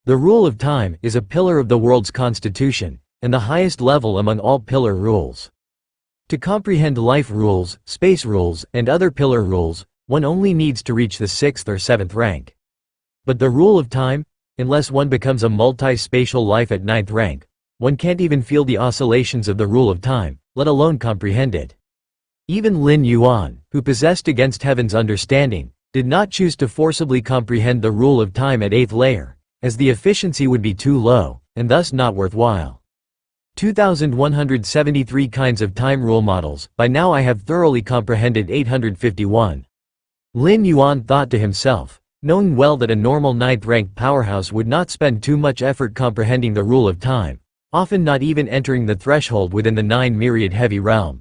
The rule of time is a pillar of the world's constitution, and the highest level among all pillar rules. To comprehend life rules, space rules, and other pillar rules, one only needs to reach the 6th or 7th rank. But the rule of time, unless one becomes a multi-spatial life at 9th rank, one can't even feel the oscillations of the rule of time, let alone comprehend it. Even Lin Yuan, who possessed against heaven's understanding, did not choose to forcibly comprehend the rule of time at 8th layer, as the efficiency would be too low, and thus not worthwhile. 2,173 kinds of time rule models, by now I have thoroughly comprehended 851. Lin Yuan thought to himself, knowing well that a normal 9th rank powerhouse would not spend too much effort comprehending the rule of time, often not even entering the threshold within the 9 myriad heavy realm.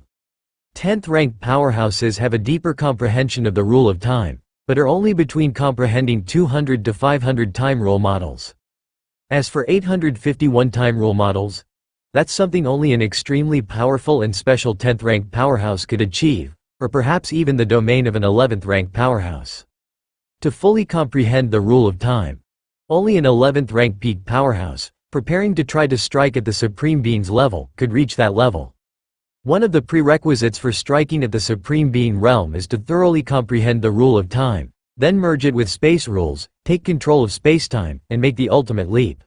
10th rank powerhouses have a deeper comprehension of the rule of time, but are only between comprehending 200 to 500 time rule models. As for 851 time rule models, that's something only an extremely powerful and special 10th rank powerhouse could achieve, or perhaps even the domain of an 11th rank powerhouse. To fully comprehend the rule of time, only an 11th rank peak powerhouse, preparing to try to strike at the Supreme Being's level, could reach that level. One of the prerequisites for striking at the Supreme Being realm is to thoroughly comprehend the rule of time, then merge it with space rules, take control of spacetime, and make the ultimate leap.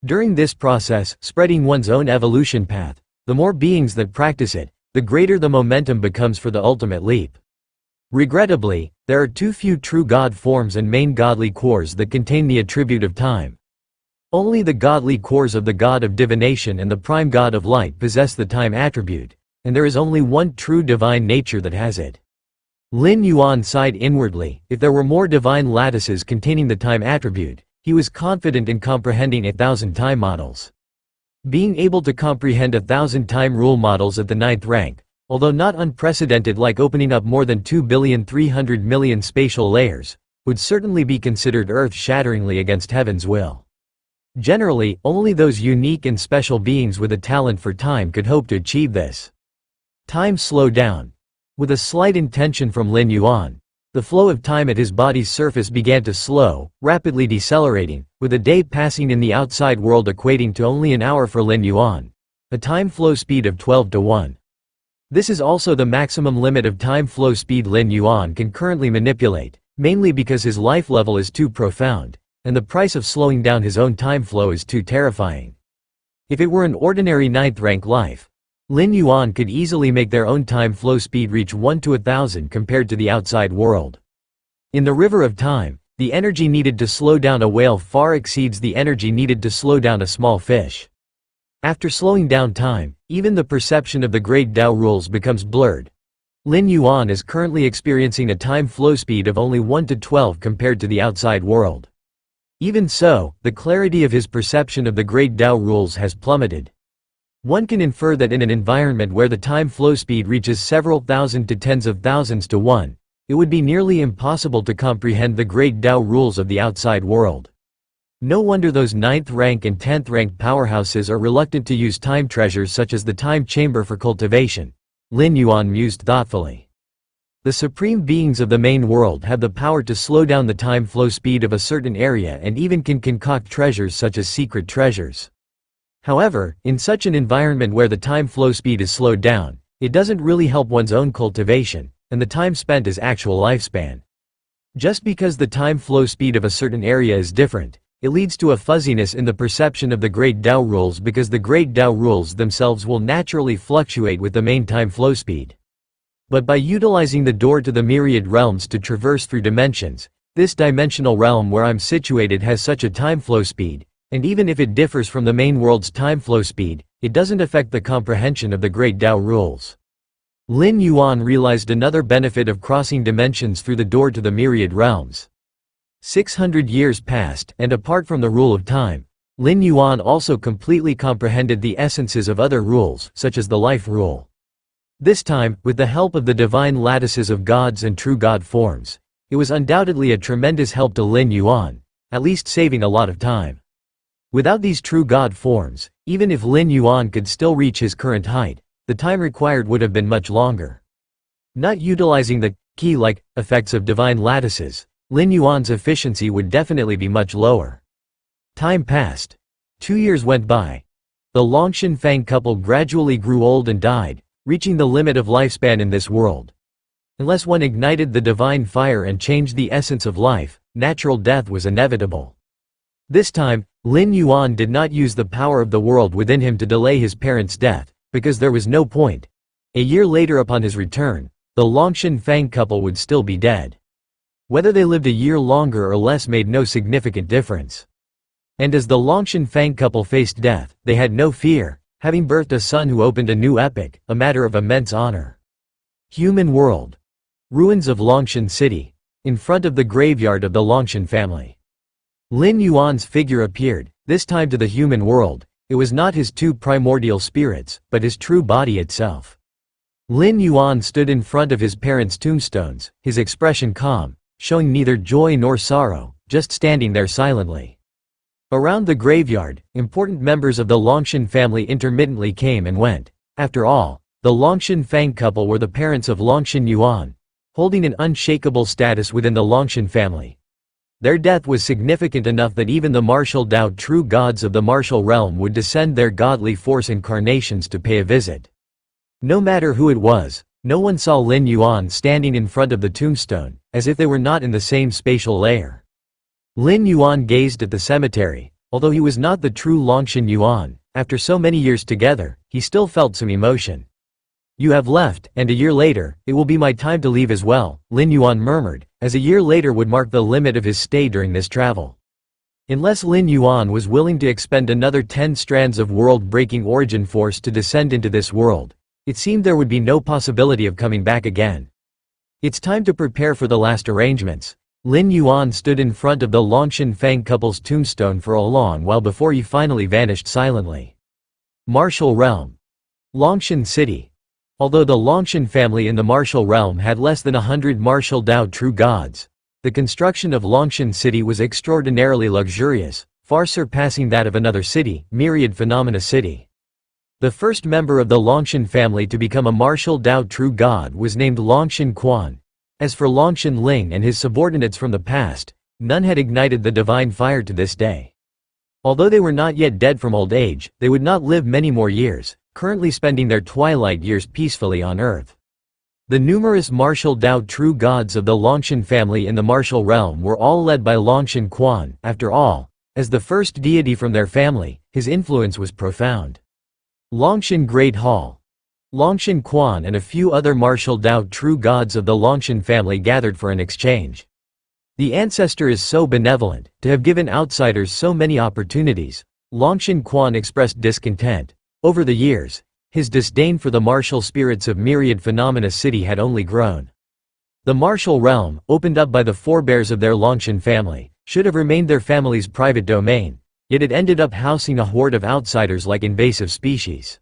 During this process, spreading one's own evolution path, the more beings that practice it, the greater the momentum becomes for the ultimate leap. Regrettably, there are too few true God forms and main godly cores that contain the attribute of time. Only the godly cores of the God of Divination and the Prime God of Light possess the time attribute, and there is only one true divine nature that has it. Lin Yuan sighed inwardly. If there were more divine lattices containing the time attribute, he was confident in comprehending 1,000 time models. Being able to comprehend 1,000 time rule models at the 9th rank, although not unprecedented like opening up more than 2,300,000,000 spatial layers, would certainly be considered earth-shatteringly against heaven's will. Generally, only those unique and special beings with a talent for time could hope to achieve this. Time slowed down. With a slight intention from Lin Yuan, the flow of time at his body's surface began to slow, rapidly decelerating, with a day passing in the outside world equating to only an hour for Lin Yuan, a time flow speed of 12 to 1. This is also the maximum limit of time flow speed Lin Yuan can currently manipulate, mainly because his life level is too profound, and the price of slowing down his own time flow is too terrifying. If it were an ordinary 9th rank life, Lin Yuan could easily make their own time flow speed reach 1 to 1,000 compared to the outside world. In the river of time, the energy needed to slow down a whale far exceeds the energy needed to slow down a small fish. After slowing down time, even the perception of the great Tao rules becomes blurred. Lin Yuan is currently experiencing a time flow speed of only 1 to 12 compared to the outside world. Even so, the clarity of his perception of the great Tao rules has plummeted. One can infer that in an environment where the time flow speed reaches several thousand to tens of thousands to 1, it would be nearly impossible to comprehend the great Tao rules of the outside world. No wonder those 9th rank and 10th rank powerhouses are reluctant to use time treasures such as the time chamber for cultivation, Lin Yuan mused thoughtfully. The supreme beings of the main world have the power to slow down the time flow speed of a certain area and even can concoct treasures such as secret treasures. However, in such an environment where the time flow speed is slowed down, it doesn't really help one's own cultivation, and the time spent is actual lifespan. Just because the time flow speed of a certain area is different, it leads to a fuzziness in the perception of the great Tao rules because the great Tao rules themselves will naturally fluctuate with the main time flow speed. But by utilizing the door to the myriad realms to traverse through dimensions, this dimensional realm where I'm situated has such a time flow speed, and even if it differs from the main world's time flow speed, it doesn't affect the comprehension of the great Tao rules. Lin Yuan realized another benefit of crossing dimensions through the door to the myriad realms. 600 years passed, and apart from the rule of time, Lin Yuan also completely comprehended the essences of other rules, such as the life rule. This time, with the help of the divine lattices of gods and true God forms, it was undoubtedly a tremendous help to Lin Yuan, at least saving a lot of time. Without these true God forms, even if Lin Yuan could still reach his current height, the time required would have been much longer. Not utilizing the key-like effects of divine lattices, Lin Yuan's efficiency would definitely be much lower. Time passed. 2 years went by. The Longshan Fang couple gradually grew old and died, reaching the limit of lifespan in this world. Unless one ignited the divine fire and changed the essence of life, natural death was inevitable. This time, Lin Yuan did not use the power of the world within him to delay his parents' death, because there was no point. A year later upon his return, the Longshan Fang couple would still be dead. Whether they lived a year longer or less made no significant difference. And as the Longshan Fang couple faced death, they had no fear, having birthed a son who opened a new epoch, a matter of immense honor. Human world. Ruins of Longshan City. In front of the graveyard of the Longshan family. Lin Yuan's figure appeared, this time to the human world. It was not his two primordial spirits, but his true body itself. Lin Yuan stood in front of his parents' tombstones, his expression calm, showing neither joy nor sorrow, just standing there silently. Around the graveyard, important members of the Longshan family intermittently came and went. After all, the Longshan Fang couple were the parents of Longshan Yuan, holding an unshakable status within the Longshan family. Their death was significant enough that even the martial Tao true gods of the martial realm would descend their godly force incarnations to pay a visit. No matter who it was, no one saw Lin Yuan standing in front of the tombstone, as if they were not in the same spatial layer. Lin Yuan gazed at the cemetery. Although he was not the true Longshan Yuan, after so many years together, he still felt some emotion. "You have left, and a year later, it will be my time to leave as well," Lin Yuan murmured, as a year later would mark the limit of his stay during this travel. Unless Lin Yuan was willing to expend another 10 strands of world-breaking origin force to descend into this world, it seemed there would be no possibility of coming back again. It's time to prepare for the last arrangements. Lin Yuan stood in front of the Longshan Fang couple's tombstone for a long while before he finally vanished silently. Martial Realm. Longshan City. Although the Longshan family in the martial realm had less than 100 martial Tao true gods, the construction of Longshan City was extraordinarily luxurious, far surpassing that of another city, Myriad Phenomena City. The first member of the Longshan family to become a martial Tao true god was named Longshan Quan. As for Longshan Ling and his subordinates from the past, none had ignited the divine fire to this day. Although they were not yet dead from old age, they would not live many more years, currently spending their twilight years peacefully on earth. The numerous martial Tao true gods of the Longshan family in the martial realm were all led by Longshan Quan. After all, as the first deity from their family, his influence was profound. Longshan Great Hall. Longshan Quan and a few other martial Tao true gods of the Longshan family gathered for an exchange. The ancestor is so benevolent, to have given outsiders so many opportunities. Longshan Quan expressed discontent. Over the years, his disdain for the martial spirits of Myriad Phenomena City had only grown. The martial realm, opened up by the forebears of their Longshan family, should have remained their family's private domain, yet it ended up housing a horde of outsiders like invasive species.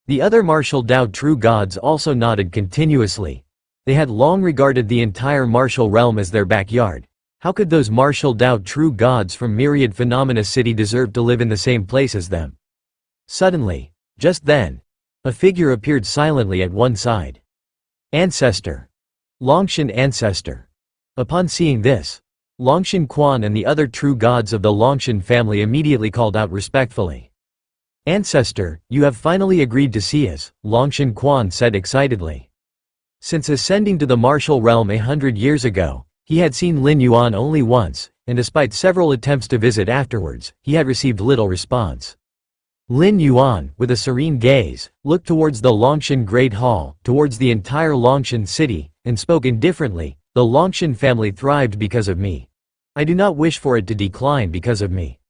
The other martial Tao true gods also nodded continuously. They had long regarded the entire martial realm as their backyard. How could those martial Tao true gods from Myriad Phenomena City deserve to live in the same place as them? Suddenly, just then, a figure appeared silently at one side. Ancestor. Longshan Ancestor. Upon seeing this, Longshan Quan and the other true gods of the Longshan family immediately called out respectfully. "Ancestor, you have finally agreed to see us," Longshan Quan said excitedly. Since ascending to the martial realm 100 years ago, he had seen Lin Yuan only once, and despite several attempts to visit afterwards, he had received little response. Lin Yuan, with a serene gaze, looked towards the Longshan Great Hall, towards the entire Longshan City, and spoke indifferently, "The Longshan family thrived because of me. I do not wish for it to decline because of me."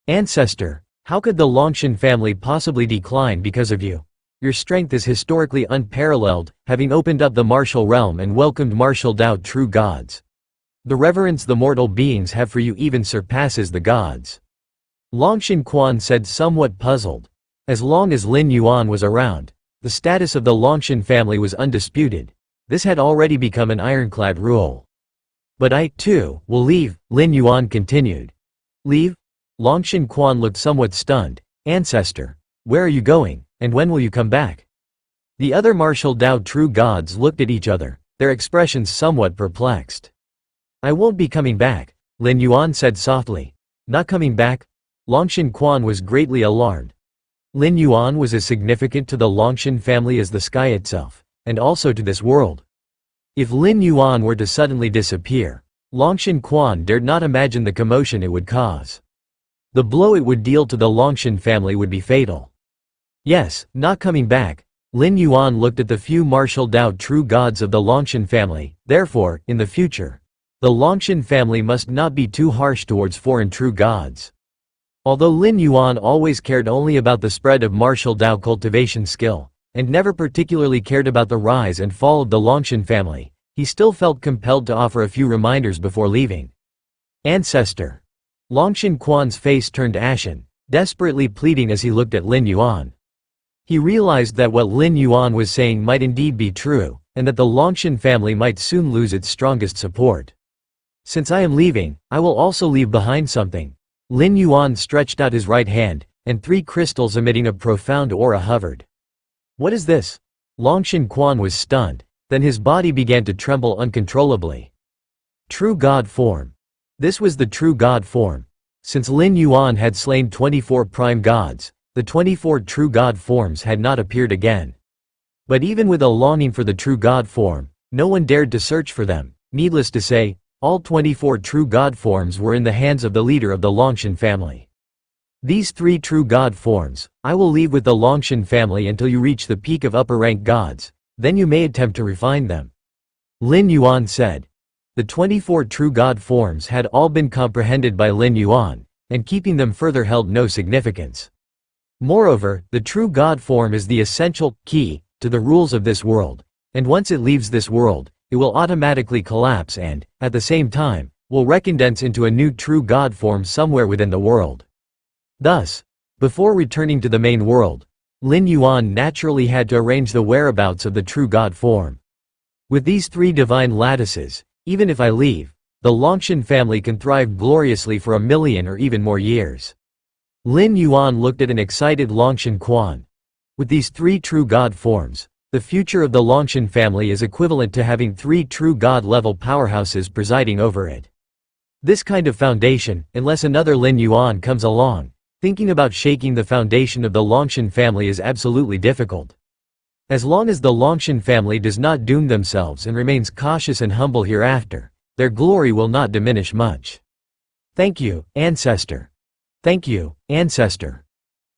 "Ancestor, how could the Longshan family possibly decline because of you? Your strength is historically unparalleled, having opened up the martial realm and welcomed martial Tao true gods. The reverence the mortal beings have for you even surpasses the gods." Longshan Quan said, somewhat puzzled. As long as Lin Yuan was around, the status of the Longshan family was undisputed. This had already become an ironclad rule. "But I, too, will leave," Lin Yuan continued. "Leave?" Longshan Quan looked somewhat stunned. "Ancestor, where are you going, and when will you come back?" The other martial Tao true gods looked at each other, their expressions somewhat perplexed. "I won't be coming back," Lin Yuan said softly. Not coming back? Longshan Quan was greatly alarmed. Lin Yuan was as significant to the Longshan family as the sky itself, and also to this world. If Lin Yuan were to suddenly disappear, Longshan Quan dared not imagine the commotion it would cause. The blow it would deal to the Longshan family would be fatal. Yes, not coming back. Lin Yuan looked at the few martial Dao true gods of the Longshan family. Therefore, in the future, the Longshan family must not be too harsh towards foreign true gods. Although Lin Yuan always cared only about the spread of martial Dao cultivation skill, and never particularly cared about the rise and fall of the Longshan family, he still felt compelled to offer a few reminders before leaving. Ancestor. Longshan Quan's face turned ashen, desperately pleading as he looked at Lin Yuan. He realized that what Lin Yuan was saying might indeed be true, and that the Longshan family might soon lose its strongest support. Since I am leaving, I will also leave behind something. Lin Yuan stretched out his right hand, and 3 crystals emitting a profound aura hovered. What is this? Longshan Quan was stunned, then his body began to tremble uncontrollably. True God form. This was the true God form. Since Lin Yuan had slain 24 prime gods, the 24 true God forms had not appeared again. But even with a longing for the true God form, no one dared to search for them. Needless to say, all 24 true God forms were in the hands of the leader of the Longshan family. These 3 true God forms, I will leave with the Longshan family until you reach the peak of upper-rank gods, then you may attempt to refine them. Lin Yuan said. The 24 true God forms had all been comprehended by Lin Yuan, and keeping them further held no significance. Moreover, the true God form is the essential key to the rules of this world, and once it leaves this world, it will automatically collapse and, at the same time, will recondense into a new true God form somewhere within the world. Thus, before returning to the main world, Lin Yuan naturally had to arrange the whereabouts of the true God form. With these 3 divine lattices, even if I leave, the Longshan family can thrive gloriously for 1,000,000 or even more years. Lin Yuan looked at an excited Longshan Quan. With these 3 true God forms, the future of the Longshan family is equivalent to having 3 true God-level powerhouses presiding over it. This kind of foundation, unless another Lin Yuan comes along, thinking about shaking the foundation of the Longshan family is absolutely difficult. As long as the Longshan family does not doom themselves and remains cautious and humble hereafter, their glory will not diminish much. Thank you, Ancestor. Thank you, Ancestor.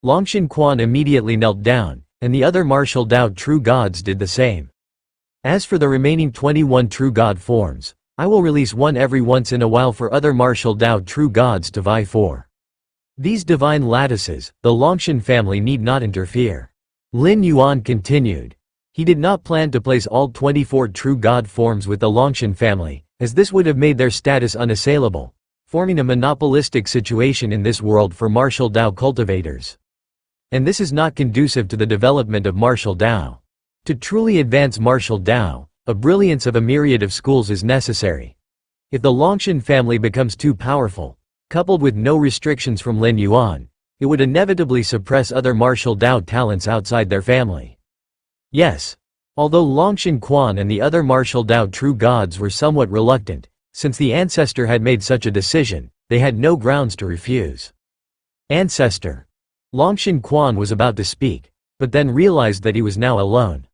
Longshan Quan immediately knelt down, and the other martial Dao true gods did the same. As for the remaining 21 true God forms, I will release one every once in a while for other martial Dao true gods to vie for. These divine lattices, the Longshan family need not interfere. Lin Yuan continued. He did not plan to place all 24 true God forms with the Longshan family, as this would have made their status unassailable, forming a monopolistic situation in this world for martial Dao cultivators. And this is not conducive to the development of martial Dao. To truly advance martial Dao, a brilliance of a myriad of schools is necessary. If the Longshan family becomes too powerful, coupled with no restrictions from Lin Yuan, it would inevitably suppress other martial Dao talents outside their family. Yes. Although Longshan Quan and the other martial Dao true gods were somewhat reluctant, since the Ancestor had made such a decision, they had no grounds to refuse. Ancestor. Longshan Quan was about to speak, but then realized that he was now alone.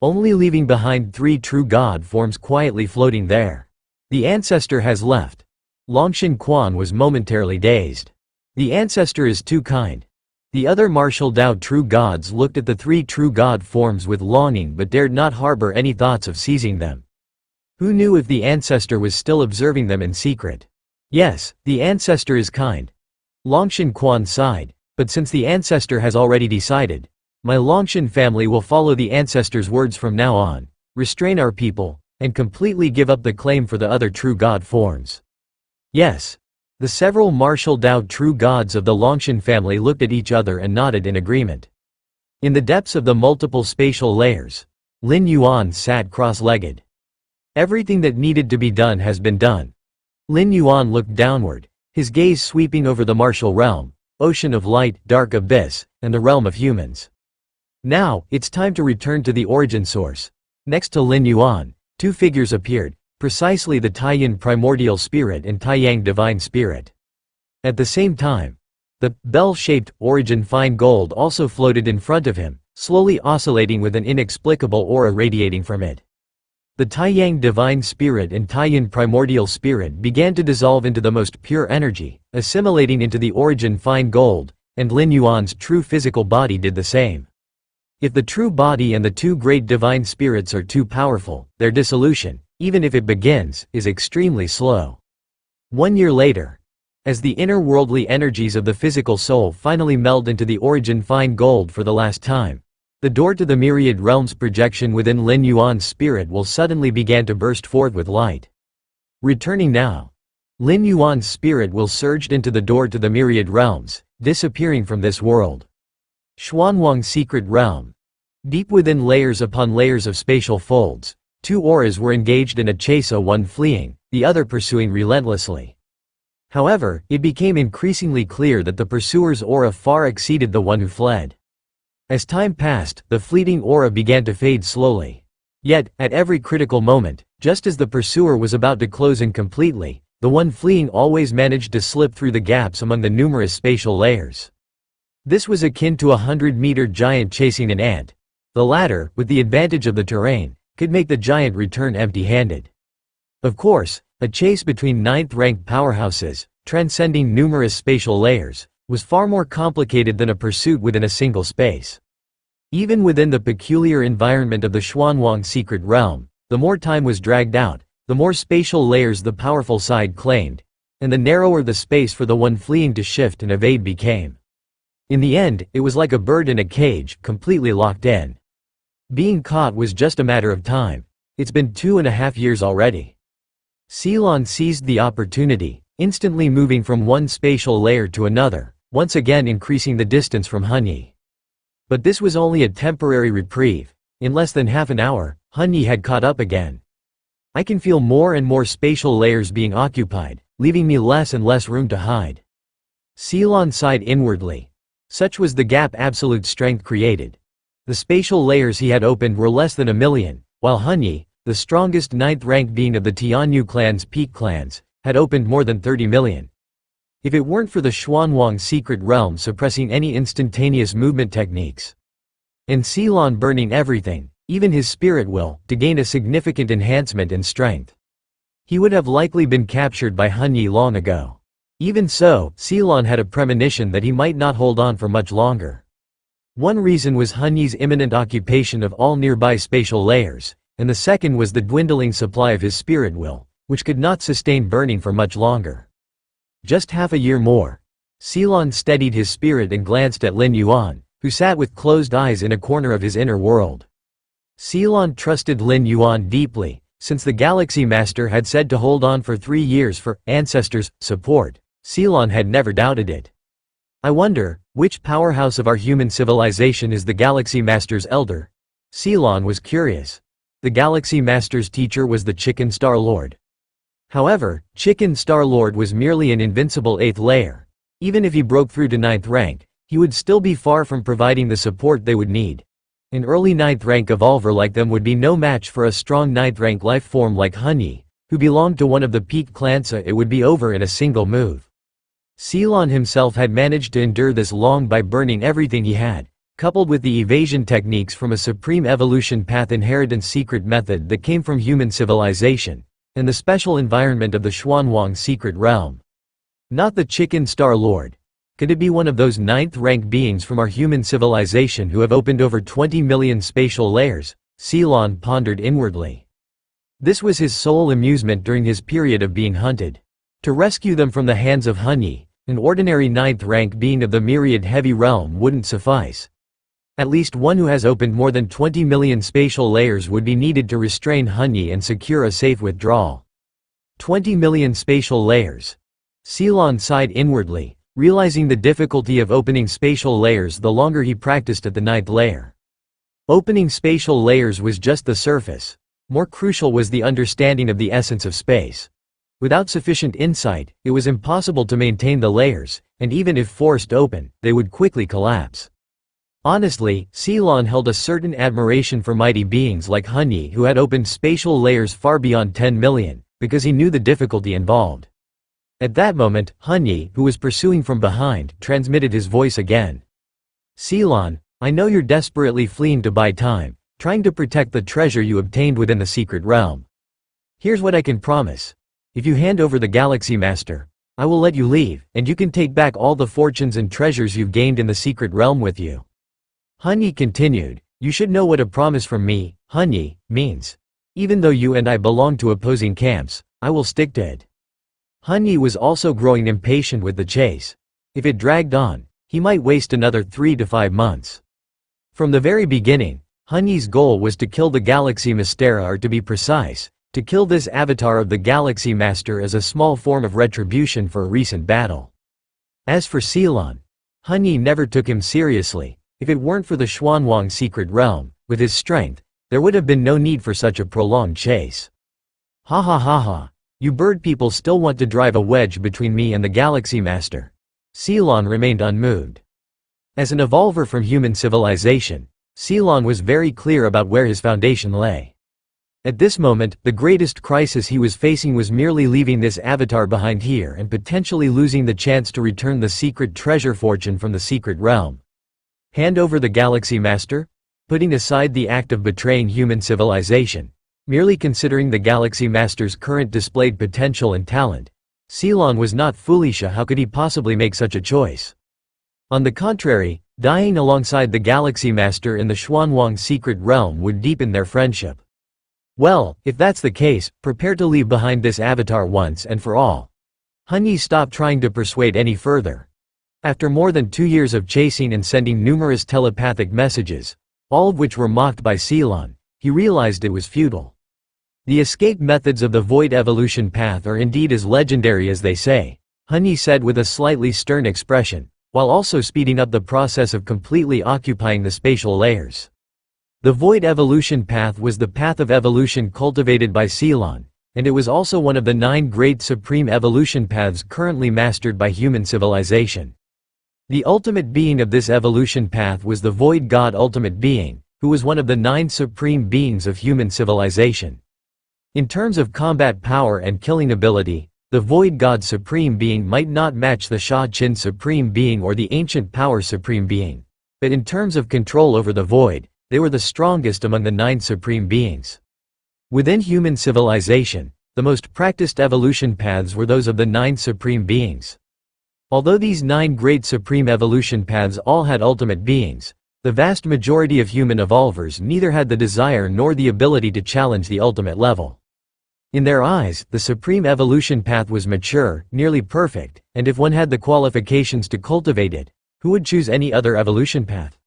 Only leaving behind 3 true God forms quietly floating there. The Ancestor has left. Longshan Quan was momentarily dazed. The Ancestor is too kind. The other martial Dao true gods looked at the 3 true God forms with longing but dared not harbor any thoughts of seizing them. Who knew if the Ancestor was still observing them in secret? Yes, the Ancestor is kind. Longshan Quan sighed, but since the Ancestor has already decided, my Longshan family will follow the Ancestor's words from now on, restrain our people, and completely give up the claim for the other true God forms. Yes. The several martial Dao true gods of the Longshan family looked at each other and nodded in agreement. In the depths of the multiple spatial layers, Lin Yuan sat cross-legged. Everything that needed to be done has been done. Lin Yuan looked downward, his gaze sweeping over the martial realm, ocean of light, dark abyss, and the realm of humans. Now, it's time to return to the origin source. Next to Lin Yuan, 2 figures appeared, precisely the Taiyin primordial spirit and Taiyang divine spirit. At the same time, the bell-shaped origin fine gold also floated in front of him, slowly oscillating with an inexplicable aura radiating from it. The Taiyang divine spirit and Taiyin primordial spirit began to dissolve into the most pure energy, assimilating into the origin fine gold, and Lin Yuan's true physical body did the same. If the true body and the two great divine spirits are too powerful, their dissolution, even if it begins, is extremely slow. 1 year later, as the inner worldly energies of the physical soul finally meld into the origin fine gold for the last time, the door to the myriad realms projection within Lin Yuan's spirit will suddenly begin to burst forth with light. Returning now, Lin Yuan's spirit will surge into the door to the myriad realms, disappearing from this world. Xuanwang Secret Realm. Deep within layers upon layers of spatial folds, two auras were engaged in a chase, one fleeing, the other pursuing relentlessly. However, it became increasingly clear that the pursuer's aura far exceeded the one who fled. As time passed, the fleeting aura began to fade slowly. Yet, at every critical moment, just as the pursuer was about to close in completely, the one fleeing always managed to slip through the gaps among the numerous spatial layers. This was akin to a 100-meter giant chasing an ant. The latter, with the advantage of the terrain, could make the giant return empty-handed. Of course, a chase between ninth-ranked powerhouses, transcending numerous spatial layers, was far more complicated than a pursuit within a single space. Even within the peculiar environment of the Xuanwang Secret Realm, the more time was dragged out, the more spatial layers the powerful side claimed, and the narrower the space for the one fleeing to shift and evade became. In the end, it was like a bird in a cage, completely locked in. Being caught was just a matter of time. It's been 2.5 years already. Ceylon seized the opportunity, instantly moving from one spatial layer to another, once again increasing the distance from Hunyi. But this was only a temporary reprieve. In less than half an hour, Hunyi had caught up again. I can feel more and more spatial layers being occupied, leaving me less and less room to hide. Ceylon sighed inwardly. Such was the gap absolute strength created. The spatial layers he had opened were less than 1 million, while Hunyi, the strongest 9th-rank being of the Tianyu clan's peak clans, had opened more than 30 million. If it weren't for the Xuanwang Secret Realm suppressing any instantaneous movement techniques, and Ceylon burning everything, even his spirit will, to gain a significant enhancement in strength, he would have likely been captured by Hunyi long ago. Even so, Ceylon had a premonition that he might not hold on for much longer. One reason was Hunyi's imminent occupation of all nearby spatial layers, and the second was the dwindling supply of his spirit will, which could not sustain burning for much longer. Just half a year more. Ceylon steadied his spirit and glanced at Lin Yuan, who sat with closed eyes in a corner of his inner world. Ceylon trusted Lin Yuan deeply, since the Galaxy Master had said to hold on for 3 years for ancestors' support. Ceylon had never doubted it. I wonder, which powerhouse of our human civilization is the Galaxy Master's elder? Ceylon was curious. The Galaxy Master's teacher was the Chicken Star Lord. However, Chicken Star Lord was merely an invincible 8th layer. Even if he broke through to 9th rank, he would still be far from providing the support they would need. An early 9th rank evolver like them would be no match for a strong 9th rank life form like Hunyi, who belonged to one of the peak clans. It would be over in a single move. Ceylon himself had managed to endure this long by burning everything he had, coupled with the evasion techniques from a supreme evolution path inheritance secret method that came from human civilization, and the special environment of the Xuanwang Secret Realm. Not the Chicken Star Lord. Could it be one of those 9th-rank beings from our human civilization who have opened over 20 million spatial layers? Ceylon pondered inwardly. This was his sole amusement during his period of being hunted. To rescue them from the hands of Hunyi, an ordinary 9th-rank being of the myriad heavy realm wouldn't suffice. At least one who has opened more than 20 million spatial layers would be needed to restrain Hunyi and secure a safe withdrawal. 20 million spatial layers. Ceylon sighed inwardly, realizing the difficulty of opening spatial layers the longer he practiced at the 9th layer. Opening spatial layers was just the surface. More crucial was the understanding of the essence of space. Without sufficient insight, it was impossible to maintain the layers, and even if forced open, they would quickly collapse. Honestly, Ceylon held a certain admiration for mighty beings like Hunyi who had opened spatial layers far beyond 10 million, because he knew the difficulty involved. At that moment, Hunyi, who was pursuing from behind, transmitted his voice again. Ceylon, I know you're desperately fleeing to buy time, trying to protect the treasure you obtained within the secret realm. Here's what I can promise. If you hand over the Galaxy Master, I will let you leave, and you can take back all the fortunes and treasures you've gained in the secret realm with you. Hunyi continued, you should know what a promise from me, Hunyi, means. Even though you and I belong to opposing camps, I will stick to it. Hunyi was also growing impatient with the chase. If it dragged on, he might waste another 3 to 5 months. From the very beginning, Hunyi's goal was to kill the Galaxy Mystera, or to be precise, to kill this avatar of the Galaxy Master as a small form of retribution for a recent battle. As for Ceylon, Hunyi never took him seriously. If it weren't for the Xuanwang secret realm, with his strength, there would have been no need for such a prolonged chase. Ha ha ha ha. You bird people still want to drive a wedge between me and the Galaxy Master. Ceylon remained unmoved. As an evolver from human civilization, Ceylon was very clear about where his foundation lay. At this moment, the greatest crisis he was facing was merely leaving this avatar behind here and potentially losing the chance to return the secret treasure fortune from the secret realm. Hand over the Galaxy Master? Putting aside the act of betraying human civilization, merely considering the Galaxy Master's current displayed potential and talent, Ceylon was not foolish. How could he possibly make such a choice? On the contrary, dying alongside the Galaxy Master in the Xuanwang secret realm would deepen their friendship. Well, if that's the case, prepare to leave behind this avatar once and for all. Hunyi stopped trying to persuade any further. After more than 2 years of chasing and sending numerous telepathic messages, all of which were mocked by Ceylon, he realized it was futile. The escape methods of the Void Evolution Path are indeed as legendary as they say, Hunyi said with a slightly stern expression, while also speeding up the process of completely occupying the spatial layers. The Void Evolution Path was the path of evolution cultivated by Ceylon, and it was also one of the 9 great supreme evolution paths currently mastered by human civilization. The ultimate being of this evolution path was the Void God Ultimate Being, who was one of the 9 supreme beings of human civilization. In terms of combat power and killing ability, the Void God Supreme Being might not match the Sha Qin Supreme Being or the Ancient Power Supreme Being, but in terms of control over the Void, they were the strongest among the 9 supreme beings. Within human civilization, the most practiced evolution paths were those of the 9 supreme beings. Although these 9 great supreme evolution paths all had ultimate beings, the vast majority of human evolvers neither had the desire nor the ability to challenge the ultimate level. In their eyes, the supreme evolution path was mature, nearly perfect, and if one had the qualifications to cultivate it, who would choose any other evolution path?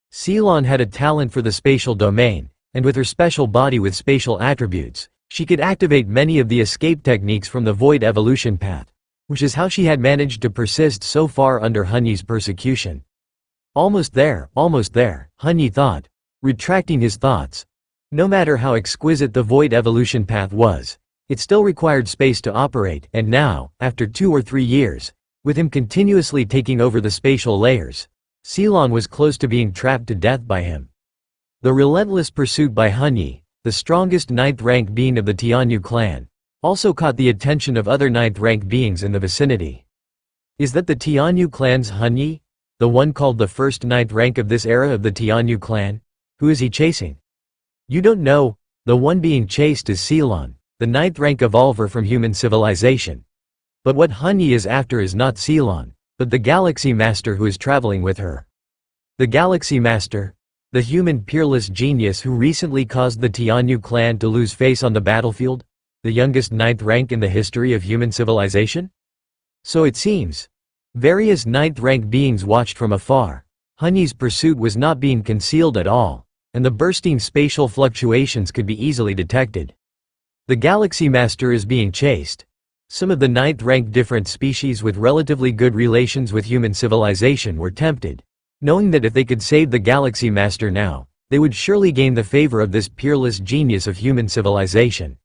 Ceylon had a talent for the spatial domain, and with her special body with spatial attributes, she could activate many of the escape techniques from the Void Evolution Path, which is how she had managed to persist so far under Hunyi's persecution. Almost there, Hunyi thought, retracting his thoughts. No matter how exquisite the Void Evolution Path was, it still required space to operate, and now, after 2 or 3 years, with him continuously taking over the spatial layers, Ceylon was close to being trapped to death by him. The relentless pursuit by Hunyi, the strongest 9th rank being of the Tianyu clan, also caught the attention of other 9th rank beings in the vicinity. Is that the Tianyu clan's Hunyi? The one called the first 9th rank of this era of the Tianyu clan? Who is he chasing? You don't know, the one being chased is Ceylon, the 9th rank evolver from human civilization. But what Hunyi is after is not Ceylon, but the Galaxy Master who is traveling with her. The Galaxy Master? The human peerless genius who recently caused the Tianyu clan to lose face on the battlefield? The youngest 9th rank in the history of human civilization? So it seems. Various 9th rank beings watched from afar. Hunyi's pursuit was not being concealed at all, and the bursting spatial fluctuations could be easily detected. The Galaxy Master is being chased. Some of the 9th rank different species with relatively good relations with human civilization were tempted, knowing that if they could save the Galaxy Master now, they would surely gain the favor of this peerless genius of human civilization.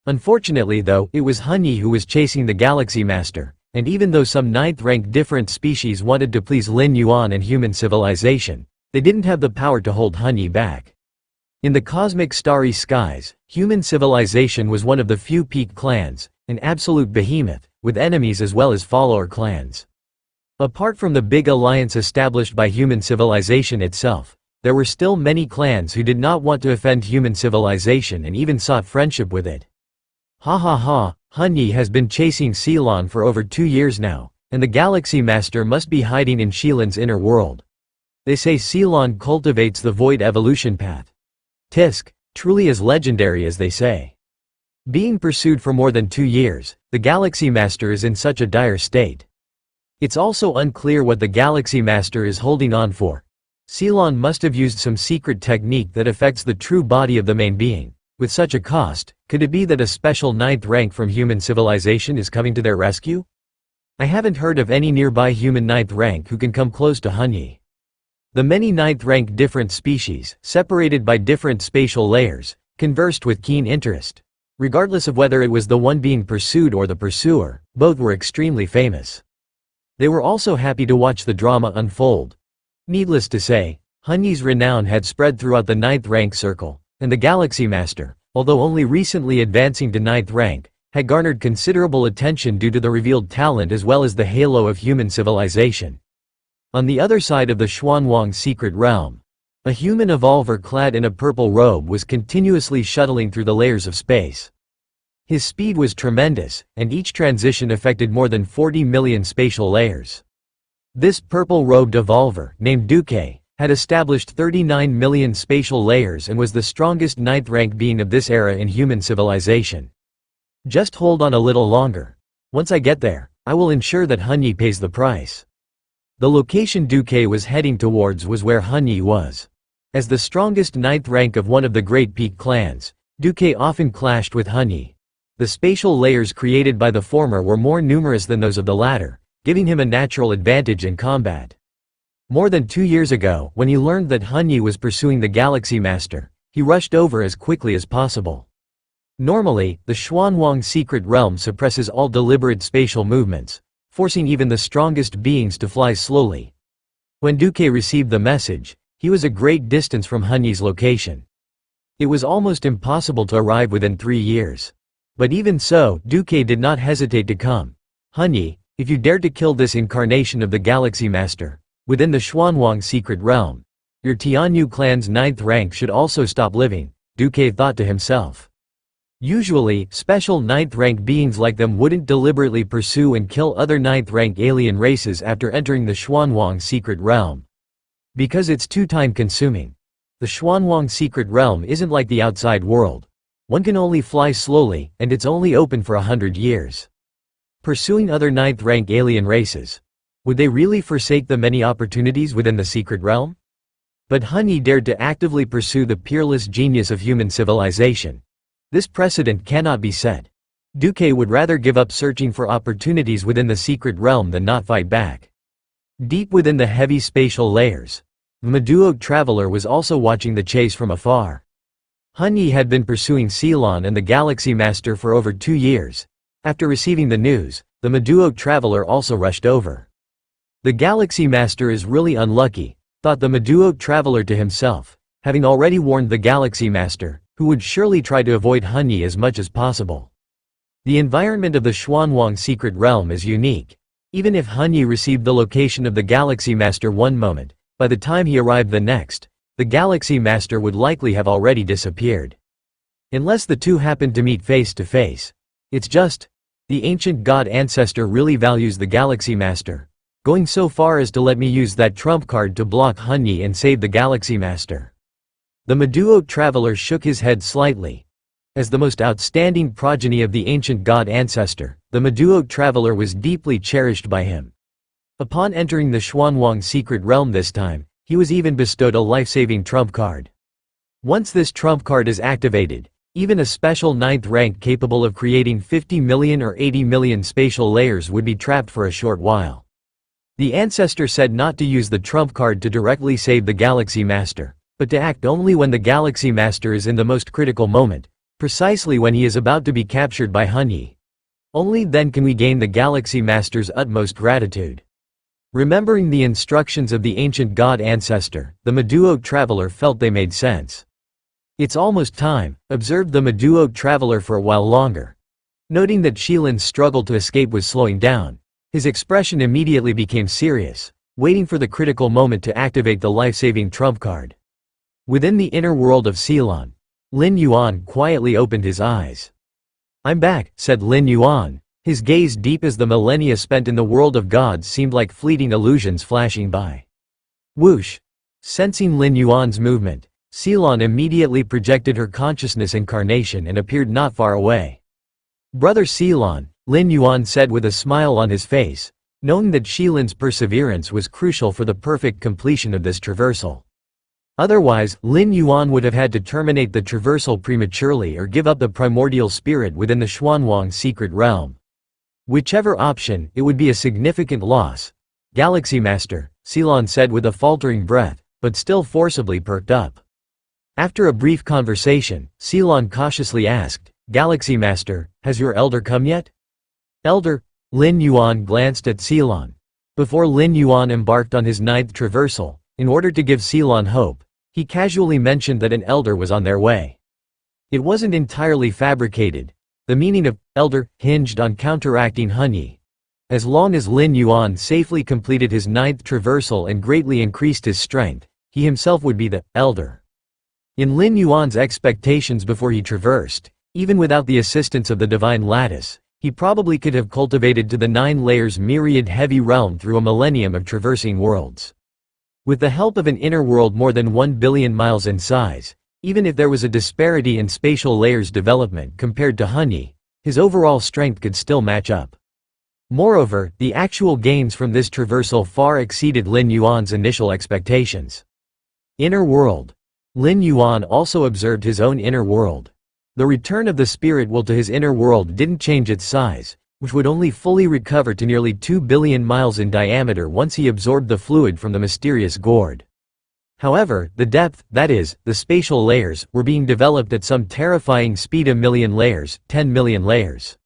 Unfortunately though, it was Hunyi who was chasing the Galaxy Master, and even though some 9th rank different species wanted to please Lin Yuan and human civilization, they didn't have the power to hold Hunyi back. In the cosmic starry skies, human civilization was one of the few peak clans, an absolute behemoth, with enemies as well as follower clans. Apart from the big alliance established by human civilization itself, there were still many clans who did not want to offend human civilization and even sought friendship with it. Ha ha ha, Hun Yi has been chasing Ceylon for over 2 years now, and the Galaxy Master must be hiding in Shielin's inner world. They say Ceylon cultivates the void evolution path. Tisk, truly as legendary as they say. Being pursued for more than 2 years, the Galaxy Master is in such a dire state. It's also unclear what the Galaxy Master is holding on for. Ceylon must have used some secret technique that affects the true body of the main being. With such a cost, could it be that a special 9th rank from human civilization is coming to their rescue? I haven't heard of any nearby human 9th rank who can come close to Hun Yi. The many 9th rank different species, separated by different spatial layers, conversed with keen interest. Regardless of whether it was the one being pursued or the pursuer, both were extremely famous. They were also happy to watch the drama unfold. Needless to say, Hun Yi's renown had spread throughout the 9th rank circle, and the Galaxy Master, although only recently advancing to 9th rank, had garnered considerable attention due to the revealed talent as well as the halo of human civilization. On the other side of the Xuanwang secret realm, a human evolver clad in a purple robe was continuously shuttling through the layers of space. His speed was tremendous, and each transition affected more than 40 million spatial layers. This purple-robed evolver, named Duque, had established 39 million spatial layers and was the strongest 9th rank being of this era in human civilization. Just hold on a little longer. Once I get there, I will ensure that Hun Yi pays the price. The location Duque was heading towards was where Hun Yi was. As the strongest 9th rank of one of the Great Peak clans, Duque often clashed with Hun Yi. The spatial layers created by the former were more numerous than those of the latter, giving him a natural advantage in combat. More than 2 years ago, when he learned that Hun Yi was pursuing the Galaxy Master, he rushed over as quickly as possible. Normally, the Xuanwang secret realm suppresses all deliberate spatial movements, forcing even the strongest beings to fly slowly. When Duque received the message, he was a great distance from Hun Yi's location. It was almost impossible to arrive within 3 years. But even so, Duque did not hesitate to come. Hun Yi, if you dare to kill this incarnation of the Galaxy Master, within the Xuanwang secret realm, your Tianyu clan's 9th rank should also stop living, Duque thought to himself. Usually, special 9th rank beings like them wouldn't deliberately pursue and kill other 9th rank alien races after entering the Xuanwang secret realm. Because it's too time consuming. The Xuanwang secret realm isn't like the outside world. One can only fly slowly, and it's only open for 100 years. Pursuing other 9th rank alien races. Would they really forsake the many opportunities within the secret realm? But Hun Yi dared to actively pursue the peerless genius of human civilization. This precedent cannot be set. Duque would rather give up searching for opportunities within the secret realm than not fight back. Deep within the heavy spatial layers, the Meduog traveler was also watching the chase from afar. Hun Yi had been pursuing Ceylon and the Galaxy Master for over 2 years. After receiving the news, the Meduog traveler also rushed over. The Galaxy Master is really unlucky, thought the Meduog traveler to himself, having already warned the Galaxy Master, who would surely try to avoid Hun Yi as much as possible. The environment of the Xuanwang secret realm is unique. Even if Hun Yi received the location of the Galaxy Master one moment, by the time he arrived the next, the Galaxy Master would likely have already disappeared. Unless the two happened to meet face to face. It's just, the ancient god ancestor really values the Galaxy Master, going so far as to let me use that trump card to block Hun Yi and save the Galaxy Master. The Meduog traveler shook his head slightly. As the most outstanding progeny of the ancient god ancestor, the Meduog traveler was deeply cherished by him. Upon entering the Xuanwang secret realm this time, he was even bestowed a life-saving trump card. Once this trump card is activated, even a special 9th rank capable of creating 50 million or 80 million spatial layers would be trapped for a short while. The ancestor said not to use the trump card to directly save the Galaxy Master, but to act only when the Galaxy Master is in the most critical moment, precisely when he is about to be captured by Hun Yi. Only then can we gain the Galaxy Master's utmost gratitude. Remembering the instructions of the ancient god ancestor, the Meduog traveler felt they made sense. It's almost time, observed the Meduog traveler for a while longer. Noting that Shilin's struggle to escape was slowing down, his expression immediately became serious, waiting for the critical moment to activate the life-saving trump card. Within the inner world of Ceylon, Lin Yuan quietly opened his eyes. "I'm back," said Lin Yuan, his gaze deep as the millennia spent in the world of gods seemed like fleeting illusions flashing by. Whoosh! Sensing Lin Yuan's movement, Ceylon immediately projected her consciousness incarnation and appeared not far away. "Brother Ceylon," Lin Yuan said with a smile on his face, knowing that Shilin's perseverance was crucial for the perfect completion of this traversal. Otherwise, Lin Yuan would have had to terminate the traversal prematurely or give up the primordial spirit within the Xuanwang secret realm. Whichever option, it would be a significant loss. "Galaxy Master," Ceylon said with a faltering breath, but still forcibly perked up. After a brief conversation, Ceylon cautiously asked, "Galaxy Master, has your elder come yet?" "Elder?" Lin Yuan glanced at Ceylon. Before Lin Yuan embarked on his 9th traversal, in order to give Ceylon hope, he casually mentioned that an elder was on their way. It wasn't entirely fabricated. The meaning of elder hinged on counteracting Hunyi. As long as Lin Yuan safely completed his 9th traversal and greatly increased his strength, he himself would be the elder. In Lin Yuan's expectations before he traversed, even without the assistance of the divine lattice, he probably could have cultivated to the 9 layers myriad heavy realm through a millennium of traversing worlds. With the help of an inner world more than 1 billion miles in size, even if there was a disparity in spatial layers development compared to Hunyi, his overall strength could still match up. Moreover, the actual gains from this traversal far exceeded Lin Yuan's initial expectations. Inner world. Lin Yuan also observed his own inner world. The return of the spirit will to his inner world didn't change its size, which would only fully recover to nearly 2 billion miles in diameter once he absorbed the fluid from the mysterious gourd. However, the depth, that is, the spatial layers, were being developed at some terrifying speed: 1 million layers, 10 million layers.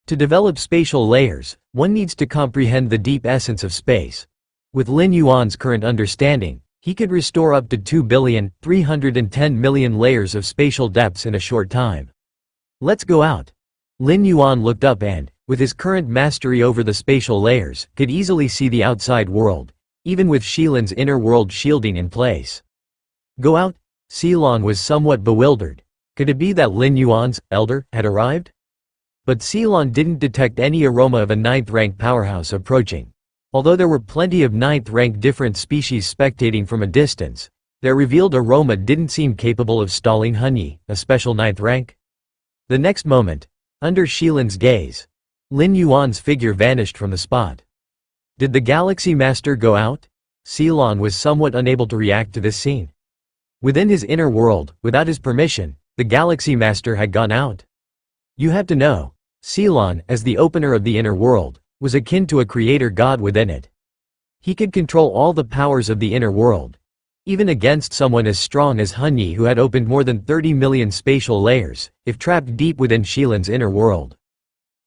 To develop spatial layers, one needs to comprehend the deep essence of space. With Lin Yuan's current understanding, he could restore up to 2,310,000,000 layers of spatial depths in a short time. "Let's go out." Lin Yuan looked up and, with his current mastery over the spatial layers, could easily see the outside world, even with Shilin's inner world shielding in place. "Go out?" Ceylon was somewhat bewildered. Could it be that Lin Yuan's elder had arrived? But Ceylon didn't detect any aroma of a 9th-rank powerhouse approaching. Although there were plenty of 9th-rank different species spectating from a distance, their revealed aroma didn't seem capable of stalling Hunyi, a special 9th rank. The next moment, under Shilin's gaze, Lin Yuan's figure vanished from the spot. Did the Galaxy Master go out? Ceylon was somewhat unable to react to this scene. Within his inner world, without his permission, the Galaxy Master had gone out. You have to know, Ceylon, as the opener of the inner world, was akin to a creator god within it. He could control all the powers of the inner world, even against someone as strong as Hunyi, who had opened more than 30 million spatial layers, if trapped deep within Shilin's inner world.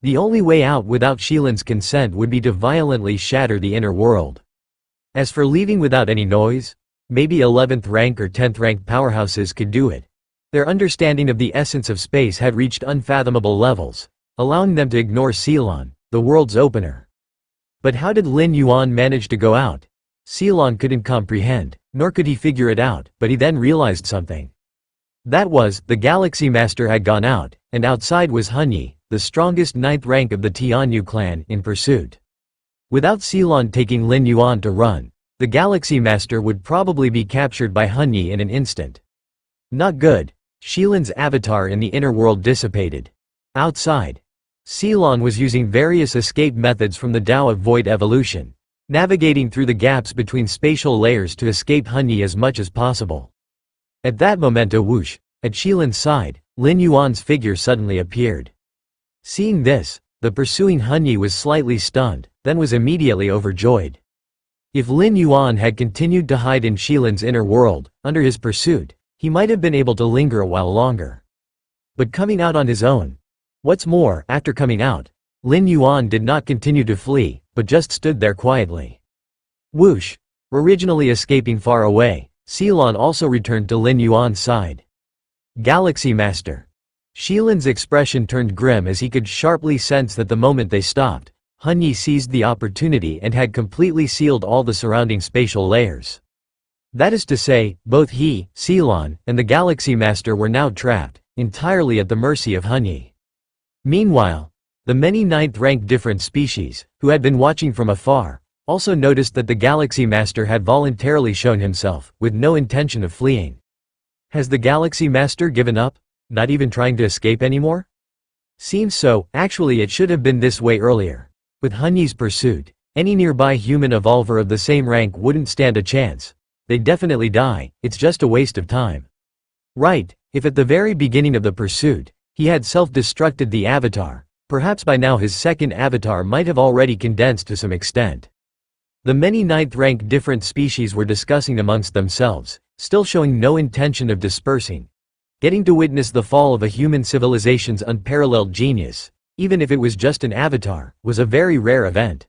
The only way out without Shilin's consent would be to violently shatter the inner world. As for leaving without any noise, maybe 11th rank or 10th rank powerhouses could do it. Their understanding of the essence of space had reached unfathomable levels, allowing them to ignore Ceylon, the world's opener. But how did Lin Yuan manage to go out? Ceylon couldn't comprehend, nor could he figure it out, but he then realized something. That was, the Galaxy Master had gone out, and outside was Hunyi, the strongest 9th rank of the Tianyu clan, in pursuit. Without Ceylon taking Lin Yuan to run, the Galaxy Master would probably be captured by Hunyi in an instant. Not good. Shilin's avatar in the inner world dissipated. Outside, Ceylon was using various escape methods from the Tao of Void Evolution, navigating through the gaps between spatial layers to escape Hunyi as much as possible. At that moment, a whoosh, at Shilin's side, Lin Yuan's figure suddenly appeared. Seeing this, the pursuing Hunyi was slightly stunned, then was immediately overjoyed. If Lin Yuan had continued to hide in Shilin's inner world, under his pursuit, he might have been able to linger a while longer. But coming out on his own. What's more, after coming out, Lin Yuan did not continue to flee, but just stood there quietly. Whoosh! Originally escaping far away, Ceylon also returned to Lin Yuan's side. Galaxy Master. Shilin's expression turned grim as he could sharply sense that the moment they stopped, Hanyi seized the opportunity and had completely sealed all the surrounding spatial layers. That is to say, both he, Shilin, and the Galaxy Master were now trapped, entirely at the mercy of Hanyi. Meanwhile, the many ninth-rank different species, who had been watching from afar, also noticed that the Galaxy Master had voluntarily shown himself, with no intention of fleeing. Has the Galaxy Master given up? Not even trying to escape anymore? Seems so. Actually it should have been this way earlier. With Hanyi's pursuit, any nearby human evolver of the same rank wouldn't stand a chance. They'd definitely die, it's just a waste of time. Right, if at the very beginning of the pursuit, he had self-destructed the avatar, perhaps by now his second avatar might have already condensed to some extent. The many ninth-rank different species were discussing amongst themselves, still showing no intention of dispersing. Getting to witness the fall of a human civilization's unparalleled genius, even if it was just an avatar, was a very rare event.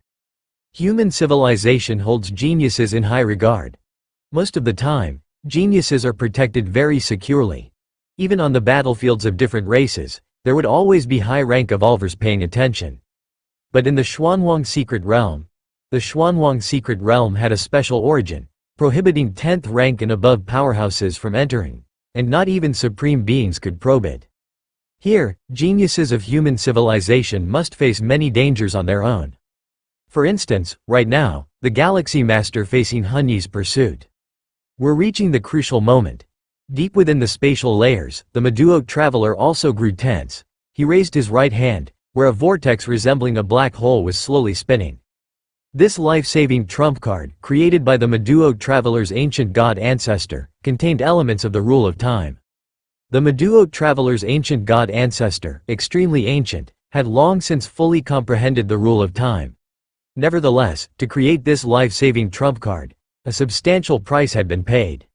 Human civilization holds geniuses in high regard. Most of the time, geniuses are protected very securely. Even on the battlefields of different races, there would always be high-rank evolvers paying attention. But in the Xuanwang secret realm, the Xuanwang secret realm had a special origin, prohibiting 10th rank and above powerhouses from entering, and not even supreme beings could probe it. Here, geniuses of human civilization must face many dangers on their own. For instance, right now, the Galaxy Master facing Hanyi's pursuit. We're reaching the crucial moment. Deep within the spatial layers, the Meduo traveler also grew tense. He raised his right hand, where a vortex resembling a black hole was slowly spinning. This life-saving trump card, created by the Meduo traveler's ancient god ancestor, contained elements of the rule of time. The Meduo traveler's ancient god ancestor, extremely ancient, had long since fully comprehended the rule of time. Nevertheless, to create this life-saving trump card, a substantial price had been paid.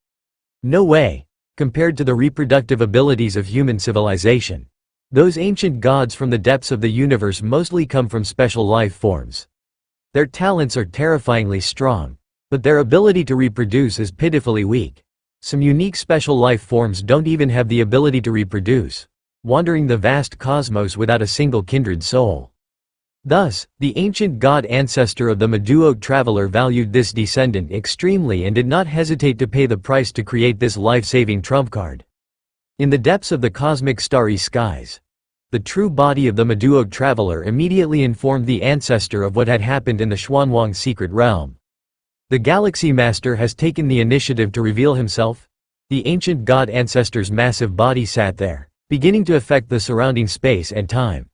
No way, compared to the reproductive abilities of human civilization. Those ancient gods from the depths of the universe mostly come from special life forms. Their talents are terrifyingly strong, but their ability to reproduce is pitifully weak. Some unique special life forms don't even have the ability to reproduce, wandering the vast cosmos without a single kindred soul. Thus, the ancient god ancestor of the Meduo traveler valued this descendant extremely and did not hesitate to pay the price to create this life-saving trump card. In the depths of the cosmic starry skies, the true body of the Meduo traveler immediately informed the ancestor of what had happened in the Xuanwang secret realm. The Galaxy Master has taken the initiative to reveal himself. The ancient god ancestor's massive body sat there, beginning to affect the surrounding space and time.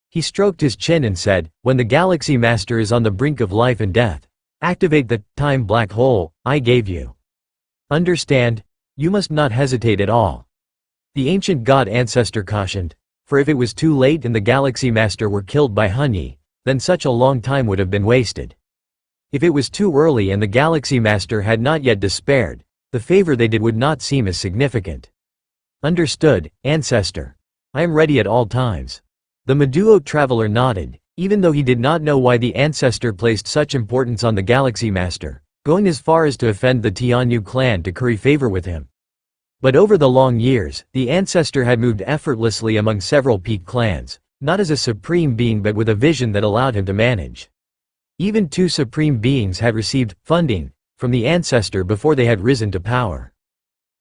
He stroked his chin and said, "When the Galaxy Master is on the brink of life and death, activate the time black hole I gave you. Understand? You must not hesitate at all." The ancient god ancestor cautioned, for if it was too late and the Galaxy Master were killed by Hanyi, then such a long time would have been wasted. If it was too early and the Galaxy Master had not yet despaired, the favor they did would not seem as significant. Understood, Ancestor. I am ready at all times. The Meduo traveler nodded, even though he did not know why the ancestor placed such importance on the Galaxy Master, going as far as to offend the Tianyu clan to curry favor with him. But over the long years, the ancestor had moved effortlessly among several peak clans, not as a supreme being but with a vision that allowed him to manage. Even two supreme beings had received funding from the ancestor before they had risen to power.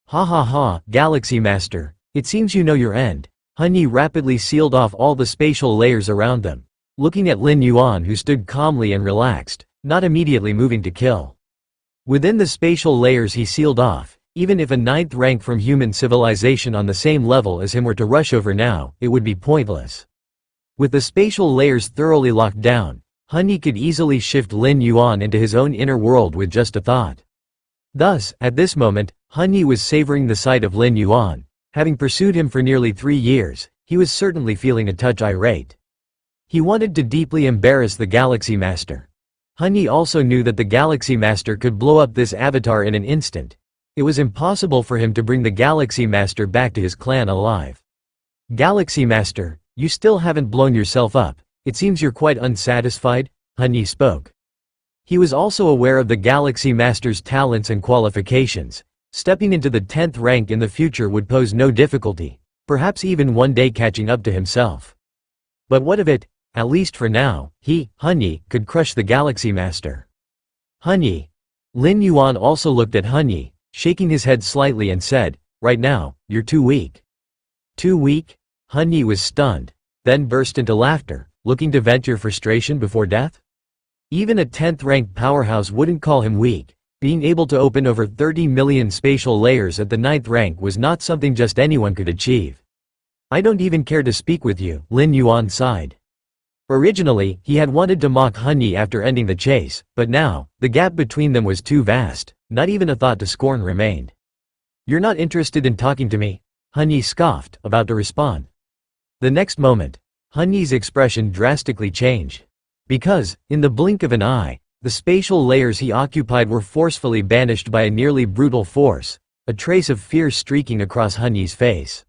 Ha ha ha, Galaxy Master, it seems you know your end. Hanyi rapidly sealed off all the spatial layers around them, looking at Lin Yuan who stood calmly and relaxed, not immediately moving to kill. Within the spatial layers he sealed off, even if a ninth rank from human civilization on the same level as him were to rush over now, it would be pointless. With the spatial layers thoroughly locked down, Hanyi could easily shift Lin Yuan into his own inner world with just a thought. Thus, at this moment, Hanyi was savoring the sight of Lin Yuan. Having pursued him for nearly 3 years, he was certainly feeling a touch irate. He wanted to deeply embarrass the Galaxy Master. Hanyi also knew that the Galaxy Master could blow up this avatar in an instant. It was impossible for him to bring the Galaxy Master back to his clan alive. Galaxy Master, you still haven't blown yourself up. It seems you're quite unsatisfied, Hanyi spoke. He was also aware of the Galaxy Master's talents and qualifications. Stepping into the 10th rank in the future would pose no difficulty, perhaps even one day catching up to himself. But what of it? At least for now, he, Hanyi, could crush the Galaxy Master. Hanyi. Lin Yuan also looked at Hanyi, shaking his head slightly and said, "Right now, you're too weak." Too weak? Hanyi was stunned, then burst into laughter, looking to vent your frustration before death? Even a 10th-ranked powerhouse wouldn't call him weak. Being able to open over 30 million spatial layers at the 9th rank was not something just anyone could achieve. "I don't even care to speak with you," Lin Yuan sighed. Originally, he had wanted to mock Hanyi after ending the chase, but now, the gap between them was too vast, not even a thought to scorn remained. "You're not interested in talking to me?" Hanyi scoffed, about to respond. The next moment, Hanyi's expression drastically changed. Because, in the blink of an eye, the spatial layers he occupied were forcefully banished by a nearly brutal force, a trace of fear streaking across Hanyi's face.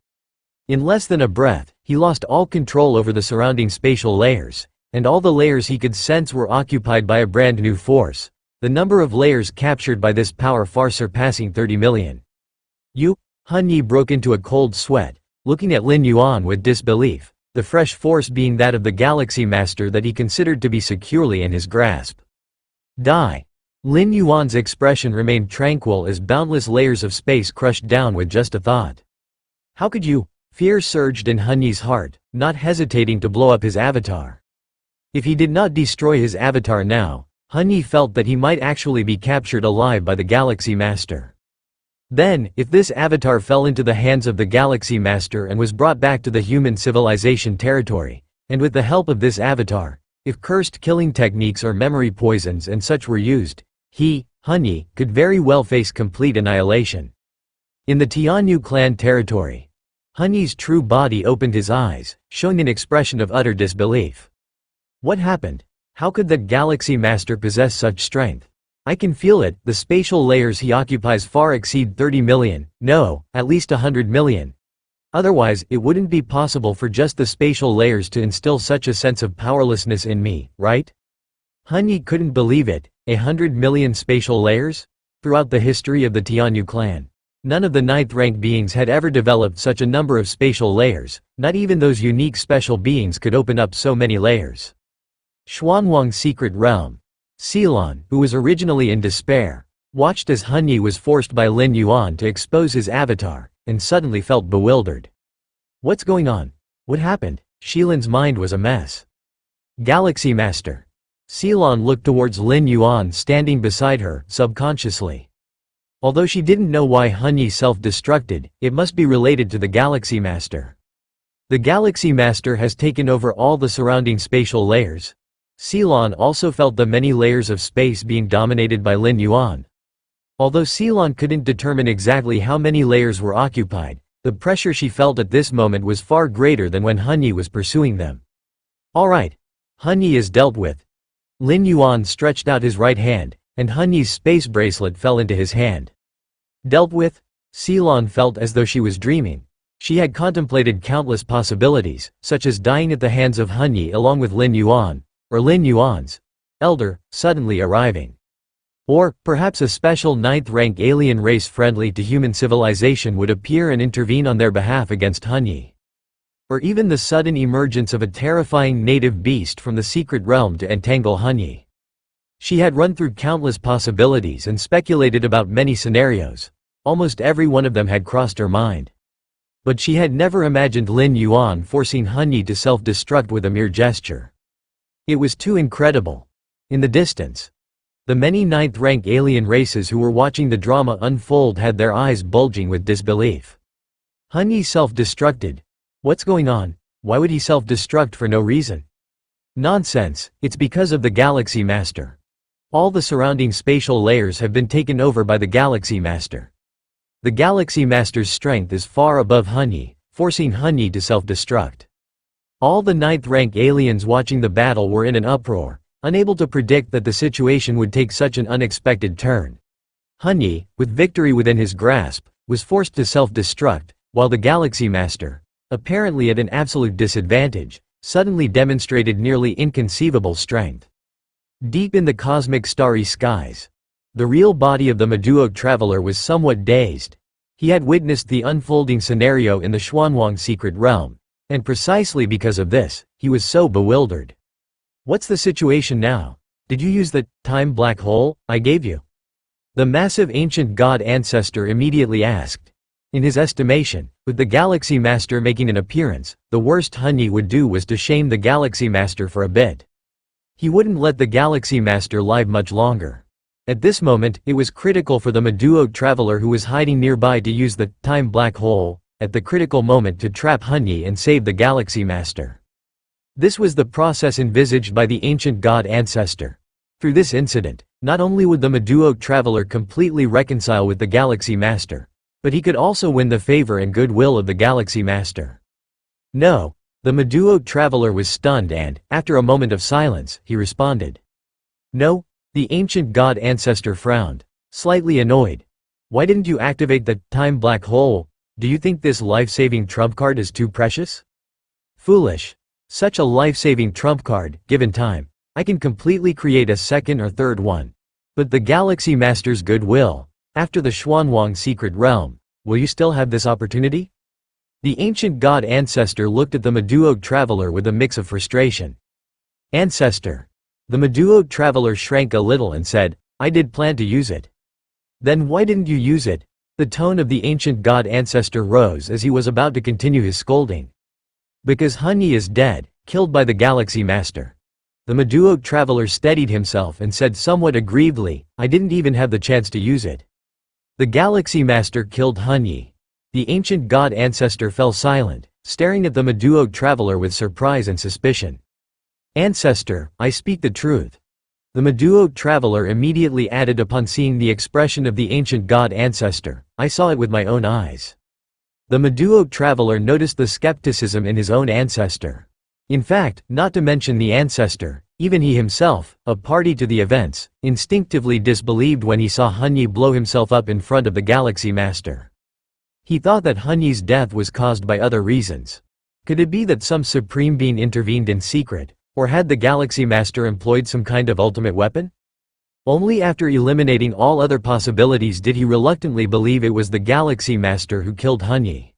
In less than a breath, he lost all control over the surrounding spatial layers, and all the layers he could sense were occupied by a brand new force, the number of layers captured by this power far surpassing 30 million. "You?" Hanyi broke into a cold sweat, looking at Lin Yuan with disbelief, the fresh force being that of the Galaxy Master that he considered to be securely in his grasp. "Die." Lin Yuan's expression remained tranquil as boundless layers of space crushed down with just a thought. "How could you?" Fear surged in Hanyi's heart, not hesitating to blow up his avatar. If he did not destroy his avatar now, Hanyi felt that he might actually be captured alive by the Galaxy Master. Then, if this avatar fell into the hands of the Galaxy Master and was brought back to the human civilization territory, and with the help of this avatar, if cursed killing techniques or memory poisons and such were used, he, Hanyi, could very well face complete annihilation. In the Tianyu clan territory, Hanyi's true body opened his eyes, showing an expression of utter disbelief. What happened? How could the Galaxy Master possess such strength? "I can feel it, the spatial layers he occupies far exceed 30 million, no, at least 100 million. Otherwise, it wouldn't be possible for just the spatial layers to instill such a sense of powerlessness in me, right?" Hanyi couldn't believe it, 100 million spatial layers? Throughout the history of the Tianyu clan, none of the 9th-ranked beings had ever developed such a number of spatial layers, not even those unique special beings could open up so many layers. Xuanwang's secret realm. Ceylon, who was originally in despair, watched as Hanyi was forced by Lin Yuan to expose his avatar, and suddenly felt bewildered. What's going on? What happened? Shilin's mind was a mess. Galaxy Master. Ceylon looked towards Lin Yuan standing beside her, subconsciously. Although she didn't know why Hanyi self-destructed, it must be related to the Galaxy Master. The Galaxy Master has taken over all the surrounding spatial layers. Ceylon also felt the many layers of space being dominated by Lin Yuan. Although Ceylon couldn't determine exactly how many layers were occupied, the pressure she felt at this moment was far greater than when Hanyi was pursuing them. "Alright. Hanyi is dealt with." Lin Yuan stretched out his right hand, and Hanyi's space bracelet fell into his hand. Dealt with? Ceylon felt as though she was dreaming. She had contemplated countless possibilities, such as dying at the hands of Hanyi along with Lin Yuan, or Lin Yuan's elder, suddenly arriving. Or, perhaps a special 9th-rank alien race friendly to human civilization would appear and intervene on their behalf against Hanyi. Or even the sudden emergence of a terrifying native beast from the secret realm to entangle Hanyi. She had run through countless possibilities and speculated about many scenarios. Almost every one of them had crossed her mind. But she had never imagined Lin Yuan forcing Hanyi to self-destruct with a mere gesture. It was too incredible. In the distance, the many 9th-rank alien races who were watching the drama unfold had their eyes bulging with disbelief. Hanyi self-destructed? What's going on? Why would he self-destruct for no reason? Nonsense, it's because of the Galaxy Master. All the surrounding spatial layers have been taken over by the Galaxy Master. The Galaxy Master's strength is far above Hanyi, forcing Hanyi to self-destruct. All the 9th-rank aliens watching the battle were in an uproar, unable to predict that the situation would take such an unexpected turn. Hanyi, with victory within his grasp, was forced to self-destruct, while the Galaxy Master, apparently at an absolute disadvantage, suddenly demonstrated nearly inconceivable strength. Deep in the cosmic starry skies, the real body of the Meduo traveler was somewhat dazed. He had witnessed the unfolding scenario in the Xuanwang secret realm, and precisely because of this, he was so bewildered. What's the situation now? Did you use the time black hole I gave you? The massive ancient god ancestor immediately asked. In his estimation, with the Galaxy Master making an appearance, the worst Hun Yi would do was to shame the Galaxy Master for a bit. He wouldn't let the Galaxy Master live much longer. At this moment, it was critical for the Meduo traveler who was hiding nearby to use the time black hole at the critical moment to trap Hun Yi and save the Galaxy Master. This was the process envisaged by the ancient god ancestor. Through this incident, not only would the Meduo traveler completely reconcile with the Galaxy Master, but he could also win the favor and goodwill of the Galaxy Master. No, the Meduo traveler was stunned and, after a moment of silence, he responded. No. The ancient god ancestor frowned, slightly annoyed. Why didn't you activate the time black hole? Do you think this life-saving trump card is too precious? Foolish. Such a life-saving trump card, given time, I can completely create a second or third one. But the Galaxy Master's goodwill, after the Xuanwang secret realm, will you still have this opportunity? The ancient god ancestor looked at the Meduo traveler with a mix of frustration. Ancestor. The Meduo traveler shrank a little and said, I did plan to use it. Then why didn't you use it? The tone of the ancient god ancestor rose as he was about to continue his scolding. Because Hun Yi is dead, killed by the Galaxy Master. The Meduo traveler steadied himself and said somewhat aggrievedly, I didn't even have the chance to use it. The Galaxy Master killed Hun Yi. The ancient god ancestor fell silent, staring at the Meduo traveler with surprise and suspicion. Ancestor, I speak the truth. The Meduo traveler immediately added upon seeing the expression of the ancient god ancestor, I saw it with my own eyes. The Meduo traveler noticed the skepticism in his own ancestor. In fact, not to mention the ancestor, even he himself, a party to the events, instinctively disbelieved when he saw Hun Yi blow himself up in front of the Galaxy Master. He thought that Hun Yi's death was caused by other reasons. Could it be that some supreme being intervened in secret? Or had the Galaxy Master employed some kind of ultimate weapon? Only after eliminating all other possibilities did he reluctantly believe it was the Galaxy Master who killed Hun Yi.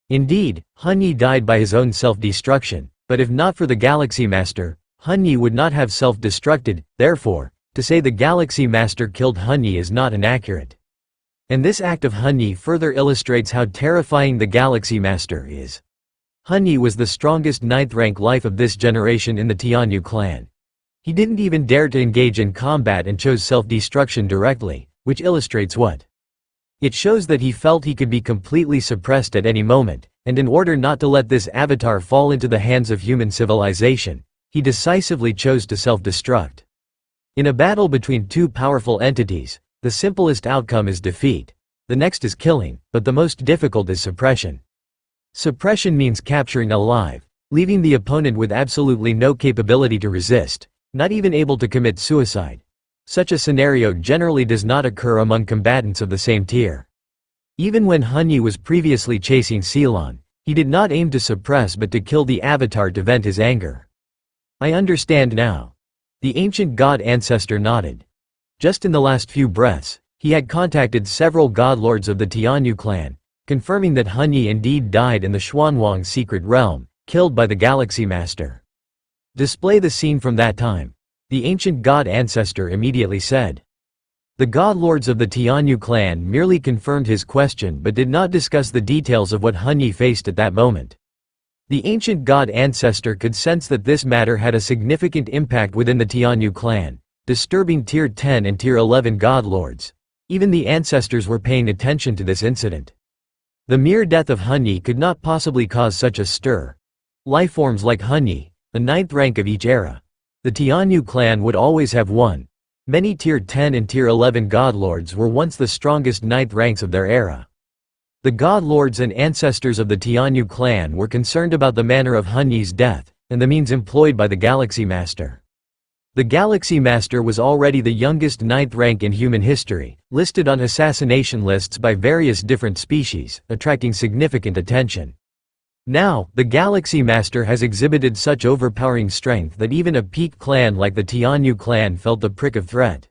Indeed, Hun Yi died by his own self-destruction, but if not for the Galaxy Master, Hun Yi would not have self-destructed. Therefore, to say the Galaxy Master killed Hun Yi is not inaccurate. And this act of Hun Yi further illustrates how terrifying the Galaxy Master is. Hun Yi was the strongest 9th rank life of this generation in the Tianyu clan. He didn't even dare to engage in combat and chose self-destruction directly, which illustrates what? It shows that he felt he could be completely suppressed at any moment, and in order not to let this avatar fall into the hands of human civilization, he decisively chose to self-destruct. In a battle between two powerful entities, the simplest outcome is defeat. The next is killing, but the most difficult is suppression. Suppression means capturing alive, leaving the opponent with absolutely no capability to resist, not even able to commit suicide. Such a scenario generally does not occur among combatants of the same tier. Even when Hun Yi was previously chasing Ceylon, he did not aim to suppress but to kill the avatar to vent his anger. I understand now. The ancient god ancestor nodded. Just in the last few breaths, he had contacted several godlords of the Tianyu clan, confirming that Hun Yi indeed died in the Xuanwang secret realm, killed by the Galaxy Master. Display the scene from that time. The ancient god ancestor immediately said. The godlords of the Tianyu clan merely confirmed his question but did not discuss the details of what Hun Yi faced at that moment. The ancient god ancestor could sense that this matter had a significant impact within the Tianyu clan, disturbing Tier 10 and Tier 11 godlords. Even the ancestors were paying attention to this incident. The mere death of Hun Yi could not possibly cause such a stir. Lifeforms like Hun Yi, the 9th rank of each era. The Tianyu clan would always have one. Many Tier 10 and Tier 11 godlords were once the strongest 9th ranks of their era. The godlords and ancestors of the Tianyu clan were concerned about the manner of Hun Yi's death, and the means employed by the Galaxy Master. The Galaxy Master was already the youngest 9th rank in human history, listed on assassination lists by various different species, attracting significant attention. Now, the Galaxy Master has exhibited such overpowering strength that even a peak clan like the Tianyu clan felt the prick of threat.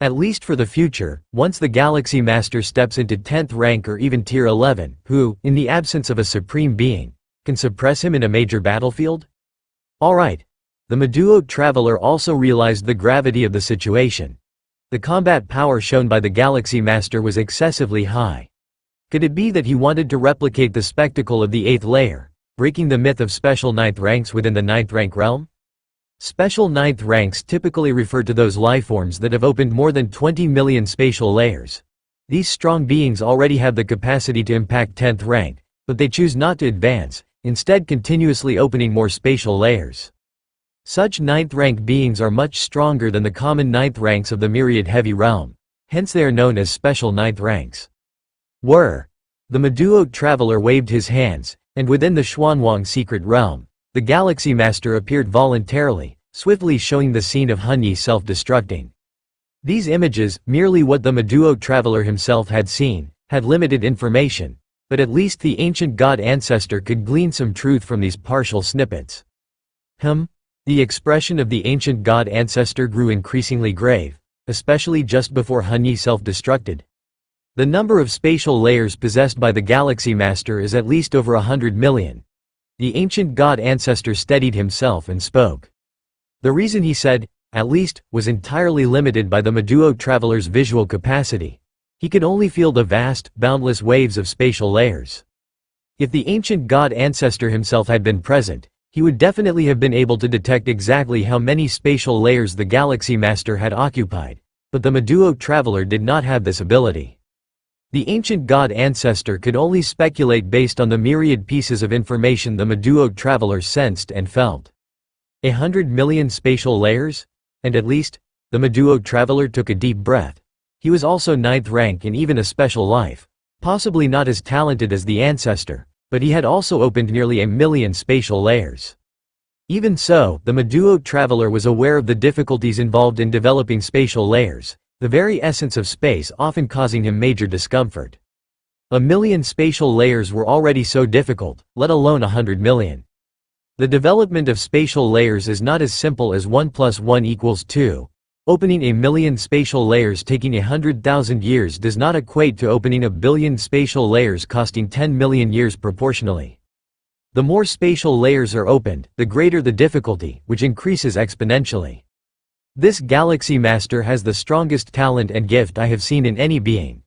At least for the future, once the Galaxy Master steps into 10th rank or even Tier 11, who, in the absence of a supreme being, can suppress him in a major battlefield? Alright. The Meduo Traveler also realized the gravity of the situation. The combat power shown by the Galaxy Master was excessively high. Could it be that he wanted to replicate the spectacle of the 8th layer, breaking the myth of special 9th ranks within the 9th rank realm? Special 9th ranks typically refer to those lifeforms that have opened more than 20 million spatial layers. These strong beings already have the capacity to impact 10th rank, but they choose not to advance, instead continuously opening more spatial layers. Such 9th rank beings are much stronger than the common 9th ranks of the myriad heavy realm, hence they are known as special 9th ranks. The Meduo Traveler waved his hands, and within the Xuanwang secret realm, the Galaxy Master appeared voluntarily, swiftly showing the scene of Hunyi self-destructing. These images, merely what the Meduo Traveler himself had seen, had limited information, but at least the ancient god ancestor could glean some truth from these partial snippets. The expression of the ancient god ancestor grew increasingly grave, especially just before Hunyi self-destructed. The number of spatial layers possessed by the Galaxy Master is at least over 100 million. The ancient god ancestor steadied himself and spoke. The reason he said, "at least," was entirely limited by the Meduo Traveler's visual capacity. He could only feel the vast, boundless waves of spatial layers. If the ancient god ancestor himself had been present, he would definitely have been able to detect exactly how many spatial layers the Galaxy Master had occupied, but the Meduo Traveler did not have this ability. The ancient god ancestor could only speculate based on the myriad pieces of information the Meduo Traveler sensed and felt. 100 million spatial layers? And at least, the Meduo Traveler took a deep breath. He was also 9th rank and even a special life, possibly not as talented as the ancestor, but he had also opened nearly 1 million spatial layers. Even so, the Meduo Traveler was aware of the difficulties involved in developing spatial layers, the very essence of space often causing him major discomfort. 1 million spatial layers were already so difficult, let alone 100 million. The development of spatial layers is not as simple as 1 + 1 = 2. Opening 1 million spatial layers taking 100,000 years does not equate to opening 1 billion spatial layers costing 10 million years proportionally. The more spatial layers are opened, the greater the difficulty, which increases exponentially. This Galaxy Master has the strongest talent and gift I have seen in any being.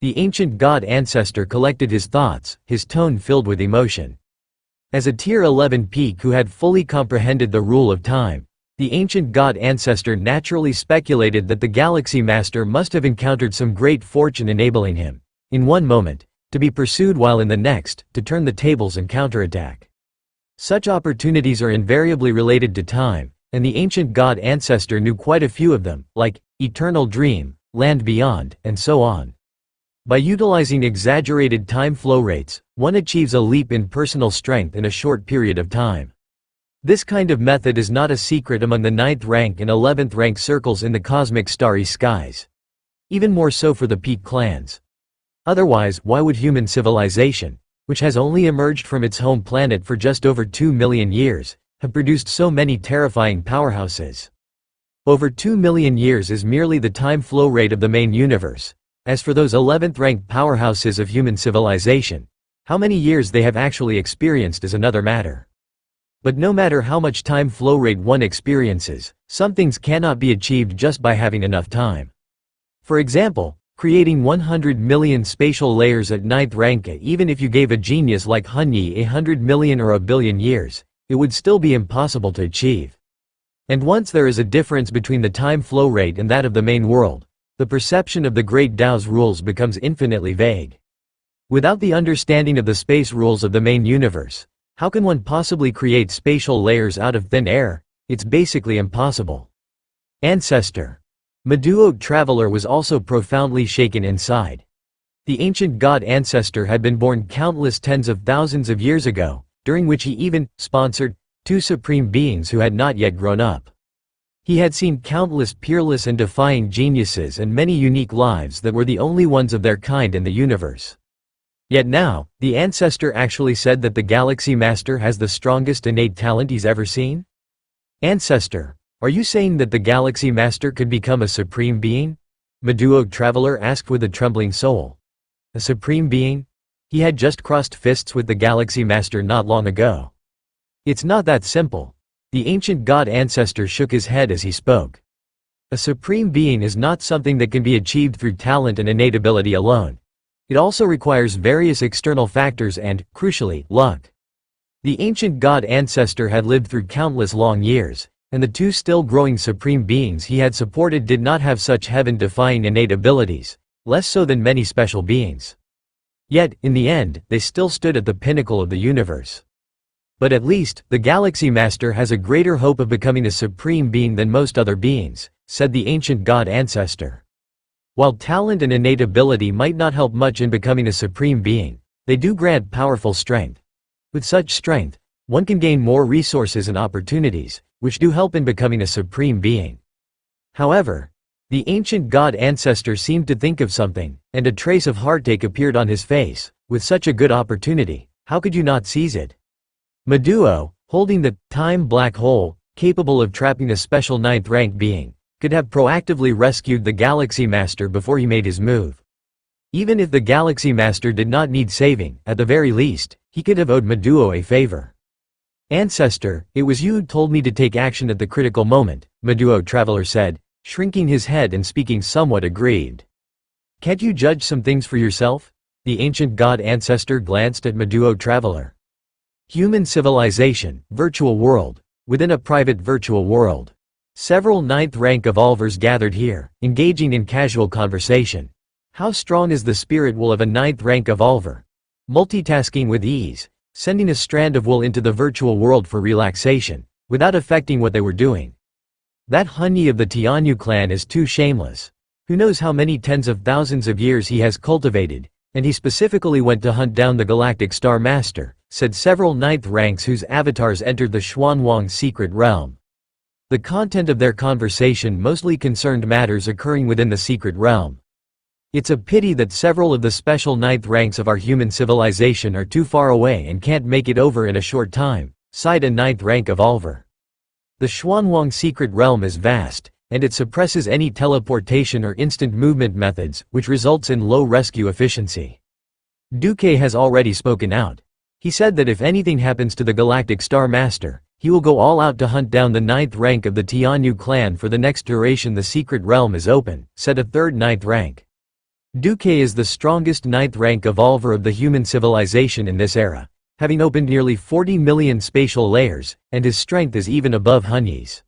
The ancient god ancestor collected his thoughts, his tone filled with emotion. As a Tier 11 peak who had fully comprehended the rule of time, the ancient god ancestor naturally speculated that the Galaxy Master must have encountered some great fortune enabling him, in one moment, to be pursued while in the next, to turn the tables and counterattack. Such opportunities are invariably related to time, and the ancient god ancestor knew quite a few of them, like eternal dream, land beyond, and so on. By utilizing exaggerated time flow rates, one achieves a leap in personal strength in a short period of time. This kind of method is not a secret among the 9th rank and 11th rank circles in the cosmic starry skies. Even more so for the peak clans. Otherwise, why would human civilization, which has only emerged from its home planet for just over 2 million years, have produced so many terrifying powerhouses? Over 2 million years is merely the time flow rate of the main universe. As for those 11th ranked powerhouses of human civilization, how many years they have actually experienced is another matter. But no matter how much time flow rate one experiences, some things cannot be achieved just by having enough time. For example, creating 100 million spatial layers at 9th rank, even if you gave a genius like Hunyi 100 million or a billion years, it would still be impossible to achieve. And once there is a difference between the time flow rate and that of the main world, the perception of the Great Tao's rules becomes infinitely vague. Without the understanding of the space rules of the main universe, how can one possibly create spatial layers out of thin air? It's basically impossible. Ancestor. Meduo Traveler was also profoundly shaken inside. The ancient god ancestor had been born countless tens of thousands of years ago, during which he even sponsored 2 supreme beings who had not yet grown up. He had seen countless peerless and defying geniuses and many unique lives that were the only ones of their kind in the universe. Yet now, the ancestor actually said that the Galaxy Master has the strongest innate talent he's ever seen? Ancestor, are you saying that the Galaxy Master could become a supreme being? Meduo Traveler asked with a trembling soul. A supreme being? He had just crossed fists with the Galaxy Master not long ago. It's not that simple. The ancient god ancestor shook his head as he spoke. A supreme being is not something that can be achieved through talent and innate ability alone. It also requires various external factors and, crucially, luck. The ancient god ancestor had lived through countless long years, and the two still growing supreme beings he had supported did not have such heaven-defying innate abilities, less so than many special beings. Yet, in the end, they still stood at the pinnacle of the universe. But at least, the Galaxy Master has a greater hope of becoming a supreme being than most other beings, said the ancient god ancestor. While talent and innate ability might not help much in becoming a supreme being, they do grant powerful strength. With such strength, one can gain more resources and opportunities, which do help in becoming a supreme being. However, the ancient god ancestor seemed to think of something, and a trace of heartache appeared on his face. With such a good opportunity, how could you not seize it? Meduo, holding the time black hole, capable of trapping a special 9th rank being, could have proactively rescued the Galaxy Master before he made his move. Even if the Galaxy Master did not need saving, at the very least, he could have owed Meduo a favor. Ancestor, it was you who told me to take action at the critical moment, Meduo Traveler said, shrinking his head and speaking somewhat aggrieved. Can't you judge some things for yourself? The ancient god ancestor glanced at Meduo Traveler. Human civilization, virtual world. Within a private virtual world. Several 9th rank evolvers gathered here, engaging in casual conversation. How strong is the spirit wool of a 9th rank evolver? Multitasking with ease, sending a strand of wool into the virtual world for relaxation, without affecting what they were doing. That Hunyi of the Tianyu clan is too shameless. Who knows how many tens of thousands of years he has cultivated, and he specifically went to hunt down the Galactic Star Master, said several 9th ranks whose avatars entered the Xuanwang secret realm. The content of their conversation mostly concerned matters occurring within the secret realm. It's a pity that several of the special 9th ranks of our human civilization are too far away and can't make it over in a short time, sighed a 9th rank evolver. The Xuanwang secret realm is vast, and it suppresses any teleportation or instant movement methods, which results in low rescue efficiency. Duque has already spoken out. He said that if anything happens to the Galactic Star Master, he will go all out to hunt down the 9th rank of the Tianyu clan for the next duration the secret realm is open, said a third 9th rank. Duque is the strongest 9th rank evolver of the human civilization in this era, having opened nearly 40 million spatial layers, and his strength is even above Hunyi's.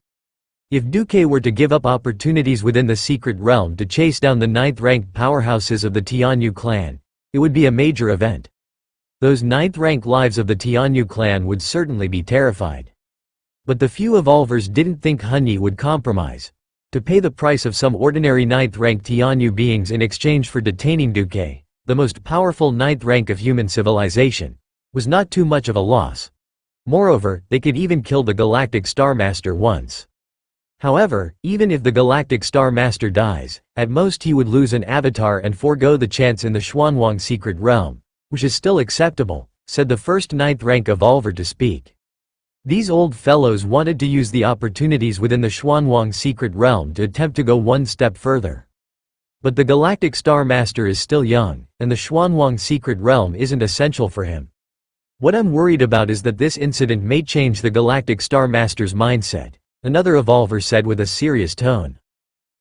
If Duque were to give up opportunities within the secret realm to chase down the 9th ranked powerhouses of the Tianyu clan, it would be a major event. Those 9th rank lives of the Tianyu clan would certainly be terrified. But the few evolvers didn't think Hunyi would compromise. To pay the price of some ordinary 9th rank Tianyu beings in exchange for detaining Duque, the most powerful 9th rank of human civilization, was not too much of a loss. Moreover, they could even kill the Galactic Star Master once. However, even if the Galactic Star Master dies, at most he would lose an avatar and forego the chance in the Xuanwang secret realm, which is still acceptable, said the first 9th rank evolver to speak. These old fellows wanted to use the opportunities within the Xuanwang secret realm to attempt to go one step further. But the Galactic Star Master is still young, and the Xuanwang secret realm isn't essential for him. What I'm worried about is that this incident may change the Galactic Star Master's mindset, another evolver said with a serious tone.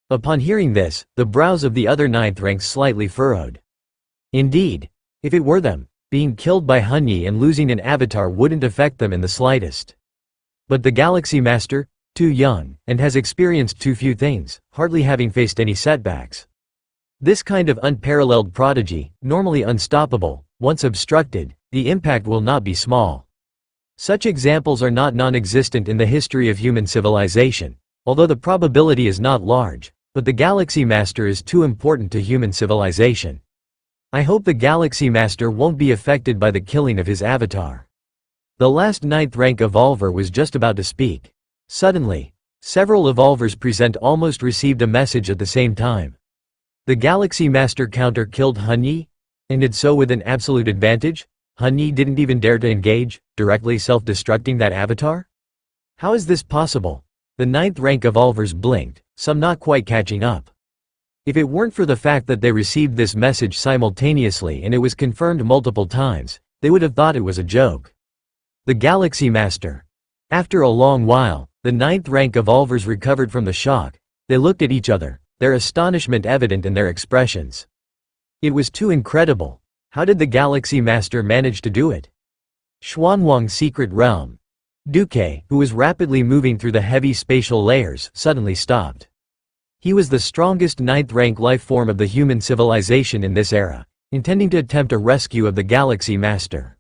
Upon hearing this, the brows of the other 9th ranks slightly furrowed. Indeed, if it were them, being killed by Hunyi and losing an avatar wouldn't affect them in the slightest. But the Galaxy Master, too young, and has experienced too few things, hardly having faced any setbacks. This kind of unparalleled prodigy, normally unstoppable, once obstructed, the impact will not be small. Such examples are not non-existent in the history of human civilization, although the probability is not large, but the Galaxy Master is too important to human civilization. I hope the Galaxy Master won't be affected by the killing of his avatar. The last 9th rank evolver was just about to speak. Suddenly, several evolvers present almost received a message at the same time. The Galaxy Master counter-killed Hunyi? And did so with an absolute advantage? Hunyi didn't even dare to engage, directly self-destructing that avatar? How is this possible? The 9th rank evolvers blinked, some not quite catching up. If it weren't for the fact that they received this message simultaneously and it was confirmed multiple times, they would have thought it was a joke. The Galaxy Master. After a long while, the 9th rank evolvers recovered from the shock. They looked at each other, their astonishment evident in their expressions. It was too incredible. How did the Galaxy Master manage to do it? Xuanwang's secret realm. Duque, who was rapidly moving through the heavy spatial layers, suddenly stopped. He was the strongest 9th rank life form of the human civilization in this era, intending to attempt a rescue of the Galaxy Master.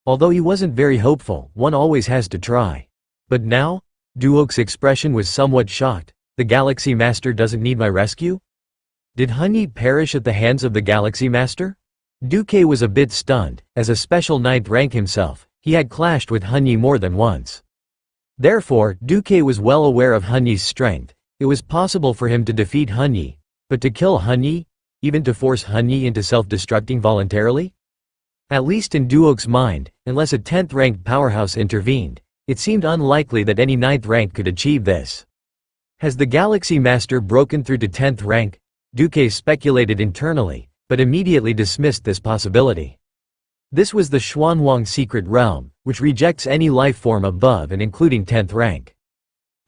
Although he wasn't very hopeful, one always has to try. But now? Duo's expression was somewhat shocked. The Galaxy Master doesn't need my rescue? Did Hanyi perish at the hands of the Galaxy Master? Duque was a bit stunned. As a special 9th rank himself, he had clashed with Hanyi more than once. Therefore, Duque was well aware of Hanyi's strength. It was possible for him to defeat Hanyi, but to kill Hanyi? Even to force Hanyi into self-destructing voluntarily? At least in Duo's mind, unless a 10th rank powerhouse intervened, it seemed unlikely that any 9th rank could achieve this. Has the Galaxy Master broken through to 10th rank? Duque speculated internally, but immediately dismissed this possibility. This was the Xuanwang secret realm, which rejects any life form above and including 10th rank.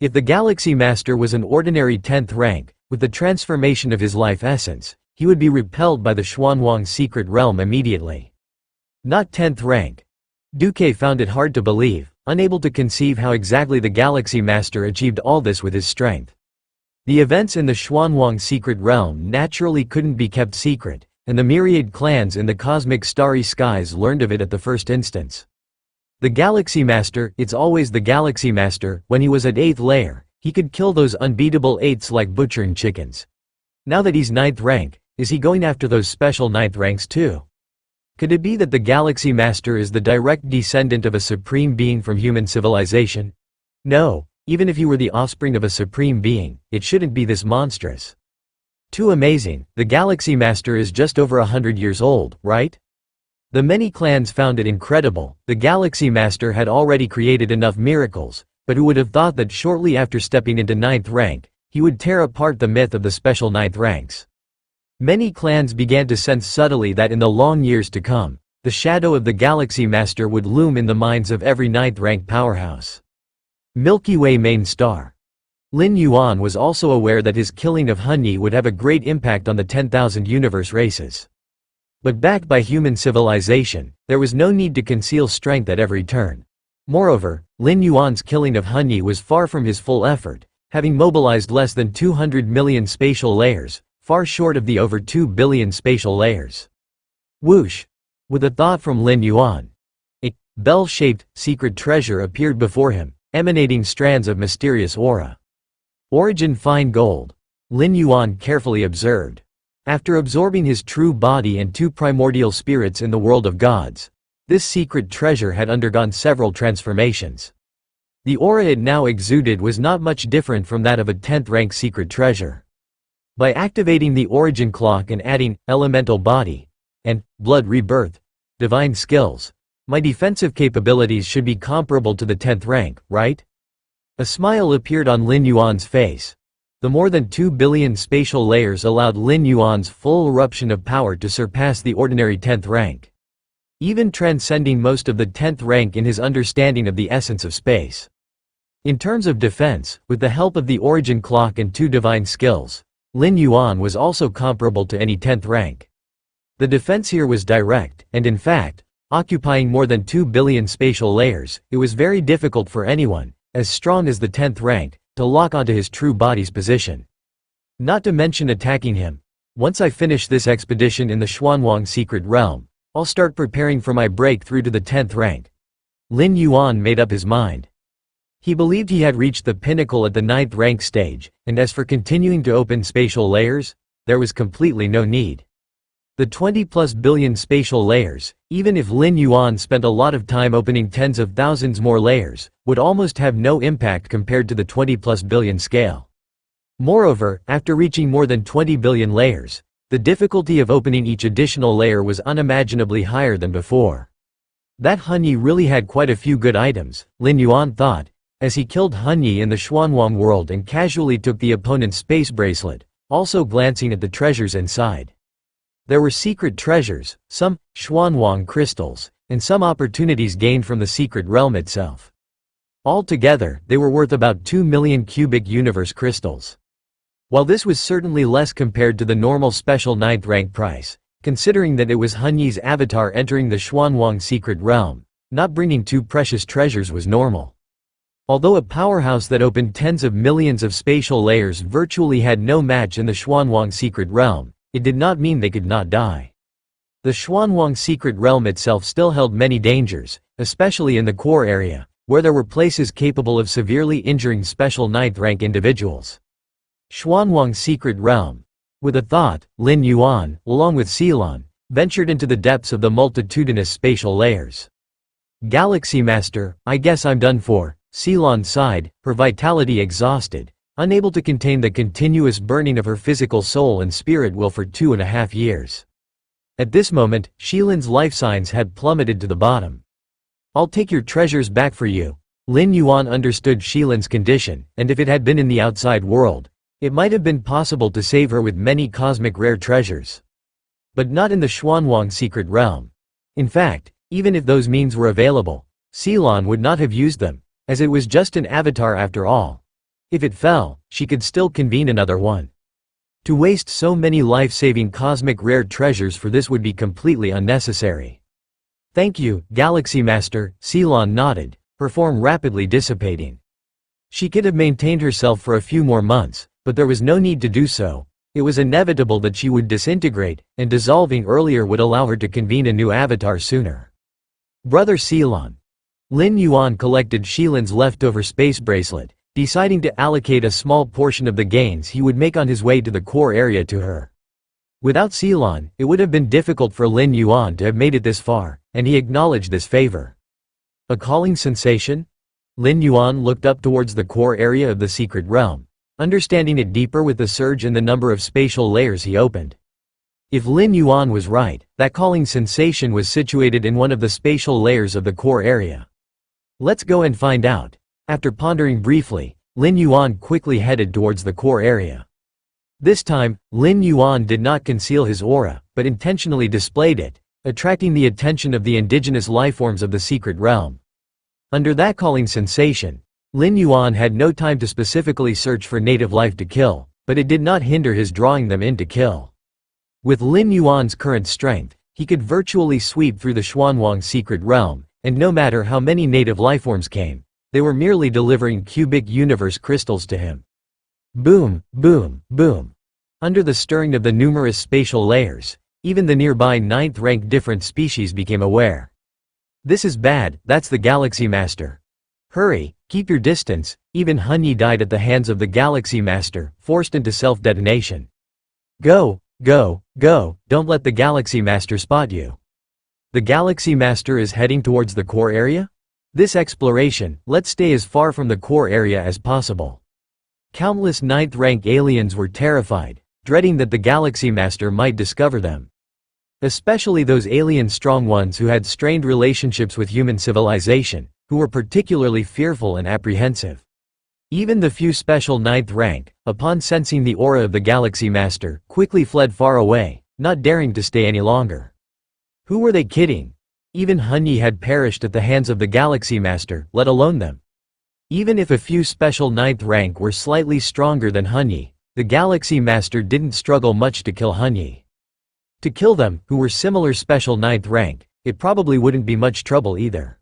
If the Galaxy Master was an ordinary 10th rank, with the transformation of his life essence, he would be repelled by the Xuanwang secret realm immediately. Not 10th rank. Duque found it hard to believe, unable to conceive how exactly the Galaxy Master achieved all this with his strength. The events in the Xuanwang secret realm naturally couldn't be kept secret, and the myriad clans in the cosmic starry skies learned of it at the first instance. The Galaxy Master, it's always the Galaxy Master. When he was at 8th layer, he could kill those unbeatable 8s like butchering chickens. Now that he's 9th rank, is he going after those special 9th ranks too? Could it be that the Galaxy Master is the direct descendant of a supreme being from human civilization? No, even if he were the offspring of a supreme being, it shouldn't be this monstrous. Too amazing. The Galaxy Master is just over 100 years old, right? The many clans found it incredible. The Galaxy Master had already created enough miracles, but who would have thought that shortly after stepping into 9th rank, he would tear apart the myth of the special 9th ranks. Many clans began to sense subtly that in the long years to come, the shadow of the Galaxy Master would loom in the minds of every 9th rank powerhouse. Milky Way main star. Lin Yuan was also aware that his killing of Hanyi would have a great impact on the 10,000 universe races. But backed by human civilization, there was no need to conceal strength at every turn. Moreover, Lin Yuan's killing of Hanyi was far from his full effort, having mobilized less than 200 million spatial layers, far short of the over 2 billion spatial layers. Whoosh! With a thought from Lin Yuan, a bell-shaped, secret treasure appeared before him, emanating strands of mysterious aura. Origin fine gold. Lin Yuan carefully observed. After absorbing his true body and 2 primordial spirits in the world of gods, this secret treasure had undergone several transformations. The aura it now exuded was not much different from that of a 10th rank secret treasure. By activating the origin clock and adding elemental body and blood rebirth, divine skills, my defensive capabilities should be comparable to the 10th rank, right? A smile appeared on Lin Yuan's face. The more than 2 billion spatial layers allowed Lin Yuan's full eruption of power to surpass the ordinary 10th rank, even transcending most of the 10th rank in his understanding of the essence of space. In terms of defense, with the help of the origin clock and 2 divine skills, Lin Yuan was also comparable to any 10th rank. The defense here was direct, and in fact, occupying more than 2 billion spatial layers, it was very difficult for anyone, as strong as the 10th rank, to lock onto his true body's position. Not to mention attacking him. Once I finish this expedition in the Xuanwang secret realm, I'll start preparing for my breakthrough to the 10th rank. Lin Yuan made up his mind. He believed he had reached the pinnacle at the 9th rank stage, and as for continuing to open spatial layers, there was completely no need. The 20+ billion spatial layers, even if Lin Yuan spent a lot of time opening tens of thousands more layers, would almost have no impact compared to the 20+ billion scale. Moreover, after reaching more than 20 billion layers, the difficulty of opening each additional layer was unimaginably higher than before. That Hanyi really had quite a few good items, Lin Yuan thought, as he killed Hanyi in the Xuanwang world and casually took the opponent's space bracelet, also glancing at the treasures inside. There were secret treasures, some Xuanwang crystals, and some opportunities gained from the secret realm itself. Altogether, they were worth about 2 million cubic universe crystals. While this was certainly less compared to the normal special 9th rank price, considering that it was Han Yi's avatar entering the Xuanwang secret realm, not bringing 2 precious treasures was normal. Although a powerhouse that opened tens of millions of spatial layers virtually had no match in the Xuanwang secret realm, it did not mean they could not die. The Xuanwang secret realm itself still held many dangers, especially in the core area, where there were places capable of severely injuring special 9th rank individuals. Xuanwang secret realm. With a thought, Lin Yuan, along with Xilon, ventured into the depths of the multitudinous spatial layers. Galaxy Master, I guess I'm done for, Xilon sighed, her vitality exhausted, unable to contain the continuous burning of her physical soul and spirit will for 2.5 years. At this moment, Xilon's life signs had plummeted to the bottom. I'll take your treasures back for you. Lin Yuan understood Xilon's condition, and if it had been in the outside world, it might have been possible to save her with many cosmic rare treasures. But not in the Xuanwang secret realm. In fact, even if those means were available, Xilon would not have used them, as it was just an avatar after all. If it fell, she could still convene another one. To waste so many life-saving cosmic rare treasures for this would be completely unnecessary. Thank you, Galaxy Master, Xilon nodded, her form rapidly dissipating. She could have maintained herself for a few more months, but there was no need to do so. It was inevitable that she would disintegrate, and dissolving earlier would allow her to convene a new avatar sooner. Brother Xilon. Lin Yuan collected Xilon's leftover space bracelet, deciding to allocate a small portion of the gains he would make on his way to the core area to her. Without Xilon, it would have been difficult for Lin Yuan to have made it this far, and he acknowledged this favor. A calling sensation? Lin Yuan looked up towards the core area of the secret realm, understanding it deeper with the surge in the number of spatial layers he opened. If Lin Yuan was right, that calling sensation was situated in one of the spatial layers of the core area. Let's go and find out. After pondering briefly, Lin Yuan quickly headed towards the core area. This time, Lin Yuan did not conceal his aura, but intentionally displayed it, attracting the attention of the indigenous lifeforms of the secret realm. Under that calling sensation, Lin Yuan had no time to specifically search for native life to kill, but it did not hinder his drawing them in to kill. With Lin Yuan's current strength, he could virtually sweep through the Xuanwang secret realm, and no matter how many native lifeforms came, they were merely delivering cubic universe crystals to him. Boom, boom, boom. Under the stirring of the numerous spatial layers, even the nearby 9th rank different species became aware. This is bad, that's the Galaxy Master. Hurry, keep your distance. Even Han Yi died at the hands of the Galaxy Master, forced into self-detonation. Go, go, go, don't let the Galaxy Master spot you. The Galaxy Master is heading towards the core area? This exploration, let's stay as far from the core area as possible. Countless 9th rank aliens were terrified, dreading that the Galaxy Master might discover them. Especially those alien strong ones who had strained relationships with human civilization, who were particularly fearful and apprehensive. Even the few special 9th rank, upon sensing the aura of the Galaxy Master, quickly fled far away, not daring to stay any longer. Who were they kidding? Even Han Yi had perished at the hands of the Galaxy Master, let alone them. Even if a few special 9th rank were slightly stronger than Han Yi, the Galaxy Master didn't struggle much to kill Han Yi. To kill them, who were similar special 9th rank, it probably wouldn't be much trouble either.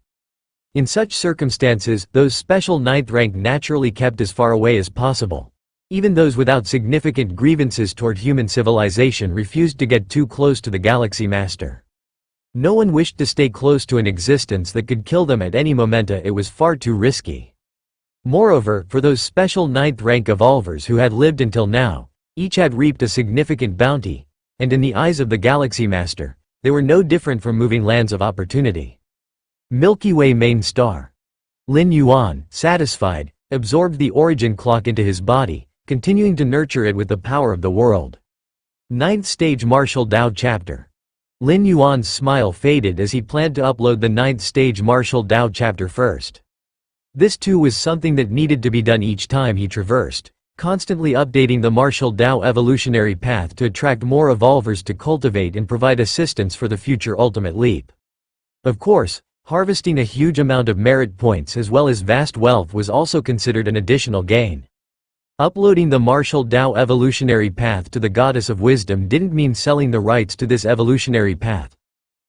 In such circumstances, those special 9th rank naturally kept as far away as possible. Even those without significant grievances toward human civilization refused to get too close to the Galaxy Master. No one wished to stay close to an existence that could kill them at any momenta. It was far too risky. Moreover, for those special 9th rank evolvers who had lived until now, each had reaped a significant bounty, and in the eyes of the Galaxy Master, they were no different from moving lands of opportunity. Milky Way main star. Lin Yuan, satisfied, absorbed the origin clock into his body, continuing to nurture it with the power of the world. 9th stage Martial Dao chapter. Lin Yuan's smile faded as he planned to upload the 9th stage Martial Dao chapter first. This too was something that needed to be done each time he traversed, constantly updating the martial Tao evolutionary path to attract more evolvers to cultivate and provide assistance for the future ultimate leap. Of course, harvesting a huge amount of merit points as well as vast wealth was also considered an additional gain. Uploading the martial Tao evolutionary path to the Goddess of Wisdom didn't mean selling the rights to this evolutionary path.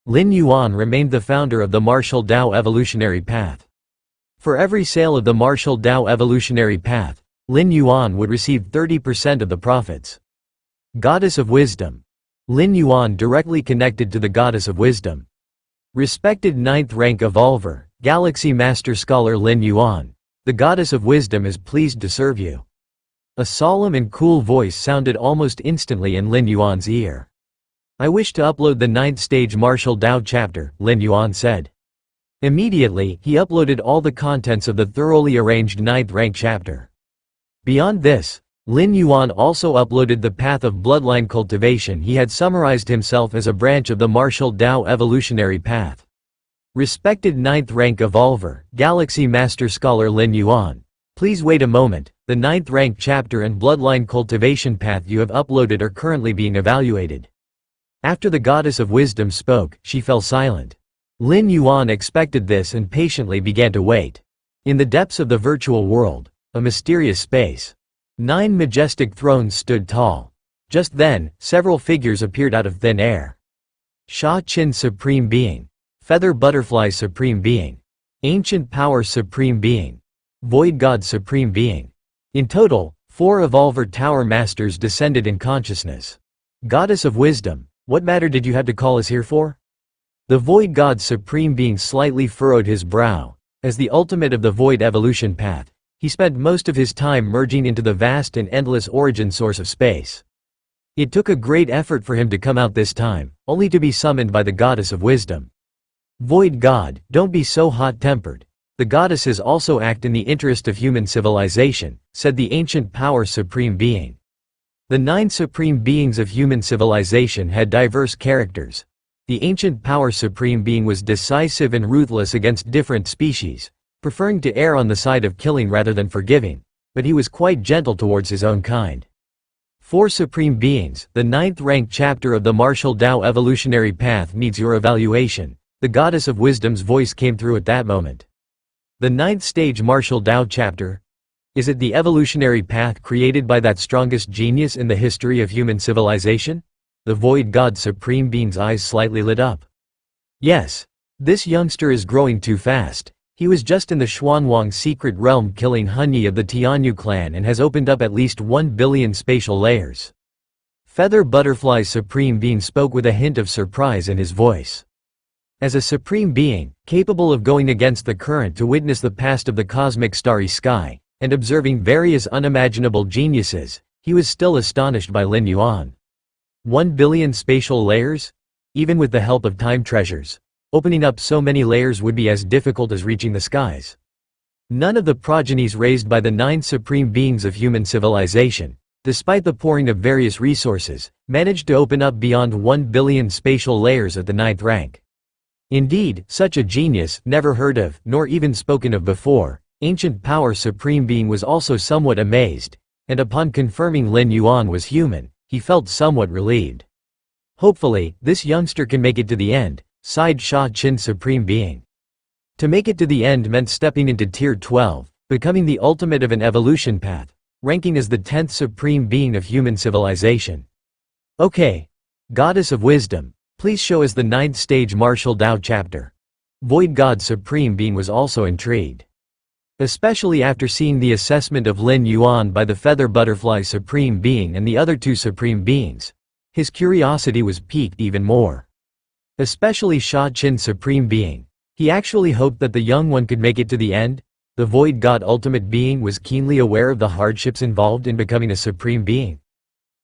Lin Yuan remained the founder of the martial Tao evolutionary path. For every sale of the martial Tao evolutionary path, Lin Yuan would receive 30% of the profits. Goddess of Wisdom. Lin Yuan directly connected to the Goddess of Wisdom. Respected 9th rank evolver, Galaxy Master Scholar Lin Yuan, the Goddess of Wisdom is pleased to serve you. A solemn and cool voice sounded almost instantly in Lin Yuan's ear. I wish to upload the 9th stage martial Tao chapter, Lin Yuan said. Immediately, he uploaded all the contents of the thoroughly arranged 9th rank chapter. Beyond this, Lin Yuan also uploaded the path of bloodline cultivation. He had summarized himself as a branch of the martial Tao evolutionary path. Respected 9th rank evolver, Galaxy Master Scholar Lin Yuan, please wait a moment, the 9th rank chapter and bloodline cultivation path you have uploaded are currently being evaluated. After the Goddess of Wisdom spoke, she fell silent. Lin Yuan expected this and patiently began to wait. In the depths of the virtual world, a mysterious space, 9 majestic thrones stood tall. Just then, several figures appeared out of thin air. Sha Qin Supreme Being, Feather Butterfly Supreme Being, Ancient Power Supreme Being, Void God Supreme Being. In total, 4 Evolver Tower Masters descended in consciousness. Goddess of Wisdom, what matter did you have to call us here for? The Void God Supreme Being slightly furrowed his brow. As the ultimate of the Void evolution path, he spent most of his time merging into the vast and endless origin source of space. It took a great effort for him to come out this time, only to be summoned by the Goddess of Wisdom. Void God, don't be so hot-tempered. The goddesses also act in the interest of human civilization, said the Ancient Power Supreme Being. The 9 Supreme Beings of human civilization had diverse characters. The Ancient Power Supreme Being was decisive and ruthless against different species, preferring to err on the side of killing rather than forgiving, but he was quite gentle towards his own kind. 4 Supreme Beings, the 9th rank chapter of the martial Tao evolutionary path needs your evaluation. The Goddess of Wisdom's voice came through at that moment. The 9th stage martial Tao chapter? Is it the evolutionary path created by that strongest genius in the history of human civilization? The Void God Supreme Being's eyes slightly lit up. Yes. This youngster is growing too fast. He was just in the Xuanwang secret realm killing Hunyi of the Tianyu clan and has opened up at least 1 billion spatial layers. Feather Butterfly Supreme Being spoke with a hint of surprise in his voice. As a supreme being, capable of going against the current to witness the past of the cosmic starry sky, and observing various unimaginable geniuses, he was still astonished by Lin Yuan. 1 billion spatial layers? Even with the help of time treasures, opening up so many layers would be as difficult as reaching the skies. None of the progenies raised by the 9 supreme beings of human civilization, despite the pouring of various resources, managed to open up beyond 1 billion spatial layers at the 9th rank. Indeed, such a genius, never heard of, nor even spoken of before, Ancient Power Supreme Being was also somewhat amazed, and upon confirming Lin Yuan was human, he felt somewhat relieved. Hopefully, this youngster can make it to the end, sighed Sha Qin Supreme Being. To make it to the end meant stepping into Tier 12, becoming the ultimate of an evolution path, ranking as the 10th Supreme Being of human civilization. Okay. Goddess of Wisdom, please show us the 9th stage martial Tao chapter. Void God Supreme Being was also intrigued. Especially after seeing the assessment of Lin Yuan by the Feather Butterfly Supreme Being and the other 2 Supreme Beings. His curiosity was piqued even more. Especially Sha Qin Supreme Being. He actually hoped that the young one could make it to the end. The Void God Ultimate Being was keenly aware of the hardships involved in becoming a Supreme Being.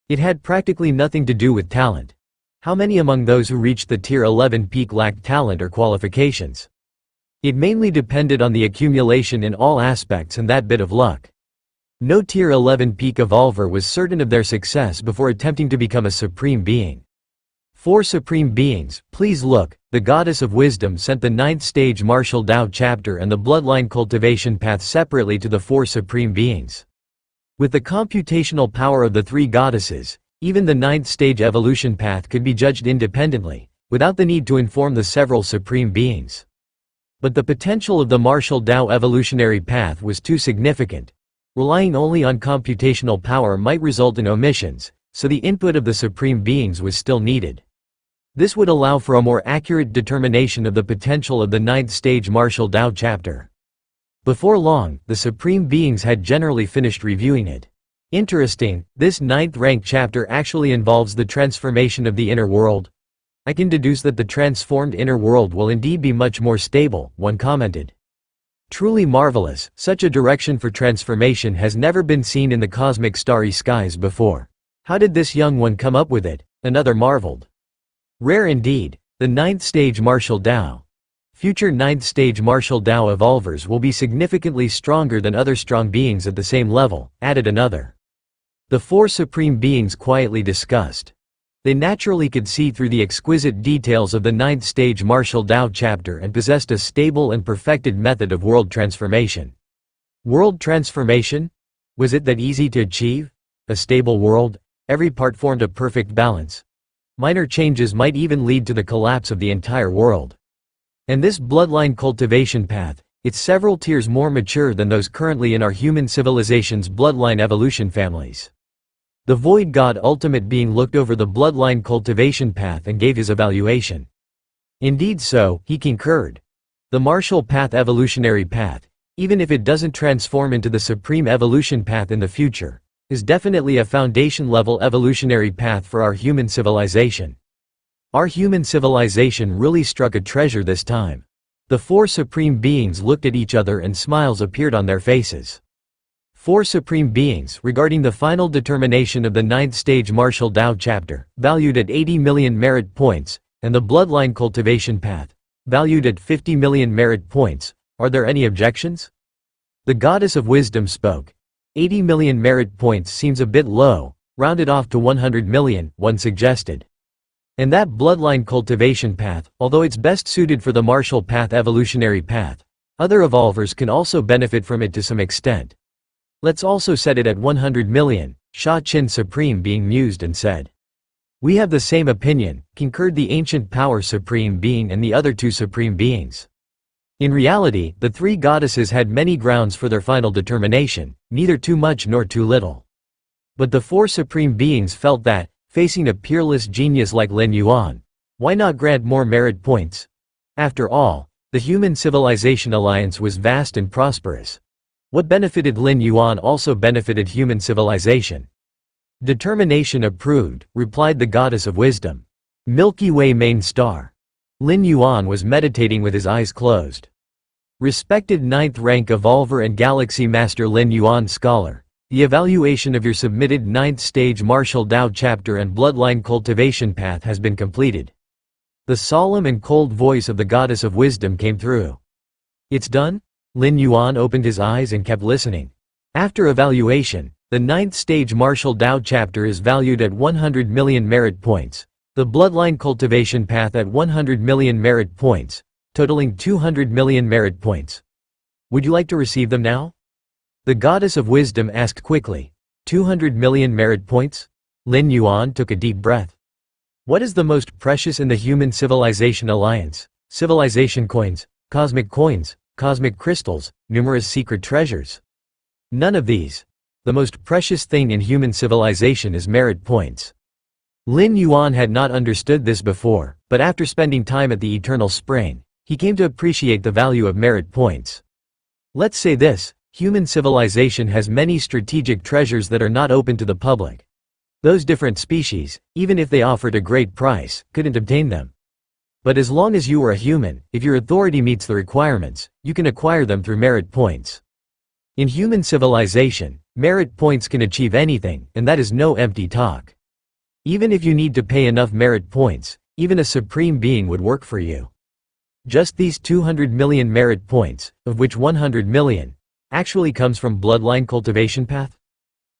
It had practically nothing to do with talent. How many among those who reached the Tier 11 peak lacked talent or qualifications? It mainly depended on the accumulation in all aspects and that bit of luck. No Tier 11 peak evolver was certain of their success before attempting to become a Supreme Being. 4 Supreme Beings, please look, the Goddess of Wisdom sent the 9th stage martial Tao chapter and the bloodline cultivation path separately to the 4 Supreme Beings. With the computational power of the three goddesses, even the ninth stage evolution path could be judged independently, without the need to inform the several supreme beings. But the potential of the martial Tao evolutionary path was too significant. Relying only on computational power might result in omissions, so the input of the supreme beings was still needed. This would allow for a more accurate determination of the potential of the ninth stage martial Tao chapter. Before long, the supreme beings had generally finished reviewing it. Interesting, this ninth rank chapter actually involves the transformation of the inner world. I can deduce that the transformed inner world will indeed be much more stable, one commented. Truly marvelous, such a direction for transformation has never been seen in the cosmic starry skies before. How did this young one come up with it? Another marveled. Rare indeed, the ninth stage martial Tao. Future ninth stage martial Tao evolvers will be significantly stronger than other strong beings at the same level, added another. The four supreme beings quietly discussed. They naturally could see through the exquisite details of the ninth stage martial Tao chapter and possessed a stable and perfected method of world transformation. World transformation? Was it that easy to achieve? A stable world? Every part formed a perfect balance. Minor changes might even lead to the collapse of the entire world. And this bloodline cultivation path, it's several tiers more mature than those currently in our human civilization's bloodline evolution families. The Void God Ultimate Being looked over the bloodline cultivation path and gave his evaluation. Indeed so, he concurred. The martial path evolutionary path, even if it doesn't transform into the supreme evolution path in the future, is definitely a foundation-level evolutionary path for our human civilization. Our human civilization really struck a treasure this time. The four supreme beings looked at each other and smiles appeared on their faces. Four supreme beings regarding the final determination of the ninth stage martial Tao chapter, valued at 80 million merit points, and the bloodline cultivation path, valued at 50 million merit points. Are there any objections? The goddess of wisdom spoke. 80 million merit points seems a bit low, rounded off to 100 million, one suggested. And that bloodline cultivation path, although it's best suited for the martial path evolutionary path, other evolvers can also benefit from it to some extent. Let's also set it at 100 million, Sha Qin Supreme Being mused and said. We have the same opinion, concurred the ancient power supreme being and the other two supreme beings. In reality, the three goddesses had many grounds for their final determination, neither too much nor too little. But the four supreme beings felt that, facing a peerless genius like Lin Yuan, why not grant more merit points? After all, the Human Civilization Alliance was vast and prosperous. What benefited Lin Yuan also benefited human civilization. Determination approved, replied the goddess of wisdom. Milky Way main star. Lin Yuan was meditating with his eyes closed. Respected 9th rank evolver and galaxy master Lin Yuan scholar, the evaluation of your submitted 9th stage martial Tao chapter and bloodline cultivation path has been completed. The solemn and cold voice of the goddess of wisdom came through. It's done? Lin Yuan opened his eyes and kept listening. After evaluation, the 9th stage martial Tao chapter is valued at 100 million merit points, the bloodline cultivation path at 100 million merit points, totaling 200 million merit points. Would you like to receive them now? The goddess of wisdom asked quickly. 200 million merit points? Lin Yuan took a deep breath. What is the most precious in the Human Civilization Alliance? Civilization coins, cosmic crystals, numerous secret treasures. None of these. The most precious thing in human civilization is merit points. Lin Yuan had not understood this before, but after spending time at the Eternal Spring, he came to appreciate the value of merit points. Let's say this, human civilization has many strategic treasures that are not open to the public. Those different species, even if they offered a great price, couldn't obtain them. But as long as you are a human, if your authority meets the requirements, you can acquire them through merit points. In human civilization, merit points can achieve anything, and that is no empty talk. Even if you need to pay enough merit points, even a supreme being would work for you. Just these 200 million merit points, of which 100 million, actually comes from bloodline cultivation path?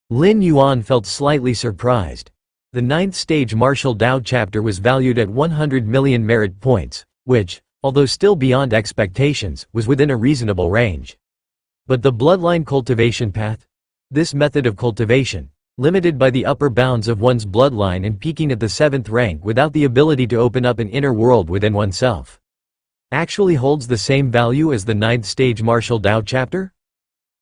Lin Yuan felt slightly surprised. The 9th stage martial Tao chapter was valued at 100 million merit points, which, although still beyond expectations, was within a reasonable range. But the bloodline cultivation path? This method of cultivation, limited by the upper bounds of one's bloodline and peaking at the 7th rank without the ability to open up an inner world within oneself, actually holds the same value as the 9th stage martial Tao chapter?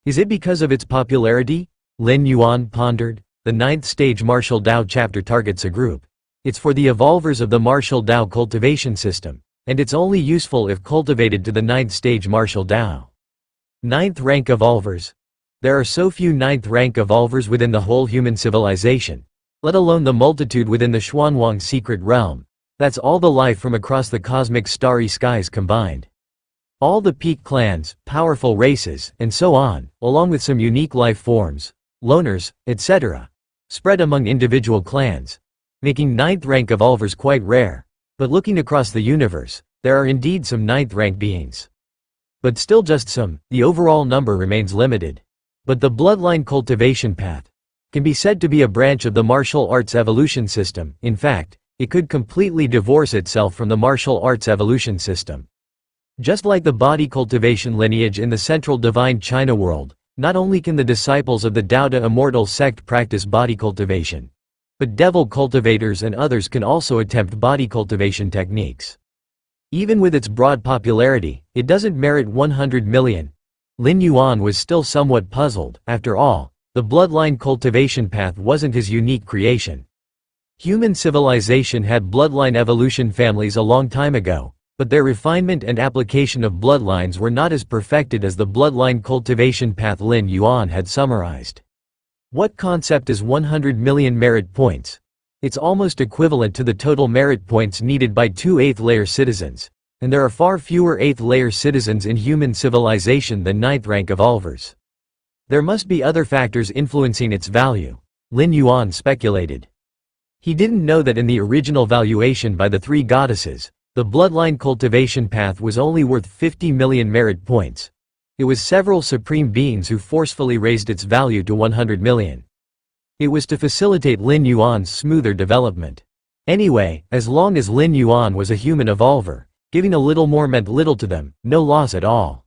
Is it because of its popularity? Lin Yuan pondered. The 9th stage martial Tao chapter targets a group. It's for the evolvers of the martial Tao cultivation system, and it's only useful if cultivated to the 9th stage martial Tao. 9th rank evolvers. There are so few 9th rank evolvers within the whole human civilization, let alone the multitude within the Xuanwang secret realm. That's all the life from across the cosmic starry skies combined. All the peak clans, powerful races, and so on, along with some unique life forms, loners, etc., spread among individual clans, making 9th rank evolvers quite rare. But looking across the universe, there are indeed some 9th rank beings. But still just some, the overall number remains limited. But the bloodline cultivation path can be said to be a branch of the martial arts evolution system. In fact, it could completely divorce itself from the martial arts evolution system. Just like the body cultivation lineage in the central divine China world, not only can the disciples of the Daoda immortal sect practice body cultivation, but devil cultivators and others can also attempt body cultivation techniques. Even with its broad popularity, it doesn't merit 100 million. Lin Yuan was still somewhat puzzled. After all, the bloodline cultivation path wasn't his unique creation. Human civilization had bloodline evolution families a long time ago, but their refinement and application of bloodlines were not as perfected as the bloodline cultivation path Lin Yuan had summarized. What concept is 100 million merit points? It's almost equivalent to the total merit points needed by 2 8th-layer citizens, and there are far fewer 8th-layer citizens in human civilization than 9th rank evolvers. There must be other factors influencing its value, Lin Yuan speculated. He didn't know that in the original valuation by the 3 goddesses, the bloodline cultivation path was only worth 50 million merit points. It was several supreme beings who forcefully raised its value to 100 million. It was to facilitate Lin Yuan's smoother development. Anyway, as long as Lin Yuan was a human evolver, giving a little more meant little to them, no loss at all.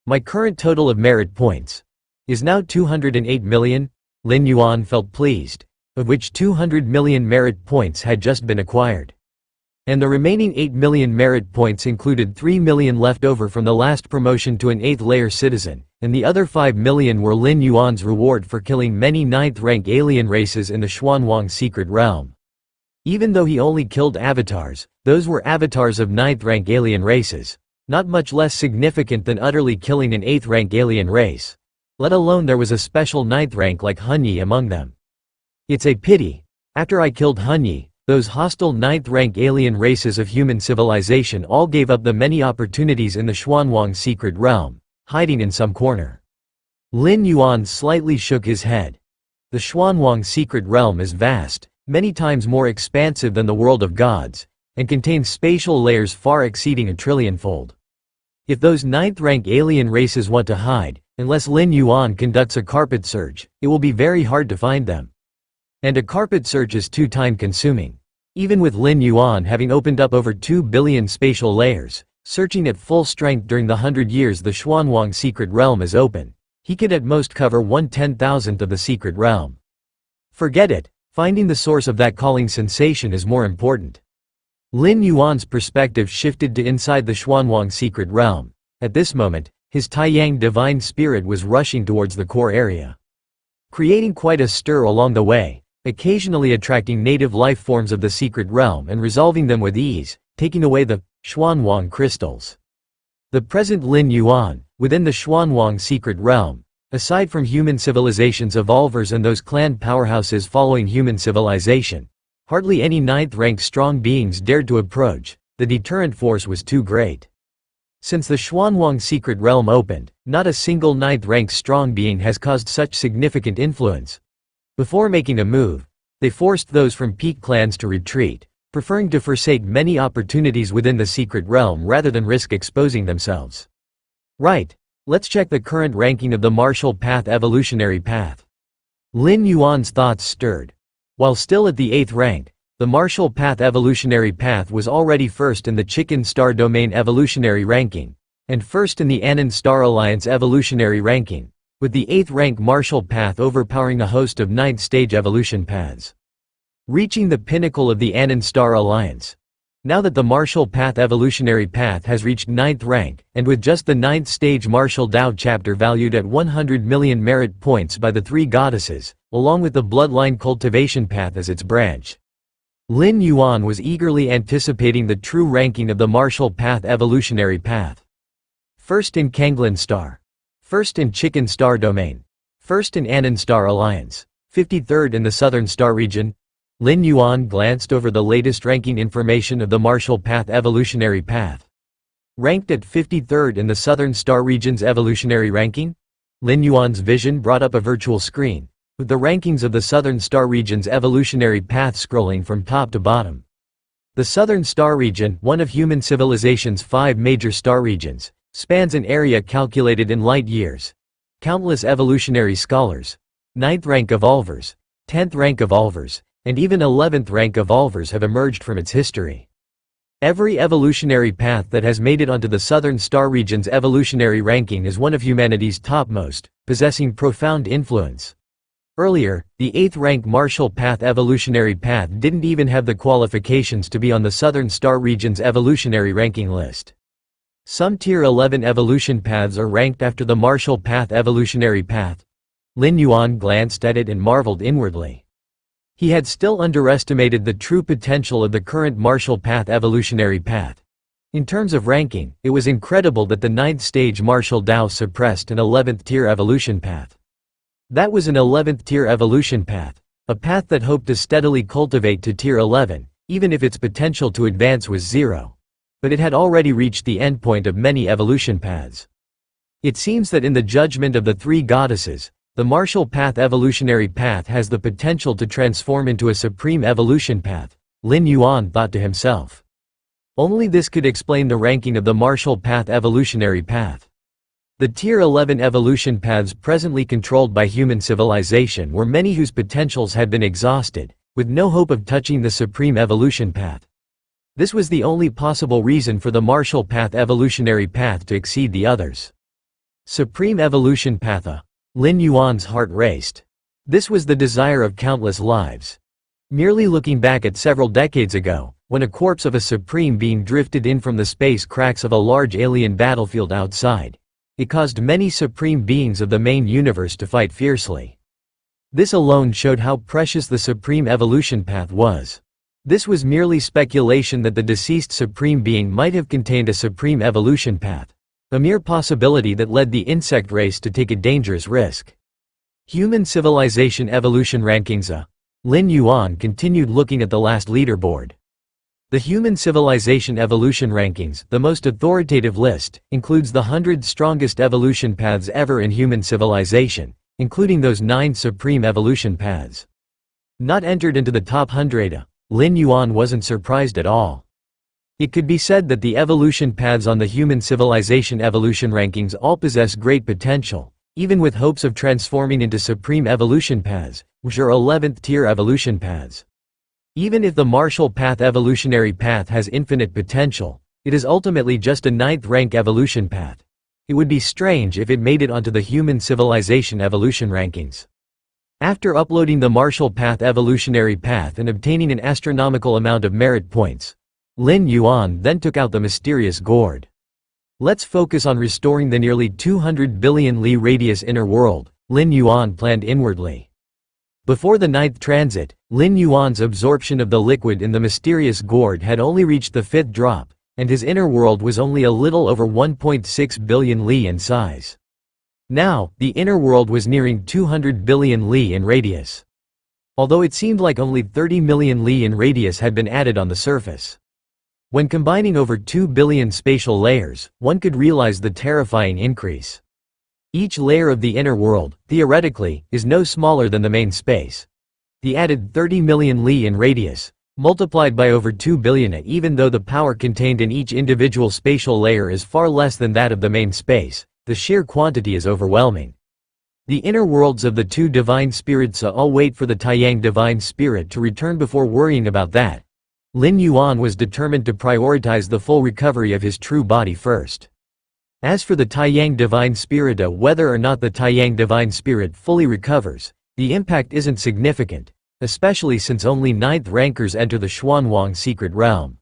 My current total of merit points is now 208 million, Lin Yuan felt pleased, of which 200 million merit points had just been acquired. And the remaining 8 million merit points included 3 million left over from the last promotion to an 8th-layer citizen, and the other 5 million were Lin Yuan's reward for killing many 9th-rank alien races in the Xuanwang secret realm. Even though he only killed avatars, those were avatars of 9th-rank alien races, not much less significant than utterly killing an 8th-rank alien race. Let alone there was a special 9th rank like Hunyi among them. It's a pity. After I killed Hunyi, those hostile 9th rank alien races of human civilization all gave up the many opportunities in the Xuanwang secret realm, hiding in some corner. Lin Yuan slightly shook his head. The Xuanwang secret realm is vast, many times more expansive than the world of gods, and contains spatial layers far exceeding a trillionfold. If those 9th rank alien races want to hide, unless Lin Yuan conducts a carpet search, it will be very hard to find them. And a carpet search is too time-consuming. Even with Lin Yuan having opened up over 2 billion spatial layers, searching at full strength during the 100 years the Xuanwang secret realm is open, he could at most cover 1/10,000th of the secret realm. Forget it, finding the source of that calling sensation is more important. Lin Yuan's perspective shifted to inside the Xuanwang secret realm. At this moment, his Taiyang divine spirit was rushing towards the core area, creating quite a stir along the way, occasionally attracting native life forms of the secret realm and resolving them with ease, taking away the Xuanwang crystals. The present Lin Yuan, within the Xuanwang secret realm, aside from human civilization's evolvers and those clan powerhouses following human civilization, hardly any 9th rank strong beings dared to approach. The deterrent force was too great. Since the Xuanwang secret realm opened, not a single 9th rank strong being has caused such significant influence. Before making a move, they forced those from peak clans to retreat, preferring to forsake many opportunities within the secret realm rather than risk exposing themselves. Right, let's check the current ranking of the martial path evolutionary path. Lin Yuan's thoughts stirred. While still at the 8th rank, the martial path evolutionary path was already first in the Chicken Star Domain evolutionary ranking, and first in the Anand Star Alliance evolutionary ranking, with the 8th rank Marshall Path overpowering a host of 9th stage evolution paths, reaching the pinnacle of the Anand Star Alliance. Now that the Marshall Path evolutionary path has reached 9th rank, and with just the 9th stage Marshall Dao chapter valued at 100 million merit points by the three goddesses, along with the bloodline cultivation path as its branch, Lin Yuan was eagerly anticipating the true ranking of the Marshall Path evolutionary path. First in Kanglin Star. First in Chicken Star Domain. First in Anand Star Alliance. 53rd in the Southern Star Region. Lin Yuan glanced over the latest ranking information of the Marshall Path evolutionary path. Ranked at 53rd in the Southern Star Region's evolutionary ranking, Lin Yuan's vision brought up a virtual screen, with the rankings of the Southern Star Region's evolutionary path scrolling from top to bottom. The Southern Star Region, one of human civilization's 5 major star regions, spans an area calculated in light years. Countless evolutionary scholars, 9th rank evolvers, 10th rank evolvers, and even 11th rank evolvers have emerged from its history. Every evolutionary path that has made it onto the Southern Star Region's evolutionary ranking is one of humanity's topmost, possessing profound influence. Earlier, the 8th rank Marshall Path evolutionary path didn't even have the qualifications to be on the Southern Star Region's evolutionary ranking list. Some Tier 11 evolution paths are ranked after the Marshall Path evolutionary path. Lin Yuan glanced at it and marveled inwardly. He had still underestimated the true potential of the current Marshall Path evolutionary path. In terms of ranking, it was incredible that the 9th stage Marshall Dao suppressed an 11th tier evolution path. That was an 11th tier evolution path, a path that hoped to steadily cultivate to Tier 11, even if its potential to advance was 0. But it had already reached the endpoint of many evolution paths. It seems that in the judgment of the three goddesses, the Marshall Path evolutionary path has the potential to transform into a supreme evolution path, Lin Yuan thought to himself. Only this could explain the ranking of the Marshall Path evolutionary path. The Tier 11 evolution paths presently controlled by human civilization were many whose potentials had been exhausted, with no hope of touching the supreme evolution path. This was the only possible reason for the Marshall Path evolutionary path to exceed the others. Supreme evolution path. Lin Yuan's heart raced. This was the desire of countless lives. Merely looking back at several decades ago, when a corpse of a supreme being drifted in from the space cracks of a large alien battlefield outside, it caused many supreme beings of the main universe to fight fiercely. This alone showed how precious the supreme evolution path was. This was merely speculation that the deceased supreme being might have contained a supreme evolution path. A mere possibility that led the insect race to take a dangerous risk. Human civilization evolution rankings. Lin Yuan continued looking at the last leaderboard. The Human Civilization Evolution Rankings, the most authoritative list, includes the 100 strongest evolution paths ever in human civilization, including those 9 supreme evolution paths. Not entered into the top 100, Lin Yuan wasn't surprised at all. It could be said that the evolution paths on the Human Civilization Evolution Rankings all possess great potential, even with hopes of transforming into supreme evolution paths, which are 11th tier evolution paths. Even if the Marshall Path evolutionary path has infinite potential, it is ultimately just a 9th rank evolution path. It would be strange if it made it onto the Human Civilization Evolution Rankings. After uploading the Marshall Path evolutionary path and obtaining an astronomical amount of merit points, Lin Yuan then took out the mysterious gourd. Let's focus on restoring the nearly 200 billion li radius inner world, Lin Yuan planned inwardly. Before the 9th transit, Lin Yuan's absorption of the liquid in the mysterious gourd had only reached the 5th drop, and his inner world was only a little over 1.6 billion li in size. Now, the inner world was nearing 200 billion li in radius. Although it seemed like only 30 million li in radius had been added on the surface. When combining over 2 billion spatial layers, one could realize the terrifying increase. Each layer of the inner world, theoretically, is no smaller than the main space. The added 30 million li in radius, multiplied by over 2 billion, even though the power contained in each individual spatial layer is far less than that of the main space, the sheer quantity is overwhelming. The inner worlds of the 2 divine spirits all wait for the Taiyang divine spirit to return before worrying about that. Lin Yuan was determined to prioritize the full recovery of his true body first. As for the Taiyang Divine Spirit, whether or not the Taiyang Divine Spirit fully recovers, the impact isn't significant, especially since only 9th rankers enter the Xuanwang secret realm.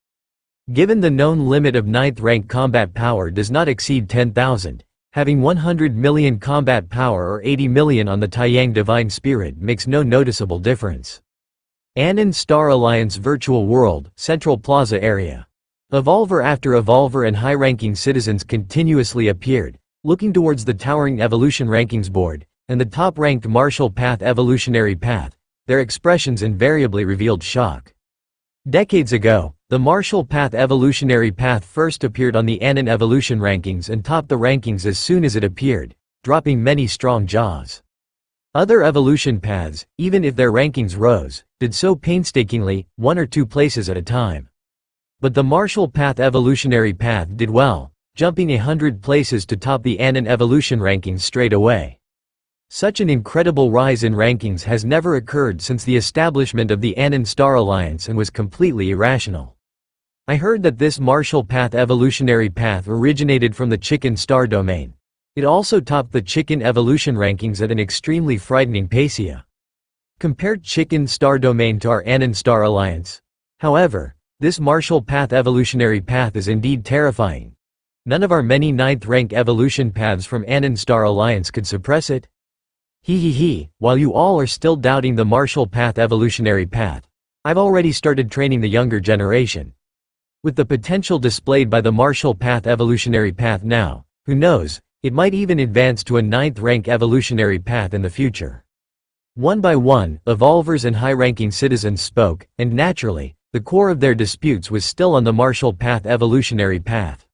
Given the known limit of 9th rank combat power does not exceed 10,000, having 100 million combat power or 80 million on the Taiyang Divine Spirit makes no noticeable difference. Anon Star Alliance Virtual World, Central Plaza area. Evolver after evolver and high-ranking citizens continuously appeared, looking towards the towering evolution rankings board, and the top-ranked martial path evolutionary path. Their expressions invariably revealed shock. Decades ago, the martial path evolutionary path first appeared on the Anon evolution rankings and topped the rankings as soon as it appeared, dropping many strong jaws. Other evolution paths, even if their rankings rose, did so painstakingly, 1 or 2 places at a time. But the martial path evolutionary path did well, jumping 100 places to top the Anon evolution rankings straight away. Such an incredible rise in rankings has never occurred since the establishment of the Anon Star Alliance and was completely irrational. I heard that this martial path evolutionary path originated from the Chicken Star domain. It also topped the Chicken evolution rankings at an extremely frightening pace. Compared Chicken Star domain to our Anon Star Alliance. However, this martial path evolutionary path is indeed terrifying. None of our many 9th rank evolution paths from Anon Star Alliance could suppress it. While you all are still doubting the martial path evolutionary path, I've already started training the younger generation. With the potential displayed by the martial path evolutionary path now, who knows, it might even advance to a 9th rank evolutionary path in the future. One by one, evolvers and high-ranking citizens spoke, and naturally, the core of their disputes was still on the martial path evolutionary path.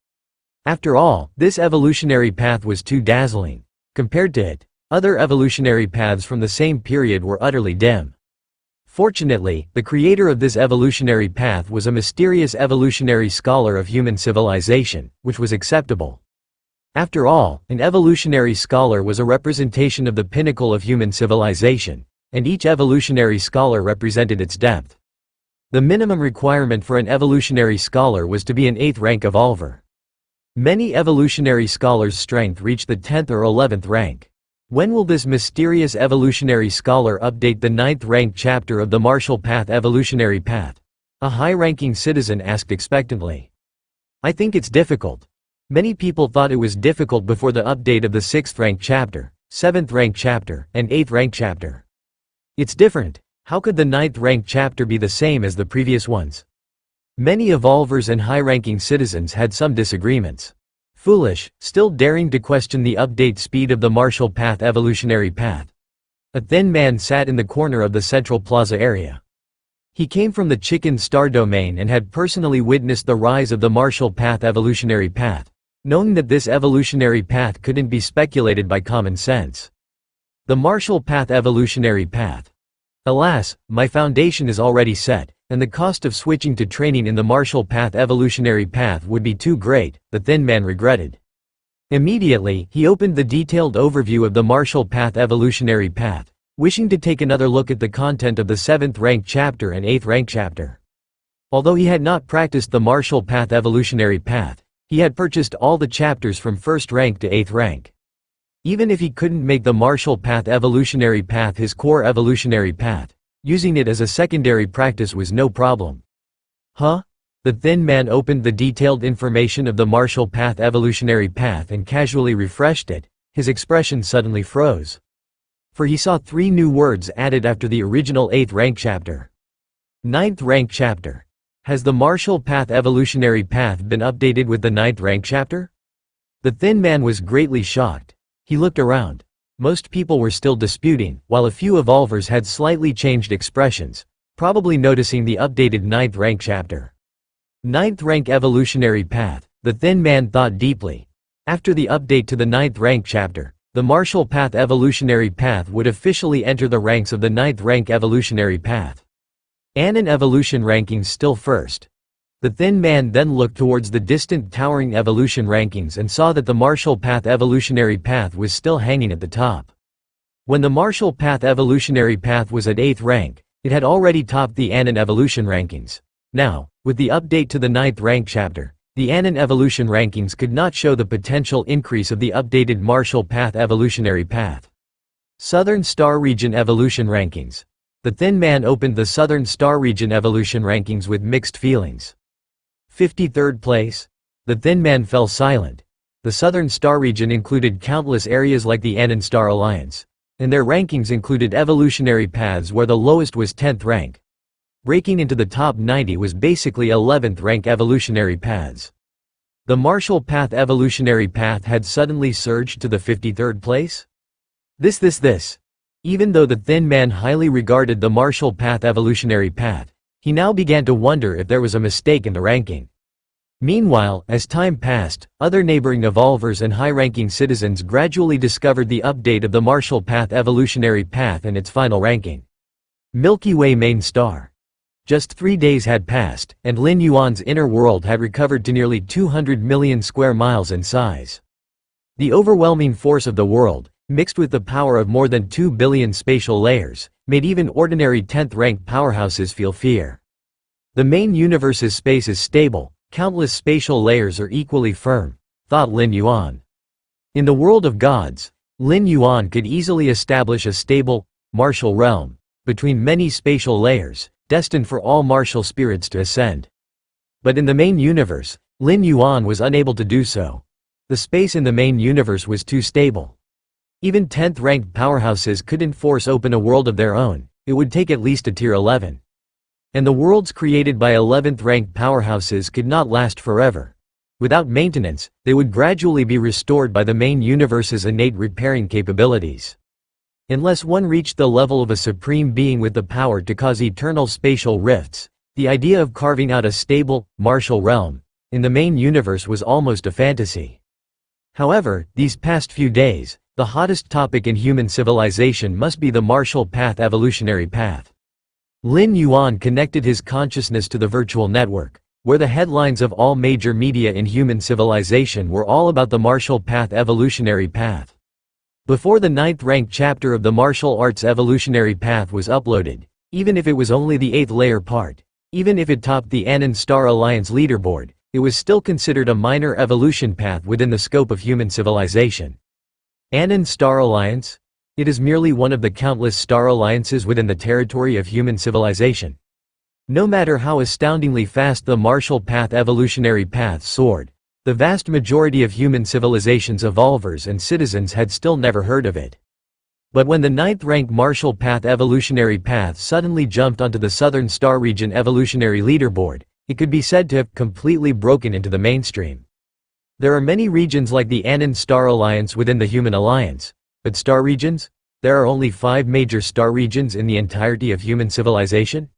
After all, this evolutionary path was too dazzling. Compared to it, other evolutionary paths from the same period were utterly dim. Fortunately, the creator of this evolutionary path was a mysterious evolutionary scholar of human civilization, which was acceptable. After all, an evolutionary scholar was a representation of the pinnacle of human civilization, and each evolutionary scholar represented its depth. The minimum requirement for an evolutionary scholar was to be an 8th rank evolver. Many evolutionary scholars' strength reached the 10th or 11th rank. When will this mysterious evolutionary scholar update the 9th rank chapter of the martial path evolutionary path? A high-ranking citizen asked expectantly. I think it's difficult. Many people thought it was difficult before the update of the 6th rank chapter, 7th rank chapter, and 8th rank chapter. It's different. How could the 9th rank chapter be the same as the previous ones? Many evolvers and high-ranking citizens had some disagreements. Foolish, still daring to question the update speed of the martial path evolutionary path. A thin man sat in the corner of the Central Plaza area. He came from the Chicken Star domain and had personally witnessed the rise of the martial path evolutionary path, knowing that this evolutionary path couldn't be speculated by common sense. The martial path evolutionary path. Alas, my foundation is already set, and the cost of switching to training in the martial path evolutionary path would be too great, the thin man regretted. Immediately, he opened the detailed overview of the martial path evolutionary path, wishing to take another look at the content of the 7th rank chapter and 8th rank chapter. Although he had not practiced the martial path evolutionary path, he had purchased all the chapters from 1st rank to 8th rank. Even if he couldn't make the martial path evolutionary path his core evolutionary path, using it as a secondary practice was no problem. Huh? The thin man opened the detailed information of the martial path evolutionary path and casually refreshed it. His expression suddenly froze. For he saw 3 new words added after the original 8th rank chapter. 9th rank chapter. Has the martial path evolutionary path been updated with the 9th rank chapter? The thin man was greatly shocked. He looked around. Most people were still disputing, while a few evolvers had slightly changed expressions, probably noticing the updated 9th rank chapter. 9th rank evolutionary path, the thin man thought deeply. After the update to the 9th rank chapter, the martial path evolutionary path would officially enter the ranks of the 9th rank evolutionary path. Anon evolution rankings still first. The thin man then looked towards the distant towering evolution rankings and saw that the martial path evolutionary path was still hanging at the top. When the martial path evolutionary path was at 8th rank, it had already topped the Anon evolution rankings. Now, with the update to the 9th rank chapter, The Annan evolution rankings could not show the potential increase of the updated Marshall Path evolutionary path. Southern Star Region evolution rankings. The Thin Man opened the Southern Star Region evolution rankings with mixed feelings. 53rd place. The Thin Man fell silent. The Southern Star Region included countless areas like the Annan Star Alliance, and their rankings included evolutionary paths where the lowest was 10th rank. Breaking into the top 90 was basically 11th rank evolutionary paths. The Marshall Path evolutionary path had suddenly surged to the 53rd place? This. Even though the Thin Man highly regarded the Marshall Path evolutionary path, he now began to wonder if there was a mistake in the ranking. Meanwhile, as time passed, other neighboring evolvers and high-ranking citizens gradually discovered the update of the Marshall Path evolutionary path and its final ranking. Milky Way main star. Just 3 days had passed, and Lin Yuan's inner world had recovered to nearly 200 million square miles in size. The overwhelming force of the world, mixed with the power of more than 2 billion spatial layers, made even ordinary 10th-ranked powerhouses feel fear. The main universe's space is stable, countless spatial layers are equally firm, thought Lin Yuan. In the world of gods, Lin Yuan could easily establish a stable, martial realm, between many spatial layers, destined for all martial spirits to ascend. But in the main universe, Lin Yuan was unable to do so. The space in the main universe was too stable. Even 10th-ranked powerhouses couldn't force open a world of their own, it would take at least a tier 11. And the worlds created by 11th-ranked powerhouses could not last forever. Without maintenance, they would gradually be restored by the main universe's innate repairing capabilities. Unless one reached the level of a supreme being with the power to cause eternal spatial rifts, the idea of carving out a stable, martial realm in the main universe was almost a fantasy. However, these past few days, the hottest topic in human civilization must be the Marshall Path evolutionary path. Lin Yuan connected his consciousness to the virtual network, where the headlines of all major media in human civilization were all about the Marshall Path evolutionary path. Before the 9th-ranked chapter of the martial arts evolutionary path was uploaded, even if it was only the 8th layer part, even if it topped the Annan Star Alliance leaderboard, it was still considered a minor evolution path within the scope of human civilization. Annan Star Alliance? It is merely one of the countless star alliances within the territory of human civilization. No matter how astoundingly fast the Marshall Path evolutionary path soared, the vast majority of human civilization's evolvers and citizens had still never heard of it. But when the 9th-ranked Marshall Path evolutionary path suddenly jumped onto the Southern Star Region evolutionary leaderboard, it could be said to have completely broken into the mainstream. There are many regions like the Annan Star Alliance within the Human Alliance, but star regions? There are only 5 major star regions in the entirety of human civilization?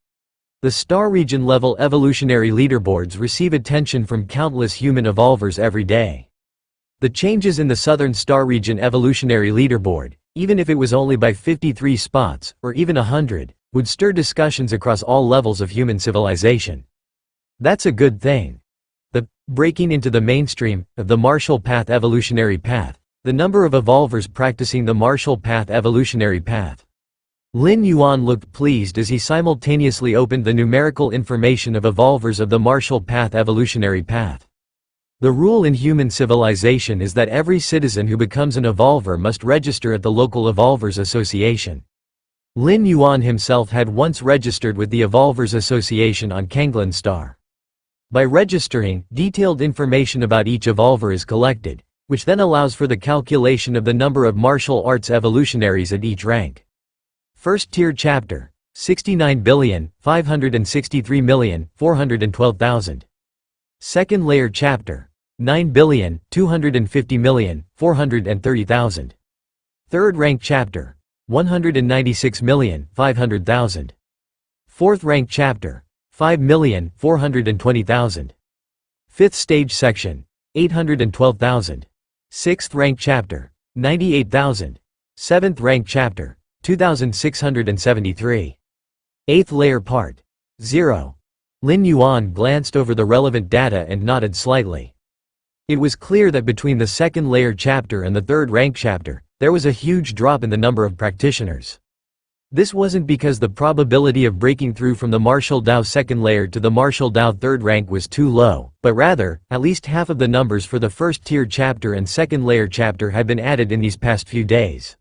The star region level evolutionary leaderboards receive attention from countless human evolvers every day. The changes in the Southern Star Region evolutionary leaderboard, even if it was only by 53 spots, or even 100, would stir discussions across all levels of human civilization. That's a good thing. The breaking into the mainstream of the Marshall Path evolutionary path, the number of evolvers practicing the Marshall Path evolutionary path. Lin Yuan looked pleased as he simultaneously opened the numerical information of evolvers of the Marshall Path evolutionary path. The rule in human civilization is that every citizen who becomes an evolver must register at the local Evolvers Association. Lin Yuan himself had once registered with the Evolvers Association on Kanglan Star. By registering, detailed information about each evolver is collected, which then allows for the calculation of the number of martial arts evolutionaries at each rank. First tier chapter, 69,563,412,000. Second layer chapter, 9,250,430,000. Third rank chapter, 196,500,000. Fourth rank chapter, 5,420,000. Fifth stage section, 812,000. Sixth rank chapter, 98,000. Seventh rank chapter, 2,673. Eighth layer part, 0. Lin Yuan glanced over the relevant data and nodded slightly. It was clear that between the second layer chapter and the third rank chapter, there was a huge drop in the number of practitioners. This wasn't because the probability of breaking through from the Martial Dao second layer to the Martial Dao third rank was too low, but rather, at least half of the numbers for the first tier chapter and second layer chapter had been added in these past few days.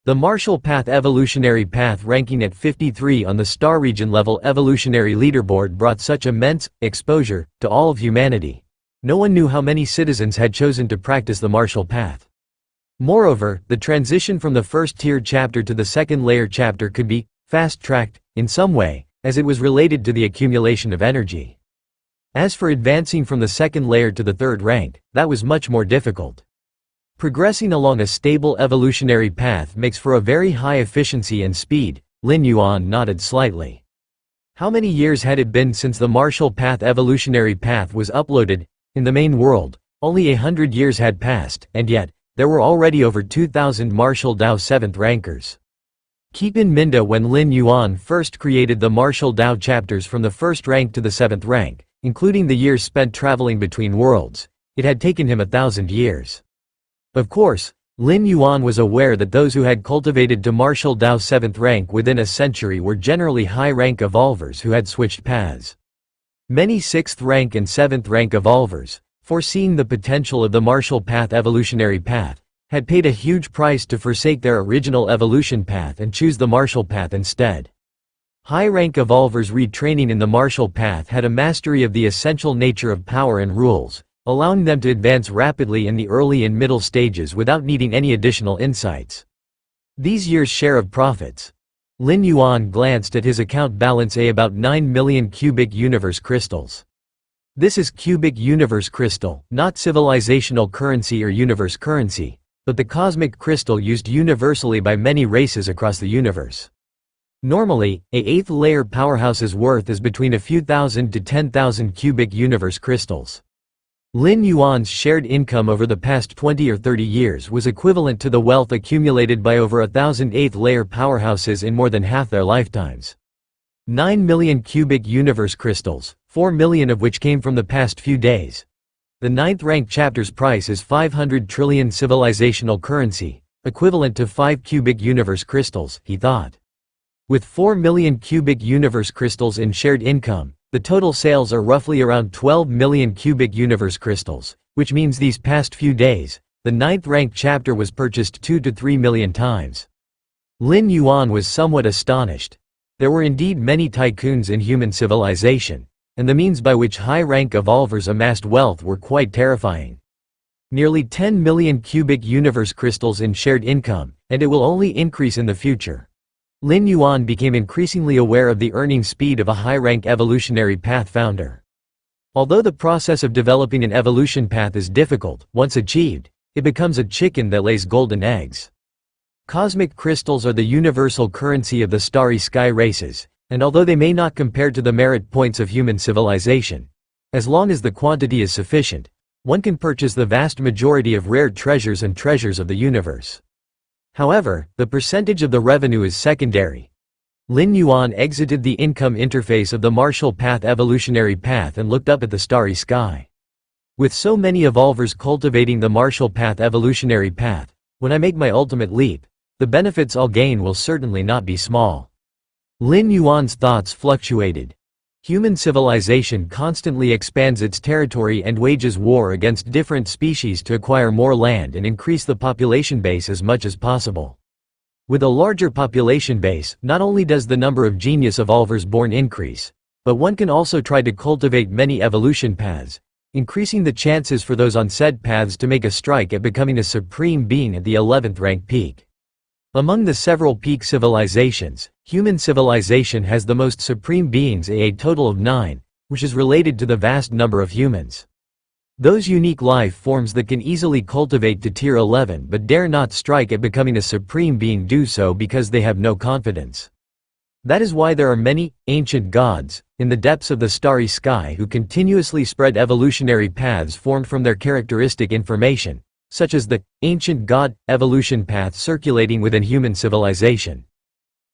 The Martial Path Evolutionary Path ranking at 53 on the Star Region level evolutionary leaderboard brought such immense exposure to all of humanity. No one knew how many citizens had chosen to practice the Martial Path. Moreover, the transition from the first tier chapter to the second layer chapter could be fast-tracked in some way, as it was related to the accumulation of energy. As for advancing from the second layer to the third rank, that was much more difficult. Progressing along a stable evolutionary path makes for a very high efficiency and speed. Lin Yuan nodded slightly. How many years had it been since the Martial Path Evolutionary Path was uploaded? In the main world, only 100 years had passed, and yet, there were already over 2,000 Martial Dao 7th rankers. Keep in mind when Lin Yuan first created the Martial Dao chapters from the 1st rank to the 7th rank, including the years spent traveling between worlds, it had taken him 1,000 years. Of course, Lin Yuan was aware that those who had cultivated to Martial Dao 7th rank within a century were generally high-rank evolvers who had switched paths. Many 6th rank and 7th rank evolvers, foreseeing the potential of the Martial Path Evolutionary Path, had paid a huge price to forsake their original evolution path and choose the Martial Path instead. High-rank evolvers retraining in the Martial Path had a mastery of the essential nature of power and rules, allowing them to advance rapidly in the early and middle stages without needing any additional insights. These years' share of profits. Lin Yuan glanced at his account balance about 9 million cubic universe crystals. This is cubic universe crystal, not civilizational currency or universe currency, but the cosmic crystal used universally by many races across the universe. Normally, a 8th layer powerhouse's worth is between a few thousand to 10,000 cubic universe crystals. Lin Yuan's shared income over the past 20 or 30 years was equivalent to the wealth accumulated by over 1,000 8th layer powerhouses in more than half their lifetimes. 9 million cubic universe crystals, 4 million of which came from the past few days. The 9th rank chapter's price is 500 trillion civilizational currency, equivalent to 5 cubic universe crystals, he thought. With 4 million cubic universe crystals in shared income, the total sales are roughly around 12 million cubic universe crystals, which means these past few days, the 9th rank chapter was purchased 2 to 3 million times. Lin Yuan was somewhat astonished. There were indeed many tycoons in human civilization, and the means by which high-rank evolvers amassed wealth were quite terrifying. Nearly 10 million cubic universe crystals in shared income, and it will only increase in the future. Lin Yuan became increasingly aware of the earning speed of a high-rank evolutionary path founder. Although the process of developing an evolution path is difficult, once achieved, it becomes a chicken that lays golden eggs. Cosmic crystals are the universal currency of the starry sky races, and although they may not compare to the merit points of human civilization, as long as the quantity is sufficient, one can purchase the vast majority of rare treasures and treasures of the universe. However, the percentage of the revenue is secondary. Lin Yuan exited the income interface of the Martial Path Evolutionary Path and looked up at the starry sky. With so many evolvers cultivating the Martial Path Evolutionary Path, when I make my ultimate leap, the benefits I'll gain will certainly not be small. Lin Yuan's thoughts fluctuated. Human civilization constantly expands its territory and wages war against different species to acquire more land and increase the population base as much as possible. With a larger population base, not only does the number of genius evolvers born increase, but one can also try to cultivate many evolution paths, increasing the chances for those on said paths to make a strike at becoming a supreme being at the 11th rank peak. Among the several peak civilizations, human civilization has the most supreme beings, a total of 9, which is related to the vast number of humans. Those unique life forms that can easily cultivate to tier 11 but dare not strike at becoming a supreme being do so because they have no confidence. That is why there are many ancient gods in the depths of the starry sky who continuously spread evolutionary paths formed from their characteristic information, such as the ancient god evolution path circulating within human civilization.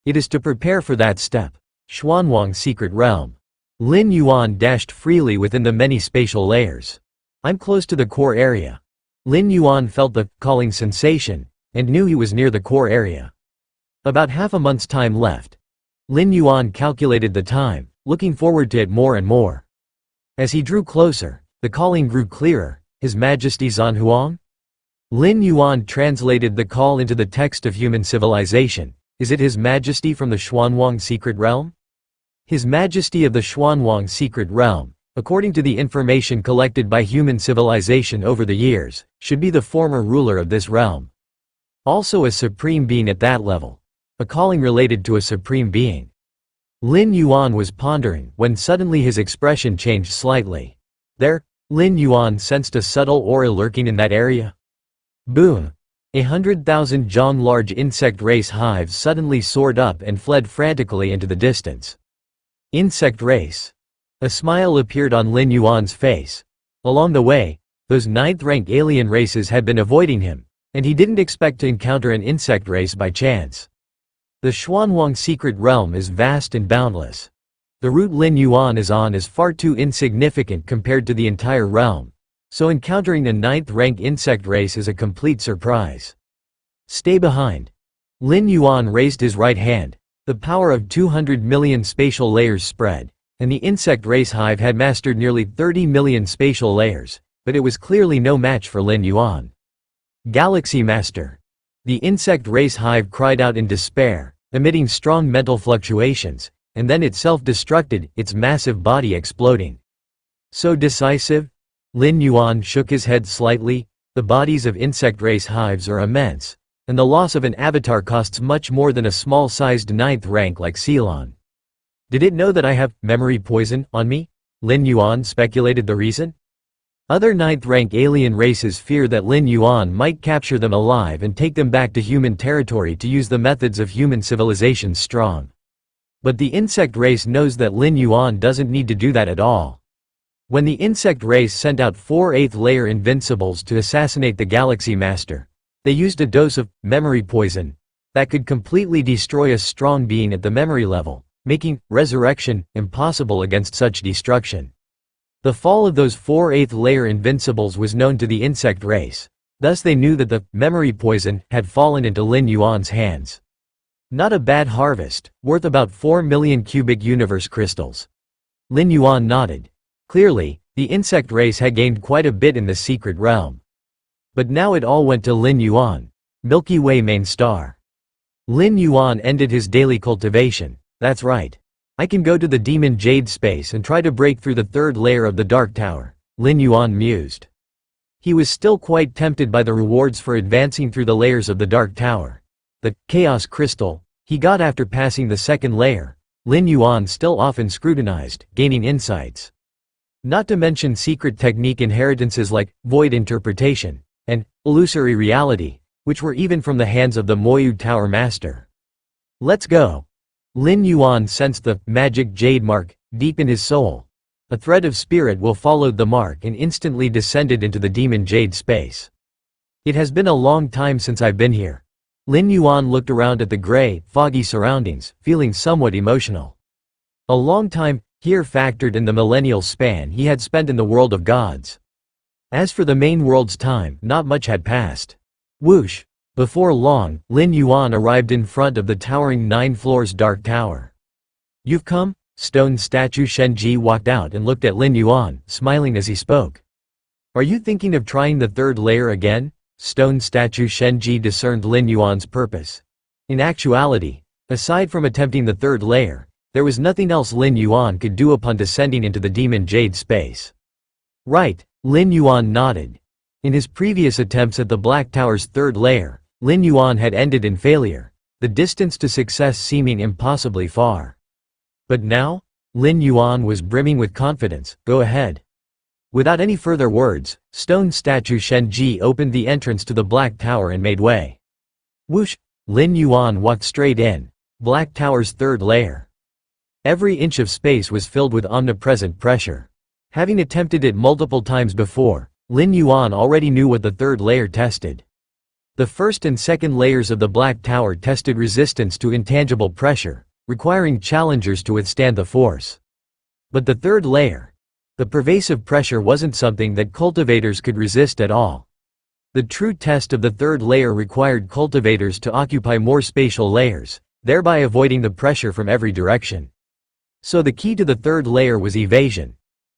It is to prepare for that step. Xuanwang's secret realm. Lin Yuan dashed freely within the many spatial layers. I'm close to the core area. Lin Yuan felt the calling sensation and knew he was near the core area. About half a month's time left. Lin Yuan calculated the time, looking forward to it more and more. As he drew closer, the calling grew clearer. His Majesty Zhan Huang? Lin Yuan translated the call into the text of human civilization. Is it His Majesty from the Xuanwang secret realm? His Majesty of the Xuanwang secret realm, according to the information collected by human civilization over the years, should be the former ruler of this realm. Also a supreme being at that level. A calling related to a supreme being. Lin Yuan was pondering when suddenly his expression changed slightly. There, Lin Yuan sensed a subtle aura lurking in that area. Boom! 100,000 zhang large insect race hives suddenly soared up and fled frantically into the distance. Insect race. A smile appeared on Lin Yuan's face. Along the way, those 9th-rank alien races had been avoiding him, and he didn't expect to encounter an insect race by chance. The Xuanwang secret realm is vast and boundless. The route Lin Yuan is on is far too insignificant compared to the entire realm, so encountering a 9th-rank insect race is a complete surprise. Stay behind. Lin Yuan raised his right hand. The power of 200 million spatial layers spread, and the insect race hive had mastered nearly 30 million spatial layers, but it was clearly no match for Lin Yuan. Galaxy Master. The insect race hive cried out in despair, emitting strong mental fluctuations, and then it self-destructed, its massive body exploding. So decisive? Lin Yuan shook his head slightly. The bodies of insect race hives are immense, and the loss of an avatar costs much more than a small-sized 9th rank like Ceylon. Did it know that I have memory poison on me? Lin Yuan speculated the reason. Other 9th rank alien races fear that Lin Yuan might capture them alive and take them back to human territory to use the methods of human civilization strong. But the insect race knows that Lin Yuan doesn't need to do that at all. When the insect race sent out 4 8th layer invincibles to assassinate the Galaxy Master, they used a dose of memory poison that could completely destroy a strong being at the memory level, making resurrection impossible against such destruction. The fall of those 4 8th layer invincibles was known to the insect race, thus they knew that the memory poison had fallen into Lin Yuan's hands. Not a bad harvest, worth about 4 million cubic universe crystals. Lin Yuan nodded. Clearly, the insect race had gained quite a bit in the secret realm. But now it all went to Lin Yuan, Milky Way main star. Lin Yuan ended his daily cultivation. That's right. I can go to the demon jade space and try to break through the 3rd layer of the Dark Tower, Lin Yuan mused. He was still quite tempted by the rewards for advancing through the layers of the Dark Tower. The Chaos Crystal he got after passing the 2nd layer, Lin Yuan still often scrutinized, gaining insights. Not to mention secret technique inheritances like void interpretation and illusory reality, which were even from the hands of the Moyu Tower Master. Let's go. Lin Yuan sensed the magic jade mark deep in his soul. A thread of spirit will followed the mark and instantly descended into the demon jade space. It has been a long time since I've been here. Lin Yuan looked around at the gray, foggy surroundings, feeling somewhat emotional. A long time here factored in the millennial span he had spent in the world of gods. As for the main world's time, not much had passed. Whoosh! Before long, Lin Yuan arrived in front of the towering 9 floors Dark Tower. You've come? Stone statue Shenji walked out and looked at Lin Yuan, smiling as he spoke. Are you thinking of trying the 3rd layer again? Stone statue Shenji discerned Lin Yuan's purpose. In actuality, aside from attempting the 3rd layer, there was nothing else Lin Yuan could do upon descending into the demon jade space. Right, Lin Yuan nodded. In his previous attempts at the Black Tower's 3rd layer, Lin Yuan had ended in failure, the distance to success seeming impossibly far. But now? Lin Yuan was brimming with confidence. Go ahead. Without any further words, stone statue Shenji opened the entrance to the Black Tower and made way. Whoosh! Lin Yuan walked straight in. Black Tower's 3rd layer. Every inch of space was filled with omnipresent pressure. Having attempted it multiple times before, Lin Yuan already knew what the 3rd layer tested. The 1st and 2nd layers of the Black Tower tested resistance to intangible pressure, requiring challengers to withstand the force. But the 3rd layer, the pervasive pressure wasn't something that cultivators could resist at all. The true test of the third layer required cultivators to occupy more spatial layers, thereby avoiding the pressure from every direction. So the key to the third layer was evasion.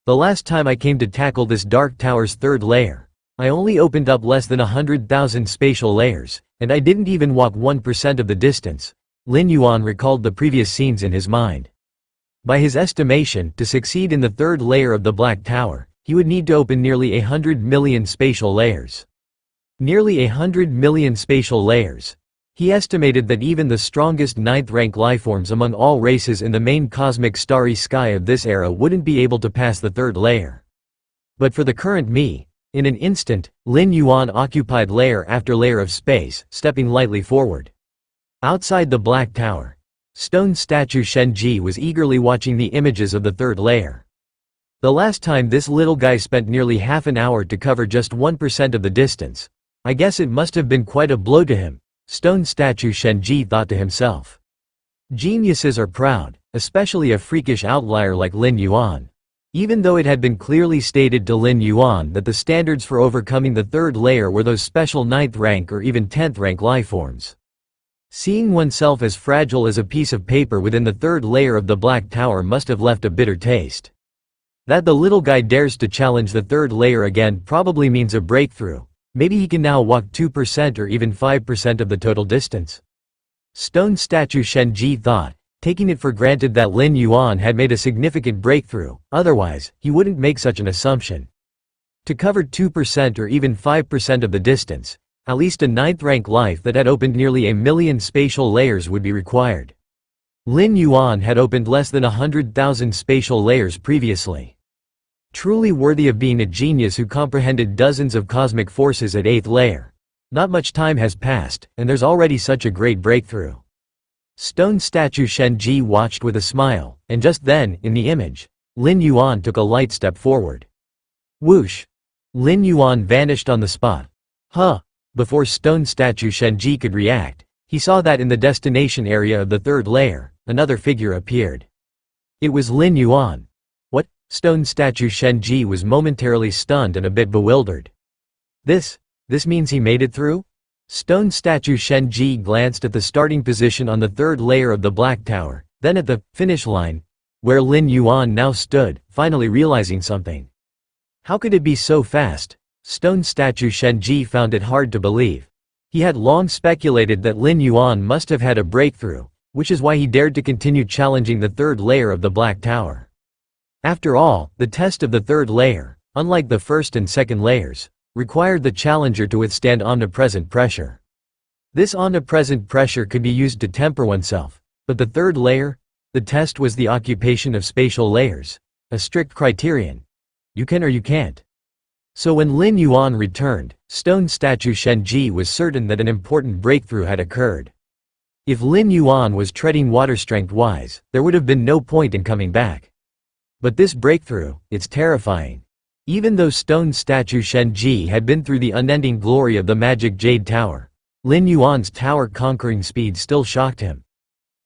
The last time I came to tackle this dark tower's third layer, I only opened up less than 100,000 spatial layers, and I didn't even walk 1% of the distance. Lin Yuan recalled the previous scenes in his mind. By his estimation, to succeed in the third layer of the Black Tower, he would need to open nearly 100 million spatial layers. Nearly 100 million spatial layers. He estimated that even the strongest ninth-rank lifeforms among all races in the main cosmic starry sky of this era wouldn't be able to pass the third layer. But for the current me, in an instant, Lin Yuan occupied layer after layer of space, stepping lightly forward. Outside the Black Tower, stone statue Shenji was eagerly watching the images of the third layer. The last time this little guy spent nearly half an hour to cover just 1% of the distance. I guess it must have been quite a blow to him, stone statue Shenji thought to himself. Geniuses are proud, especially a freakish outlier like Lin Yuan. Even though it had been clearly stated to Lin Yuan that the standards for overcoming the third layer were those special 9th rank or even 10th rank lifeforms. Seeing oneself as fragile as a piece of paper within the third layer of the Black Tower must have left a bitter taste. That the little guy dares to challenge the third layer again probably means a breakthrough. Maybe he can now walk 2% or even 5% of the total distance. Stone statue Shenji thought, taking it for granted that Lin Yuan had made a significant breakthrough, otherwise, he wouldn't make such an assumption. To cover 2% or even 5% of the distance, at least a 9th rank life that had opened nearly a million spatial layers would be required. Lin Yuan had opened less than 100,000 spatial layers previously. Truly worthy of being a genius who comprehended dozens of cosmic forces at 8th layer. Not much time has passed, and there's already such a great breakthrough. Stone statue Shenji watched with a smile, and just then, in the image, Lin Yuan took a light step forward. Whoosh! Lin Yuan vanished on the spot. Huh! Before stone statue Shenji could react, he saw that in the destination area of the third layer, another figure appeared. It was Lin Yuan. What? Stone statue Shenji was momentarily stunned and a bit bewildered. This means he made it through? Stone statue Shenji glanced at the starting position on the third layer of the Black Tower, then at the finish line, where Lin Yuan now stood, finally realizing something. How could it be so fast? Stone statue Shenji found it hard to believe. He had long speculated that Lin Yuan must have had a breakthrough, which is why he dared to continue challenging the third layer of the Black Tower. After all, the test of the third layer, unlike the first and second layers, required the challenger to withstand omnipresent pressure. This omnipresent pressure could be used to temper oneself, but the third layer? The test was the occupation of spatial layers, a strict criterion. You can or you can't. So when Lin Yuan returned, stone statue Shenji was certain that an important breakthrough had occurred. If Lin Yuan was treading water strength-wise, there would have been no point in coming back. But this breakthrough, it's terrifying. Even though stone statue Shenji had been through the unending glory of the magic Jade Tower, Lin Yuan's tower-conquering speed still shocked him.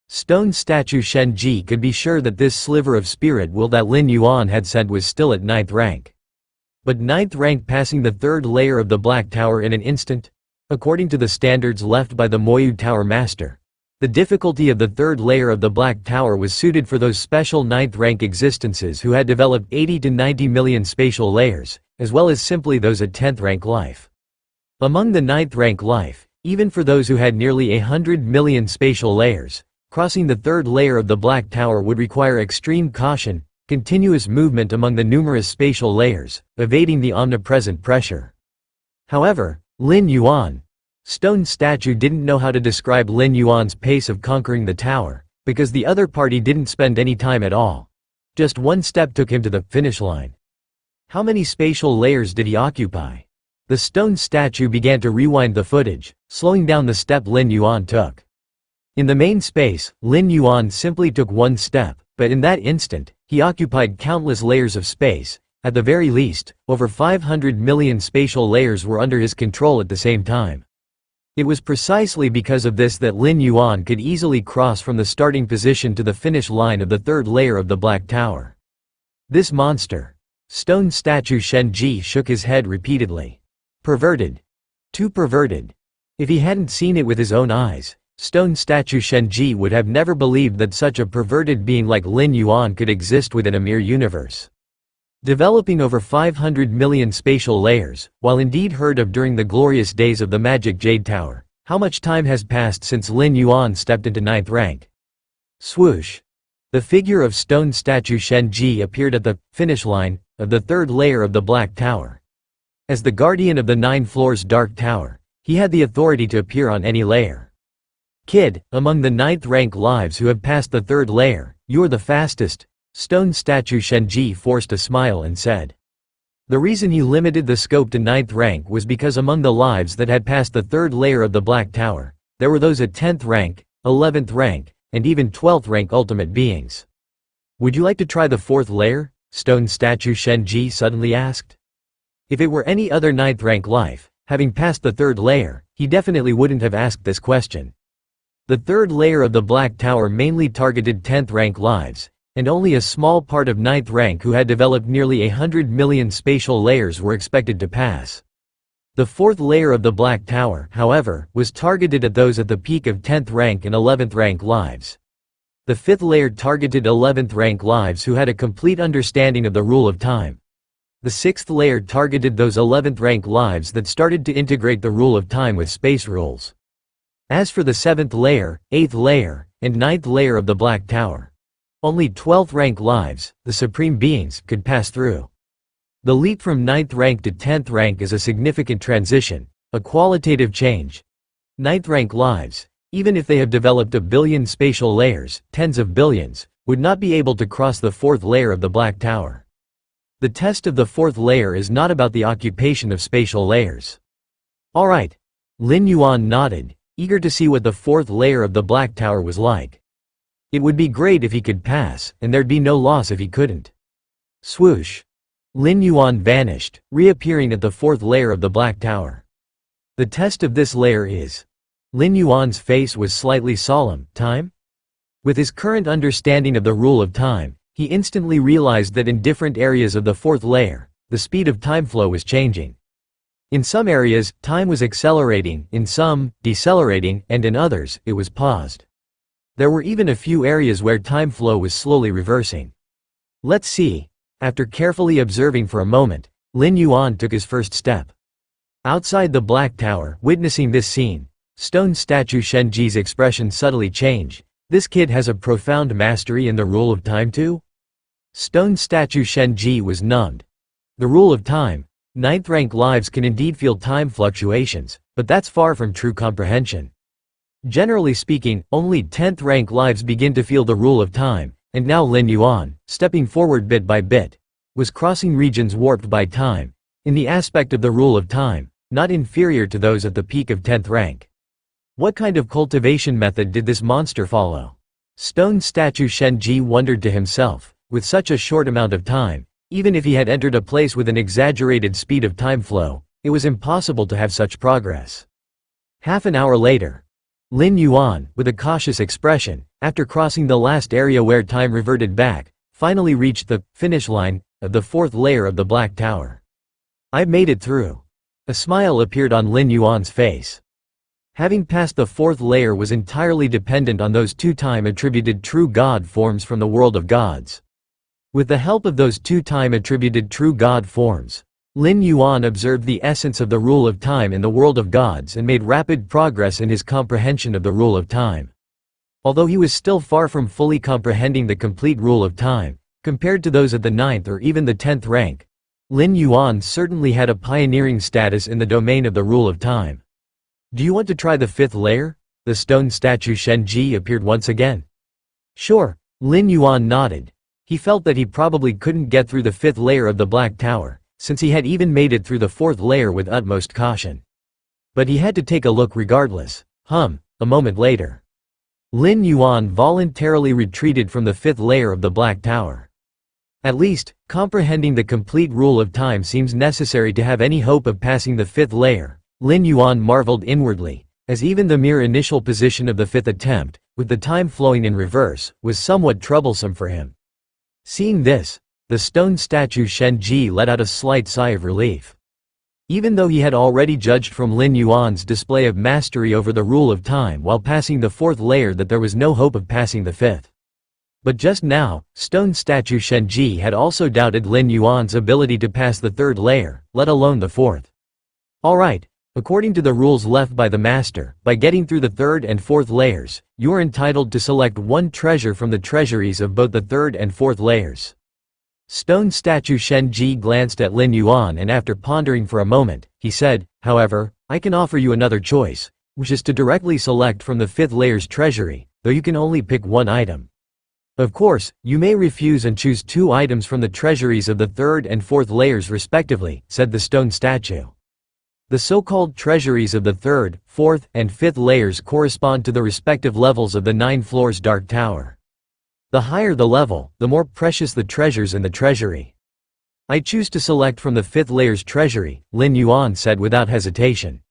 Stone statue Shenji could be sure that this sliver of spirit will that Lin Yuan had sent was still at 9th rank. But 9th rank passing the third layer of the Black Tower in an instant? According to the standards left by the Moyu Tower Master, the difficulty of the third layer of the Black Tower was suited for those special 9th rank existences who had developed 80 to 90 million spatial layers, as well as simply those at 10th rank life. Among the 9th rank life, even for those who had nearly 100 million spatial layers, crossing the third layer of the Black Tower would require extreme caution, continuous movement among the numerous spatial layers, evading the omnipresent pressure. However, Lin Yuan, stone statue didn't know how to describe Lin Yuan's pace of conquering the tower, because the other party didn't spend any time at all. Just one step took him to the finish line. How many spatial layers did he occupy? The stone statue began to rewind the footage, slowing down the step Lin Yuan took. In the main space, Lin Yuan simply took one step, but in that instant, he occupied countless layers of space. At the very least, over 500 million spatial layers were under his control at the same time. It was precisely because of this that Lin Yuan could easily cross from the starting position to the finish line of the third layer of the Black Tower. This monster. Stone statue Shenji shook his head repeatedly. Perverted. Too perverted. If he hadn't seen it with his own eyes, stone statue Shenji would have never believed that such a perverted being like Lin Yuan could exist within a mere universe. Developing over 500 million spatial layers, while indeed heard of during the glorious days of the magic Jade Tower, how much time has passed since Lin Yuan stepped into 9th rank? Swoosh. The figure of stone statue Shenji appeared at the finish line of the 3rd layer of the Black Tower. As the guardian of the 9 floors Dark Tower, he had the authority to appear on any layer. Kid, among the 9th rank lives who have passed the 3rd layer, you're the fastest. Stone statue Shenji forced a smile and said. The reason he limited the scope to 9th rank was because among the lives that had passed the 3rd layer of the Black Tower, there were those at 10th rank, 11th rank, and even 12th rank ultimate beings. Would you like to try the 4th layer? Stone statue Shenji suddenly asked. If it were any other 9th rank life, having passed the 3rd layer, he definitely wouldn't have asked this question. The 3rd layer of the Black Tower mainly targeted 10th rank lives, and only a small part of 9th rank who had developed nearly 100 million spatial layers were expected to pass. The 4th layer of the Black Tower, however, was targeted at those at the peak of 10th rank and 11th rank lives. The 5th layer targeted 11th rank lives who had a complete understanding of the rule of time. The 6th layer targeted those 11th rank lives that started to integrate the rule of time with space rules. As for the 7th layer, 8th layer, and 9th layer of the Black Tower, only 12th rank lives, the supreme beings, could pass through. The leap from 9th rank to 10th rank is a significant transition, a qualitative change. 9th rank lives, even if they have developed a billion spatial layers, tens of billions, would not be able to cross the 4th layer of the Black Tower. The test of the 4th layer is not about the occupation of spatial layers. Alright. Lin Yuan nodded, eager to see what the 4th layer of the Black Tower was like. It would be great if he could pass, and there'd be no loss if he couldn't. Swoosh. Lin Yuan vanished, reappearing at the 4th layer of the Black Tower. The test of this layer is. Lin Yuan's face was slightly solemn. Time? With his current understanding of the rule of time, he instantly realized that in different areas of the 4th layer, the speed of time flow was changing. In some areas, time was accelerating, in some, decelerating, and in others, it was paused. There were even a few areas where time flow was slowly reversing. Let's see. After carefully observing for a moment, Lin Yuan took his first step. Outside the Black Tower, witnessing this scene, stone statue Shenji's expression subtly changed. This kid has a profound mastery in the rule of time too? Stone statue Shenji was numbed. The rule of time. 9th rank lives can indeed feel time fluctuations, but that's far from true comprehension. Generally speaking, only 10th rank lives begin to feel the rule of time, and now Lin Yuan, stepping forward bit by bit, was crossing regions warped by time, in the aspect of the rule of time, not inferior to those at the peak of 10th rank. What kind of cultivation method did this monster follow? Stone statue Shenji wondered to himself. With such a short amount of time, even if he had entered a place with an exaggerated speed of time flow, it was impossible to have such progress. Half an hour later, Lin Yuan, with a cautious expression, after crossing the last area where time reverted back, finally reached the finish line of the 4th layer of the Black Tower. I've made it through. A smile appeared on Lin Yuan's face. Having passed the 4th layer was entirely dependent on those 2 time-attributed true God forms from the world of gods. With the help of those 2 time-attributed true God forms, Lin Yuan observed the essence of the rule of time in the world of gods and made rapid progress in his comprehension of the rule of time. Although he was still far from fully comprehending the complete rule of time, compared to those at the 9th or even the 10th rank, Lin Yuan certainly had a pioneering status in the domain of the rule of time. Do you want to try the 5th layer? The stone statue Shenji appeared once again. Sure. Lin Yuan nodded. He felt that he probably couldn't get through the 5th layer of the Black Tower, since he had even made it through the 4th layer with utmost caution. But he had to take a look regardless. A moment later. Lin Yuan voluntarily retreated from the 5th layer of the Black Tower. At least, comprehending the complete rule of time seems necessary to have any hope of passing the 5th layer, Lin Yuan marveled inwardly, as even the mere initial position of the 5th attempt, with the time flowing in reverse, was somewhat troublesome for him. Seeing this, the stone statue Shenji let out a slight sigh of relief. Even though he had already judged from Lin Yuan's display of mastery over the rule of time while passing the fourth layer that there was no hope of passing the fifth. But just now, stone statue Shenji had also doubted Lin Yuan's ability to pass the third layer, let alone the fourth. Alright, according to the rules left by the master, by getting through the third and fourth layers, you are entitled to select one treasure from the treasuries of both the third and fourth layers. Stone statue Shenji glanced at Lin Yuan and after pondering for a moment, he said, however, I can offer you another choice, which is to directly select from the fifth layer's treasury, though you can only pick one item. Of course, you may refuse and choose two items from the treasuries of the third and fourth layers respectively, said the stone statue. The so-called treasuries of the third, fourth, and fifth layers correspond to the respective levels of the 9 floors Dark Tower. The higher the level, the more precious the treasures in the treasury. I choose to select from the fifth layer's treasury, Lin Yuan said without hesitation.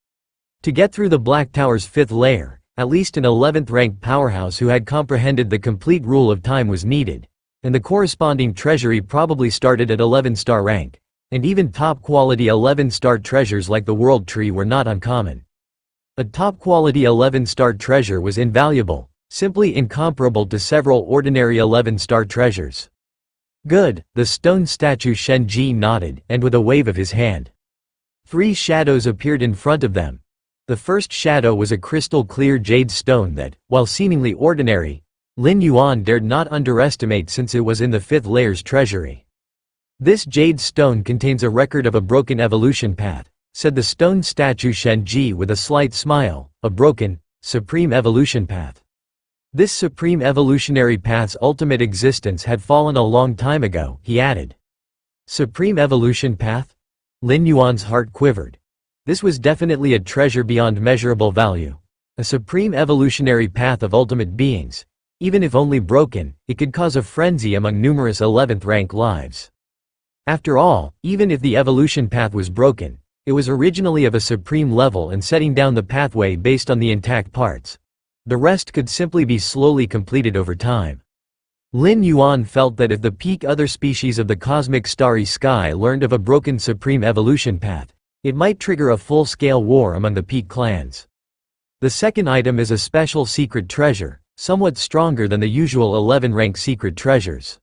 To get through the Black Tower's fifth layer, at least an 11th rank powerhouse who had comprehended the complete rule of time was needed, and the corresponding treasury probably started at 11-star rank, and even top-quality 11-star treasures like the World Tree were not uncommon. A top-quality 11-star treasure was invaluable, simply incomparable to several ordinary 11-star treasures. Good, the stone statue Shenji nodded, and with a wave of his hand, 3 shadows appeared in front of them. The first shadow was a crystal-clear jade stone that, while seemingly ordinary, Lin Yuan dared not underestimate since it was in the fifth layer's treasury. This jade stone contains a record of a broken evolution path, said the stone statue Shenji with a slight smile, a broken, supreme evolution path. This supreme evolutionary path's ultimate existence had fallen a long time ago, he added. Supreme evolution path? Lin Yuan's heart quivered. This was definitely a treasure beyond measurable value. A supreme evolutionary path of ultimate beings. Even if only broken, it could cause a frenzy among numerous 11th rank lives. After all, even if the evolution path was broken, it was originally of a supreme level and setting down the pathway based on the intact parts. The rest could simply be slowly completed over time. Lin Yuan felt that if the peak other species of the cosmic starry sky learned of a broken supreme evolution path, it might trigger a full-scale war among the peak clans. The second item is a special secret treasure, somewhat stronger than the usual 11-rank secret treasures.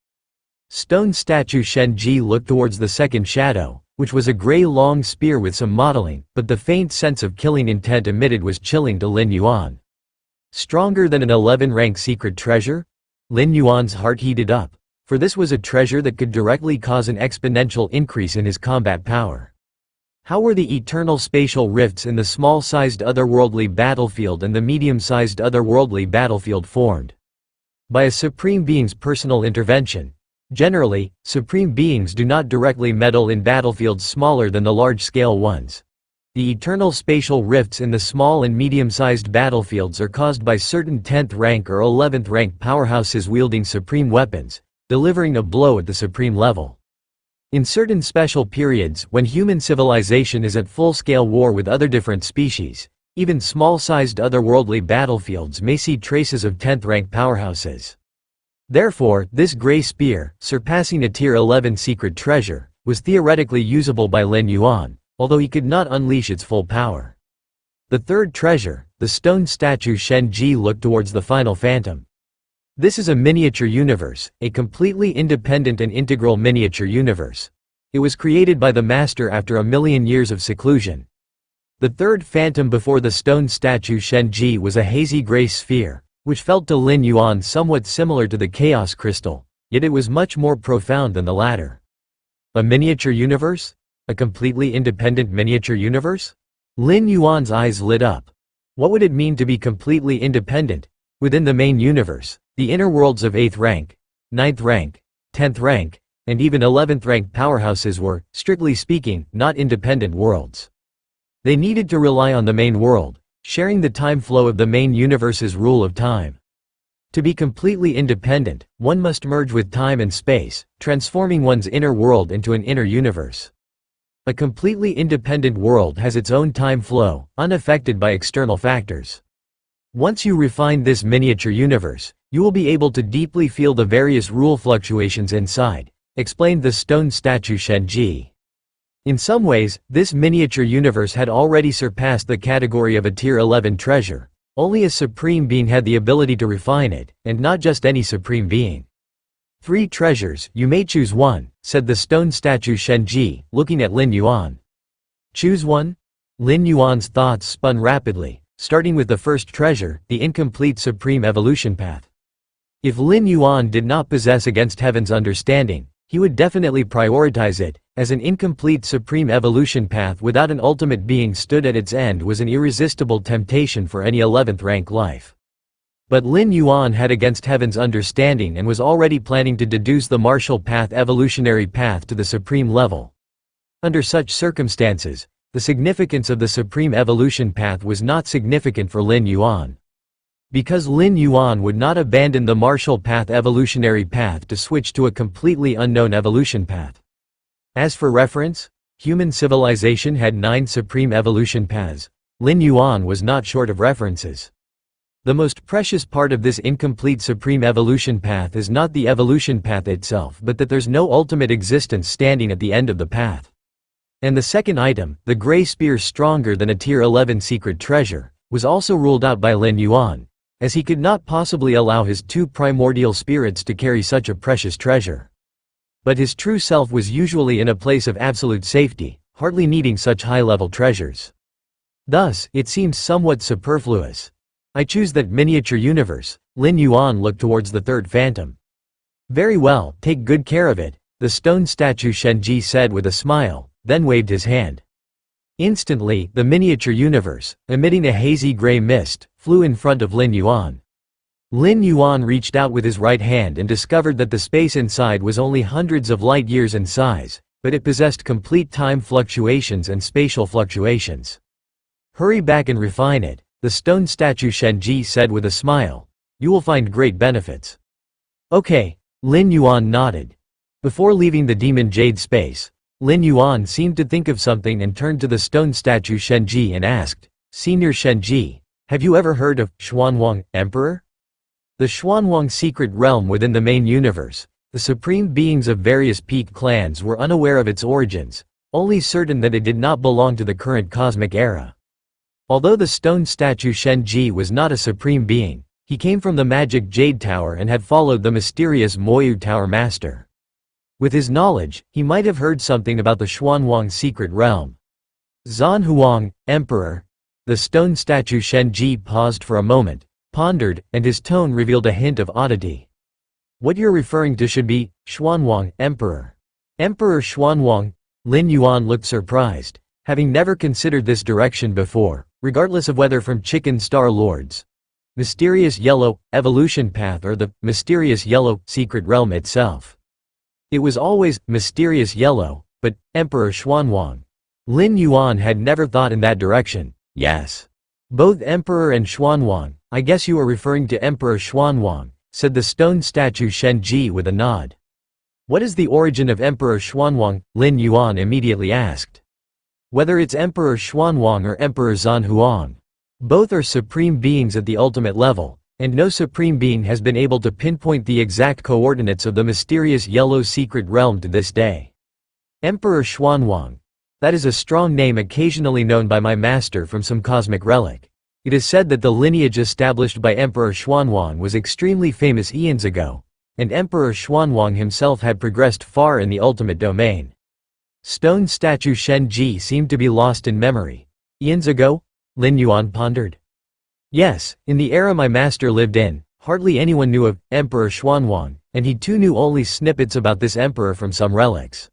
Stone statue Shenji looked towards the second shadow, which was a gray long spear with some modeling, but the faint sense of killing intent emitted was chilling to Lin Yuan. Stronger than an 11-rank secret treasure? Lin Yuan's heart heated up, for this was a treasure that could directly cause an exponential increase in his combat power. How were the eternal spatial rifts in the small-sized otherworldly battlefield and the medium-sized otherworldly battlefield formed? By a supreme being's personal intervention. Generally, supreme beings do not directly meddle in battlefields smaller than the large-scale ones. The eternal spatial rifts in the small and medium-sized battlefields are caused by certain 10th rank or 11th rank powerhouses wielding supreme weapons, delivering a blow at the supreme level. In certain special periods when human civilization is at full-scale war with other different species, even small-sized otherworldly battlefields may see traces of 10th rank powerhouses. Therefore, this gray spear, surpassing a tier 11 secret treasure, was theoretically usable by Lin Yuan, although he could not unleash its full power. The third treasure, the stone statue Shenji looked towards the final phantom. This is a miniature universe, a completely independent and integral miniature universe. It was created by the master after 1,000,000 years of seclusion. The third phantom before the stone statue Shenji was a hazy gray sphere, which felt to Lin Yuan somewhat similar to the chaos crystal, yet it was much more profound than the latter. A miniature universe? A completely independent miniature universe? Lin Yuan's eyes lit up. What would it mean to be completely independent? Within the main universe, the inner worlds of 8th rank, 9th rank, 10th rank, and even 11th rank powerhouses were, strictly speaking, not independent worlds. They needed to rely on the main world, sharing the time flow of the main universe's rule of time. To be completely independent, one must merge with time and space, transforming one's inner world into an inner universe. A completely independent world has its own time flow, unaffected by external factors. Once you refine this miniature universe, you will be able to deeply feel the various rule fluctuations inside, explained the stone statue Shenji. In some ways, this miniature universe had already surpassed the category of a Tier 11 treasure. Only a supreme being had the ability to refine it, and not just any supreme being. 3 treasures, you may choose one, said the stone statue Shenji, looking at Lin Yuan. Choose one? Lin Yuan's thoughts spun rapidly, starting with the first treasure, the incomplete supreme evolution path. If Lin Yuan did not possess against heaven's understanding, he would definitely prioritize it, as an incomplete supreme evolution path without an ultimate being stood at its end was an irresistible temptation for any 11th rank life. But Lin Yuan had against heaven's understanding and was already planning to deduce the martial path evolutionary path to the supreme level. Under such circumstances, the significance of the supreme evolution path was not significant for Lin Yuan. Because Lin Yuan would not abandon the martial path evolutionary path to switch to a completely unknown evolution path. As for reference, human civilization had 9 supreme evolution paths. Lin Yuan was not short of references. The most precious part of this incomplete supreme evolution path is not the evolution path itself but that there's no ultimate existence standing at the end of the path. And the second item, the gray spear stronger than a Tier 11 secret treasure, was also ruled out by Lin Yuan, as he could not possibly allow his 2 primordial spirits to carry such a precious treasure. But his true self was usually in a place of absolute safety, hardly needing such high-level treasures. Thus, it seems somewhat superfluous. I choose that miniature universe. Lin Yuan looked towards the third phantom. Very well, take good care of it, the stone statue Shenji said with a smile, then waved his hand. Instantly, the miniature universe, emitting a hazy gray mist, flew in front of Lin Yuan. Lin Yuan reached out with his right hand and discovered that the space inside was only hundreds of light years in size, but it possessed complete time fluctuations and spatial fluctuations. Hurry back and refine it, the stone statue Shenji said with a smile. You will find great benefits. Okay, Lin Yuan nodded. Before leaving the demon jade space, Lin Yuan seemed to think of something and turned to the stone statue Shenji and asked, Senior Shenji, have you ever heard of Xuanwang, Emperor? The Xuanwang secret realm within the main universe, the supreme beings of various peak clans were unaware of its origins, only certain that it did not belong to the current cosmic era. Although the stone statue Shenji was not a supreme being, he came from the magic Jade Tower and had followed the mysterious Moyu Tower Master. With his knowledge, he might have heard something about the Xuanwang secret realm. Zhan Huang, Emperor. The stone statue Shenji paused for a moment, pondered, and his tone revealed a hint of oddity. What you're referring to should be, Xuanwang, Emperor. Emperor Xuanwang? Lin Yuan looked surprised, having never considered this direction before, regardless of whether from Chicken Star Lords, Mysterious Yellow, Evolution Path or the Mysterious Yellow, Secret Realm itself. It was always Mysterious Yellow, but Emperor Xuanwang. Lin Yuan had never thought in that direction. Yes. Both Emperor and Xuanwang, I guess you are referring to Emperor Xuanwang, said the stone statue Shenji with a nod. What is the origin of Emperor Xuanwang? Lin Yuan immediately asked. Whether it's Emperor Xuanwang or Emperor Zhan Huang. Both are supreme beings at the ultimate level, and no supreme being has been able to pinpoint the exact coordinates of the mysterious yellow secret realm to this day. Emperor Xuanwang. That is a strong name occasionally known by my master from some cosmic relic. It is said that the lineage established by Emperor Xuanwang was extremely famous eons ago, and Emperor Xuanwang himself had progressed far in the ultimate domain. Stone statue Shenji seemed to be lost in memory. Eons ago? Lin Yuan pondered. Yes, in the era my master lived in, hardly anyone knew of Emperor Xuanwang, and he too knew only snippets about this emperor from some relics.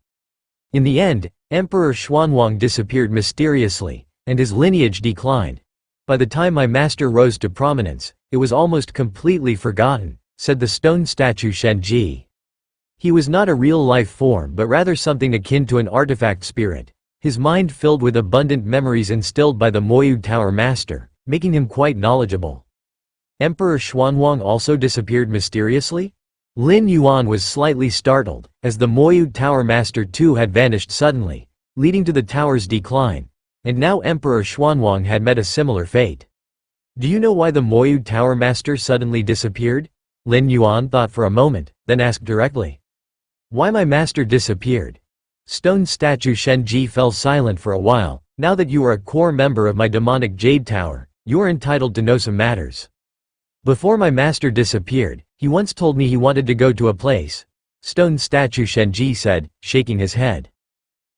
In the end, Emperor Xuanwang disappeared mysteriously, and his lineage declined. By the time my master rose to prominence, it was almost completely forgotten, said the stone statue Shenji. He was not a real-life form but rather something akin to an artifact spirit, his mind filled with abundant memories instilled by the Moyu Tower Master, making him quite knowledgeable. Emperor Xuanwang also disappeared mysteriously? Lin Yuan was slightly startled, as the Moyu Tower Master too had vanished suddenly, leading to the tower's decline, and now Emperor Xuanwang had met a similar fate. Do you know why the Moyu Tower Master suddenly disappeared? Lin Yuan thought for a moment, then asked directly. Why my master disappeared? Stone statue Shenji fell silent for a while. Now that you are a core member of my demonic Jade Tower, you are entitled to know some matters. Before my master disappeared, he once told me he wanted to go to a place. Stone statue Shenji said, shaking his head.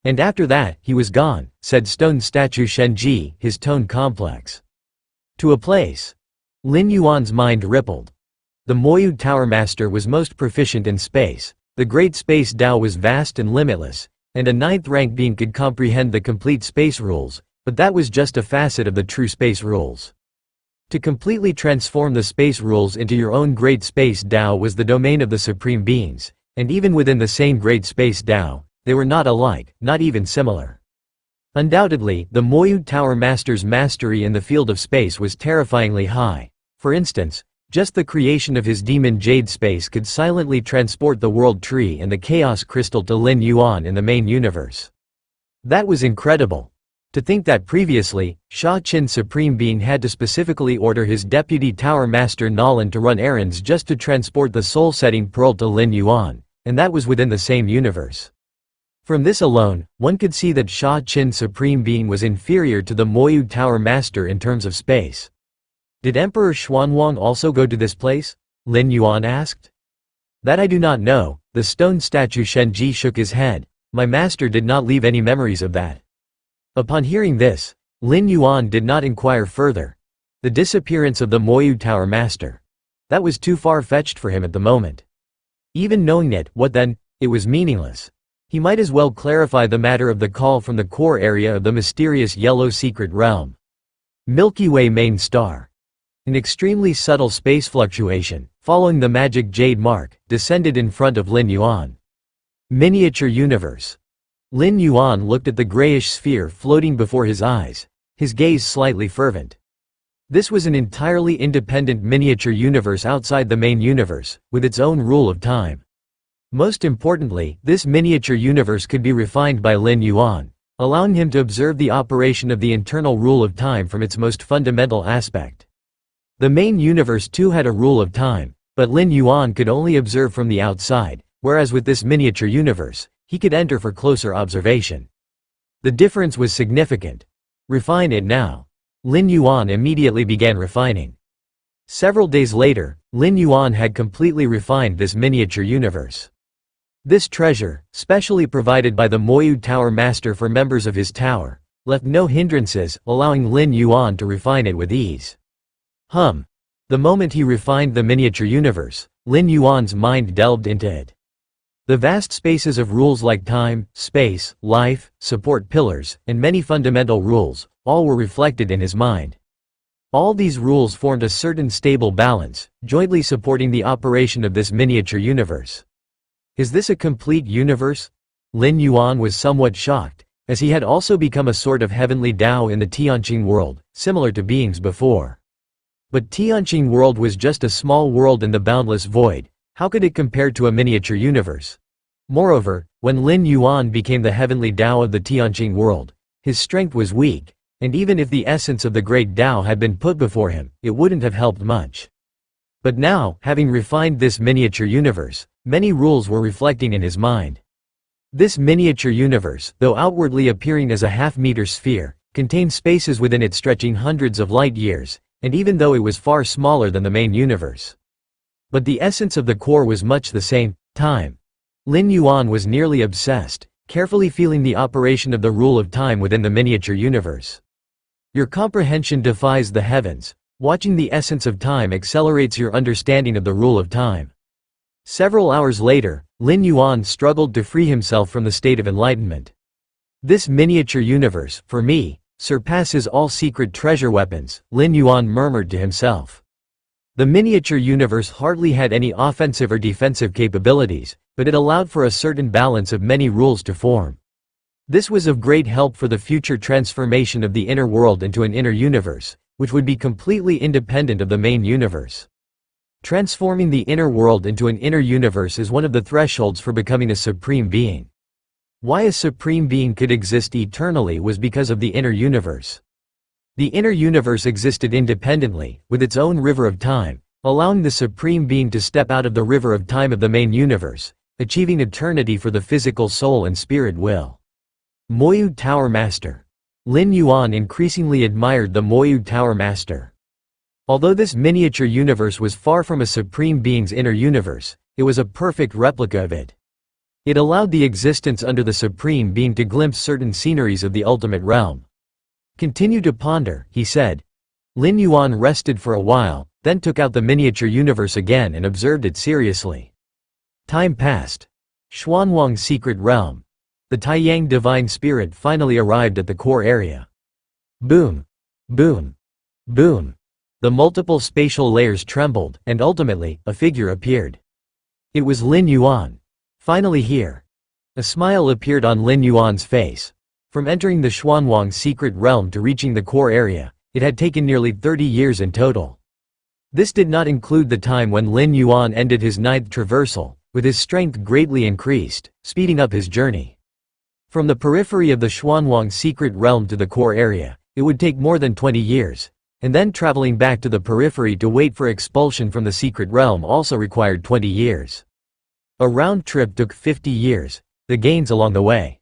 And after that, he was gone, said stone statue Shenji, his tone complex. To a place. Lin Yuan's mind rippled. The Moyu Tower Master was most proficient in space. The Great Space Tao was vast and limitless, and a 9th rank being could comprehend the complete space rules, but that was just a facet of the true space rules. To completely transform the space rules into your own Great Space Tao was the domain of the Supreme Beings, and even within the same Great Space Tao, they were not alike, not even similar. Undoubtedly, the Moyu Tower Master's mastery in the field of space was terrifyingly high. For instance, just the creation of his demon Jade Space could silently transport the World Tree and the Chaos Crystal to Lin Yuan in the main universe. That was incredible. To think that previously, Sha Qin's Supreme Being had to specifically order his deputy Tower Master Nolan to run errands just to transport the soul-setting pearl to Lin Yuan, and that was within the same universe. From this alone, one could see that Sha Qin's Supreme Being was inferior to the Moyu Tower Master in terms of space. Did Emperor Xuanwang also go to this place? Lin Yuan asked. That I do not know, the stone statue Shenji shook his head. My master did not leave any memories of that. Upon hearing this, Lin Yuan did not inquire further. The disappearance of the Moyu Tower Master. That was too far-fetched for him at the moment. Even knowing it, what then? It was meaningless. He might as well clarify the matter of the call from the core area of the mysterious yellow secret realm. Milky Way main star. An extremely subtle space fluctuation, following the magic jade mark, descended in front of Lin Yuan. Miniature universe. Lin Yuan looked at the grayish sphere floating before his eyes, his gaze slightly fervent. This was an entirely independent miniature universe outside the main universe, with its own rule of time. Most importantly, this miniature universe could be refined by Lin Yuan, allowing him to observe the operation of the internal rule of time from its most fundamental aspect. The main universe too had a rule of time, but Lin Yuan could only observe from the outside, whereas with this miniature universe, he could enter for closer observation. The difference was significant. Refine it now. Lin Yuan immediately began refining. Several days later, Lin Yuan had completely refined this miniature universe. This treasure, specially provided by the Moyu Tower Master for members of his tower, left no hindrances, allowing Lin Yuan to refine it with ease. The moment he refined the miniature universe, Lin Yuan's mind delved into it. The vast spaces of rules like time, space, life, support pillars, and many fundamental rules, all were reflected in his mind. All these rules formed a certain stable balance, jointly supporting the operation of this miniature universe. Is this a complete universe? Lin Yuan was somewhat shocked, as he had also become a sort of heavenly Tao in the Tianqing world, similar to beings before. But Tianqing world was just a small world in the boundless void. How could it compare to a miniature universe? Moreover, when Lin Yuan became the heavenly Tao of the Tianqing world, his strength was weak, and even if the essence of the great Tao had been put before him, it wouldn't have helped much. But now, having refined this miniature universe, many rules were reflecting in his mind. This miniature universe, though outwardly appearing as a half-meter sphere, contained spaces within it stretching hundreds of light years, and even though it was far smaller than the main universe. But the essence of the core was much the same, time. Lin Yuan was nearly obsessed, carefully feeling the operation of the rule of time within the miniature universe. Your comprehension defies the heavens. Watching the essence of time accelerates your understanding of the rule of time. Several hours later, Lin Yuan struggled to free himself from the state of enlightenment. This miniature universe, for me, surpasses all secret treasure weapons, Lin Yuan murmured to himself. The miniature universe hardly had any offensive or defensive capabilities, but it allowed for a certain balance of many rules to form. This was of great help for the future transformation of the inner world into an inner universe, which would be completely independent of the main universe. Transforming the inner world into an inner universe is one of the thresholds for becoming a supreme being. Why a supreme being could exist eternally was because of the inner universe. The inner universe existed independently, with its own river of time, allowing the supreme being to step out of the river of time of the main universe, achieving eternity for the physical soul and spirit will. Moyu Tower Master. Lin Yuan increasingly admired the Moyu Tower Master. Although this miniature universe was far from a supreme being's inner universe, it was a perfect replica of it. It allowed the existence under the supreme being to glimpse certain sceneries of the ultimate realm. Continue to ponder, he said. Lin Yuan rested for a while, then took out the miniature universe again and observed it seriously. Time passed. Xuanwang's secret realm. The Taiyang divine spirit finally arrived at the core area. Boom! Boom! Boom! The multiple spatial layers trembled, and ultimately, a figure appeared. It was Lin Yuan. Finally here. A smile appeared on Lin Yuan's face. From entering the Xuanwang secret realm to reaching the core area, it had taken nearly 30 years in total. This did not include the time when Lin Yuan ended his 9th traversal, with his strength greatly increased, speeding up his journey. From the periphery of the Xuanwang secret realm to the core area, it would take more than 20 years, and then traveling back to the periphery to wait for expulsion from the secret realm also required 20 years. A round trip took 50 years, the gains along the way.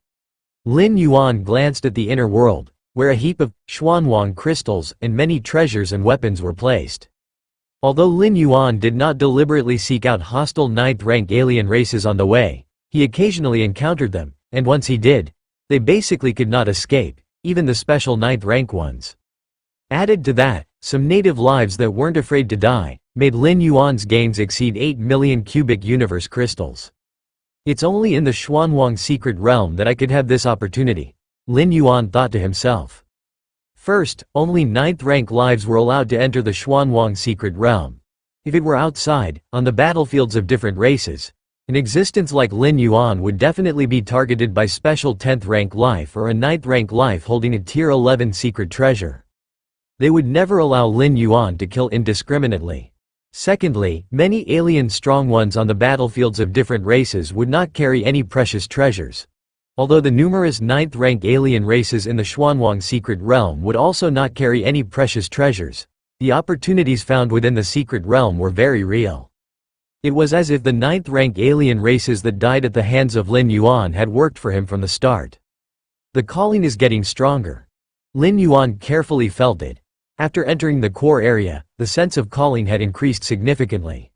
Lin Yuan glanced at the inner world, where a heap of Xuanwang crystals and many treasures and weapons were placed. Although Lin Yuan did not deliberately seek out hostile 9th-rank alien races on the way, he occasionally encountered them, and once he did, they basically could not escape, even the special 9th-rank ones. Added to that, some native lives that weren't afraid to die, made Lin Yuan's gains exceed 8 million cubic universe crystals. It's only in the Xuanwang secret realm that I could have this opportunity, Lin Yuan thought to himself. First, only 9th-rank lives were allowed to enter the Xuanwang secret realm. If it were outside, on the battlefields of different races, an existence like Lin Yuan would definitely be targeted by special 10th-rank life or a 9th-rank life holding a tier 11 secret treasure. They would never allow Lin Yuan to kill indiscriminately. Secondly, many alien strong ones on the battlefields of different races would not carry any precious treasures. Although the numerous 9th-rank alien races in the Xuanwang secret realm would also not carry any precious treasures, the opportunities found within the secret realm were very real. It was as if the 9th-rank alien races that died at the hands of Lin Yuan had worked for him from the start. The calling is getting stronger. Lin Yuan carefully felt it. After entering the core area, the sense of calling had increased significantly.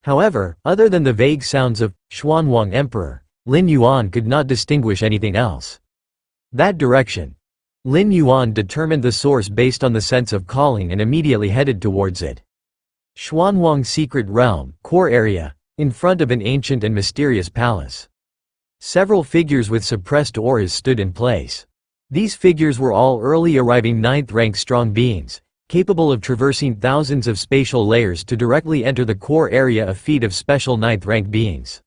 However, other than the vague sounds of Xuanwang Emperor, Lin Yuan could not distinguish anything else. That direction. Lin Yuan determined the source based on the sense of calling and immediately headed towards it. Xuanwang secret realm, core area, in front of an ancient and mysterious palace. Several figures with suppressed auras stood in place. These figures were all early arriving 9th-rank strong beings, capable of traversing thousands of spatial layers to directly enter the core area, a feat of special 9th-rank beings.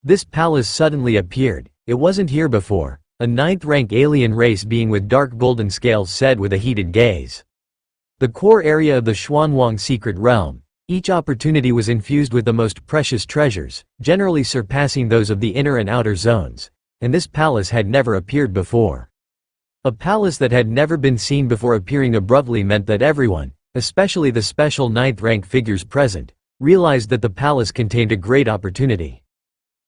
This palace suddenly appeared. It wasn't here before, a 9th-rank alien race being with dark golden scales said with a heated gaze. The core area of the Xuanwang secret realm, each opportunity was infused with the most precious treasures, generally surpassing those of the inner and outer zones, and this palace had never appeared before. A palace that had never been seen before appearing abruptly meant that everyone, especially the special 9th-rank figures present, realized that the palace contained a great opportunity.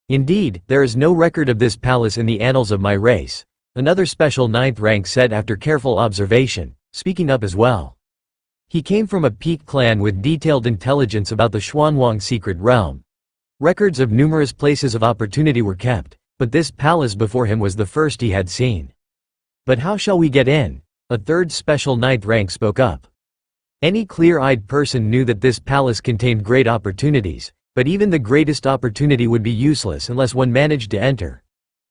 Indeed, there is no record of this palace in the annals of my race, another special 9th rank said after careful observation, speaking up as well. He came from a peak clan with detailed intelligence about the Xuanwang secret realm. Records of numerous places of opportunity were kept, but this palace before him was the first he had seen. But how shall we get in? A third special 9th rank spoke up. Any clear-eyed person knew that this palace contained great opportunities, but even the greatest opportunity would be useless unless one managed to enter.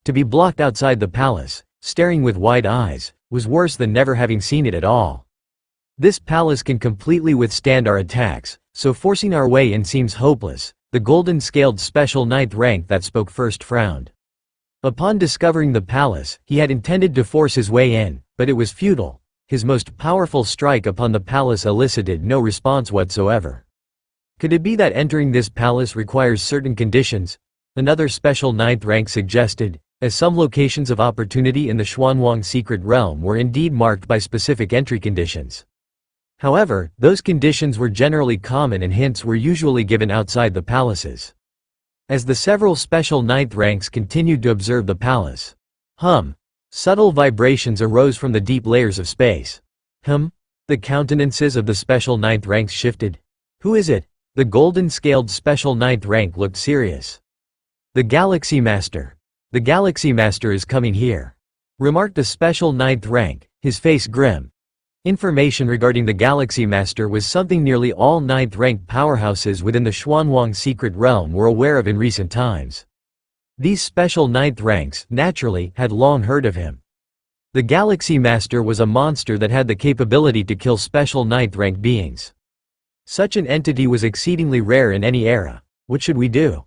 To be blocked outside the palace, staring with wide eyes, was worse than never having seen it at all. This palace can completely withstand our attacks, so forcing our way in seems hopeless. The golden-scaled special 9th rank that spoke first frowned. Upon discovering the palace, he had intended to force his way in, but it was futile. His most powerful strike upon the palace elicited no response whatsoever. Could it be that entering this palace requires certain conditions? Another special 9th rank suggested, as some locations of opportunity in the Xuanwang secret realm were indeed marked by specific entry conditions. However, those conditions were generally common and hints were usually given outside the palaces. as the several special ninth ranks continued to observe the palace. Subtle vibrations arose from the deep layers of space. The countenances of the special ninth ranks shifted. Who is it? The golden-scaled special ninth rank looked serious. The Galaxy Master. The Galaxy Master is coming here, remarked a special ninth rank, his face grim. Information regarding the Galaxy Master was something nearly all ninth-ranked powerhouses within the Xuanwang secret realm were aware of in recent times. These special ninth ranks, naturally, had long heard of him. The Galaxy Master was a monster that had the capability to kill special ninth rank beings. Such an entity was exceedingly rare in any era. What should we do?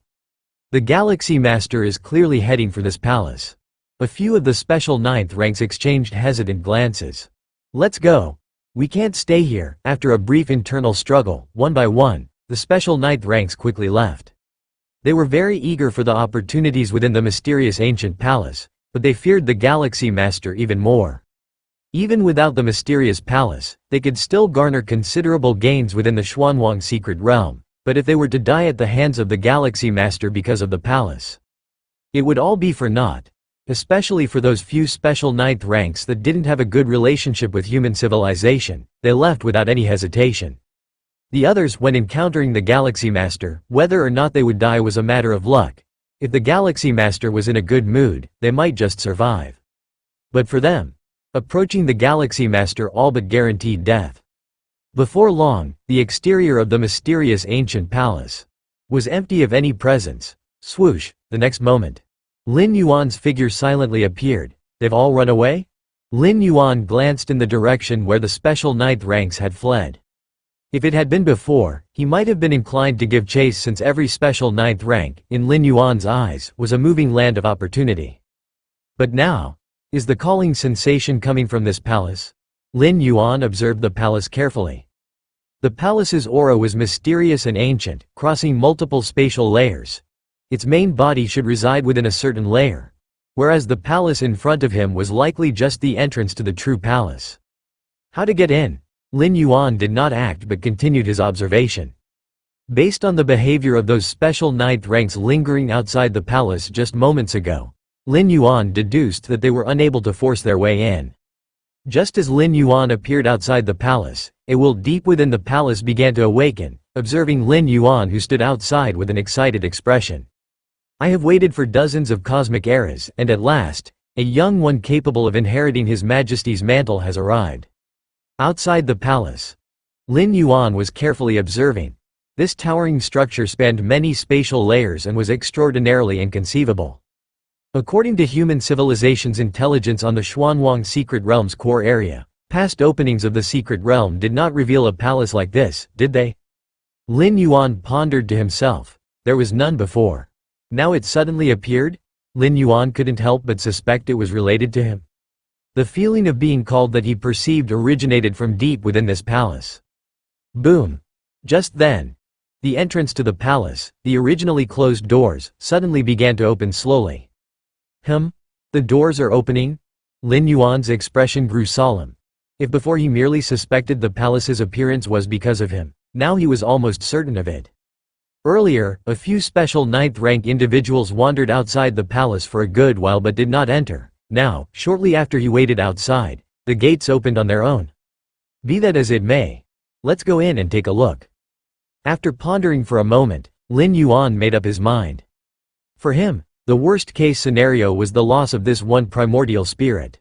The Galaxy Master is clearly heading for this palace. A few of the special ninth ranks exchanged hesitant glances. Let's go. We can't stay here. After a brief internal struggle, one by one, the special ninth ranks quickly left. They were very eager for the opportunities within the mysterious ancient palace, but they feared the Galaxy Master even more. Even without the mysterious palace, they could still garner considerable gains within the Xuanwang secret realm, but if they were to die at the hands of the Galaxy Master because of the palace, it would all be for naught, especially for those few special ninth ranks that didn't have a good relationship with human civilization. They left without any hesitation. The others, when encountering the Galaxy Master, whether or not they would die was a matter of luck. If the Galaxy Master was in a good mood, they might just survive. But for them, approaching the Galaxy Master all but guaranteed death. Before long, the exterior of the mysterious ancient palace was empty of any presence. Swoosh, the next moment, Lin Yuan's figure silently appeared. They've all run away? Lin Yuan glanced in the direction where the special ninth ranks had fled. If it had been before, he might have been inclined to give chase since every special ninth rank, in Lin Yuan's eyes, was a moving land of opportunity. But now, is the calling sensation coming from this palace? Lin Yuan observed the palace carefully. The palace's aura was mysterious and ancient, crossing multiple spatial layers. Its main body should reside within a certain layer, whereas the palace in front of him was likely just the entrance to the true palace. How to get in? Lin Yuan did not act but continued his observation. Based on the behavior of those special ninth ranks lingering outside the palace just moments ago, Lin Yuan deduced that they were unable to force their way in. Just as Lin Yuan appeared outside the palace, a will deep within the palace began to awaken, observing Lin Yuan, who stood outside with an excited expression. I have waited for dozens of cosmic eras, and at last, a young one capable of inheriting His Majesty's mantle has arrived. Outside the palace, Lin Yuan was carefully observing. This towering structure spanned many spatial layers and was extraordinarily inconceivable. According to human civilization's intelligence on the Xuanwang secret realm's core area, past openings of the secret realm did not reveal a palace like this, did they? Lin Yuan pondered to himself. There was none before. Now it suddenly appeared? Lin Yuan couldn't help but suspect it was related to him. The feeling of being called that he perceived originated from deep within this palace. Boom! Just then, the entrance to the palace, the originally closed doors, suddenly began to open slowly. The doors are opening? Lin Yuan's expression grew solemn. If before he merely suspected the palace's appearance was because of him, now he was almost certain of it. Earlier, a few special ninth-rank individuals wandered outside the palace for a good while but did not enter. Now, shortly after he waited outside, the gates opened on their own. Be that as it may, let's go in and take a look. After pondering for a moment, Lin Yuan made up his mind. For him, the worst-case scenario was the loss of this one primordial spirit.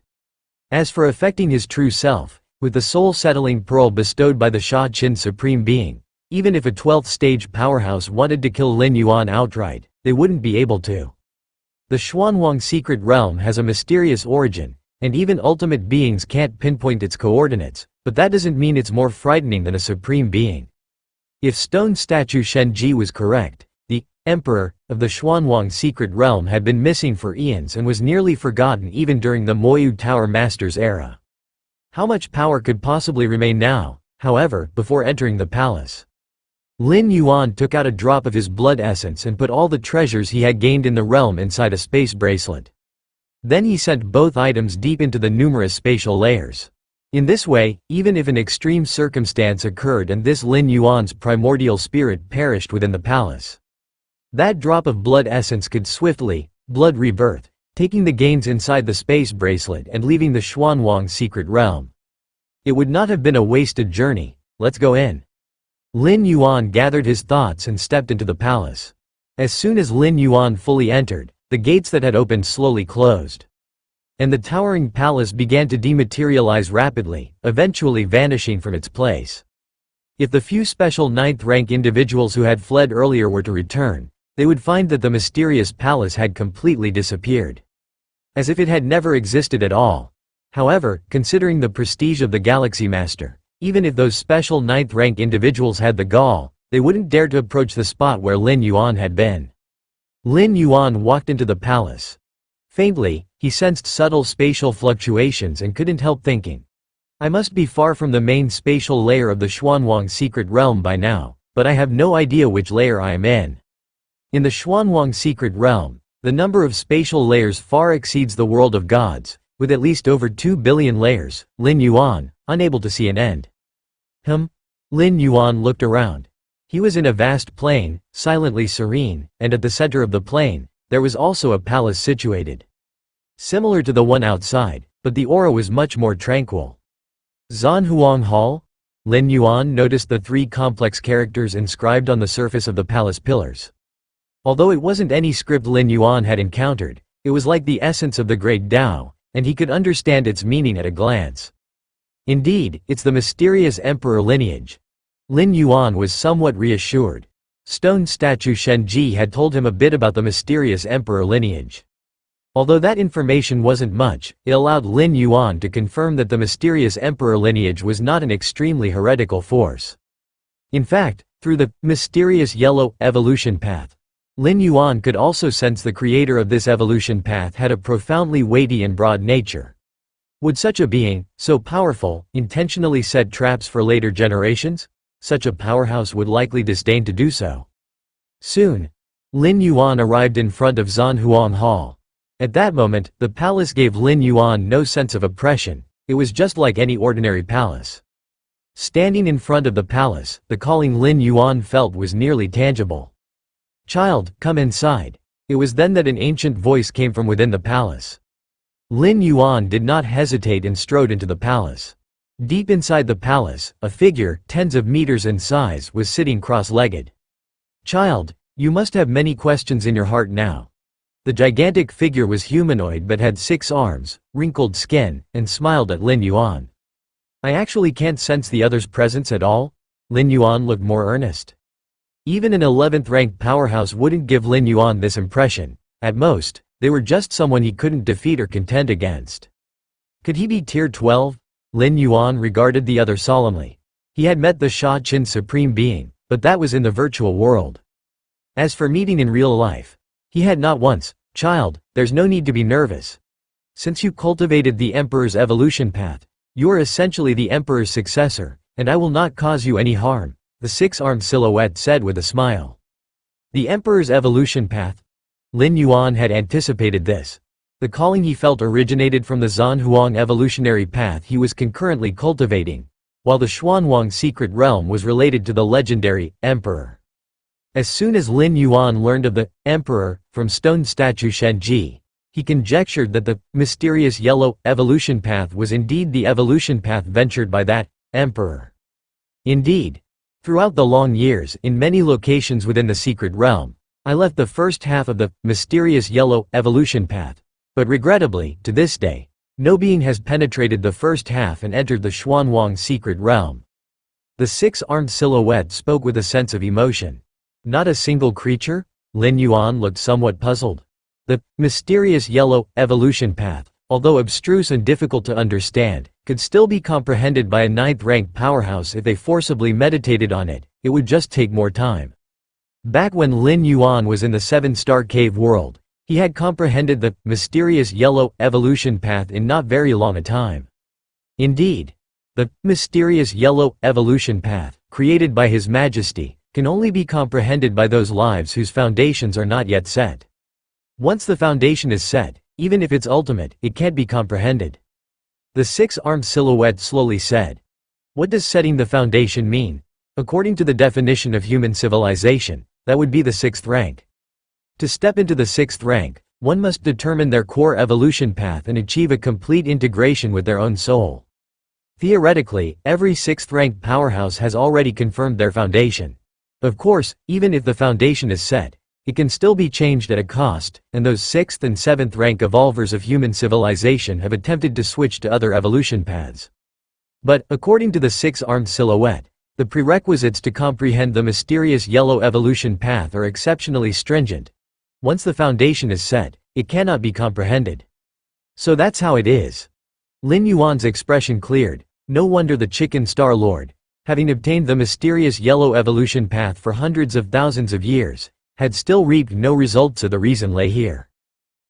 As for affecting his true self, with the soul-settling pearl bestowed by the Sha Qin Supreme Being, even if a 12th-stage powerhouse wanted to kill Lin Yuan outright, they wouldn't be able to. The Xuanwang secret realm has a mysterious origin, and even ultimate beings can't pinpoint its coordinates, but that doesn't mean it's more frightening than a supreme being. If stone statue Shenji was correct, the emperor of the Xuanwang secret realm had been missing for eons and was nearly forgotten even during the Moyu Tower Master's era. How much power could possibly remain now, however, before entering the palace? Lin Yuan took out a drop of his blood essence and put all the treasures he had gained in the realm inside a space bracelet. Then he sent both items deep into the numerous spatial layers. In this way, even if an extreme circumstance occurred and this Lin Yuan's primordial spirit perished within the palace, That drop of blood essence could swiftly, blood rebirth, taking the gains inside the space bracelet and leaving the Xuanwang secret realm. It would not have been a wasted journey. Let's go in. Lin Yuan gathered his thoughts and stepped into the palace. As soon as Lin Yuan fully entered, the gates that had opened slowly closed. And the towering palace began to dematerialize rapidly, eventually vanishing from its place. If the few special 9th rank individuals who had fled earlier were to return, they would find that the mysterious palace had completely disappeared. As if it had never existed at all. However, considering the prestige of the Galaxy Master, even if those special 9th rank individuals had the gall, they wouldn't dare to approach the spot where Lin Yuan had been. Lin Yuan walked into the palace. Faintly, he sensed subtle spatial fluctuations and couldn't help thinking. I must be far from the main spatial layer of the Xuanwang secret realm by now, but I have no idea which layer I am in. In the Xuanwang secret realm, the number of spatial layers far exceeds the world of gods, with at least over 2 billion layers. Lin Yuan, unable to see an end. Lin Yuan looked around. He was in a vast plain, silently serene, and at the center of the plain, there was also a palace situated. Similar to the one outside, but the aura was much more tranquil. Zanhuang Hall? Lin Yuan noticed the 3 complex characters inscribed on the surface of the palace pillars. Although it wasn't any script Lin Yuan had encountered, it was like the essence of the great Tao, and he could understand its meaning at a glance. Indeed, it's the mysterious emperor lineage. Lin Yuan was somewhat reassured. Stone statue Shenji had told him a bit about the mysterious emperor lineage. Although that information wasn't much, it allowed Lin Yuan to confirm that the mysterious emperor lineage was not an extremely heretical force. In fact, through the mysterious yellow evolution path, Lin Yuan could also sense the creator of this evolution path had a profoundly weighty and broad nature. Would such a being, so powerful, intentionally set traps for later generations? Such a powerhouse would likely disdain to do so. Soon, Lin Yuan arrived in front of Zanhuang Hall. At that moment, the palace gave Lin Yuan no sense of oppression. It was just like any ordinary palace. Standing in front of the palace, the calling Lin Yuan felt was nearly tangible. "Child, come inside." It was then that an ancient voice came from within the palace. Lin Yuan did not hesitate and strode into the palace. Deep inside the palace, a figure, tens of meters in size, was sitting cross-legged. "Child, you must have many questions in your heart now." The gigantic figure was humanoid but had 6 arms, wrinkled skin, and smiled at Lin Yuan. "I actually can't sense the other's presence at all?" Lin Yuan looked more earnest. Even an 11th ranked powerhouse wouldn't give Lin Yuan this impression. At most, they were just someone he couldn't defeat or contend against. Could he be tier 12? Lin Yuan regarded the other solemnly. He had met the Sha Qin Supreme Being, but that was in the virtual world. As for meeting in real life, he had not once. "Child, there's no need to be nervous. Since you cultivated the Emperor's evolution path, you are essentially the Emperor's successor, and I will not cause you any harm," the 6-armed silhouette said with a smile. The Emperor's evolution path? Lin Yuan had anticipated this. The calling he felt originated from the Zanhuang evolutionary path he was concurrently cultivating, while the Xuanwang secret realm was related to the legendary Emperor. As soon as Lin Yuan learned of the Emperor from stone statue Shenji, he conjectured that the mysterious yellow evolution path was indeed the evolution path ventured by that Emperor. Indeed, throughout the long years in many locations within the secret realm, I left the first half of the mysterious yellow evolution path, but regrettably, to this day, no being has penetrated the first half and entered the Xuanwang secret realm. The 6-armed silhouette spoke with a sense of emotion. Not a single creature? Lin Yuan looked somewhat puzzled. The mysterious yellow evolution path, although abstruse and difficult to understand, could still be comprehended by a 9th-ranked powerhouse if they forcibly meditated on it. It would just take more time. Back when Lin Yuan was in the 7-star cave world, he had comprehended the mysterious yellow evolution path in not very long a time. Indeed, the mysterious yellow evolution path, created by His Majesty, can only be comprehended by those lives whose foundations are not yet set. Once the foundation is set, even if it's ultimate, it can't be comprehended. The 6-armed silhouette slowly said. What does setting the foundation mean? According to the definition of human civilization, that would be the 6th rank. To step into the sixth rank, one must determine their core evolution path and achieve a complete integration with their own soul. Theoretically, every sixth-ranked powerhouse has already confirmed their foundation. Of course, even if the foundation is set, it can still be changed at a cost, and those 6th and 7th rank evolvers of human civilization have attempted to switch to other evolution paths. But, according to the six-armed silhouette, the prerequisites to comprehend the mysterious yellow evolution path are exceptionally stringent. Once the foundation is set, it cannot be comprehended. So that's how it is. Lin Yuan's expression cleared. No wonder the Chicken Star Lord, having obtained the mysterious yellow evolution path for hundreds of thousands of years, had still reaped no results. So the reason lay here.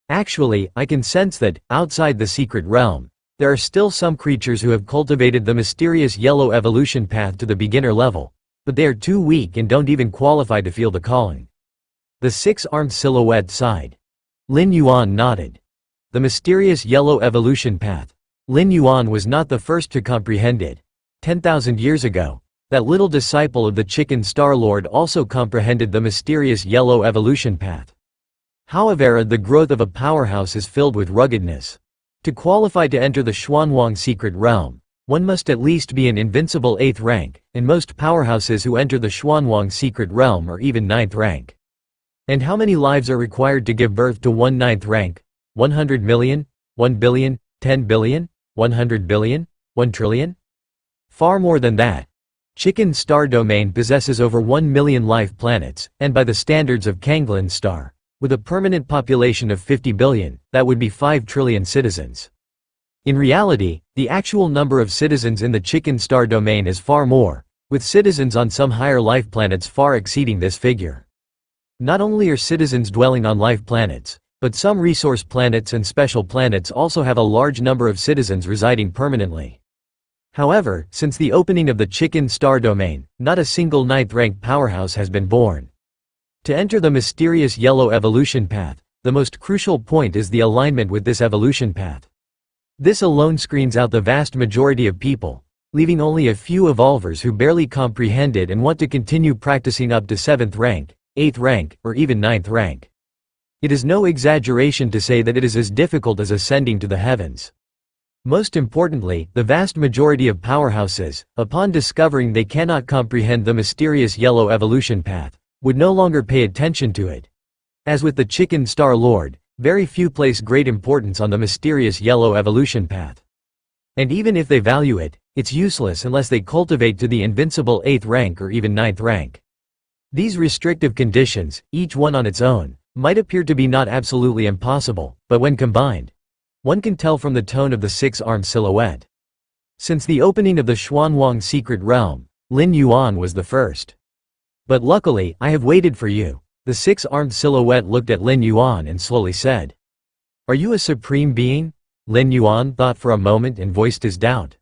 Actually, I can sense that, outside the secret realm, there are still some creatures who have cultivated the mysterious yellow evolution path to the beginner level, but they are too weak and don't even qualify to feel the calling. The six-armed silhouette sighed. Lin Yuan nodded. The mysterious yellow evolution path. Lin Yuan was not the first to comprehend it. 10,000 years ago, that little disciple of the Chicken Star Lord also comprehended the mysterious yellow evolution path. However, the growth of a powerhouse is filled with ruggedness. To qualify to enter the Xuanwang secret realm, one must at least be an invincible 8th rank, and most powerhouses who enter the Xuanwang secret realm are even 9th rank. And how many lives are required to give birth to one 9th rank? 100 million? 1 billion? 10 billion? 100 billion? 1 trillion? Far more than that. Chicken Star Domain possesses over 1 million life planets, and by the standards of Kanglin's star, with a permanent population of 50 billion, that would be 5 trillion citizens. In reality, the actual number of citizens in the Chicken Star Domain is far more, with citizens on some higher life planets far exceeding this figure. Not only are citizens dwelling on life planets, but some resource planets and special planets also have a large number of citizens residing permanently. However, since the opening of the Chicken Star Domain, not a single 9th-ranked powerhouse has been born. To enter the mysterious yellow evolution path, the most crucial point is the alignment with this evolution path. This alone screens out the vast majority of people, leaving only a few evolvers who barely comprehend it and want to continue practicing up to 7th rank, 8th rank, or even 9th rank. It is no exaggeration to say that it is as difficult as ascending to the heavens. Most importantly, the vast majority of powerhouses, upon discovering they cannot comprehend the mysterious yellow evolution path, would no longer pay attention to it. As with the Chicken Star Lord, very few place great importance on the mysterious yellow evolution path. And even if they value it, it's useless unless they cultivate to the invincible 8th rank or even 9th rank. These restrictive conditions, each one on its own, might appear to be not absolutely impossible, but when combined, one can tell from the tone of the six-armed silhouette. Since the opening of the Xuanwang secret realm, Lin Yuan was the first. But luckily, I have waited for you. The six-armed silhouette looked at Lin Yuan and slowly said. Are you a supreme being? Lin Yuan thought for a moment and voiced his doubt.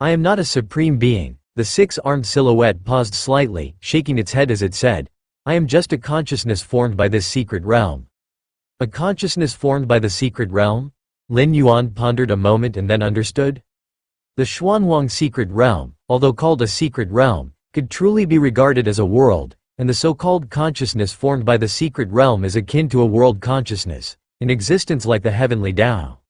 I am not a supreme being. The six-armed silhouette paused slightly, shaking its head as it said, I am just a consciousness formed by this secret realm. A consciousness formed by the secret realm? Lin Yuan pondered a moment and then understood. The Xuanwang secret realm, although called a secret realm, could truly be regarded as a world, and the so-called consciousness formed by the secret realm is akin to a world consciousness, in existence like the heavenly Tao.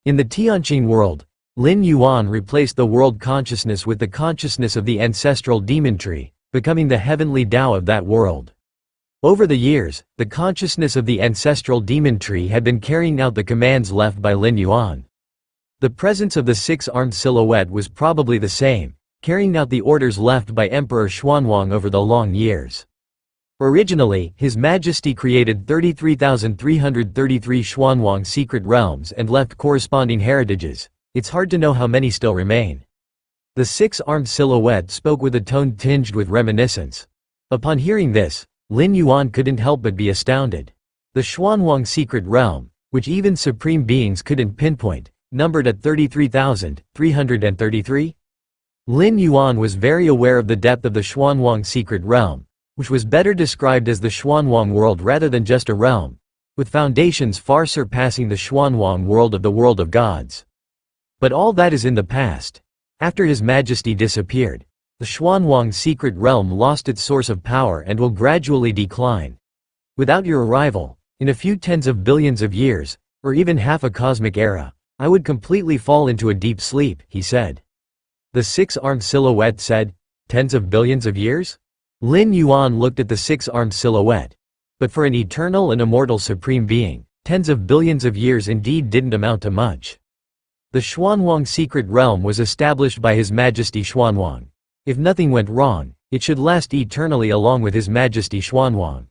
In the Tianqing world, Lin Yuan replaced the world consciousness with the consciousness of the ancestral demon tree, becoming the heavenly Tao of that world. Over the years, the consciousness of the ancestral demon tree had been carrying out the commands left by Lin Yuan. The presence of the six-armed silhouette was probably the same, carrying out the orders left by Emperor Xuanwang over the long years. Originally, His Majesty created 33,333 Xuanwang secret realms and left corresponding heritages. It's hard to know how many still remain. The six-armed silhouette spoke with a tone tinged with reminiscence. Upon hearing this, Lin Yuan couldn't help but be astounded. The Xuanwang secret realm, which even supreme beings couldn't pinpoint, numbered at 33,333. Lin Yuan was very aware of the depth of the Xuanwang secret realm, which was better described as the Xuanwang world rather than just a realm, with foundations far surpassing the Xuanwang world of the world of gods. But all that is in the past. After His Majesty disappeared, the Xuanwang secret realm lost its source of power and will gradually decline. Without your arrival, in a few tens of billions of years, or even half a cosmic era, I would completely fall into a deep sleep, he said. The six-armed silhouette said, tens of billions of years? Lin Yuan looked at the six-armed silhouette. But for an eternal and immortal supreme being, tens of billions of years indeed didn't amount to much. The Xuanwang secret realm was established by His Majesty Xuanwang. If nothing went wrong, it should last eternally along with His Majesty Xuanwang.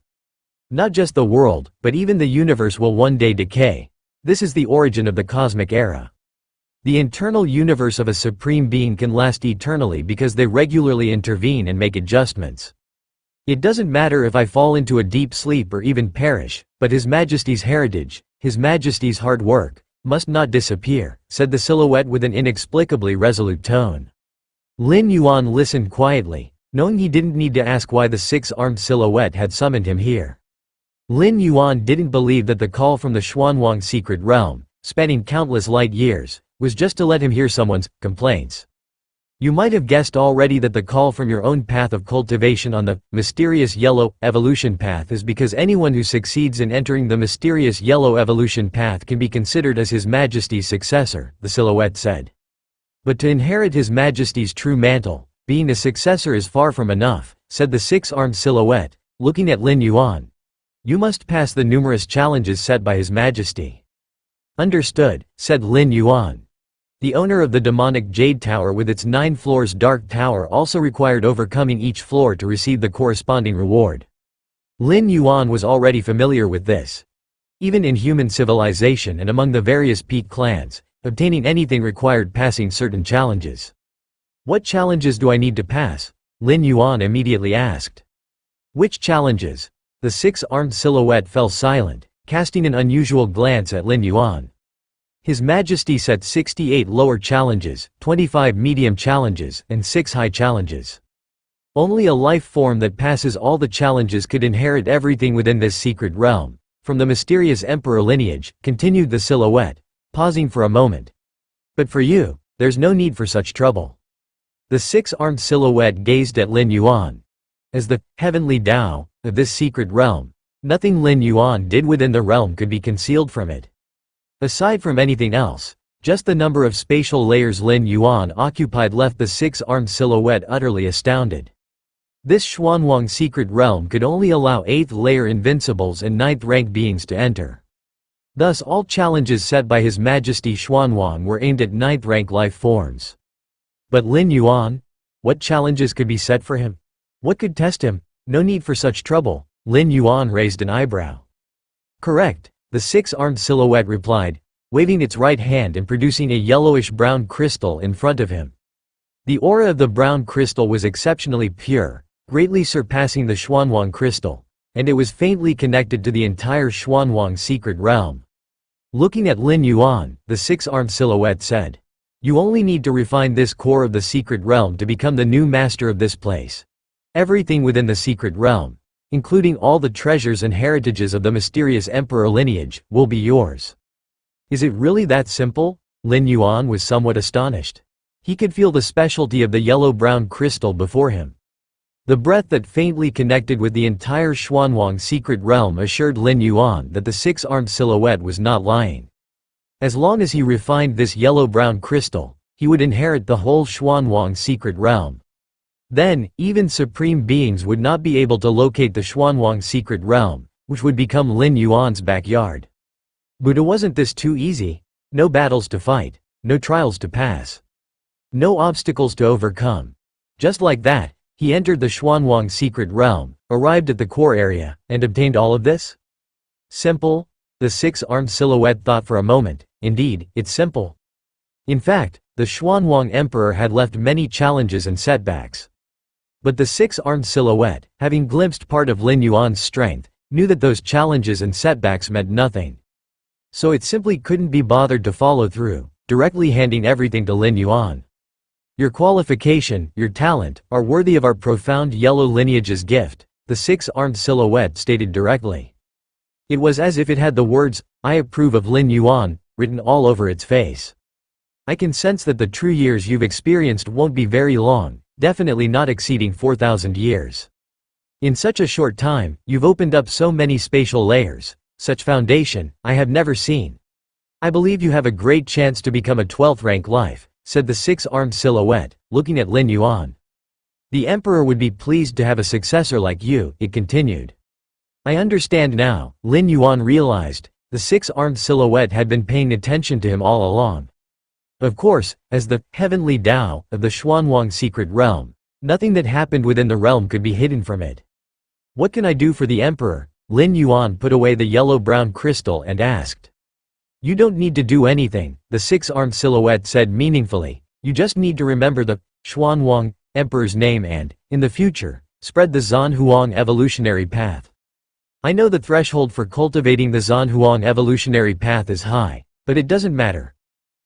Not just the world, but even the universe will one day decay. This is the origin of the cosmic era. The internal universe of a supreme being can last eternally because they regularly intervene and make adjustments. It doesn't matter if I fall into a deep sleep or even perish, but His Majesty's heritage, His Majesty's hard work, must not disappear, said the silhouette with an inexplicably resolute tone. Lin Yuan listened quietly, knowing he didn't need to ask why the six-armed silhouette had summoned him here. Lin Yuan didn't believe that the call from the Xuanwang secret realm, spanning countless light years, was just to let him hear someone's complaints. You might have guessed already that the call from your own path of cultivation on the mysterious yellow evolution path is because anyone who succeeds in entering the mysterious yellow evolution path can be considered as His Majesty's successor, the silhouette said. But to inherit His Majesty's true mantle, being a successor is far from enough, said the six-armed silhouette, looking at Lin Yuan. You must pass the numerous challenges set by His Majesty. Understood, said Lin Yuan. The owner of the demonic Jade Tower with its 9 floors Dark Tower also required overcoming each floor to receive the corresponding reward. Lin Yuan was already familiar with this. Even in human civilization and among the various peak clans, obtaining anything required passing certain challenges. What challenges do I need to pass? Lin Yuan immediately asked. Which challenges? The six-armed silhouette fell silent, casting an unusual glance at Lin Yuan. His Majesty set 68 lower challenges, 25 medium challenges, and 6 high challenges. Only a life form that passes all the challenges could inherit everything within this secret realm, from the mysterious emperor lineage, continued the silhouette, pausing for a moment. But for you, there's no need for such trouble. The six-armed silhouette gazed at Lin Yuan. As the heavenly Tao of this secret realm, nothing Lin Yuan did within the realm could be concealed from it. Aside from anything else, just the number of spatial layers Lin Yuan occupied left the six-armed silhouette utterly astounded. This Xuanwang secret realm could only allow 8th layer invincibles and 9th rank beings to enter. Thus all challenges set by His Majesty Xuanwang were aimed at 9th rank life forms. But Lin Yuan? What challenges could be set for him? What could test him? No need for such trouble. Lin Yuan raised an eyebrow. Correct, the six-armed silhouette replied, waving its right hand and producing a yellowish-brown crystal in front of him. The aura of the brown crystal was exceptionally pure, greatly surpassing the Xuanwang crystal, and it was faintly connected to the entire Xuanwang secret realm. Looking at Lin Yuan, the six-armed silhouette said, you only need to refine this core of the secret realm to become the new master of this place. Everything within the secret realm, including all the treasures and heritages of the mysterious emperor lineage, will be yours. Is it really that simple? Lin Yuan was somewhat astonished. He could feel the specialty of the yellow-brown crystal before him. The breath that faintly connected with the entire Xuanwang secret realm assured Lin Yuan that the six-armed silhouette was not lying. As long as he refined this yellow-brown crystal, he would inherit the whole Xuanwang secret realm. Then, even supreme beings would not be able to locate the Xuanwang secret realm, which would become Lin Yuan's backyard. But wasn't this too easy? No battles to fight, no trials to pass, no obstacles to overcome. Just like that, he entered the Xuanwang secret realm, arrived at the core area, and obtained all of this? Simple? The six-armed silhouette thought for a moment. Indeed, it's simple. In fact, the Xuanwang emperor had left many challenges and setbacks. But the six-armed silhouette, having glimpsed part of Lin Yuan's strength, knew that those challenges and setbacks meant nothing. So it simply couldn't be bothered to follow through, directly handing everything to Lin Yuan. Your qualification, your talent, are worthy of our profound yellow lineage's gift, the six-armed silhouette stated directly. It was as if it had the words, I approve of Lin Yuan, written all over its face. I can sense that the true years you've experienced won't be very long, definitely not exceeding 4,000 years. In such a short time, you've opened up so many spatial layers. Such foundation, I have never seen. I believe you have a great chance to become a 12th rank life, said the six-armed silhouette, looking at Lin Yuan. The emperor would be pleased to have a successor like you, it continued. I understand now, Lin Yuan realized. The six-armed silhouette had been paying attention to him all along. Of course, as the heavenly Tao of the Xuanwang secret realm, nothing that happened within the realm could be hidden from it. What can I do for the emperor? Lin Yuan put away the yellow-brown crystal and asked. You don't need to do anything, the six-armed silhouette said meaningfully. You just need to remember the Xuanwang emperor's name and, in the future, spread the Zanhuang evolutionary path. I know the threshold for cultivating the Zanhuang evolutionary path is high, but it doesn't matter.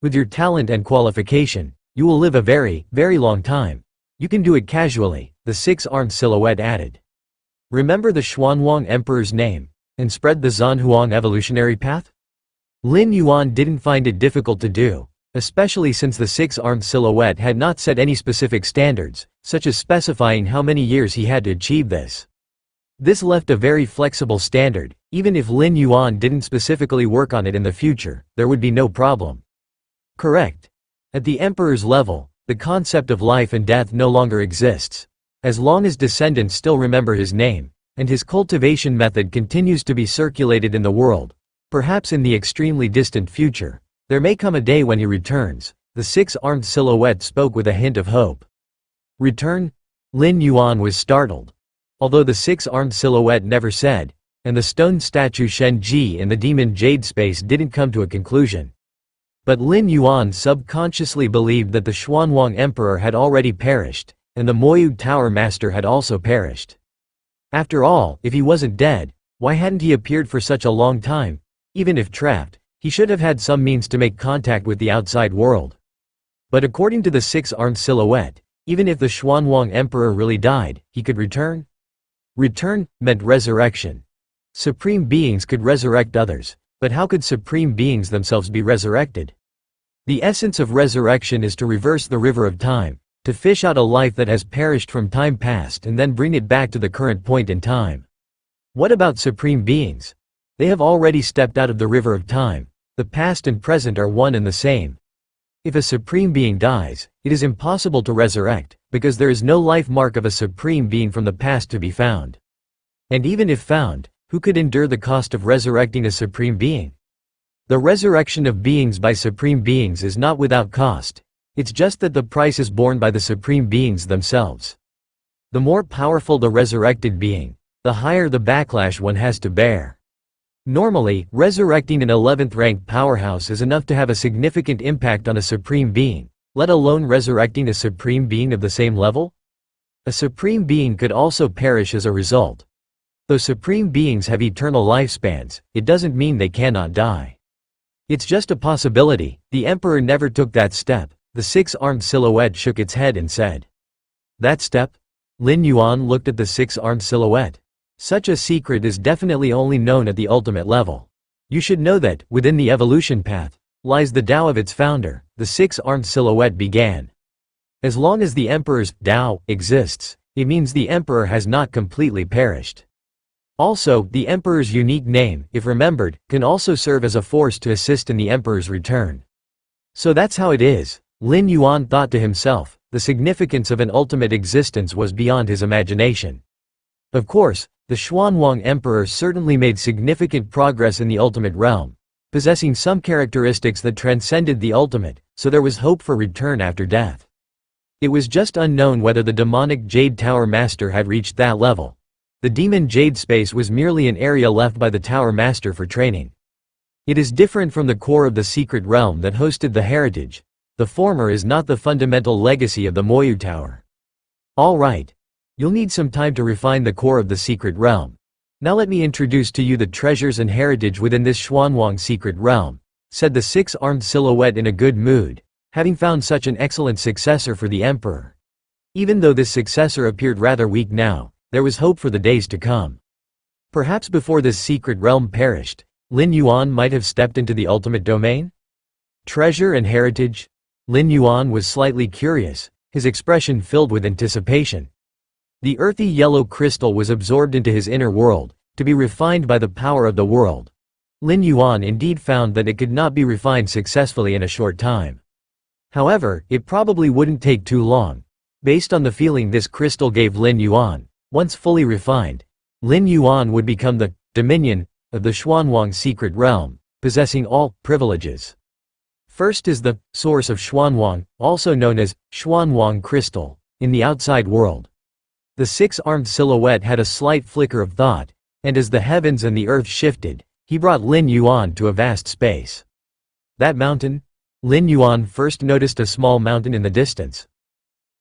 With your talent and qualification, you will live a very, very long time. You can do it casually, the six-armed silhouette added. Remember the Xuanwang emperor's name, and spread the Zanhuang evolutionary path? Lin Yuan didn't find it difficult to do, especially since the six-armed silhouette had not set any specific standards, such as specifying how many years he had to achieve this. This left a very flexible standard. Even if Lin Yuan didn't specifically work on it in the future, there would be no problem. Correct. At the emperor's level, the concept of life and death no longer exists. As long as descendants still remember his name, and his cultivation method continues to be circulated in the world, perhaps in the extremely distant future, there may come a day when he returns. The six-armed silhouette spoke with a hint of hope. Return? Lin Yuan was startled. Although the six-armed silhouette never said, and the stone statue Shen Ji in the demon jade space didn't come to a conclusion. But Lin Yuan subconsciously believed that the Xuanwang emperor had already perished, and the Moyu Tower master had also perished. After all, if he wasn't dead, why hadn't he appeared for such a long time? Even if trapped, he should have had some means to make contact with the outside world. But according to the six-armed silhouette, even if the Xuanwang emperor really died, he could return? Return meant resurrection. Supreme beings could resurrect others, but how could supreme beings themselves be resurrected? The essence of resurrection is to reverse the river of time, to fish out a life that has perished from time past and then bring it back to the current point in time. What about supreme beings? They have already stepped out of the river of time. The past and present are one and the same. If a supreme being dies, it is impossible to resurrect, because there is no life mark of a supreme being from the past to be found. And even if found, who could endure the cost of resurrecting a supreme being? The resurrection of beings by supreme beings is not without cost. It's just that the price is borne by the supreme beings themselves. The more powerful the resurrected being, the higher the backlash one has to bear. Normally, resurrecting an 11th rank powerhouse is enough to have a significant impact on a supreme being, let alone resurrecting a supreme being of the same level? A supreme being could also perish as a result. Though supreme beings have eternal lifespans, it doesn't mean they cannot die. It's just a possibility. The emperor never took that step. The six-armed silhouette shook its head and said. That step? Lin Yuan looked at the six-armed silhouette. Such a secret is definitely only known at the ultimate level. You should know that, within the evolution path, lies the Tao of its founder, the six-armed silhouette began. As long as the emperor's Tao exists, it means the emperor has not completely perished. Also, the emperor's unique name, if remembered, can also serve as a force to assist in the emperor's return. So that's how it is, Lin Yuan thought to himself. The significance of an ultimate existence was beyond his imagination. Of course, the Xuanwang emperor certainly made significant progress in the ultimate realm, possessing some characteristics that transcended the ultimate, so there was hope for return after death. It was just unknown whether the demonic Jade Tower Master had reached that level. The demon Jade space was merely an area left by the Tower Master for training. It is different from the core of the secret realm that hosted the heritage. The former is not the fundamental legacy of the Moyu Tower. All right. You'll need some time to refine the core of the secret realm. Now let me introduce to you the treasures and heritage within this Xuanwang secret realm, said the six-armed silhouette in a good mood, having found such an excellent successor for the emperor. Even though this successor appeared rather weak now, there was hope for the days to come. Perhaps before this secret realm perished, Lin Yuan might have stepped into the ultimate domain? Treasure and heritage? Lin Yuan was slightly curious, his expression filled with anticipation. The earthy yellow crystal was absorbed into his inner world, to be refined by the power of the world. Lin Yuan indeed found that it could not be refined successfully in a short time. However, it probably wouldn't take too long. Based on the feeling this crystal gave Lin Yuan, once fully refined, Lin Yuan would become the dominion of the Xuanwang secret realm, possessing all privileges. First is the source of Xuanwang, also known as Xuanwang crystal, in the outside world. The six-armed silhouette had a slight flicker of thought, and as the heavens and the earth shifted, he brought Lin Yuan to a vast space. That mountain? Lin Yuan first noticed a small mountain in the distance.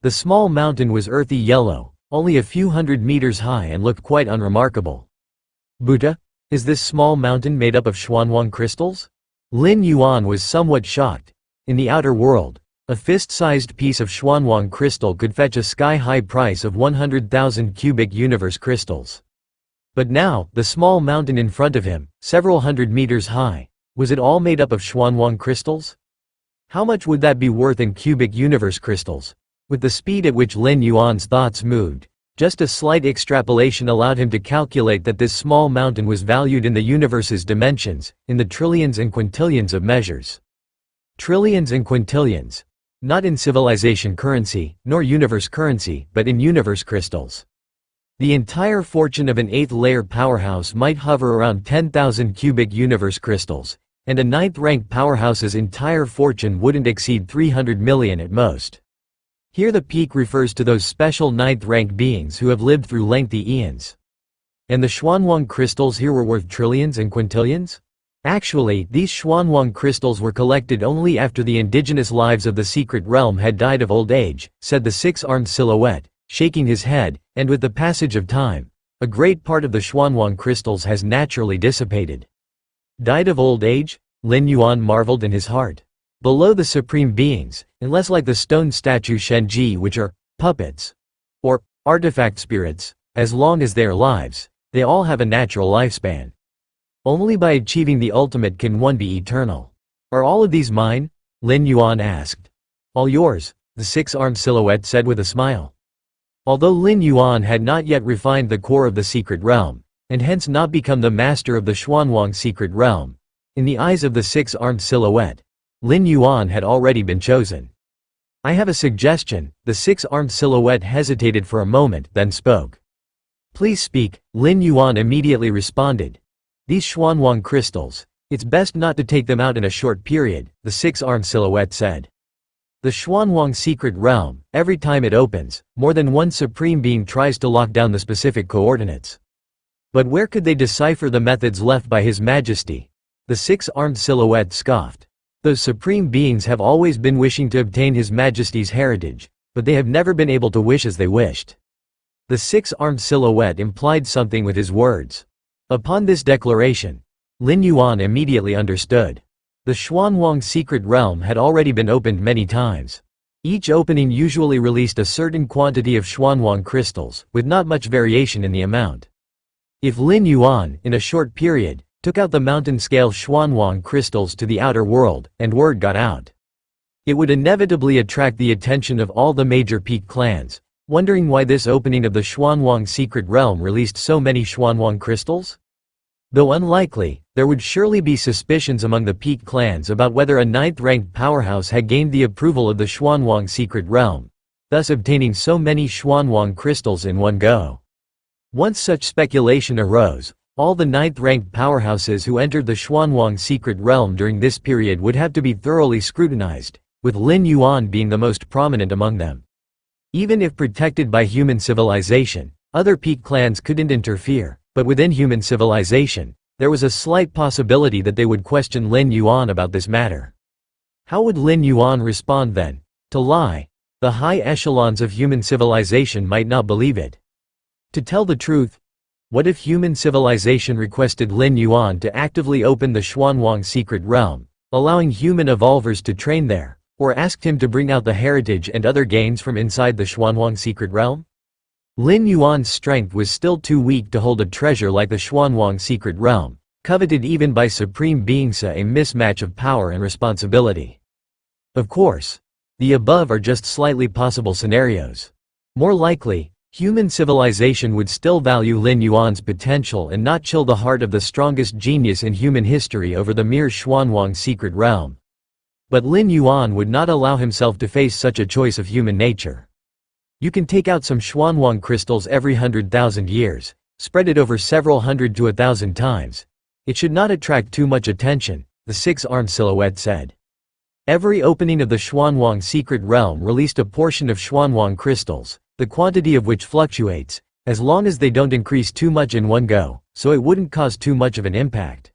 The small mountain was earthy yellow, only a few hundred meters high and looked quite unremarkable. Buddha, is this small mountain made up of Xuanwang crystals? Lin Yuan was somewhat shocked. In the outer world, a fist-sized piece of Xuanwang crystal could fetch a sky-high price of 100,000 cubic universe crystals. But now, the small mountain in front of him, several hundred meters high, was it all made up of Xuanwang crystals? How much would that be worth in cubic universe crystals? With the speed at which Lin Yuan's thoughts moved, just a slight extrapolation allowed him to calculate that this small mountain was valued in the universe's dimensions, in the trillions and quintillions of measures. Trillions and quintillions. Not in civilization currency, nor universe currency, but in universe crystals. The entire fortune of an 8th-layer powerhouse might hover around 10,000 cubic universe crystals, and a 9th-ranked powerhouse's entire fortune wouldn't exceed 300 million at most. Here the peak refers to those special 9th-ranked beings who have lived through lengthy eons. And the Xuanwang crystals here were worth trillions and quintillions? Actually, these Xuanwang crystals were collected only after the indigenous lives of the secret realm had died of old age, said the six-armed silhouette, shaking his head, and with the passage of time, a great part of the Xuanwang crystals has naturally dissipated. Died of old age? Lin Yuan marveled in his heart. Below the supreme beings, unless like the stone statue Shenji, which are puppets or artifact spirits, as long as they are lives, they all have a natural lifespan. Only by achieving the ultimate can one be eternal. Are all of these mine? Lin Yuan asked. All yours, the six-armed silhouette said with a smile. Although Lin Yuan had not yet refined the core of the secret realm, and hence not become the master of the Xuanwang secret realm, in the eyes of the six-armed silhouette, Lin Yuan had already been chosen. I have a suggestion. The six-armed silhouette hesitated for a moment, then spoke. Please speak, Lin Yuan immediately responded. These Xuanwang crystals, it's best not to take them out in a short period, the six-armed silhouette said. The Xuanwang secret realm, every time it opens, more than one supreme being tries to lock down the specific coordinates. But where could they decipher the methods left by His Majesty? The six-armed silhouette scoffed. Those supreme beings have always been wishing to obtain His Majesty's heritage, but they have never been able to wish as they wished. The six-armed silhouette implied something with his words. Upon this declaration, Lin Yuan immediately understood. The Xuanwang secret realm had already been opened many times. Each opening usually released a certain quantity of Xuanwang crystals, with not much variation in the amount. If Lin Yuan, in a short period, took out the mountain-scale Xuanwang crystals to the outer world, and word got out, it would inevitably attract the attention of all the major peak clans, wondering why this opening of the Xuanwang secret realm released so many Xuanwang crystals? Though unlikely, there would surely be suspicions among the peak clans about whether a 9th-ranked powerhouse had gained the approval of the Xuanwang secret realm, thus obtaining so many Xuanwang crystals in one go. Once such speculation arose, all the 9th-ranked powerhouses who entered the Xuanwang secret realm during this period would have to be thoroughly scrutinized, with Lin Yuan being the most prominent among them. Even if protected by human civilization, other peak clans couldn't interfere, but within human civilization, there was a slight possibility that they would question Lin Yuan about this matter. How would Lin Yuan respond then? To lie? The high echelons of human civilization might not believe it. To tell the truth, what if human civilization requested Lin Yuan to actively open the Xuanwang secret realm, allowing human evolvers to train there, or asked him to bring out the heritage and other gains from inside the Xuanwang secret realm? Lin Yuan's strength was still too weak to hold a treasure like the Xuanwang secret realm, coveted even by supreme beings, a mismatch of power and responsibility. Of course, the above are just slightly possible scenarios. More likely, Human civilization would still value Lin Yuan's potential and not chill the heart of the strongest genius in human history over the mere Xuanwang secret realm. But Lin Yuan would not allow himself to face such a choice of human nature. You can take out some Xuanwang crystals every 100,000 years, spread it over several hundred to 1,000 times. It should not attract too much attention, the six-armed silhouette said. Every opening of the Xuanwang secret realm released a portion of Xuanwang crystals, the quantity of which fluctuates, as long as they don't increase too much in one go, so it wouldn't cause too much of an impact.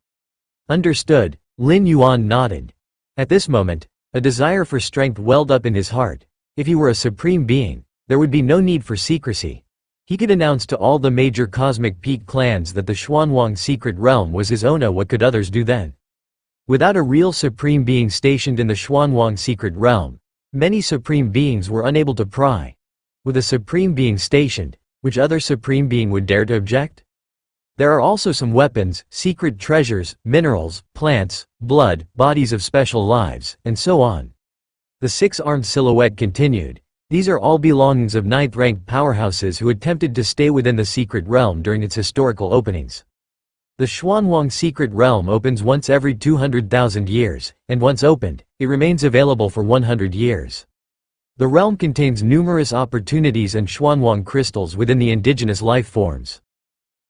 Understood, Lin Yuan nodded. At this moment, a desire for strength welled up in his heart. If he were a supreme being, there would be no need for secrecy. He could announce to all the major cosmic peak clans that the Xuanwang secret realm was his own. What could others do then? Without a real supreme being stationed in the Xuanwang secret realm, many supreme beings were unable to pry. With a supreme being stationed, which other supreme being would dare to object? There are also some weapons, secret treasures, minerals, plants, blood, bodies of special lives, and so on. The six-armed silhouette continued. These are all belongings of ninth-ranked powerhouses who attempted to stay within the secret realm during its historical openings. The Xuanwang secret realm opens once every 200,000 years, and once opened, it remains available for 100 years. The realm contains numerous opportunities and Xuanwang crystals within the indigenous life forms.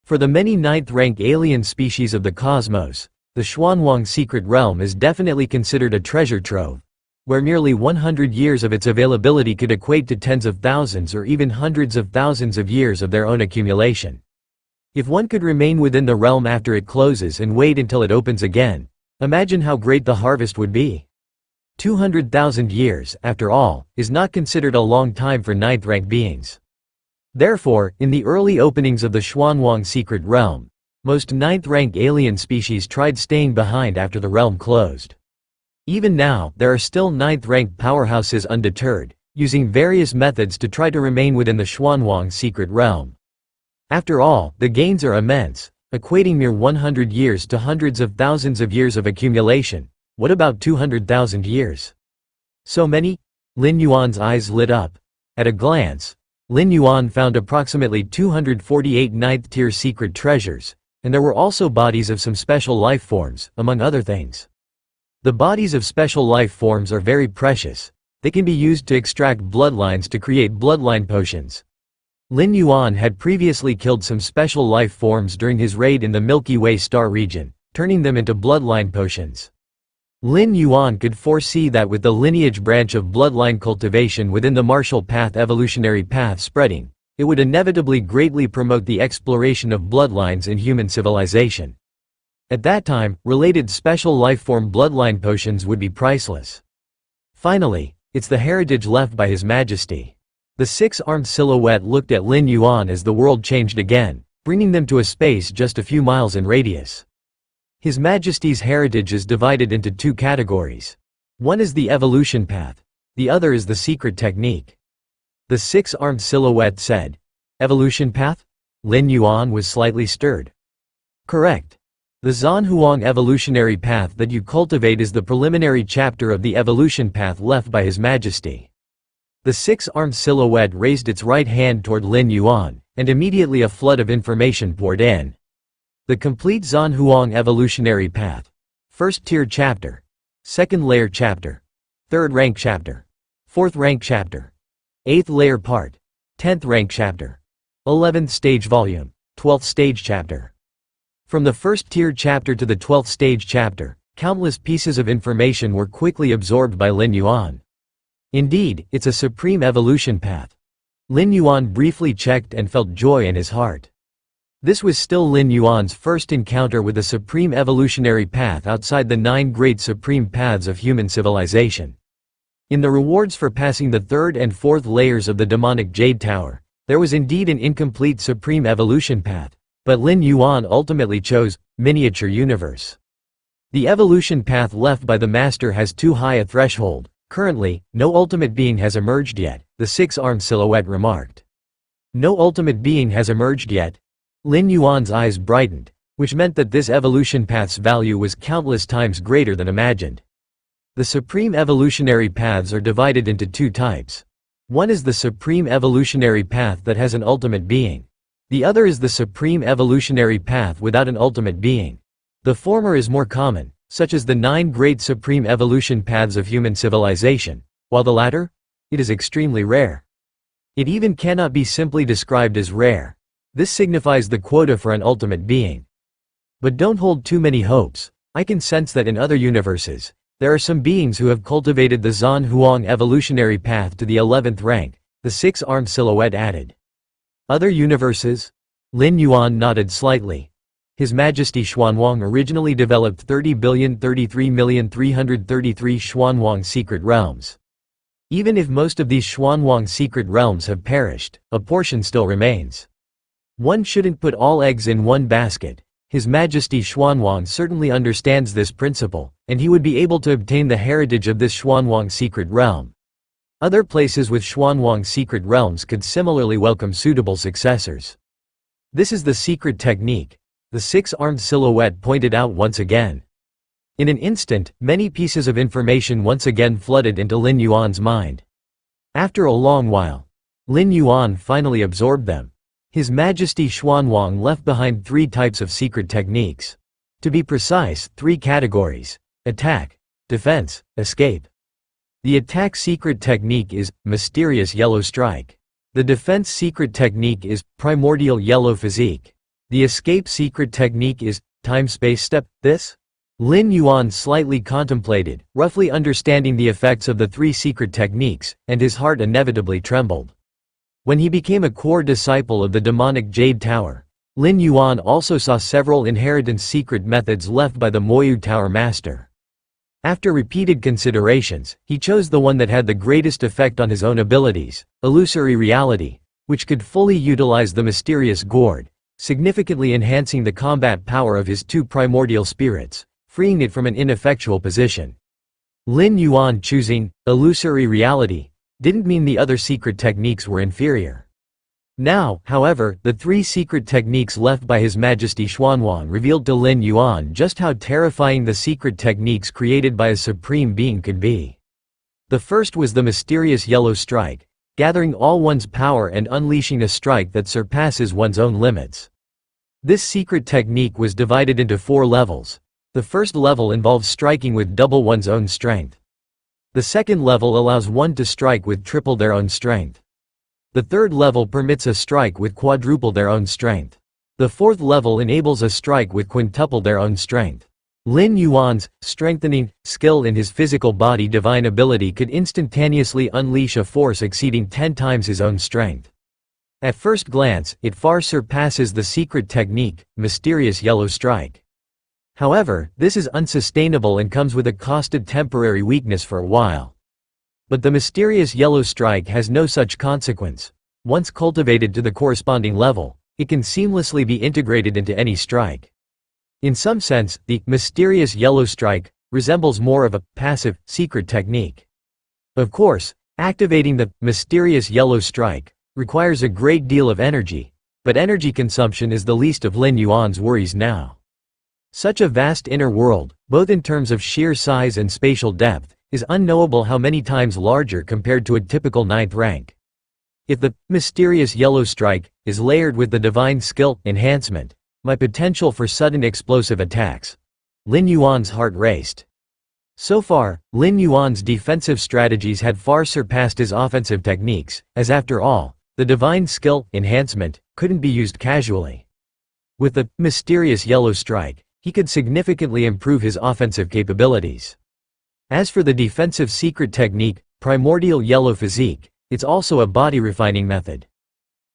For the many ninth-rank alien species of the cosmos, the Xuanwang secret realm is definitely considered a treasure trove, where merely 100 years of its availability could equate to tens of thousands or even hundreds of thousands of years of their own accumulation. If one could remain within the realm after it closes and wait until it opens again, imagine how great the harvest would be. 200,000 years, after all, is not considered a long time for ninth-rank beings. Therefore, in the early openings of the Xuanwang secret realm, most ninth-rank alien species tried staying behind after the realm closed. Even now, there are still ninth-rank powerhouses undeterred, using various methods to try to remain within the Xuanwang secret realm. After all, the gains are immense, equating mere 100 years to hundreds of thousands of years of accumulation. What about 200,000 years? So many? Lin Yuan's eyes lit up. At a glance, Lin Yuan found approximately 248 ninth-tier secret treasures, and there were also bodies of some special life forms, among other things. The bodies of special life forms are very precious. They can be used to extract bloodlines to create bloodline potions. Lin Yuan had previously killed some special life forms during his raid in the Milky Way star region, turning them into bloodline potions. Lin Yuan could foresee that with the lineage branch of bloodline cultivation within the martial path evolutionary path spreading, it would inevitably greatly promote the exploration of bloodlines in human civilization. At that time, related special lifeform bloodline potions would be priceless. Finally, it's the heritage left by His Majesty. The six-armed silhouette looked at Lin Yuan as the world changed again, bringing them to a space just a few miles in radius. His Majesty's heritage is divided into two categories. One is the evolution path. The other is the secret technique. The six-armed silhouette said. Evolution path? Lin Yuan was slightly stirred. Correct. The Zanhuang evolutionary path that you cultivate is the preliminary chapter of the evolution path left by His Majesty. The six-armed silhouette raised its right hand toward Lin Yuan, and immediately a flood of information poured in. The complete Zanhuang evolutionary path. First tier chapter. Second layer chapter. Third rank chapter. Fourth rank chapter. 8th layer part. 10th rank chapter. 11th stage volume. 12th stage chapter. From the first tier chapter to the 12th stage chapter, countless pieces of information were quickly absorbed by Lin Yuan. Indeed, it's a supreme evolution path. Lin Yuan briefly checked and felt joy in his heart. This was still Lin Yuan's first encounter with a supreme evolutionary path outside the 9 great supreme paths of human civilization. In the rewards for passing the 3rd and 4th layers of the demonic Jade Tower, there was indeed an incomplete supreme evolution path, but Lin Yuan ultimately chose Miniature Universe. The evolution path left by the Master has too high a threshold. Currently, no ultimate being has emerged yet, the six-armed silhouette remarked. No ultimate being has emerged yet? Lin Yuan's eyes brightened, which meant that this evolution path's value was countless times greater than imagined. The supreme evolutionary paths are divided into two types. One is the supreme evolutionary path that has an ultimate being. The other is the supreme evolutionary path without an ultimate being. The former is more common, such as the 9 great supreme evolution paths of human civilization, while the latter? It is extremely rare. It even cannot be simply described as rare. This signifies the quota for an ultimate being. But don't hold too many hopes. I can sense that in other universes, there are some beings who have cultivated the Zhan Huang evolutionary path to the 11th rank, the 6-armed silhouette added. Other universes? Lin Yuan nodded slightly. His Majesty Xuanwang originally developed 30,033,333 Xuanwang secret realms. Even if most of these Xuanwang secret realms have perished, a portion still remains. One shouldn't put all eggs in one basket. His Majesty Xuanwang certainly understands this principle, and he would be able to obtain the heritage of this Xuanwang secret realm. Other places with Xuanwang secret realms could similarly welcome suitable successors. This is the secret technique, the 6-armed silhouette pointed out once again. In an instant, many pieces of information once again flooded into Lin Yuan's mind. After a long while, Lin Yuan finally absorbed them. His Majesty Xuanwang left behind 3 types of secret techniques. To be precise, 3 categories: attack, defense, escape. The attack secret technique is Mysterious Yellow Strike. The defense secret technique is Primordial Yellow Physique. The escape secret technique is Time-Space Step. This? Lin Yuan slightly contemplated, roughly understanding the effects of the 3 secret techniques, and his heart inevitably trembled. When he became a core disciple of the demonic Jade Tower, Lin Yuan also saw several inheritance secret methods left by the Moyu Tower Master. After repeated considerations, he chose the one that had the greatest effect on his own abilities, illusory reality, which could fully utilize the mysterious gourd, significantly enhancing the combat power of his 2 primordial spirits, freeing it from an ineffectual position. Lin Yuan choosing illusory reality didn't mean the other secret techniques were inferior. Now, however, the 3 secret techniques left by His Majesty Xuanwang revealed to Lin Yuan just how terrifying the secret techniques created by a supreme being could be. The first was the mysterious yellow strike, gathering all one's power and unleashing a strike that surpasses one's own limits. This secret technique was divided into 4 levels. The first level involves striking with double one's own strength. The second level allows one to strike with triple their own strength. The third level permits a strike with quadruple their own strength. The fourth level enables a strike with quintuple their own strength. Lin Yuan's strengthening skill in his physical body divine ability could instantaneously unleash a force exceeding 10 times his own strength. At first glance, it far surpasses the secret technique, Mysterious Yellow Strike. However, this is unsustainable and comes with a costed temporary weakness for a while. But the Mysterious Yellow Strike has no such consequence. Once cultivated to the corresponding level, it can seamlessly be integrated into any strike. In some sense, the Mysterious Yellow Strike resembles more of a passive, secret technique. Of course, activating the Mysterious Yellow Strike requires a great deal of energy, but energy consumption is the least of Lin Yuan's worries now. Such a vast inner world, both in terms of sheer size and spatial depth, is unknowable how many times larger compared to a typical 9th rank. If the Mysterious Yellow Strike is layered with the Divine Skill enhancement, my potential for sudden explosive attacks. Lin Yuan's heart raced. So far, Lin Yuan's defensive strategies had far surpassed his offensive techniques, as after all, the Divine Skill enhancement couldn't be used casually. With the Mysterious Yellow Strike, he could significantly improve his offensive capabilities. As for the defensive secret technique, Primordial Yellow Physique, it's also a body refining method.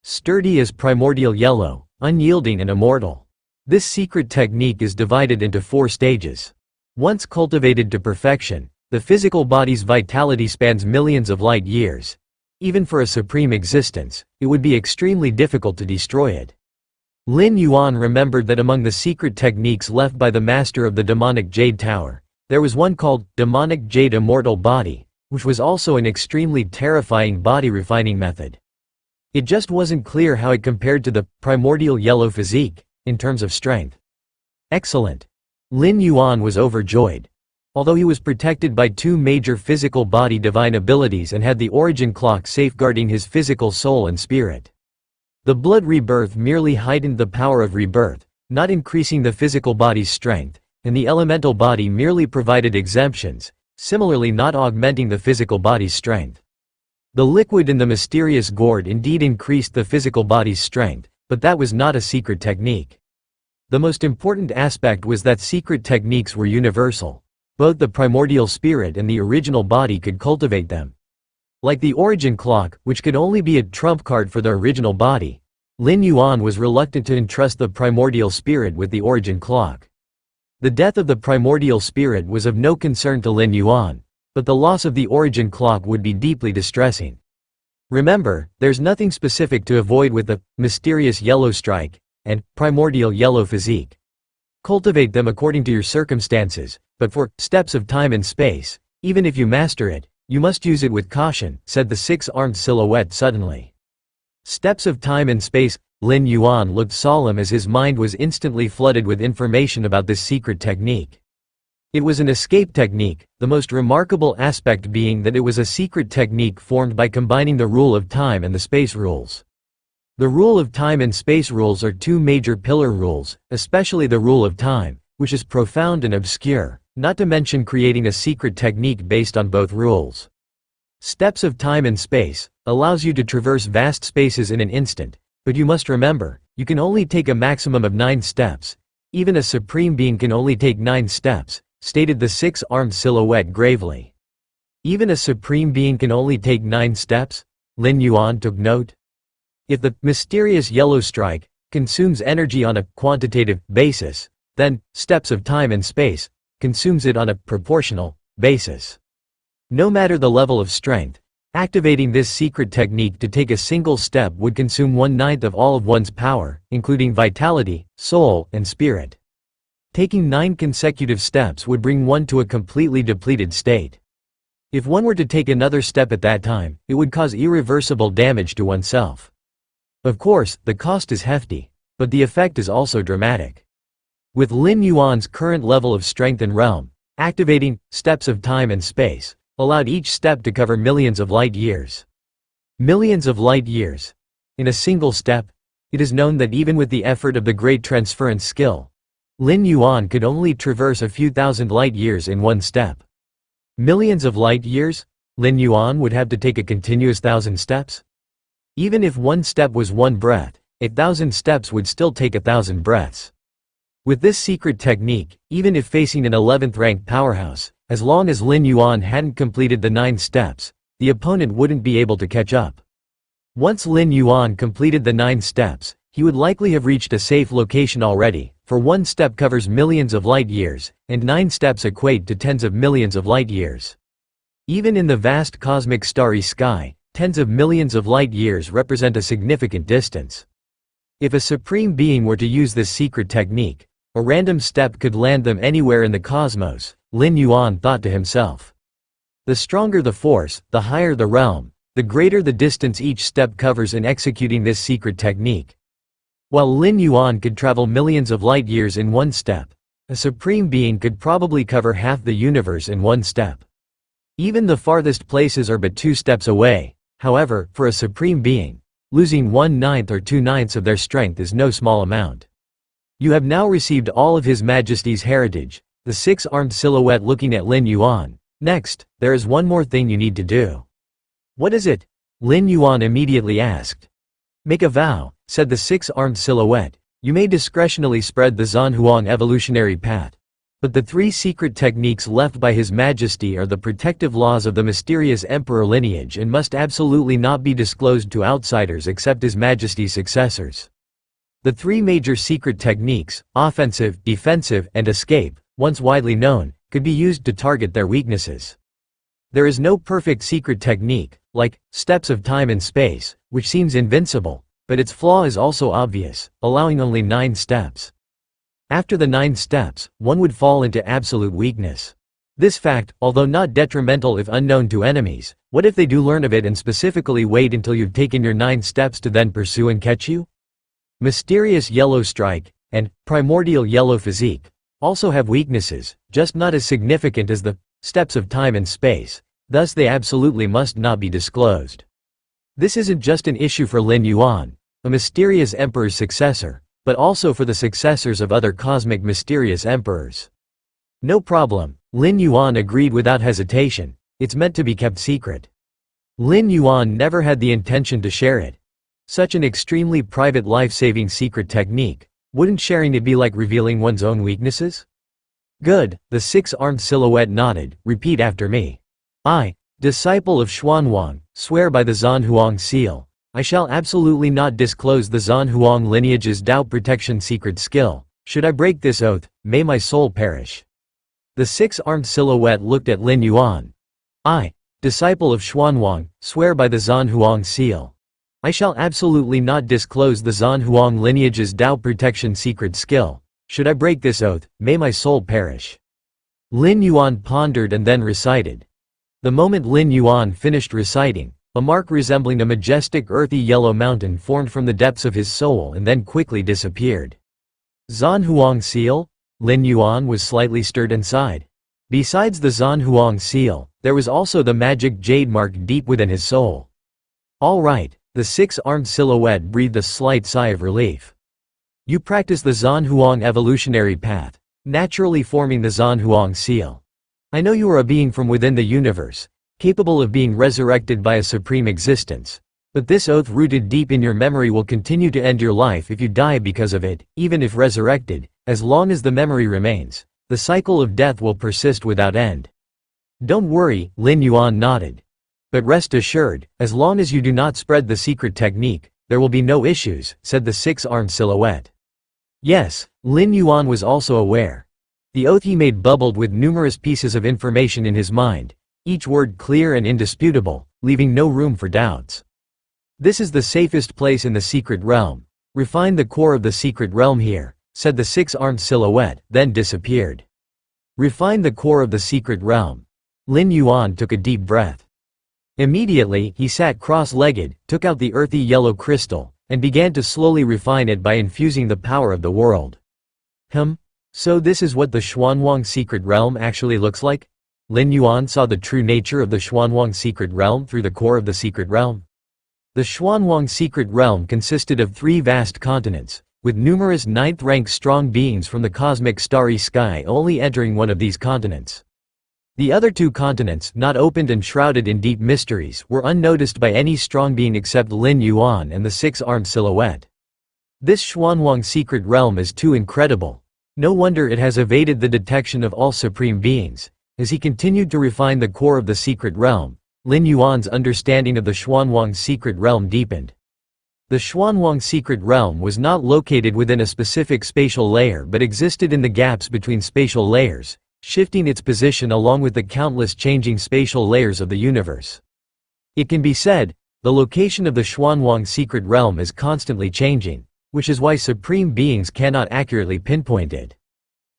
Sturdy as primordial yellow, unyielding and immortal. This secret technique is divided into 4 stages. Once cultivated to perfection, the physical body's vitality spans millions of light years. Even for a supreme existence, it would be extremely difficult to destroy it. Lin Yuan remembered that among the secret techniques left by the master of the demonic Jade Tower, there was one called Demonic Jade Immortal Body, which was also an extremely terrifying body refining method. It just wasn't clear how it compared to the Primordial Yellow Physique, in terms of strength. Excellent. Lin Yuan was overjoyed. Although he was protected by two major physical body divine abilities and had the origin clock safeguarding his physical soul and spirit. The blood rebirth merely heightened the power of rebirth, not increasing the physical body's strength, and the elemental body merely provided exemptions, similarly not augmenting the physical body's strength. The liquid in the mysterious gourd indeed increased the physical body's strength, but that was not a secret technique. The most important aspect was that secret techniques were universal. Both the primordial spirit and the original body could cultivate them. Like the origin clock, which could only be a trump card for the original body, Lin Yuan was reluctant to entrust the primordial spirit with the origin clock. The death of the primordial spirit was of no concern to Lin Yuan, but the loss of the origin clock would be deeply distressing. Remember, there's nothing specific to avoid with the mysterious yellow strike and primordial yellow physique. Cultivate them according to your circumstances, but for steps of time and space, even if you master it, you must use it with caution, said the six-armed silhouette suddenly. Steps of time and space. Lin Yuan looked solemn as his mind was instantly flooded with information about this secret technique. It was an escape technique, the most remarkable aspect being that it was a secret technique formed by combining the rule of time and the space rules. The rule of time and space rules are two major pillar rules, especially the rule of time, which is profound and obscure, not to mention creating a secret technique based on both rules. Steps of time and space allows you to traverse vast spaces in an instant, but you must remember, you can only take a maximum of 9 steps. Even a supreme being can only take 9 steps, stated the six-armed silhouette gravely. Even a supreme being can only take 9 steps? Lin Yuan took note. If the mysterious yellow strike consumes energy on a quantitative basis, then steps of time and space consumes it on a proportional basis. No matter the level of strength, activating this secret technique to take a single step would consume 1/9 of all of one's power, including vitality, soul, and spirit. Taking 9 consecutive steps would bring one to a completely depleted state. If one were to take another step at that time, it would cause irreversible damage to oneself. Of course, the cost is hefty, but the effect is also dramatic. With Lin Yuan's current level of strength and realm, activating steps of time and space allowed each step to cover millions of light years. Millions of light years. In a single step, it is known that even with the effort of the great transference skill, Lin Yuan could only traverse a few thousand light years in one step. Millions of light years? Lin Yuan would have to take a continuous 1,000 steps? Even if one step was one breath, 1,000 steps would still take 1,000 breaths. With this secret technique, even if facing an 11th ranked powerhouse, as long as Lin Yuan hadn't completed the 9 steps, the opponent wouldn't be able to catch up. Once Lin Yuan completed the 9 steps, he would likely have reached a safe location already, for one step covers millions of light years, and 9 steps equate to tens of millions of light years. Even in the vast cosmic starry sky, tens of millions of light years represent a significant distance. If a supreme being were to use this secret technique, a random step could land them anywhere in the cosmos, Lin Yuan thought to himself. The stronger the force, the higher the realm, the greater the distance each step covers in executing this secret technique. While Lin Yuan could travel millions of light years in one step, a supreme being could probably cover half the universe in one step. Even the farthest places are but 2 steps away. However, for a supreme being, losing 1/9 or 2/9 of their strength is no small amount. You have now received all of His Majesty's heritage, the six-armed silhouette looking at Lin Yuan. Next, there is one more thing you need to do. What is it? Lin Yuan immediately asked. Make a vow, said the six-armed silhouette. You may discretionally spread the Zanhuang evolutionary path. But the 3 secret techniques left by His Majesty are the protective laws of the mysterious emperor lineage and must absolutely not be disclosed to outsiders except His Majesty's successors. The 3 major secret techniques, offensive, defensive, and escape, once widely known, could be used to target their weaknesses. There is no perfect secret technique, like steps of time and space, which seems invincible, but its flaw is also obvious, allowing only 9 steps. After the 9 steps, one would fall into absolute weakness. This fact, although not detrimental if unknown to enemies, what if they do learn of it and specifically wait until you've taken your 9 steps to then pursue and catch you? Mysterious yellow strike, and primordial yellow physique. also have weaknesses, just not as significant as the steps of time and space, thus they absolutely must not be disclosed. This isn't just an issue for Lin Yuan, a mysterious emperor's successor, but also for the successors of other cosmic mysterious emperors. No problem, Lin Yuan agreed without hesitation, it's meant to be kept secret. Lin Yuan never had the intention to share it. Such an extremely private life-saving secret technique, wouldn't sharing it be like revealing one's own weaknesses? Good, the six-armed silhouette nodded, repeat after me. I, disciple of Xuanhuang, swear by the Zanhuang seal, I shall absolutely not disclose the Zanhuang lineage's doubt protection secret skill. Should I break this oath, may my soul perish. The six-armed silhouette looked at Lin Yuan. I, disciple of Xuanhuang, swear by the Zanhuang seal. I shall absolutely not disclose the Zanhuang lineage's doubt protection secret skill. Should I break this oath, may my soul perish. Lin Yuan pondered and then recited. The moment Lin Yuan finished reciting, a mark resembling a majestic earthy yellow mountain formed from the depths of his soul and then quickly disappeared. Zanhuang seal? Lin Yuan was slightly stirred inside. Besides the Zanhuang seal, there was also the magic jade mark deep within his soul. All right, the six-armed silhouette breathed a slight sigh of relief. You practice the Zanhuang evolutionary path, naturally forming the Zanhuang seal. I know you are a being from within the universe, capable of being resurrected by a supreme existence, but this oath rooted deep in your memory will continue to end your life if you die because of it, even if resurrected, as long as the memory remains. The cycle of death will persist without end. Don't worry, Lin Yuan nodded. But rest assured, as long as you do not spread the secret technique, there will be no issues, said the six-armed silhouette. Yes, Lin Yuan was also aware. The oath he made bubbled with numerous pieces of information in his mind, each word clear and indisputable, leaving no room for doubts. This is the safest place in the secret realm. Refine the core of the secret realm here, said the six-armed silhouette, then disappeared. Refine the core of the secret realm. Lin Yuan took a deep breath. Immediately, he sat cross-legged, took out the earthy yellow crystal, and began to slowly refine it by infusing the power of the world. So this is what the Xuanhuang secret realm actually looks like? Lin Yuan saw the true nature of the Xuanhuang secret realm through the core of the secret realm. The Xuanhuang secret realm consisted of 3 vast continents, with numerous ninth-rank strong beings from the cosmic starry sky only entering one of these continents. The other 2 continents, not opened and shrouded in deep mysteries, were unnoticed by any strong being except Lin Yuan and the six-armed silhouette. This Xuanhuang secret realm is too incredible. No wonder it has evaded the detection of all supreme beings. As he continued to refine the core of the secret realm, Lin Yuan's understanding of the Xuanhuang secret realm deepened. The Xuanhuang secret realm was not located within a specific spatial layer but existed in the gaps between spatial layers, shifting its position along with the countless changing spatial layers of the universe. It can be said, the location of the Xuanhuang secret realm is constantly changing, which is why supreme beings cannot accurately pinpoint it.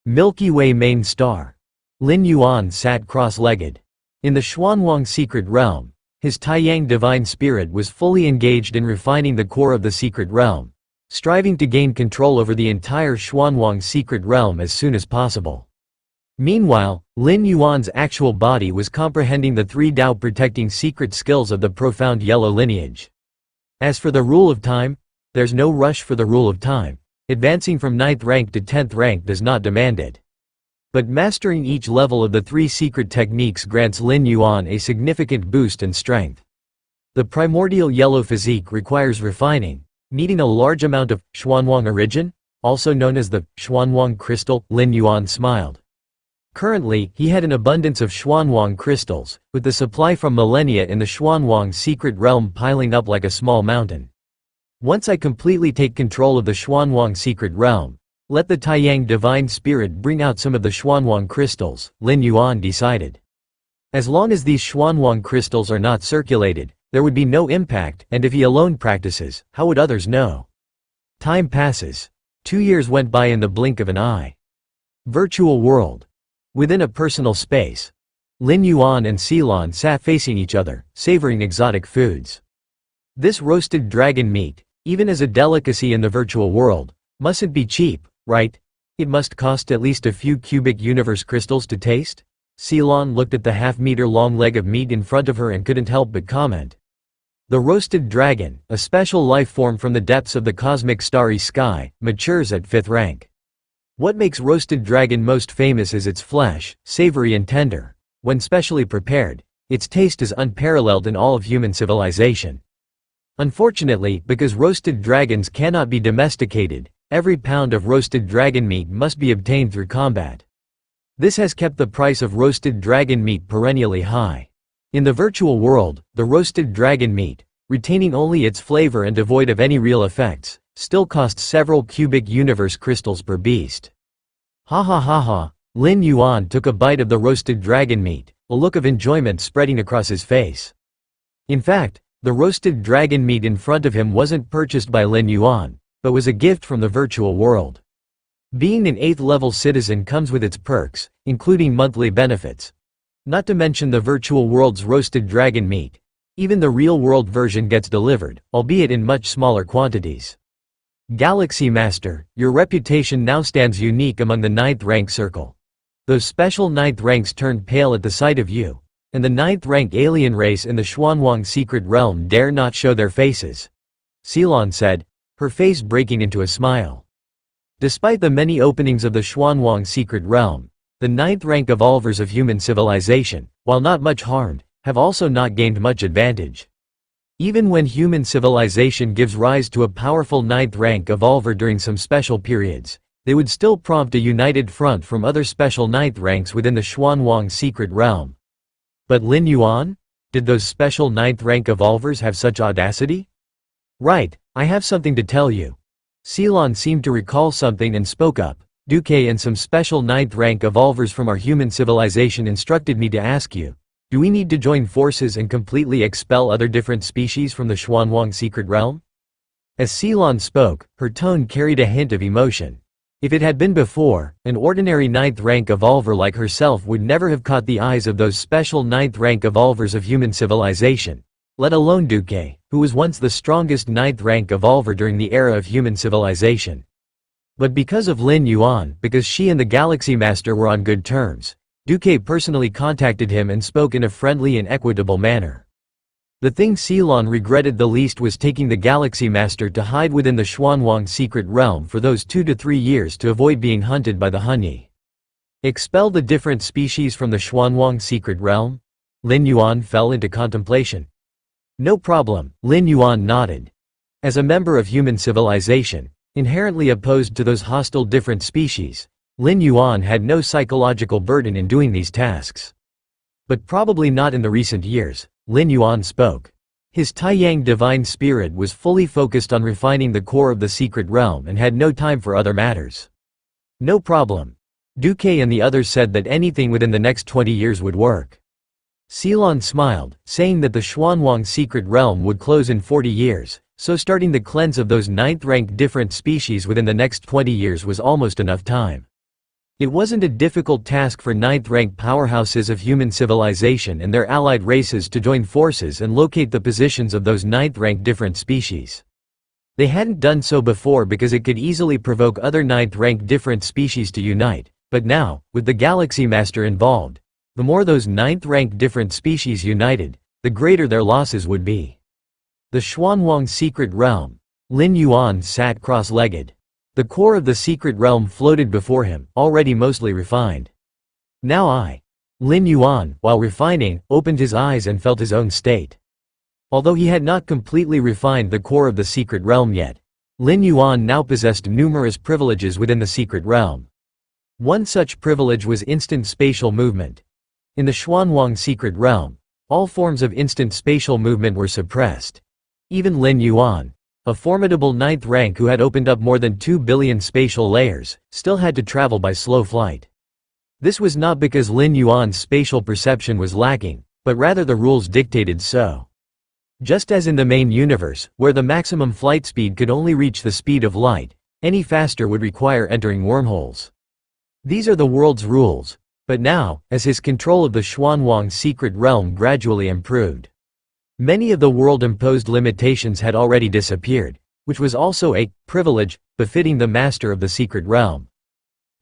Milky Way main star. Lin Yuan sat cross-legged. In the Xuanhuang secret realm, his Taiyang divine spirit was fully engaged in refining the core of the secret realm, striving to gain control over the entire Xuanhuang secret realm as soon as possible. Meanwhile, Lin Yuan's actual body was comprehending the 3 doubt-protecting secret skills of the profound yellow lineage. As for the rule of time, there's no rush for the rule of time. Advancing from 9th rank to 10th rank does not demand it. But mastering each level of the 3 secret techniques grants Lin Yuan a significant boost in strength. The primordial yellow physique requires refining, needing a large amount of Xuanhuang origin, also known as the Xuanhuang crystal. Lin Yuan smiled. Currently, he had an abundance of Xuanhuang crystals, with the supply from millennia in the Xuanhuang secret realm piling up like a small mountain. Once I completely take control of the Xuanhuang secret realm, let the Taiyang divine spirit bring out some of the Xuanhuang crystals, Lin Yuan decided. As long as these Xuanhuang crystals are not circulated, there would be no impact, and if he alone practices, how would others know? Time passes. 2 years went by in the blink of an eye. Virtual world. Within a personal space, Lin Yuan and Ceylon sat facing each other, savoring exotic foods. This roasted dragon meat, even as a delicacy in the virtual world, mustn't be cheap, right? It must cost at least a few cubic universe crystals to taste? Ceylon looked at the half-meter-long leg of meat in front of her and couldn't help but comment. The roasted dragon, a special life form from the depths of the cosmic starry sky, matures at 5th rank. What makes roasted dragon most famous is its flesh, savory and tender. When specially prepared, its taste is unparalleled in all of human civilization. Unfortunately, because roasted dragons cannot be domesticated, every pound of roasted dragon meat must be obtained through combat. This has kept the price of roasted dragon meat perennially high. In the virtual world, the roasted dragon meat, retaining only its flavor and devoid of any real effects, still costs several cubic universe crystals per beast. Ha ha ha ha. Lin Yuan took a bite of the roasted dragon meat, a look of enjoyment spreading across his face. In fact, the roasted dragon meat in front of him wasn't purchased by Lin Yuan, but was a gift from the virtual world. Being an 8th level citizen comes with its perks, including monthly benefits. Not to mention the virtual world's roasted dragon meat. Even the real-world version gets delivered, albeit in much smaller quantities. Galaxy Master, your reputation now stands unique among the 9th rank circle. Those special 9th ranks turned pale at the sight of you, and the 9th rank alien race in the Xuanwang secret realm dare not show their faces. Ceylon said, her face breaking into a smile. Despite the many openings of the Xuanwang secret realm, the 9th rank evolvers of human civilization, while not much harmed, have also not gained much advantage. Even when human civilization gives rise to a powerful 9th rank evolver during some special periods, they would still prompt a united front from other special 9th ranks within the Xuanwang secret realm. But Lin Yuan? Did those special 9th rank evolvers have such audacity? Right, I have something to tell you. Ceylon seemed to recall something and spoke up. Duque and some special 9th rank evolvers from our human civilization instructed me to ask you, do we need to join forces and completely expel other different species from the Xuanwang secret realm? As Ceylon spoke, her tone carried a hint of emotion. If it had been before, an ordinary 9th rank evolver like herself would never have caught the eyes of those special 9th rank evolvers of human civilization, let alone Duque, who was once the strongest 9th rank evolver during the era of human civilization. But because of Lin Yuan, because she and the Galaxy Master were on good terms, Duque personally contacted him and spoke in a friendly and equitable manner. The thing Ceylon regretted the least was taking the Galaxy Master to hide within the Xuanwang secret realm for those 2 to 3 years to avoid being hunted by the Hunyi. Expel the different species from the Xuanwang secret realm? Lin Yuan fell into contemplation. No problem, Lin Yuan nodded. As a member of human civilization, inherently opposed to those hostile different species, Lin Yuan had no psychological burden in doing these tasks. But probably not in the recent years, Lin Yuan spoke. His Taiyang divine spirit was fully focused on refining the core of the secret realm and had no time for other matters. No problem. Duque and the others said that anything within the next 20 years would work. Ceylon smiled, saying that the Xuanwang secret realm would close in 40 years. So starting the cleanse of those 9th rank different species within the next 20 years was almost enough time. It wasn't a difficult task for 9th rank powerhouses of human civilization and their allied races to join forces and locate the positions of those 9th rank different species. They hadn't done so before because it could easily provoke other 9th rank different species to unite, but now, with the Galaxy Master involved, the more those 9th rank different species united, the greater their losses would be. The Xuanwang secret realm. Lin Yuan sat cross-legged. The core of the secret realm floated before him, already mostly refined. Now Lin Yuan, while refining, opened his eyes and felt his own state. Although he had not completely refined the core of the secret realm yet, Lin Yuan now possessed numerous privileges within the secret realm. One such privilege was instant spatial movement. In the Xuanwang secret realm, all forms of instant spatial movement were suppressed. Even Lin Yuan, a formidable 9th rank who had opened up more than 2 billion spatial layers, still had to travel by slow flight. This was not because Lin Yuan's spatial perception was lacking, but rather the rules dictated so. Just as in the main universe, where the maximum flight speed could only reach the speed of light, any faster would require entering wormholes. These are the world's rules, but now, as his control of the Xuanwang secret realm gradually improved, many of the world-imposed limitations had already disappeared, which was also a privilege befitting the master of the secret realm.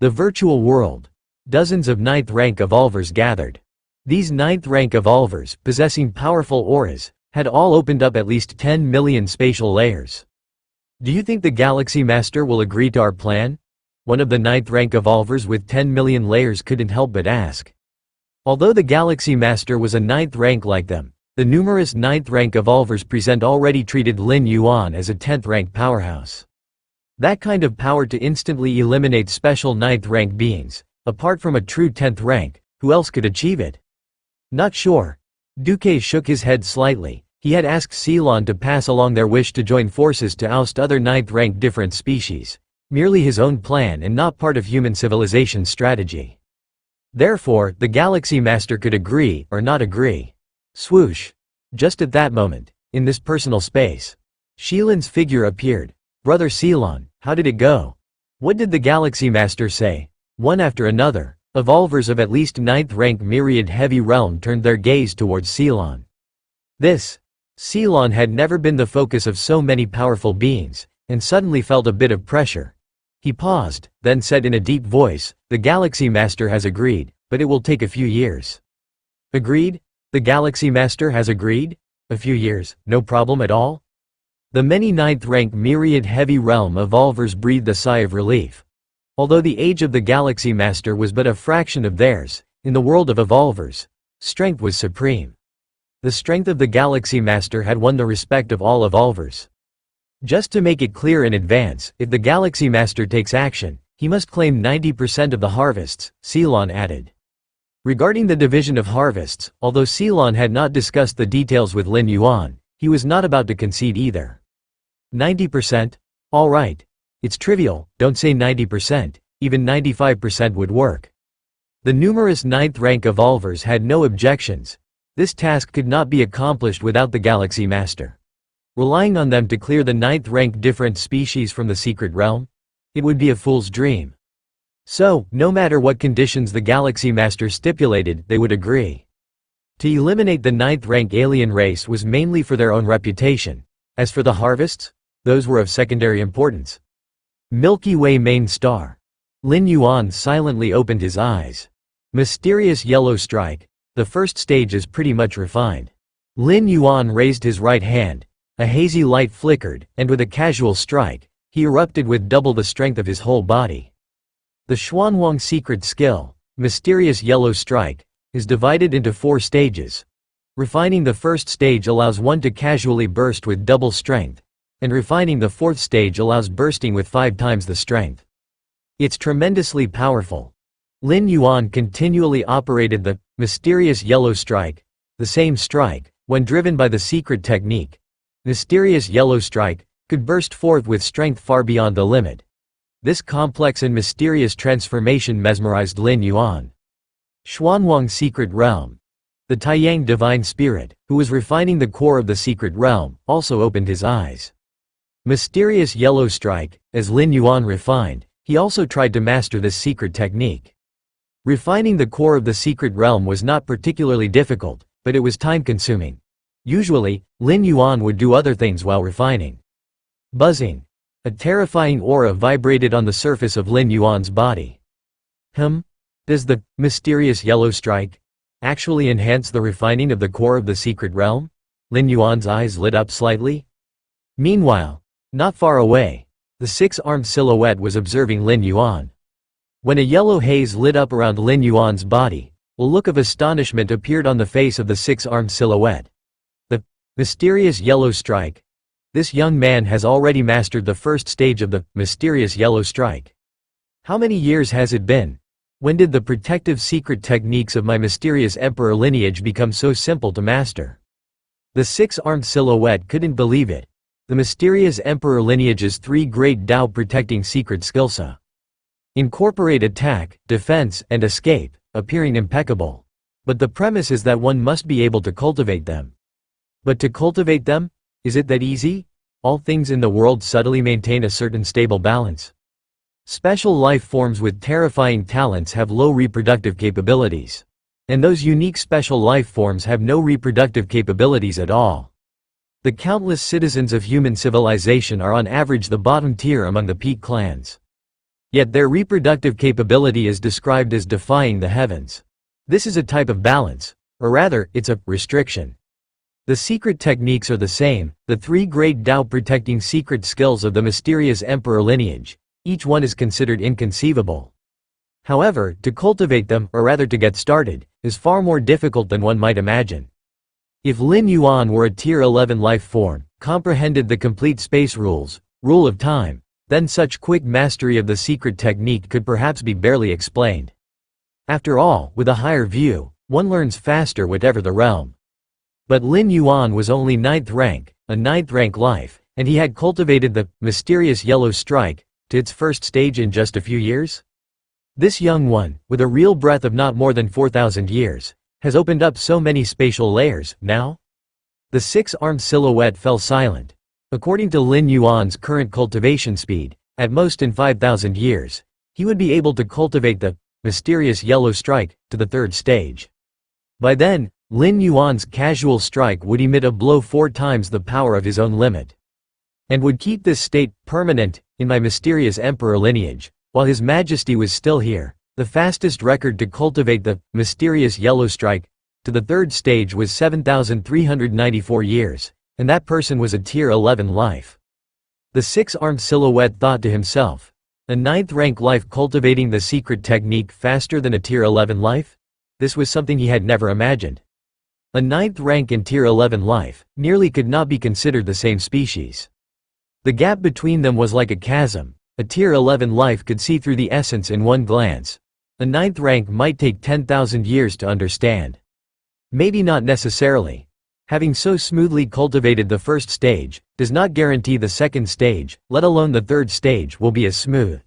The virtual world. Dozens of ninth-rank evolvers gathered. These ninth-rank evolvers, possessing powerful auras, had all opened up at least 10 million spatial layers. Do you think the Galaxy Master will agree to our plan? One of the ninth-rank evolvers with 10 million layers couldn't help but ask. Although the Galaxy Master was a ninth rank like them, the numerous ninth rank evolvers present already treated Lin Yuan as a 10th rank powerhouse. That kind of power to instantly eliminate special ninth rank beings, apart from a true 10th rank, who else could achieve it? Not sure. Duque shook his head slightly. He had asked Ceylon to pass along their wish to join forces to oust other ninth-rank different species, merely his own plan and not part of human civilization's strategy. Therefore, the Galaxy Master could agree or not agree. Swoosh. Just at that moment, in this personal space, Shilin's figure appeared. Brother Ceylon, how did it go? What did the Galaxy Master say? One after another, evolvers of at least 9th rank Myriad Heavy Realm turned their gaze towards Ceylon. Ceylon had never been the focus of so many powerful beings, and suddenly felt a bit of pressure. He paused, then said in a deep voice, "The Galaxy Master has agreed, but it will take a few years." Agreed? The Galaxy Master has agreed? A few years, no problem at all? The many 9th rank Myriad Heavy Realm evolvers breathed a sigh of relief. Although the age of the Galaxy Master was but a fraction of theirs, in the world of evolvers, strength was supreme. The strength of the Galaxy Master had won the respect of all evolvers. Just to make it clear in advance, if the Galaxy Master takes action, he must claim 90% of the harvests, Ceylon added. Regarding the division of harvests, although Ceylon had not discussed the details with Lin Yuan, he was not about to concede either. 90%? All right. It's trivial, don't say 90%, even 95% would work. The numerous 9th rank evolvers had no objections. This task could not be accomplished without the Galaxy Master. Relying on them to clear the 9th rank different species from the secret realm? It would be a fool's dream. So, no matter what conditions the Galaxy Master stipulated, they would agree. To eliminate the 9th rank alien race was mainly for their own reputation. As for the harvests, those were of secondary importance. Milky Way main star. Lin Yuan silently opened his eyes. Mysterious yellow strike. The first stage is pretty much refined. Lin Yuan raised his right hand. A hazy light flickered, and with a casual strike, he erupted with double the strength of his whole body. The Xuanwang secret skill, Mysterious Yellow Strike, is divided into 4 stages. Refining the first stage allows one to casually burst with double strength, and refining the 4th stage allows bursting with 5 times the strength. It's tremendously powerful. Lin Yuan continually operated the Mysterious Yellow Strike, the same strike, when driven by the secret technique. Mysterious Yellow Strike could burst forth with strength far beyond the limit. This complex and mysterious transformation mesmerized Lin Yuan. Xuanwang Secret Realm. The Taiyang Divine Spirit, who was refining the core of the secret realm, also opened his eyes. Mysterious Yellow Strike, as Lin Yuan refined, he also tried to master this secret technique. Refining the core of the secret realm was not particularly difficult, but it was time-consuming. Usually, Lin Yuan would do other things while refining. Buzzing. A terrifying aura vibrated on the surface of Lin Yuan's body. Does the Mysterious Yellow Strike actually enhance the refining of the core of the secret realm? Lin Yuan's eyes lit up slightly. Meanwhile, not far away, the 6-armed silhouette was observing Lin Yuan. When a yellow haze lit up around Lin Yuan's body, a look of astonishment appeared on the face of the 6-armed silhouette. The Mysterious Yellow Strike. This young man has already mastered the first stage of the Mysterious Yellow Strike. How many years has it been? When did the protective secret techniques of my mysterious emperor lineage become so simple to master? The 6-armed silhouette couldn't believe it. The mysterious emperor lineage's 3 great Tao protecting secret skillsa. Incorporate attack, defense, and escape, appearing impeccable. But the premise is that one must be able to cultivate them. But to cultivate them? Is it that easy? All things in the world subtly maintain a certain stable balance. Special life forms with terrifying talents have low reproductive capabilities. And those unique special life forms have no reproductive capabilities at all. The countless citizens of human civilization are on average the bottom tier among the peak clans. Yet their reproductive capability is described as defying the heavens. This is a type of balance, or rather, it's a restriction. The secret techniques are the same, the three great Tao protecting secret skills of the mysterious emperor lineage. Each one is considered inconceivable. However, to cultivate them, or rather to get started, is far more difficult than one might imagine. If Lin Yuan were a Tier 11 life form, comprehended the complete space rules, rule of time, then such quick mastery of the secret technique could perhaps be barely explained. After all, with a higher view, one learns faster whatever the realm. But Lin Yuan was only 9th rank, a 9th rank life, and he had cultivated the mysterious yellow strike to its first stage in just a few years? This young one, with a real breadth of not more than 4,000 years, has opened up so many spatial layers, now? The six-armed silhouette fell silent. According to Lin Yuan's current cultivation speed, at most in 5,000 years, he would be able to cultivate the mysterious yellow strike to the 3rd stage. By then, Lin Yuan's casual strike would emit a blow 4 times the power of his own limit, and would keep this state permanent in my mysterious emperor lineage, while His Majesty was still here. The fastest record to cultivate the mysterious yellow strike to the 3rd stage was 7,394 years, and that person was a Tier 11 life. The six-armed silhouette thought to himself, a 9th rank life cultivating the secret technique faster than a Tier 11 life? This was something he had never imagined. A 9th rank and Tier 11 life nearly could not be considered the same species. The gap between them was like a chasm. A Tier 11 life could see through the essence in one glance. A 9th rank might take 10,000 years to understand. Maybe not necessarily. Having so smoothly cultivated the 1st stage does not guarantee the 2nd stage, let alone the 3rd stage, will be as smooth.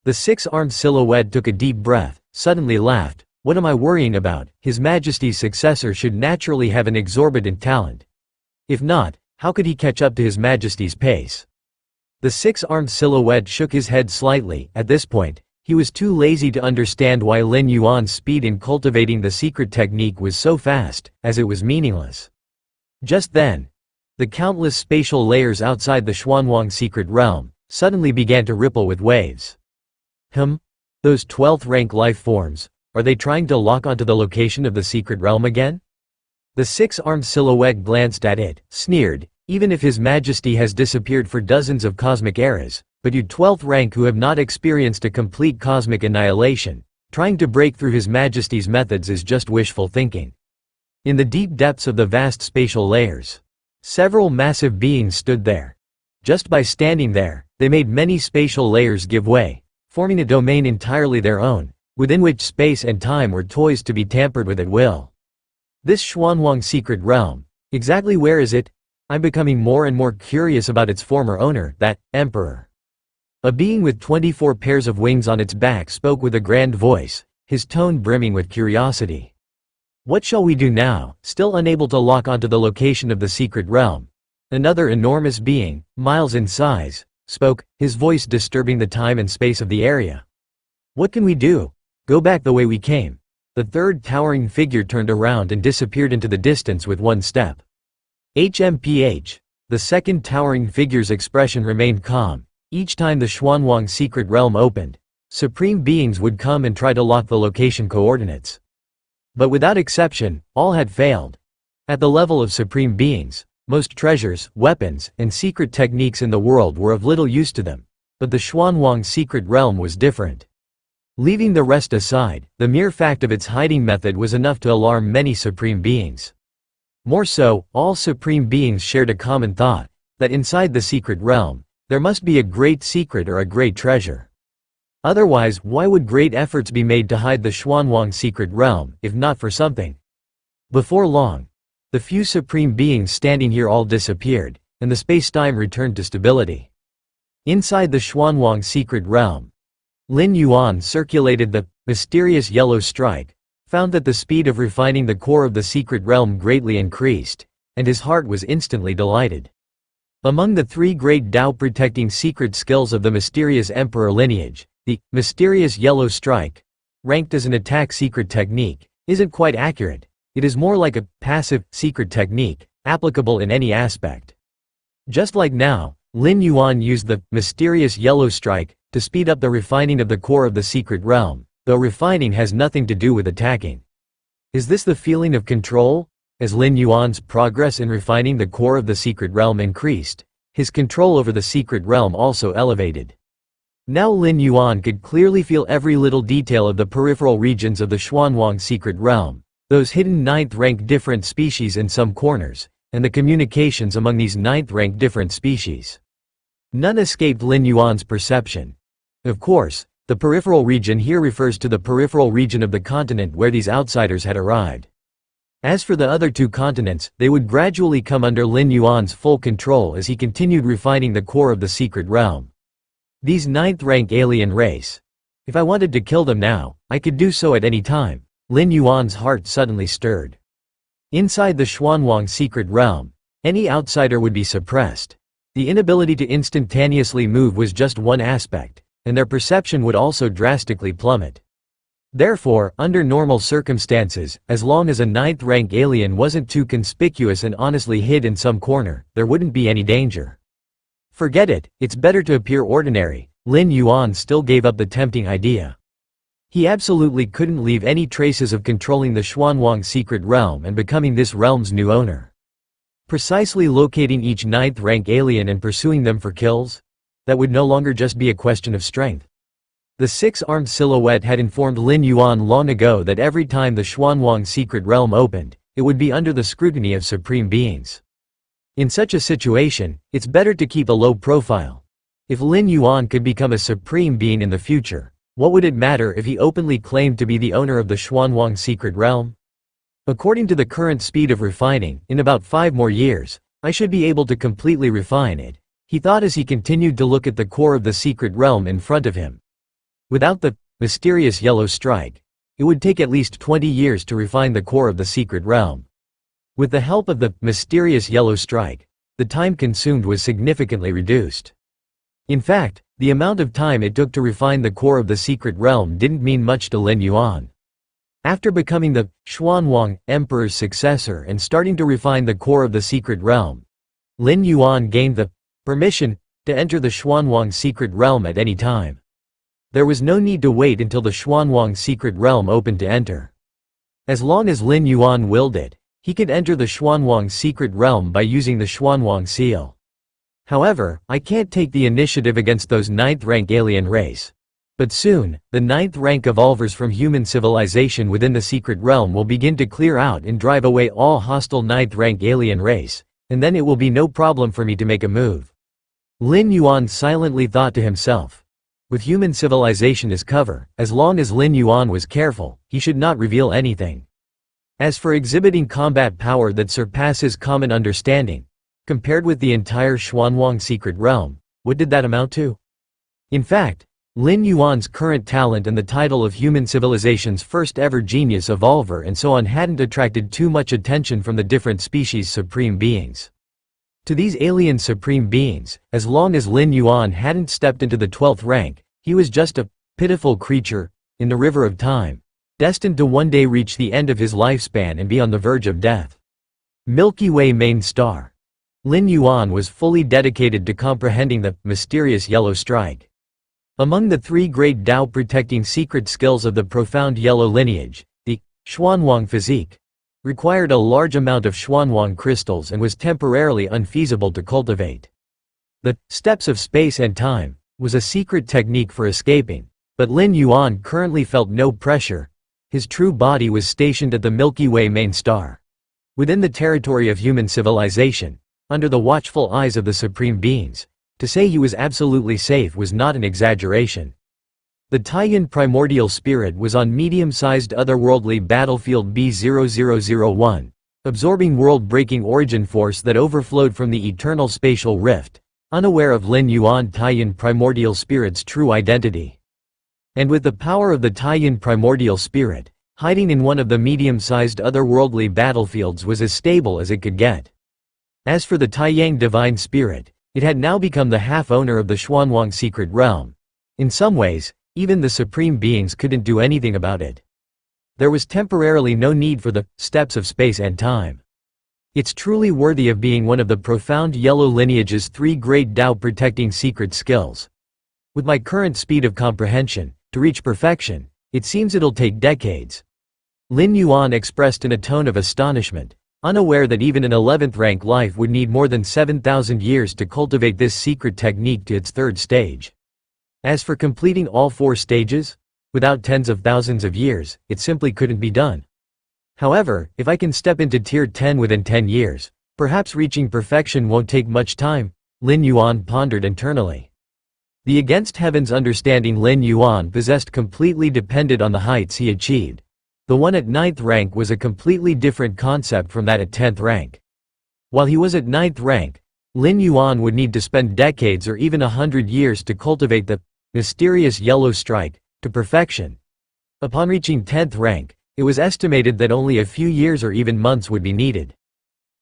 The six-armed silhouette took a deep breath, suddenly laughed. What am I worrying about? His Majesty's successor should naturally have an exorbitant talent. If not, how could he catch up to His Majesty's pace? The six-armed silhouette shook his head slightly. At this point, he was too lazy to understand why Lin Yuan's speed in cultivating the secret technique was so fast, as it was meaningless. Just then, the countless spatial layers outside the Xuanwang secret realm suddenly began to ripple with waves. Those 12th rank life forms, are they trying to lock onto the location of the secret realm again? The six-armed silhouette glanced at it, sneered, even if His Majesty has disappeared for dozens of cosmic eras, but you 12th rank who have not experienced a complete cosmic annihilation, trying to break through His Majesty's methods is just wishful thinking. In the deep depths of the vast spatial layers, several massive beings stood there. Just by standing there, they made many spatial layers give way, forming a domain entirely their own, within which space and time were toys to be tampered with at will. This Xuanwang secret realm, exactly where is it? I'm becoming more and more curious about its former owner, that emperor. A being with 24 pairs of wings on its back spoke with a grand voice, his tone brimming with curiosity. What shall we do now? Still unable to lock onto the location of the secret realm, another enormous being, miles in size, spoke, his voice disturbing the time and space of the area. What can we do? Go back the way we came. The third towering figure turned around and disappeared into the distance with one step. HMPH. The second towering figure's expression remained calm. Each time the Xuanwang secret realm opened, supreme beings would come and try to lock the location coordinates. But without exception, all had failed. At the level of supreme beings, most treasures, weapons, and secret techniques in the world were of little use to them. But the Xuanwang secret realm was different. Leaving the rest aside, the mere fact of its hiding method was enough to alarm many supreme beings. More so, all supreme beings shared a common thought, that inside the secret realm, there must be a great secret or a great treasure. Otherwise, why would great efforts be made to hide the Xuanwang secret realm, if not for something? Before long, the few supreme beings standing here all disappeared, and the space-time returned to stability. Inside the Xuanwang secret realm, Lin Yuan circulated the mysterious yellow strike, found that the speed of refining the core of the secret realm greatly increased, and his heart was instantly delighted. Among the three great Tao-protecting secret skills of the mysterious emperor lineage, the mysterious yellow strike, ranked as an attack secret technique, isn't quite accurate. It is more like a passive secret technique, applicable in any aspect. Just like now, Lin Yuan used the mysterious yellow strike to speed up the refining of the core of the secret realm, though refining has nothing to do with attacking. Is this the feeling of control? As Lin Yuan's progress in refining the core of the secret realm increased, his control over the secret realm also elevated. Now Lin Yuan could clearly feel every little detail of the peripheral regions of the Xuanwang secret realm, those hidden ninth-rank different species in some corners, and the communications among these ninth-rank different species. None escaped Lin Yuan's perception. Of course, the peripheral region here refers to the peripheral region of the continent where these outsiders had arrived. As for the other two continents, they would gradually come under Lin Yuan's full control as he continued refining the core of the secret realm. These ninth-rank alien race. If I wanted to kill them now, I could do so at any time. Lin Yuan's heart suddenly stirred. Inside the Xuanwang secret realm, any outsider would be suppressed. The inability to instantaneously move was just one aspect, and their perception would also drastically plummet. Therefore, under normal circumstances, as long as a ninth-rank alien wasn't too conspicuous and honestly hid in some corner, there wouldn't be any danger. Forget it, it's better to appear ordinary. Lin Yuan still gave up the tempting idea. He absolutely couldn't leave any traces of controlling the Xuanwang secret realm and becoming this realm's new owner. Precisely locating each ninth-rank alien and pursuing them for kills? That would no longer just be a question of strength. The six-armed silhouette had informed Lin Yuan long ago that every time the Xuanwang secret realm opened, it would be under the scrutiny of supreme beings. In such a situation, it's better to keep a low profile. If Lin Yuan could become a supreme being in the future, what would it matter if he openly claimed to be the owner of the Xuanwang secret realm? According to the current speed of refining, in about 5 more years, I should be able to completely refine it, he thought as he continued to look at the core of the secret realm in front of him. Without the mysterious yellow strike, it would take at least 20 years to refine the core of the secret realm. With the help of the mysterious yellow strike, the time consumed was significantly reduced. In fact, the amount of time it took to refine the core of the secret realm didn't mean much to Lin Yuan. After becoming the Xuanwang Emperor's successor and starting to refine the core of the secret realm, Lin Yuan gained the permission to enter the Xuanwang secret realm at any time. There was no need to wait until the Xuanwang secret realm opened to enter. As long as Lin Yuan willed it, he could enter the Xuanwang secret realm by using the Xuanwang seal. However, I can't take the initiative against those ninth-rank alien race. But soon, the ninth-rank evolvers from human civilization within the secret realm will begin to clear out and drive away all hostile ninth-rank alien race, and then it will be no problem for me to make a move. Lin Yuan silently thought to himself. With human civilization as cover, as long as Lin Yuan was careful, he should not reveal anything. As for exhibiting combat power that surpasses common understanding, compared with the entire Xuanwang secret realm, what did that amount to? In fact, Lin Yuan's current talent and the title of human civilization's first ever genius evolver and so on hadn't attracted too much attention from the different species' supreme beings. To these alien supreme beings, as long as Lin Yuan hadn't stepped into the 12th rank, he was just a pitiful creature in the river of time, destined to one day reach the end of his lifespan and be on the verge of death. Milky Way main star. Lin Yuan was fully dedicated to comprehending the mysterious yellow strike. Among the 3 great Tao protecting secret skills of the profound yellow lineage, the Xuanwang physique required a large amount of Xuanwang crystals and was temporarily unfeasible to cultivate. The steps of space and time was a secret technique for escaping, but Lin Yuan currently felt no pressure. His true body was stationed at the Milky Way main star. Within the territory of human civilization, under the watchful eyes of the supreme beings, to say he was absolutely safe was not an exaggeration. The Taiyan primordial spirit was on medium-sized otherworldly battlefield B0001, absorbing world-breaking origin force that overflowed from the eternal spatial rift, unaware of Lin Yuan Taiyan primordial spirit's true identity. And with the power of the Taiyan primordial spirit, hiding in one of the medium-sized otherworldly battlefields was as stable as it could get. As for the Taiyang divine spirit, it had now become the half-owner of the Xuanwang secret realm. In some ways, even the supreme beings couldn't do anything about it. There was temporarily no need for the steps of space and time. It's truly worthy of being one of the profound yellow lineage's 3 great Tao protecting secret skills. With my current speed of comprehension, to reach perfection, it seems it'll take decades." Lin Yuan expressed in a tone of astonishment, unaware that even an 11th rank life would need more than 7,000 years to cultivate this secret technique to its third stage. As for completing all 4 stages, without tens of thousands of years, it simply couldn't be done. However, if I can step into tier 10 within 10 years, perhaps reaching perfection won't take much time, Lin Yuan pondered internally. The against heavens understanding Lin Yuan possessed completely depended on the heights he achieved. The one at 9th rank was a completely different concept from that at 10th rank. While he was at 9th rank, Lin Yuan would need to spend decades or even 100 years to cultivate the mysterious yellow strike to perfection. Upon reaching 10th rank, it was estimated that only a few years or even months would be needed.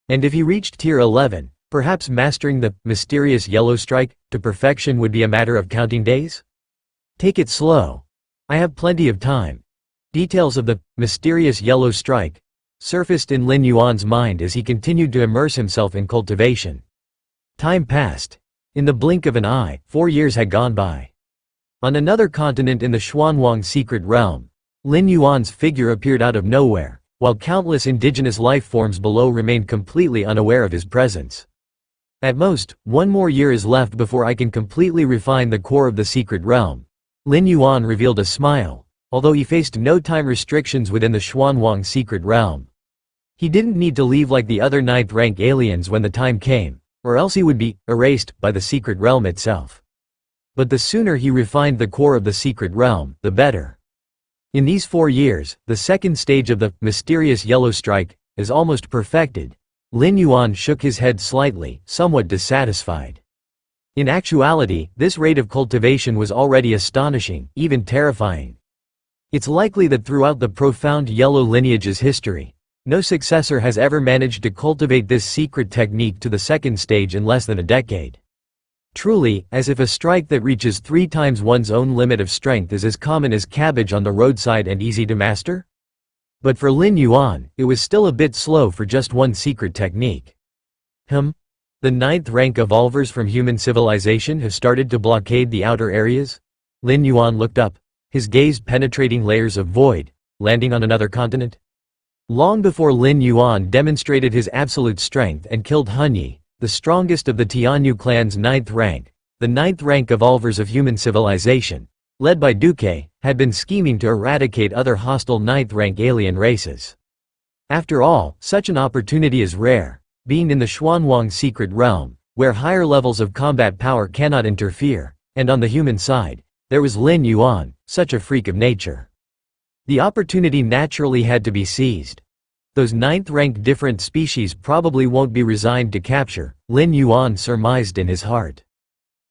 And if he reached tier 11, perhaps mastering the mysterious yellow strike to perfection would be a matter of counting days? Take it slow. I have plenty of time. Details of the mysterious yellow strike surfaced in Lin Yuan's mind as he continued to immerse himself in cultivation. Time passed. In the blink of an eye, 4 years had gone by. On another continent in the Xuanwang secret realm, Lin Yuan's figure appeared out of nowhere, while countless indigenous life forms below remained completely unaware of his presence. At most, 1 more year is left before I can completely refine the core of the secret realm. Lin Yuan revealed a smile, although he faced no time restrictions within the Xuanwang secret realm. He didn't need to leave like the other 9th rank aliens when the time came, or else he would be erased by the secret realm itself. But the sooner he refined the core of the secret realm, the better. In these 4 years, the second stage of the mysterious yellow strike is almost perfected. Lin Yuan shook his head slightly, somewhat dissatisfied. In actuality, this rate of cultivation was already astonishing, even terrifying. It's likely that throughout the profound yellow lineage's history, no successor has ever managed to cultivate this secret technique to the second stage in less than a decade. Truly, as if a strike that reaches 3 times one's own limit of strength is as common as cabbage on the roadside and easy to master? But for Lin Yuan, it was still a bit slow for just one secret technique. The 9th rank evolvers from human civilization have started to blockade the outer areas? Lin Yuan looked up, his gaze penetrating layers of void, landing on another continent. Long before Lin Yuan demonstrated his absolute strength and killed Hunyi, the strongest of the Tianyu clan's 9th rank, the 9th rank evolvers of human civilization, led by Duque, had been scheming to eradicate other hostile 9th rank alien races. After all, such an opportunity is rare, being in the Xuanwang secret realm, where higher levels of combat power cannot interfere, and on the human side, there was Lin Yuan, such a freak of nature. The opportunity naturally had to be seized. Those 9th rank different species probably won't be resigned to capture, Lin Yuan surmised in his heart.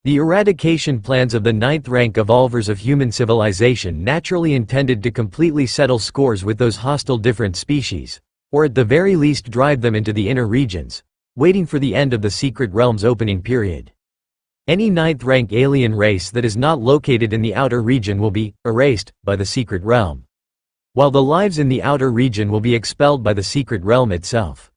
The eradication plans of the 9th rank evolvers of human civilization naturally intended to completely settle scores with those hostile different species, or at the very least drive them into the inner regions, waiting for the end of the secret realm's opening period. Any 9th rank alien race that is not located in the outer region will be erased by the secret realm, while the lives in the outer region will be expelled by the secret realm itself.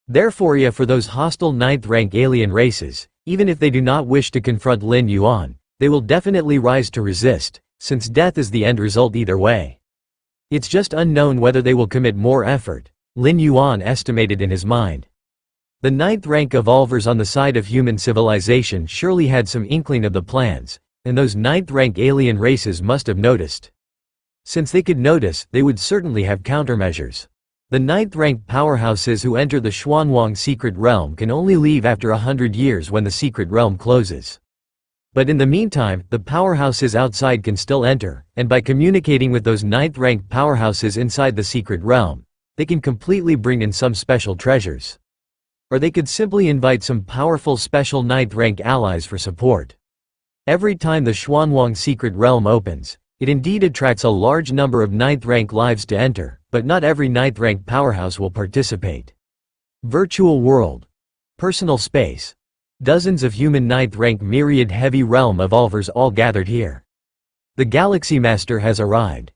Therefore, for those hostile 9th rank alien races, even if they do not wish to confront Lin Yuan, they will definitely rise to resist, since death is the end result either way. It's just unknown whether they will commit more effort, Lin Yuan estimated in his mind. The 9th rank evolvers on the side of human civilization surely had some inkling of the plans, and those 9th rank alien races must have noticed. Since they could notice, they would certainly have countermeasures. The 9th rank powerhouses who enter the Xuanwang secret realm can only leave after 100 years when the secret realm closes. But in the meantime, the powerhouses outside can still enter, and by communicating with those 9th rank powerhouses inside the secret realm, they can completely bring in some special treasures. Or they could simply invite some powerful special 9th rank allies for support. Every time the Xuanwang secret realm opens, it indeed attracts a large number of 9th rank lives to enter, but not every 9th rank powerhouse will participate. Virtual world. Personal space. Dozens of human 9th rank myriad heavy realm evolvers all gathered here. The Galaxy Master has arrived.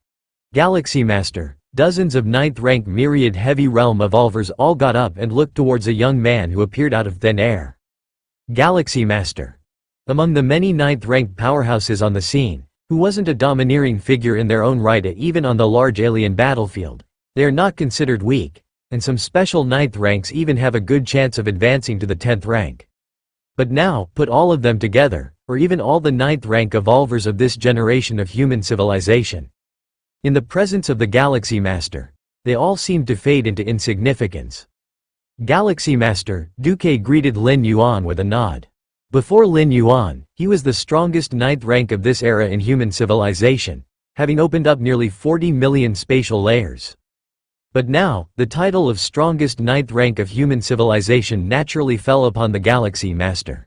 Galaxy Master. Dozens of 9th rank myriad heavy realm evolvers all got up and looked towards a young man who appeared out of thin air. Galaxy Master. Among the many ninth-ranked powerhouses on the scene, who wasn't a domineering figure in their own right even on the large alien battlefield, they are not considered weak, and some special ninth ranks even have a good chance of advancing to the 10th rank. But now, put all of them together, or even all the ninth rank evolvers of this generation of human civilization. In the presence of the Galaxy Master, they all seemed to fade into insignificance. Galaxy Master, Duque greeted Lin Yuan with a nod. Before Lin Yuan, he was the strongest ninth rank of this era in human civilization, having opened up nearly 40 million spatial layers. But now, the title of strongest ninth rank of human civilization naturally fell upon the Galaxy Master.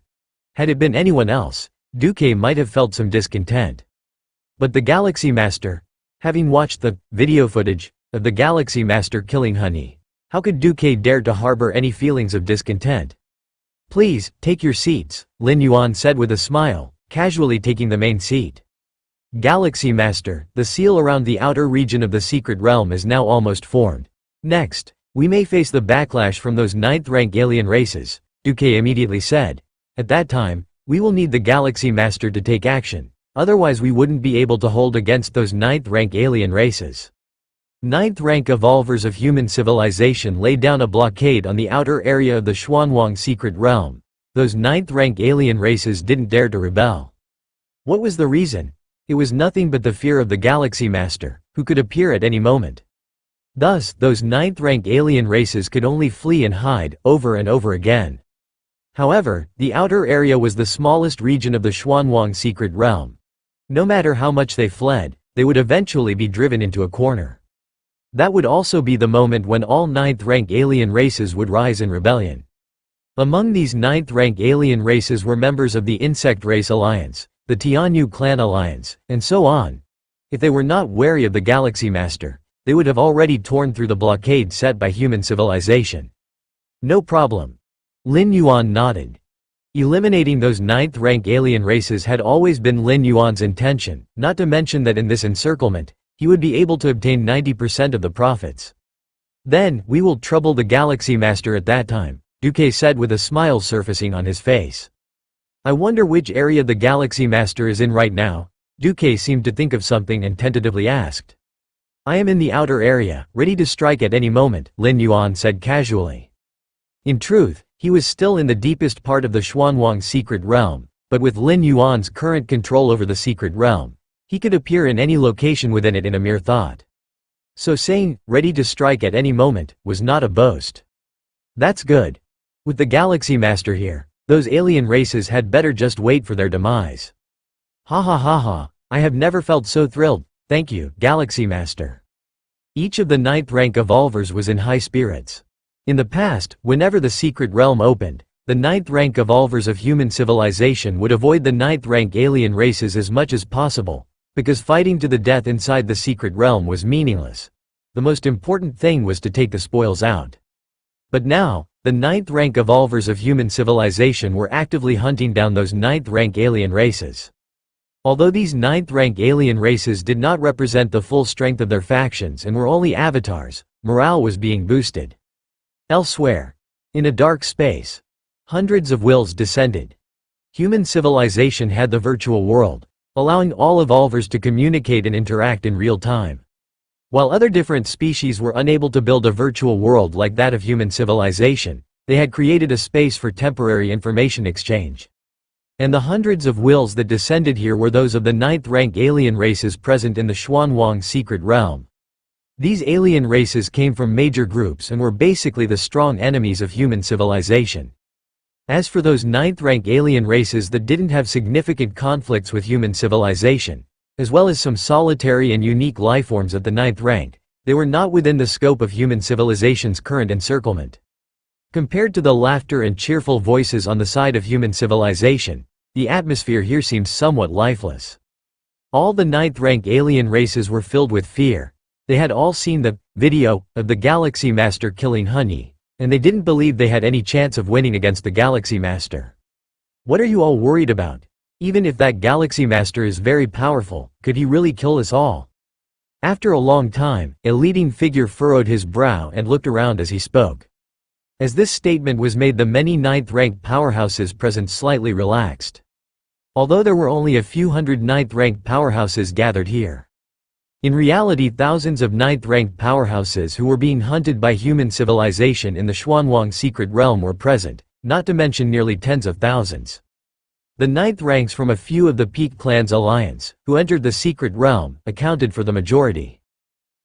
Had it been anyone else, Duque might have felt some discontent. But the Galaxy Master, having watched the video footage of the Galaxy Master killing Honey, how could Duque dare to harbor any feelings of discontent? "Please, take your seats," Lin Yuan said with a smile, casually taking the main seat. Galaxy Master, the seal around the outer region of the secret realm is now almost formed. Next, we may face the backlash from those ninth-rank alien races, Duque immediately said. At that time, we will need the Galaxy Master to take action, otherwise we wouldn't be able to hold against those ninth-rank alien races. Ninth-rank evolvers of human civilization laid down a blockade on the outer area of the Xuanwang secret realm. Those ninth-rank alien races didn't dare to rebel. What was the reason? It was nothing but the fear of the Galaxy Master, who could appear at any moment. Thus, those ninth-rank alien races could only flee and hide, over and over again. However, the outer area was the smallest region of the Xuanwang secret realm. No matter how much they fled, they would eventually be driven into a corner. That would also be the moment when all ninth-rank alien races would rise in rebellion. Among these ninth-rank alien races were members of the Insect Race Alliance, the Tianyu Clan Alliance, and so on. If they were not wary of the Galaxy Master, they would have already torn through the blockade set by human civilization. No problem. Lin Yuan nodded. Eliminating those ninth-rank alien races had always been Lin Yuan's intention, not to mention that in this encirclement, he would be able to obtain 90% of the profits. Then, we will trouble the Galaxy Master at that time, Duque said with a smile surfacing on his face. I wonder which area the Galaxy Master is in right now? Duque seemed to think of something and tentatively asked. I am in the outer area, ready to strike at any moment, Lin Yuan said casually. In truth, he was still in the deepest part of the Xuanwang secret realm, but with Lin Yuan's current control over the secret realm, he could appear in any location within it in a mere thought. So saying, ready to strike at any moment, was not a boast. That's good. With the Galaxy Master here, those alien races had better just wait for their demise. Ha ha ha ha, I have never felt so thrilled, thank you, Galaxy Master. Each of the ninth-rank evolvers was in high spirits. In the past, whenever the secret realm opened, the ninth-rank evolvers of human civilization would avoid the ninth-rank alien races as much as possible, because fighting to the death inside the secret realm was meaningless. The most important thing was to take the spoils out. But now, the ninth-rank evolvers of human civilization were actively hunting down those ninth-rank alien races. Although these ninth-rank alien races did not represent the full strength of their factions and were only avatars, morale was being boosted. Elsewhere, in a dark space, hundreds of wills descended. Human civilization had the virtual world, allowing all evolvers to communicate and interact in real time. While other different species were unable to build a virtual world like that of human civilization, they had created a space for temporary information exchange. And the hundreds of wills that descended here were those of the ninth-rank alien races present in the Xuanwang secret realm. These alien races came from major groups and were basically the strong enemies of human civilization. As for those ninth-rank alien races that didn't have significant conflicts with human civilization, as well as some solitary and unique lifeforms at the ninth rank, they were not within the scope of human civilization's current encirclement. Compared to the laughter and cheerful voices on the side of human civilization, the atmosphere here seemed somewhat lifeless. All the ninth-rank alien races were filled with fear. They had all seen the video of the Galaxy Master killing Honey, and they didn't believe they had any chance of winning against the Galaxy Master. What are you all worried about? Even if that Galaxy Master is very powerful, could he really kill us all? After a long time, a leading figure furrowed his brow and looked around as he spoke. As this statement was made, the many ninth-ranked powerhouses present slightly relaxed. although there were only a few hundred ninth-ranked powerhouses gathered here. In reality, thousands of ninth-ranked powerhouses who were being hunted by human civilization in the Xuanwang secret realm were present, not to mention nearly tens of thousands. The ninth ranks from a few of the Peak Clan's alliance, who entered the secret realm, accounted for the majority.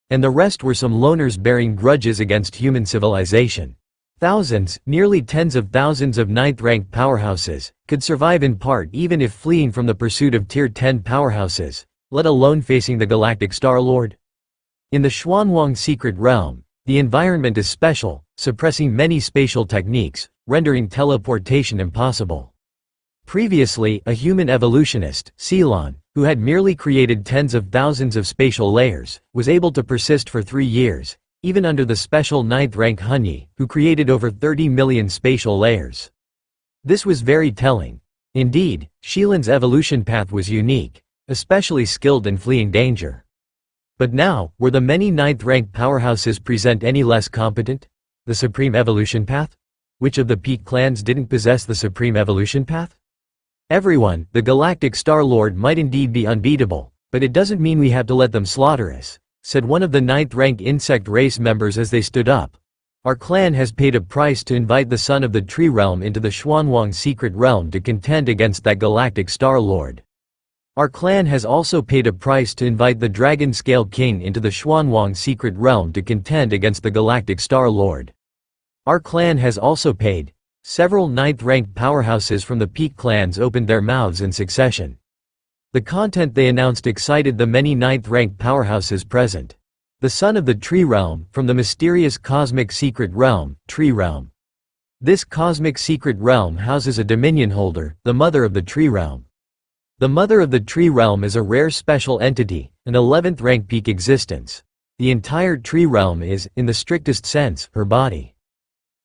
And the rest were some loners bearing grudges against human civilization. Thousands, nearly tens of thousands of ninth-ranked powerhouses, could survive in part even if fleeing from the pursuit of Tier 10 powerhouses, let alone facing the Galactic Star Lord. In the Xuanwang secret realm, the environment is special, suppressing many spatial techniques, rendering teleportation impossible. Previously, a human evolutionist, Ceylon, who had merely created tens of thousands of spatial layers, was able to persist for 3 years, even under the special 9th rank Hunyi, who created over 30 million spatial layers. This was very telling. Indeed, Sheilan's evolution path was unique, especially skilled in fleeing danger. But now, were the many 9th rank powerhouses present any less competent? The Supreme Evolution Path? Which of the Peak Clans didn't possess the Supreme Evolution Path? Everyone, the Galactic Star Lord might indeed be unbeatable, but it doesn't mean we have to let them slaughter us, said one of the 9th rank insect race members as they stood up. Our clan has paid a price to invite the son of the Tree Realm into the Xuanwang secret realm to contend against that Galactic Star Lord. Our clan has also paid a price to invite the Dragon Scale King into the Xuanwang secret realm to contend against the Galactic Star Lord. Our clan has also paid. Several 9th ranked powerhouses from the Peak clans opened their mouths in succession. The content they announced excited the many 9th ranked powerhouses present. The son of the Tree Realm, from the mysterious cosmic secret realm, Tree Realm. This cosmic secret realm houses a dominion holder, the Mother of the Tree Realm. The Mother of the Tree Realm is a rare special entity, an 11th rank peak existence. The entire Tree Realm is, in the strictest sense, her body.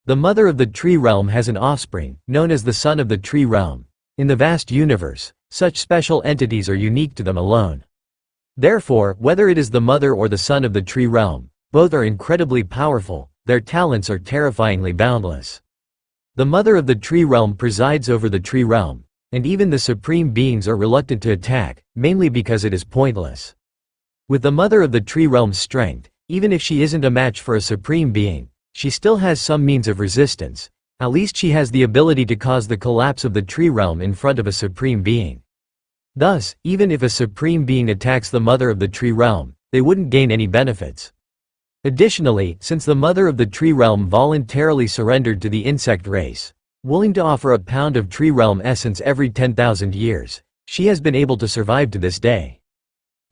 The Mother of the Tree Realm has an offspring, known as the Son of the Tree Realm. In the vast universe, such special entities are unique to them alone. Therefore, whether it is the Mother or the Son of the Tree Realm, both are incredibly powerful, their talents are terrifyingly boundless. The Mother of the Tree Realm presides over the Tree Realm, and even the supreme beings are reluctant to attack, mainly because it is pointless. With the Mother of the Tree Realm's strength, even if she isn't a match for a supreme being, she still has some means of resistance. At least she has the ability to cause the collapse of the Tree Realm in front of a supreme being. Thus, even if a supreme being attacks the Mother of the Tree Realm, they wouldn't gain any benefits. Additionally, since the Mother of the Tree Realm voluntarily surrendered to the insect race, willing to offer a pound of Tree Realm essence every 10,000 years, she has been able to survive to this day.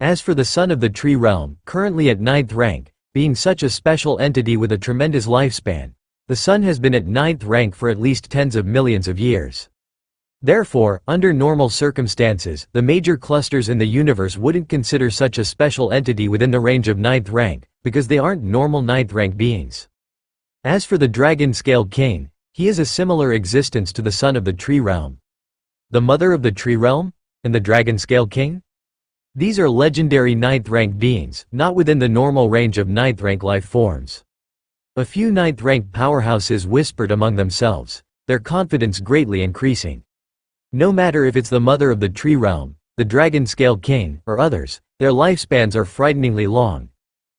As for the Son of the Tree Realm, currently at 9th rank, being such a special entity with a tremendous lifespan, the Sun has been at 9th rank for at least tens of millions of years. Therefore, under normal circumstances, the major clusters in the universe wouldn't consider such a special entity within the range of 9th rank, because they aren't normal 9th rank beings. As for the Dragon Scale King, he is a similar existence to the Son of the Tree Realm. The Mother of the Tree Realm? And the Dragon Scale King? These are legendary 9th rank beings, not within the normal range of 9th rank life forms. A few 9th rank powerhouses whispered among themselves, their confidence greatly increasing. No matter if it's the Mother of the Tree Realm, the Dragon Scale King, or others, their lifespans are frighteningly long.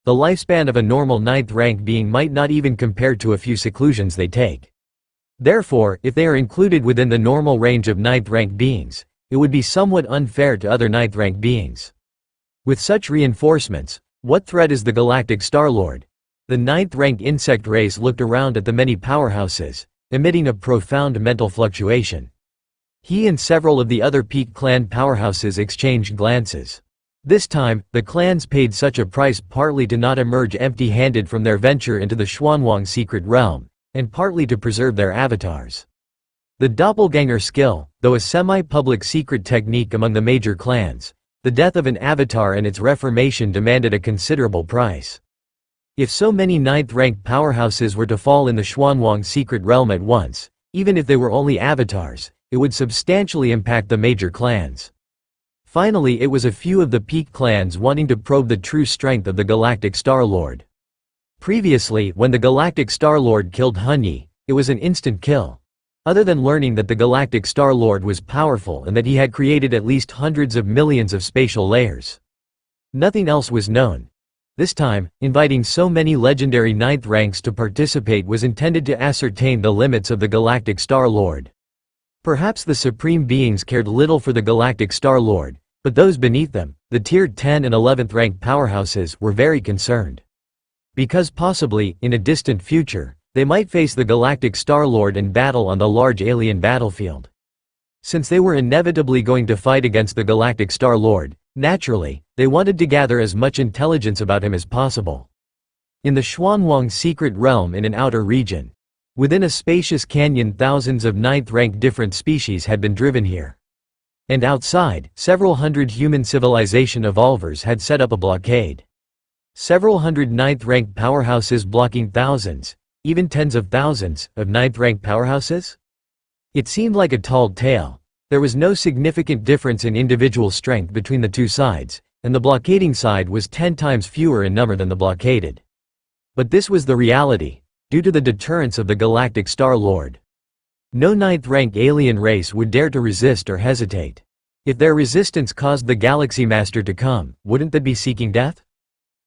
The lifespan of a normal 9th rank being might not even compare to a few seclusions they take. Therefore, if they are included within the normal range of 9th rank beings, it would be somewhat unfair to other 9th rank beings. With such reinforcements, what threat is the Galactic Star Lord? The 9th rank insect race looked around at the many powerhouses, emitting a profound mental fluctuation. He and several of the other Peak clan powerhouses exchanged glances. This time, the clans paid such a price partly to not emerge empty-handed from their venture into the Xuanwang secret realm, and partly to preserve their avatars. The doppelganger skill, though a semi-public secret technique among the major clans, the death of an avatar and its reformation demanded a considerable price. If so many 9th rank powerhouses were to fall in the Xuanwang secret realm at once, even if they were only avatars, it would substantially impact the major clans. Finally, it was a few of the Peak clans wanting to probe the true strength of the Galactic Star Lord. Previously, when the Galactic Star Lord killed Hunyi, it was an instant kill. Other than learning that the Galactic Star-Lord was powerful and that he had created at least hundreds of millions of spatial layers, nothing else was known. This time, inviting so many legendary ninth ranks to participate was intended to ascertain the limits of the Galactic Star-Lord. Perhaps the Supreme Beings cared little for the Galactic Star-Lord, but those beneath them, the tiered 10 and 11th rank powerhouses, were very concerned. Because possibly, in a distant future, they might face the Galactic Star-Lord in battle on the large alien battlefield. Since they were inevitably going to fight against the Galactic Star-Lord, naturally, they wanted to gather as much intelligence about him as possible. In the Xuanwang secret realm in an outer region, within a spacious canyon, thousands of ninth-rank different species had been driven here. And outside, several hundred human civilization evolvers had set up a blockade. Several hundred ninth-rank powerhouses blocking thousands, even tens of thousands, of ninth-rank powerhouses? It seemed like a tall tale. There was no significant difference in individual strength between the two sides, and the blockading side was 10 times fewer in number than the blockaded. But this was the reality, due to the deterrence of the Galactic Star-Lord. No ninth-rank alien race would dare to resist or hesitate. If their resistance caused the Galaxy Master to come, wouldn't that be seeking death?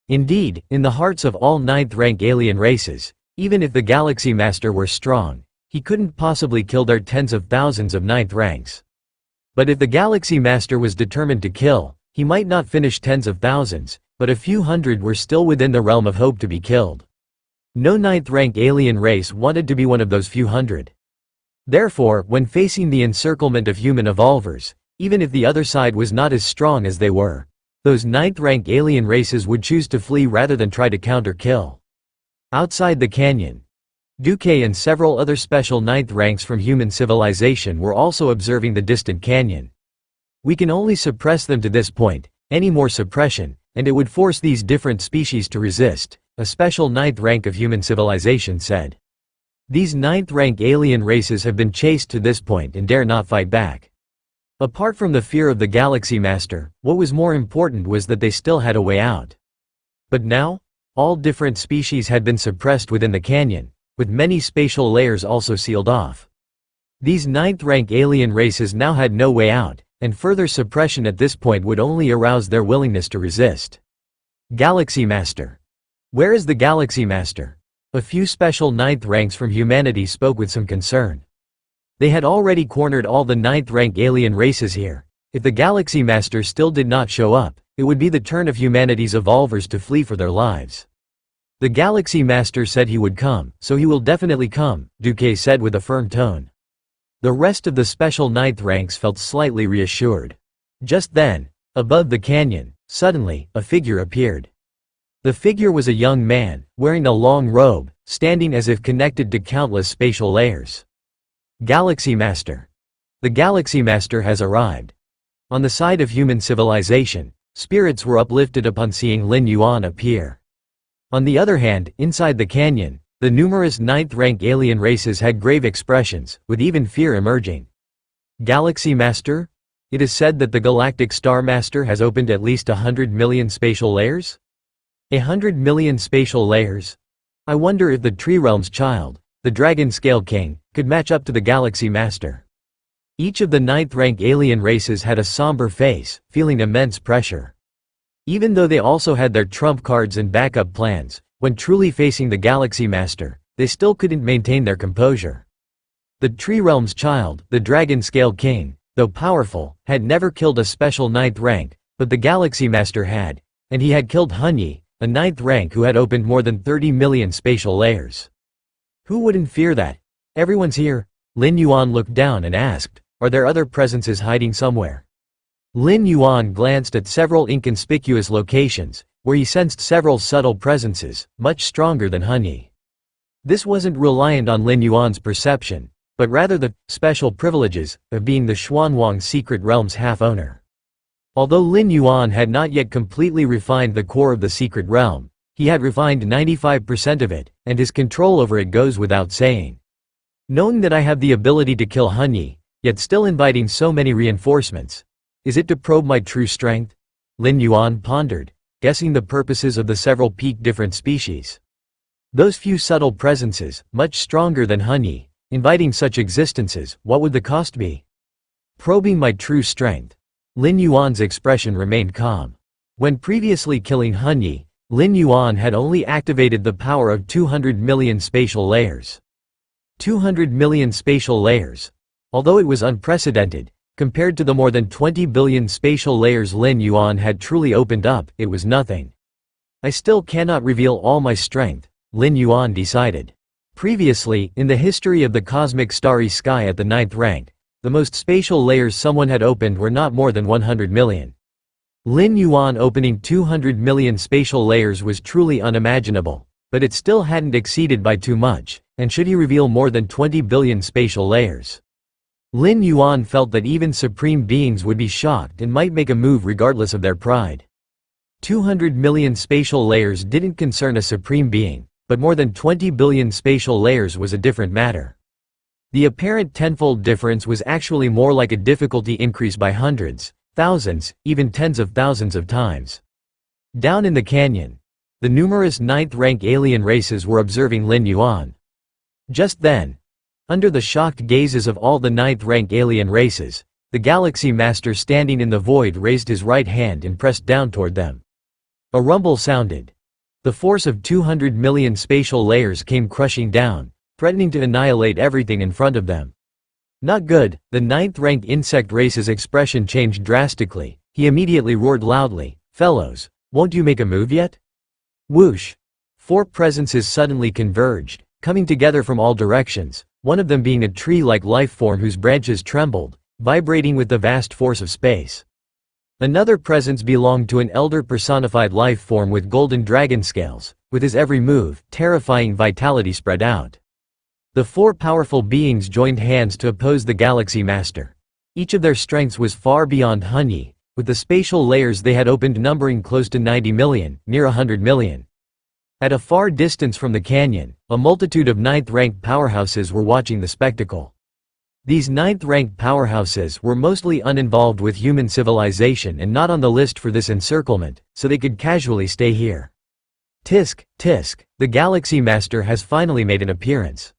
Indeed, in the hearts of all ninth-rank alien races, even if the Galaxy Master were strong, he couldn't possibly kill their tens of thousands of ninth ranks. But if the Galaxy Master was determined to kill, he might not finish tens of thousands, but a few hundred were still within the realm of hope to be killed. No ninth-rank alien race wanted to be one of those few hundred. Therefore, when facing the encirclement of human evolvers, even if the other side was not as strong as they were, those ninth-rank alien races would choose to flee rather than try to counter-kill. Outside the canyon, Duque and several other special ninth ranks from human civilization were also observing the distant canyon. We can only suppress them to this point. Any more suppression, and it would force these different species to resist, a special ninth rank of human civilization said. These ninth-rank alien races have been chased to this point and dare not fight back. Apart from the fear of the Galaxy Master, what was more important was that they still had a way out. But now, all different species had been suppressed within the canyon, with many spatial layers also sealed off. These ninth-rank alien races now had no way out, and further suppression at this point would only arouse their willingness to resist. Galaxy Master. Where is the Galaxy Master? A few special ninth ranks from humanity spoke with some concern. They had already cornered all the ninth-rank alien races here. If the Galaxy Master still did not show up, it would be the turn of humanity's evolvers to flee for their lives. The Galaxy Master said he would come, so he will definitely come, Duque said with a firm tone. The rest of the special ninth ranks felt slightly reassured. Just then, above the canyon, suddenly, a figure appeared. The figure was a young man, wearing a long robe, standing as if connected to countless spatial layers. Galaxy Master. The Galaxy Master has arrived. On the side of human civilization, spirits were uplifted upon seeing Lin Yuan appear. On the other hand, inside the canyon, the numerous ninth-rank alien races had grave expressions, with even fear emerging. Galaxy Master? It is said that the Galactic Star Master has opened at least 100 million spatial layers? 100 million spatial layers? I wonder if the Tree Realm's child, the Dragon Scale King, could match up to the Galaxy Master. Each of the ninth-rank alien races had a somber face, feeling immense pressure. Even though they also had their trump cards and backup plans, when truly facing the Galaxy Master, they still couldn't maintain their composure. The Tree Realm's child, the Dragon Scale King, though powerful, had never killed a special ninth rank, but the Galaxy Master had, and he had killed Hunyi, a ninth rank who had opened more than 30 million spatial layers. Who wouldn't fear that? Everyone's here. Lin Yuan looked down and asked, are there other presences hiding somewhere? Lin Yuan glanced at several inconspicuous locations, where he sensed several subtle presences, much stronger than Hunyi. This wasn't reliant on Lin Yuan's perception, but rather the special privileges of being the Xuanwang secret realm's half-owner. Although Lin Yuan had not yet completely refined the core of the secret realm, he had refined 95% of it, and his control over it goes without saying. Knowing that I have the ability to kill Hunyi, yet still inviting so many reinforcements, is it to probe my true strength? Lin Yuan pondered, guessing the purposes of the several peak different species. Those few subtle presences, much stronger than Hunyi, Inviting such existences, what would the cost be? Probing my true strength. Lin Yuan's expression remained calm. When previously killing Hunyi, Lin Yuan had only activated the power of 200 million spatial layers. 200 million spatial layers. Although it was unprecedented, compared to the more than 20 billion spatial layers Lin Yuan had truly opened up, it was nothing. I still cannot reveal all my strength, Lin Yuan decided. Previously, in the history of the cosmic starry sky at the 9th rank, the most spatial layers someone had opened were not more than 100 million. Lin Yuan opening 200 million spatial layers was truly unimaginable, but it still hadn't exceeded by too much, and should he reveal more than 20 billion spatial layers? Lin Yuan felt that even supreme beings would be shocked and might make a move regardless of their pride. 200 million spatial layers didn't concern a supreme being, but more than 20 billion spatial layers was a different matter. The apparent tenfold difference was actually more like a difficulty increase by hundreds, thousands, even tens of thousands of times. Down in the canyon, the numerous 9th rank alien races were observing Lin Yuan. Just then, under the shocked gazes of all the 9th rank alien races, the Galaxy Master standing in the void raised his right hand and pressed down toward them. A rumble sounded. The force of 200 million spatial layers came crushing down, threatening to annihilate everything in front of them. Not good. The 9th rank insect race's expression changed drastically. He immediately roared loudly, "Fellows, won't you make a move yet?" Whoosh! 4 presences suddenly converged, coming together from all directions, one of them being a tree-like life form whose branches trembled, vibrating with the vast force of space. Another presence belonged to an elder personified life form with golden dragon scales, with his every move, terrifying vitality spread out. The 4 powerful beings joined hands to oppose the Galaxy Master. Each of their strengths was far beyond Hunyi, with the spatial layers they had opened numbering close to 90 million, near 100 million. At a far distance from the canyon, a multitude of 9th rank powerhouses were watching the spectacle. These 9th rank powerhouses were mostly uninvolved with human civilization and not on the list for this encirclement, so they could casually stay here. Tisk, tisk, the Galaxy Master has finally made an appearance.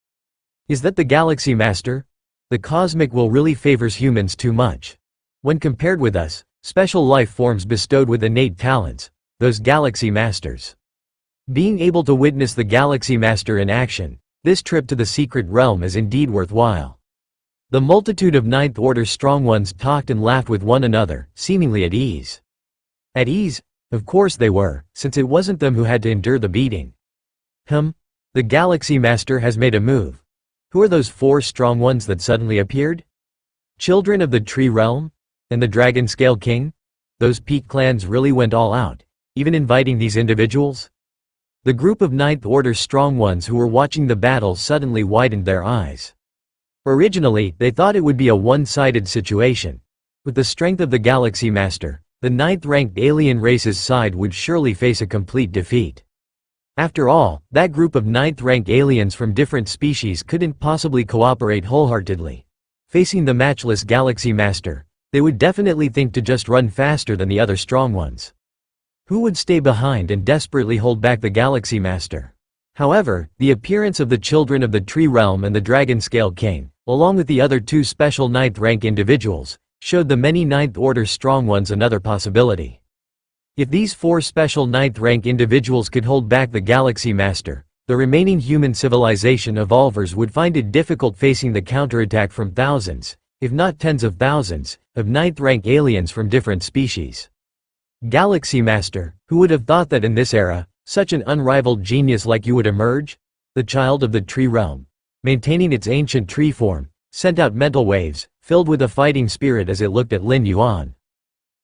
Is that the Galaxy Master? The cosmic will really favors humans too much. When compared with us, special life forms bestowed with innate talents, those Galaxy Masters. Being able to witness the Galaxy Master in action, this trip to the secret realm is indeed worthwhile. The multitude of 9th order strong ones talked and laughed with one another, seemingly at ease. At ease? Of course they were, since it wasn't them who had to endure the beating. The Galaxy Master has made a move. Who are those 4 strong ones that suddenly appeared? Children of the Tree Realm? And the Dragon Scale King? Those peak clans really went all out, even inviting these individuals? The group of 9th order strong ones who were watching the battle suddenly widened their eyes. Originally, they thought it would be a one-sided situation. With the strength of the Galaxy Master, the 9th-ranked alien race's side would surely face a complete defeat. After all, that group of 9th-rank aliens from different species couldn't possibly cooperate wholeheartedly. Facing the matchless Galaxy Master, they would definitely think to just run faster than the other strong ones. Who would stay behind and desperately hold back the Galaxy Master? However, the appearance of the children of the Tree Realm and the Dragon Scale King, along with the other 2 special 9th-rank individuals, showed the many 9th order strong ones another possibility. If these 4 special 9th-rank individuals could hold back the Galaxy Master, the remaining human civilization evolvers would find it difficult facing the counterattack from thousands, if not tens of thousands, of 9th-rank aliens from different species. Galaxy Master, who would have thought that in this era, such an unrivaled genius like you would emerge? The child of the Tree Realm, maintaining its ancient tree form, sent out mental waves, filled with a fighting spirit as it looked at Lin Yuan.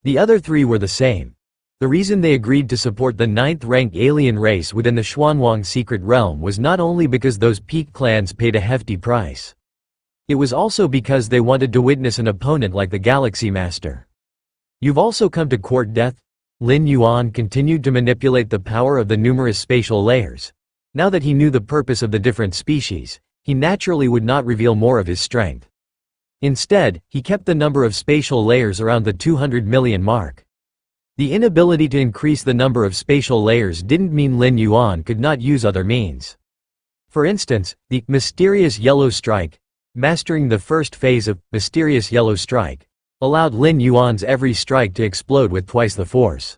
The other 3 were the same. The reason they agreed to support the 9th-rank alien race within the Xuanwang secret realm was not only because those peak clans paid a hefty price. It was also because they wanted to witness an opponent like the Galaxy Master. You've also come to court death? Lin Yuan continued to manipulate the power of the numerous spatial layers. Now that he knew the purpose of the different species, he naturally would not reveal more of his strength. Instead, he kept the number of spatial layers around the 200 million mark. The inability to increase the number of spatial layers didn't mean Lin Yuan could not use other means. For instance, the mysterious yellow strike, mastering the first phase of mysterious yellow strike, allowed Lin Yuan's every strike to explode with twice the force.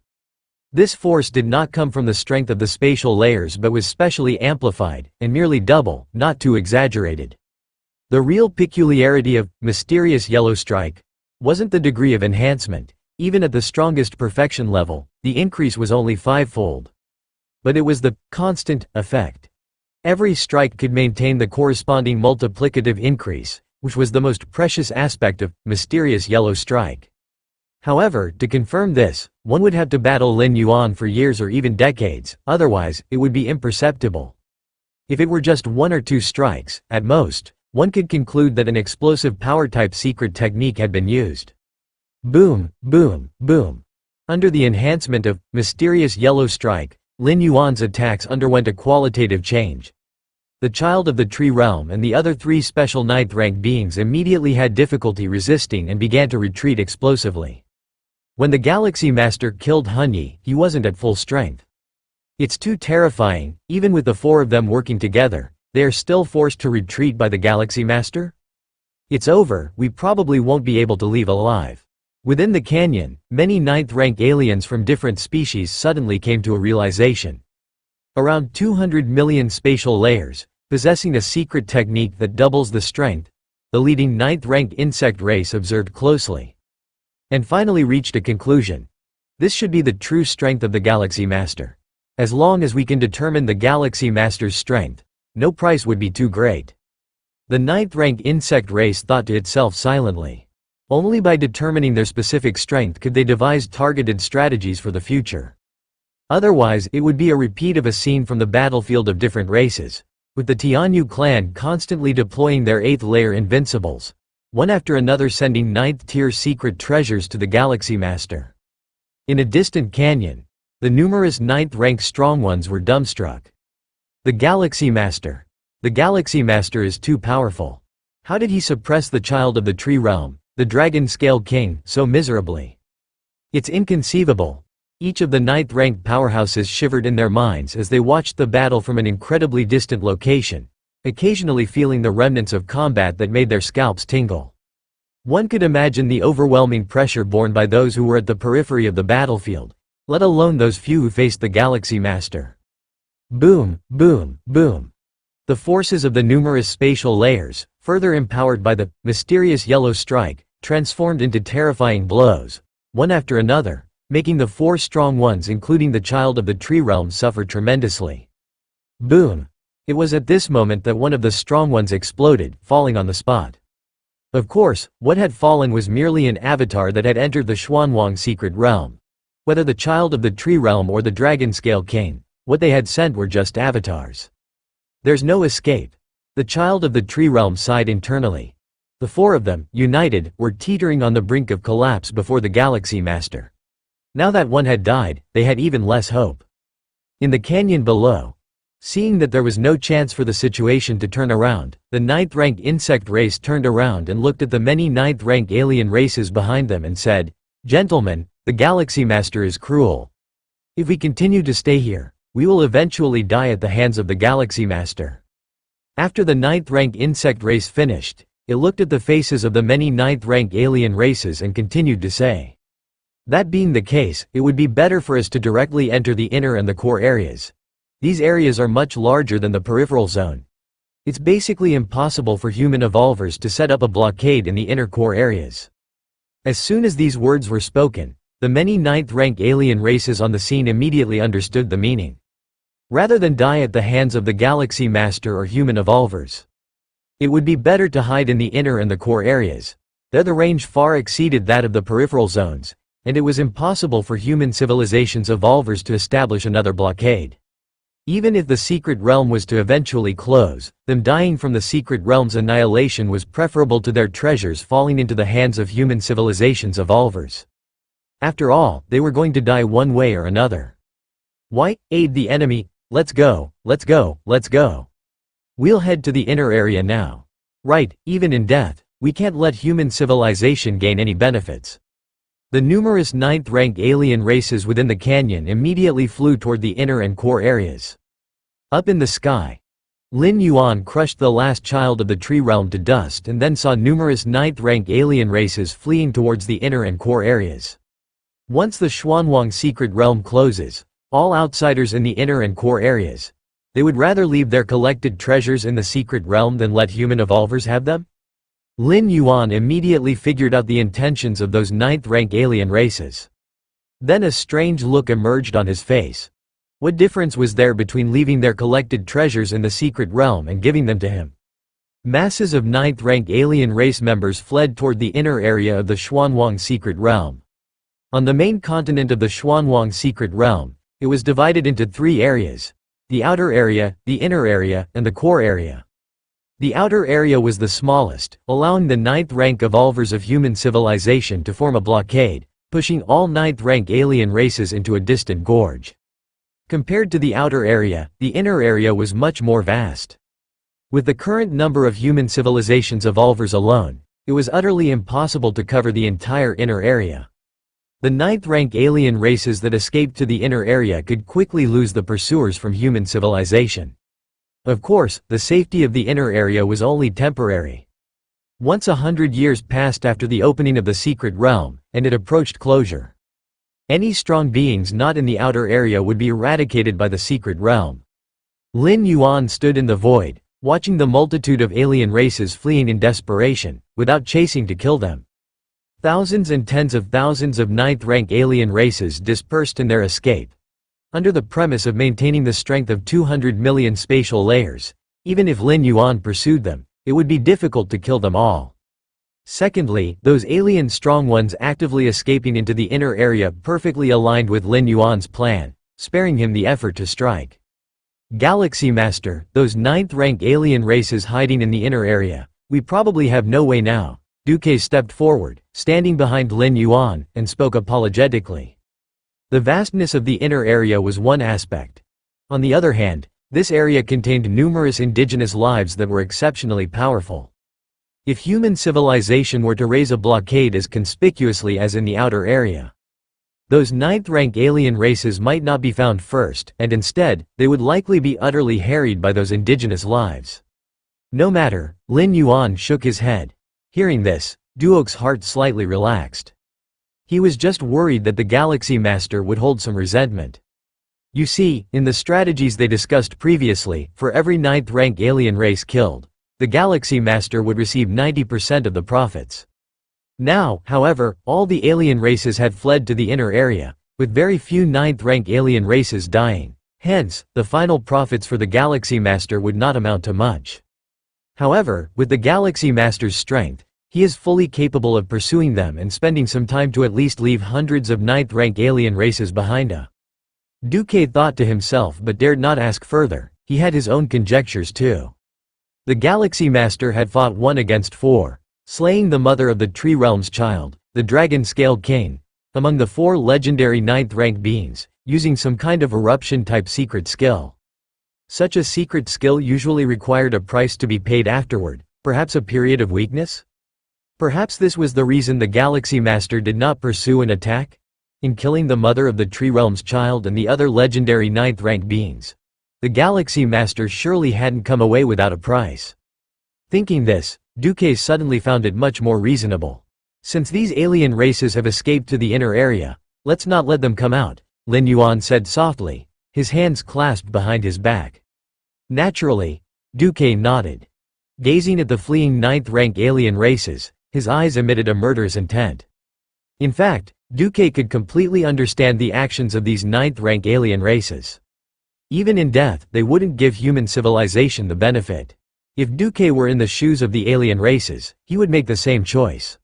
This force did not come from the strength of the spatial layers but was specially amplified, and merely double, not too exaggerated. The real peculiarity of mysterious yellow strike wasn't the degree of enhancement. Even at the strongest perfection level, the increase was only fivefold. But it was the constant effect. Every strike could maintain the corresponding multiplicative increase, which was the most precious aspect of mysterious yellow strike. However, to confirm this, one would have to battle Lin Yuan for years or even decades, otherwise, it would be imperceptible. If it were just one or two strikes, at most, one could conclude that an explosive power-type secret technique had been used. Boom, boom, boom. Under the enhancement of mysterious yellow strike, Lin Yuan's attacks underwent a qualitative change. The Child of the Tree Realm and the other three special 9th rank beings immediately had difficulty resisting and began to retreat explosively. When the Galaxy Master killed Hunyi, he wasn't at full strength. It's too terrifying, even with the four of them working together, they are still forced to retreat by the Galaxy Master? It's over, we probably won't be able to leave alive. Within the canyon, many 9th rank aliens from different species suddenly came to a realization. Around 200 million spatial layers, possessing a secret technique that doubles the strength, the leading 9th rank insect race observed closely. And finally reached a conclusion. This should be the true strength of the Galaxy Master. As long as we can determine the Galaxy Master's strength, no price would be too great. The 9th rank insect race thought to itself silently. Only by determining their specific strength could they devise targeted strategies for the future. Otherwise, it would be a repeat of a scene from the battlefield of different races, with the Tianyu clan constantly deploying their 8th layer invincibles, one after another sending 9th tier secret treasures to the Galaxy Master. In a distant canyon, the numerous 9th rank strong ones were dumbstruck. The Galaxy Master. The Galaxy Master is too powerful. How did he suppress the Child of the Tree Realm, the Dragon Scale King, so miserably? It's inconceivable. Each of the 9th ranked powerhouses shivered in their minds as they watched the battle from an incredibly distant location, occasionally feeling the remnants of combat that made their scalps tingle. One could imagine the overwhelming pressure borne by those who were at the periphery of the battlefield, let alone those few who faced the Galaxy Master. Boom, boom, boom. The forces of the numerous spatial layers, further empowered by the mysterious yellow strike, transformed into terrifying blows, one after another, making the four strong ones including the Child of the Tree Realm suffer tremendously. Boom. It was at this moment that one of the strong ones exploded, falling on the spot. Of course, what had fallen was merely an avatar that had entered the Xuanwang secret realm. Whether the Child of the Tree Realm or the Dragon Scale King, what they had sent were just avatars. There's no escape. The Child of the Tree Realm sighed internally. The four of them, united, were teetering on the brink of collapse before the Galaxy Master. Now that one had died, they had even less hope. In the canyon below, seeing that there was no chance for the situation to turn around, the 9th rank insect race turned around and looked at the many 9th rank alien races behind them and said, "Gentlemen, the Galaxy Master is cruel. If we continue to stay here, we will eventually die at the hands of the Galaxy Master." After the 9th rank insect race finished, it looked at the faces of the many 9th rank alien races and continued to say, "That being the case, it would be better for us to directly enter the inner and the core areas. These areas are much larger than the peripheral zone. It's basically impossible for human evolvers to set up a blockade in the inner core areas." As soon as these words were spoken, the many 9th rank alien races on the scene immediately understood the meaning. Rather than die at the hands of the Galaxy Master or human evolvers, it would be better to hide in the inner and the core areas. There the range far exceeded that of the peripheral zones, and it was impossible for human civilization's evolvers to establish another blockade. Even if the secret realm was to eventually close, them dying from the secret realm's annihilation was preferable to their treasures falling into the hands of human civilization's evolvers. After all, they were going to die one way or another. Why aid the enemy? Let's go, let's go, let's go. We'll head to the inner area now. Right, even in death, we can't let human civilization gain any benefits. The numerous 9th rank alien races within the canyon immediately flew toward the inner and core areas. Up in the sky, Lin Yuan crushed the last child of the tree realm to dust and then saw numerous ninth-rank alien races fleeing towards the inner and core areas. Once the Xuanwang secret realm closes, all outsiders in the inner and core areas, they would rather leave their collected treasures in the secret realm than let human evolvers have them? Lin Yuan immediately figured out the intentions of those ninth-rank alien races. Then a strange look emerged on his face. What difference was there between leaving their collected treasures in the secret realm and giving them to him? Masses of ninth-rank alien race members fled toward the inner area of the Xuanwang secret realm. On the main continent of the Xuanwang secret realm, it was divided into 3 areas: the outer area, the inner area, and the core area. The outer area was the smallest, allowing the 9th rank evolvers of human civilization to form a blockade, pushing all 9th rank alien races into a distant gorge. Compared to the outer area, the inner area was much more vast. With the current number of human civilizations evolvers alone, it was utterly impossible to cover the entire inner area. The 9th rank alien races that escaped to the inner area could quickly lose the pursuers from human civilization. Of course, the safety of the inner area was only temporary. Once 100 years passed after the opening of the secret realm, and it approached closure. Any strong beings not in the outer area would be eradicated by the secret realm. Lin Yuan stood in the void, watching the multitude of alien races fleeing in desperation, without chasing to kill them. Thousands and tens of thousands of 9th rank alien races dispersed in their escape. Under the premise of maintaining the strength of 200 million spatial layers, even if Lin Yuan pursued them, it would be difficult to kill them all. Secondly, those alien strong ones actively escaping into the inner area perfectly aligned with Lin Yuan's plan, sparing him the effort to strike. Galaxy Master, those 9th rank alien races hiding in the inner area, we probably have no way now. Duque stepped forward, standing behind Lin Yuan, and spoke apologetically. The vastness of the inner area was one aspect. On the other hand, this area contained numerous indigenous lives that were exceptionally powerful. If human civilization were to raise a blockade as conspicuously as in the outer area, those 9th rank alien races might not be found first, and instead, they would likely be utterly harried by those indigenous lives. No matter, Lin Yuan shook his head. Hearing this, Duo's heart slightly relaxed. He was just worried that the Galaxy Master would hold some resentment. You see, in the strategies they discussed previously, for every 9th rank alien race killed, the Galaxy Master would receive 90% of the profits. Now, however, all the alien races had fled to the inner area, with very few 9th rank alien races dying. Hence, the final profits for the Galaxy Master would not amount to much. However, with the Galaxy Master's strength, he is fully capable of pursuing them and spending some time to at least leave hundreds of 9th rank alien races behind. Duque thought to himself but dared not ask further. He had his own conjectures too. The Galaxy Master had fought 1 against 4, slaying the mother of the Tree Realm's child, the Dragon-Scaled King, among the 4 legendary 9th rank beings, using some kind of eruption-type secret skill. Such a secret skill usually required a price to be paid afterward, perhaps a period of weakness? Perhaps this was the reason the Galaxy Master did not pursue an attack? In killing the mother of the Tree Realm's child and the other legendary 9th rank beings, the Galaxy Master surely hadn't come away without a price. Thinking this, Duque suddenly found it much more reasonable. Since these alien races have escaped to the inner area, let's not let them come out, Lin Yuan said softly, his hands clasped behind his back. Naturally, Duque nodded. Gazing at the fleeing 9th rank alien races, his eyes emitted a murderous intent. In fact, Duque could completely understand the actions of these 9th rank alien races. Even in death, they wouldn't give human civilization the benefit. If Duque were in the shoes of the alien races, he would make the same choice.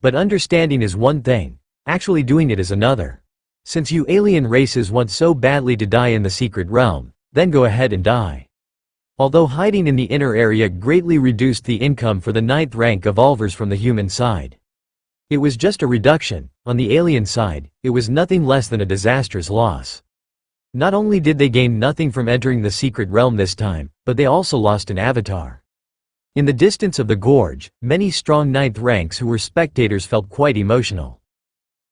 But understanding is one thing, actually doing it is another. Since you alien races want so badly to die in the secret realm, then go ahead and die. Although hiding in the inner area greatly reduced the income for the 9th rank evolvers from the human side. It was just a reduction. On the alien side, it was nothing less than a disastrous loss. Not only did they gain nothing from entering the secret realm this time, but they also lost an avatar. In the distance of the gorge, many strong 9th ranks who were spectators felt quite emotional.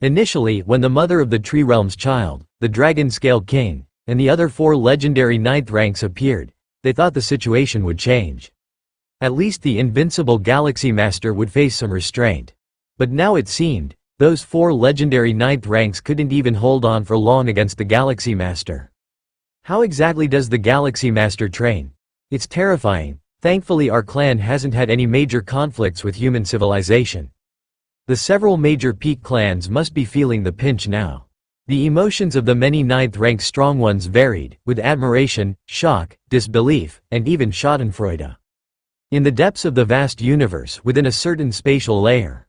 Initially, when the mother of the Tree Realm's child, the Dragon-Scaled King, and the other 4 legendary 9th ranks appeared, they thought the situation would change. At least the invincible Galaxy Master would face some restraint. But now it seemed, those 4 legendary 9th ranks couldn't even hold on for long against the Galaxy Master. How exactly does the Galaxy Master train? It's terrifying. Thankfully our clan hasn't had any major conflicts with human civilization. The several major peak clans must be feeling the pinch now. The emotions of the many 9th rank strong ones varied, with admiration, shock, disbelief, and even schadenfreude. In the depths of the vast universe within a certain spatial layer.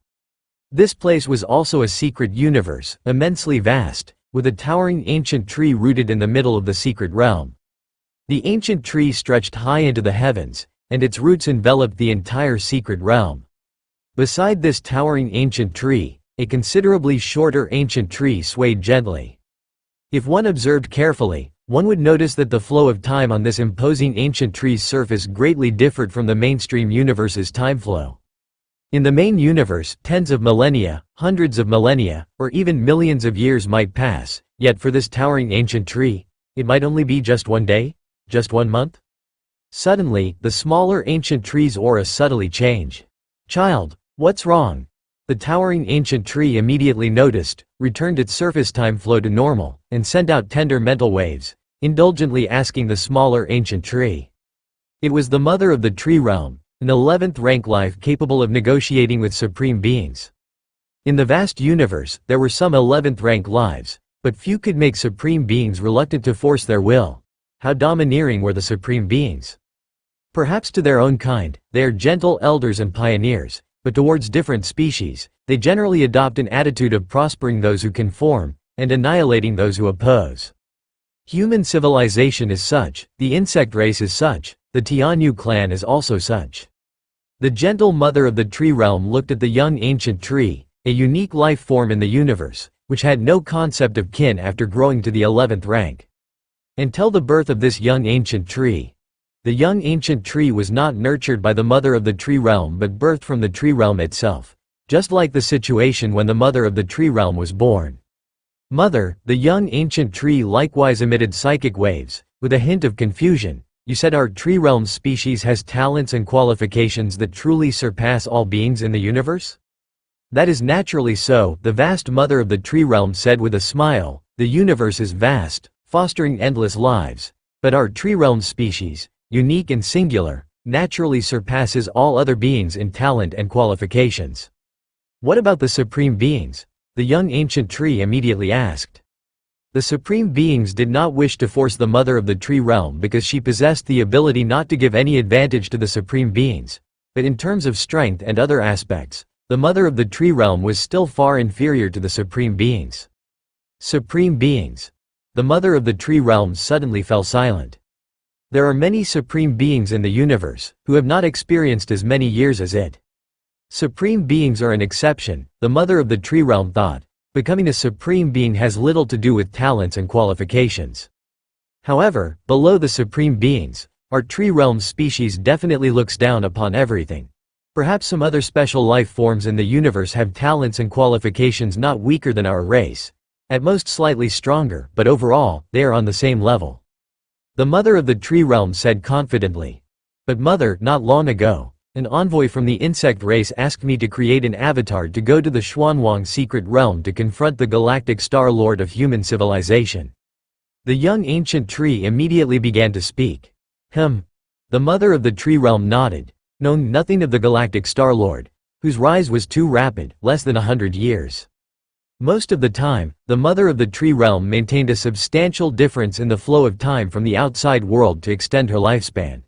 This place was also a secret universe, immensely vast, with a towering ancient tree rooted in the middle of the secret realm. The ancient tree stretched high into the heavens, and its roots enveloped the entire secret realm. Beside this towering ancient tree, a considerably shorter ancient tree swayed gently. If one observed carefully, one would notice that the flow of time on this imposing ancient tree's surface greatly differed from the mainstream universe's time flow. In the main universe, tens of millennia, hundreds of millennia, or even millions of years might pass, yet for this towering ancient tree, it might only be just one day? Just 1 month? Suddenly, the smaller ancient tree's aura subtly changed. "Child, what's wrong?" The towering ancient tree immediately noticed, returned its surface time flow to normal, and sent out tender mental waves, indulgently asking the smaller ancient tree. It was the mother of the tree realm, an 11th rank life capable of negotiating with supreme beings. In the vast universe, there were some 11th rank lives, but few could make supreme beings reluctant to force their will. How domineering were the supreme beings? Perhaps to their own kind, they are gentle elders and pioneers, but towards different species, they generally adopt an attitude of prospering those who conform, and annihilating those who oppose. Human civilization is such, the insect race is such, the Tianyu clan is also such. The gentle mother of the tree realm looked at the young ancient tree, a unique life form in the universe, which had no concept of kin after growing to the 11th rank. Until the birth of this young ancient tree. The young ancient tree was not nurtured by the mother of the tree realm but birthed from the tree realm itself, just like the situation when the mother of the tree realm was born. "Mother," the young ancient tree likewise emitted psychic waves, with a hint of confusion. "You said our tree realm species has talents and qualifications that truly surpass all beings in the universe?" "That is naturally so," the vast mother of the tree realm said with a smile. "The universe is vast, fostering endless lives. But our tree realm species, unique and singular, naturally surpasses all other beings in talent and qualifications." "What about the supreme beings?" the young ancient tree immediately asked. The supreme beings did not wish to force the mother of the tree realm because she possessed the ability not to give any advantage to the supreme beings. But in terms of strength and other aspects, the mother of the tree realm was still far inferior to the supreme beings. Supreme beings. The mother of the tree realm suddenly fell silent. There are many supreme beings in the universe, who have not experienced as many years as it. Supreme beings are an exception, the mother of the tree realm thought. Becoming a supreme being has little to do with talents and qualifications. However, below the supreme beings, our tree realm species definitely looks down upon everything. Perhaps some other special life forms in the universe have talents and qualifications not weaker than our race. At most slightly stronger, but overall, they are on the same level. The mother of the tree realm said confidently. "But mother, not long ago, an envoy from the insect race asked me to create an avatar to go to the Xuanwang secret realm to confront the galactic star lord of human civilization." The young ancient tree immediately began to speak. The mother of the tree realm nodded, knowing nothing of the galactic star lord, whose rise was too rapid, less than 100 years. Most of the time, the mother of the tree realm maintained a substantial difference in the flow of time from the outside world to extend her lifespan.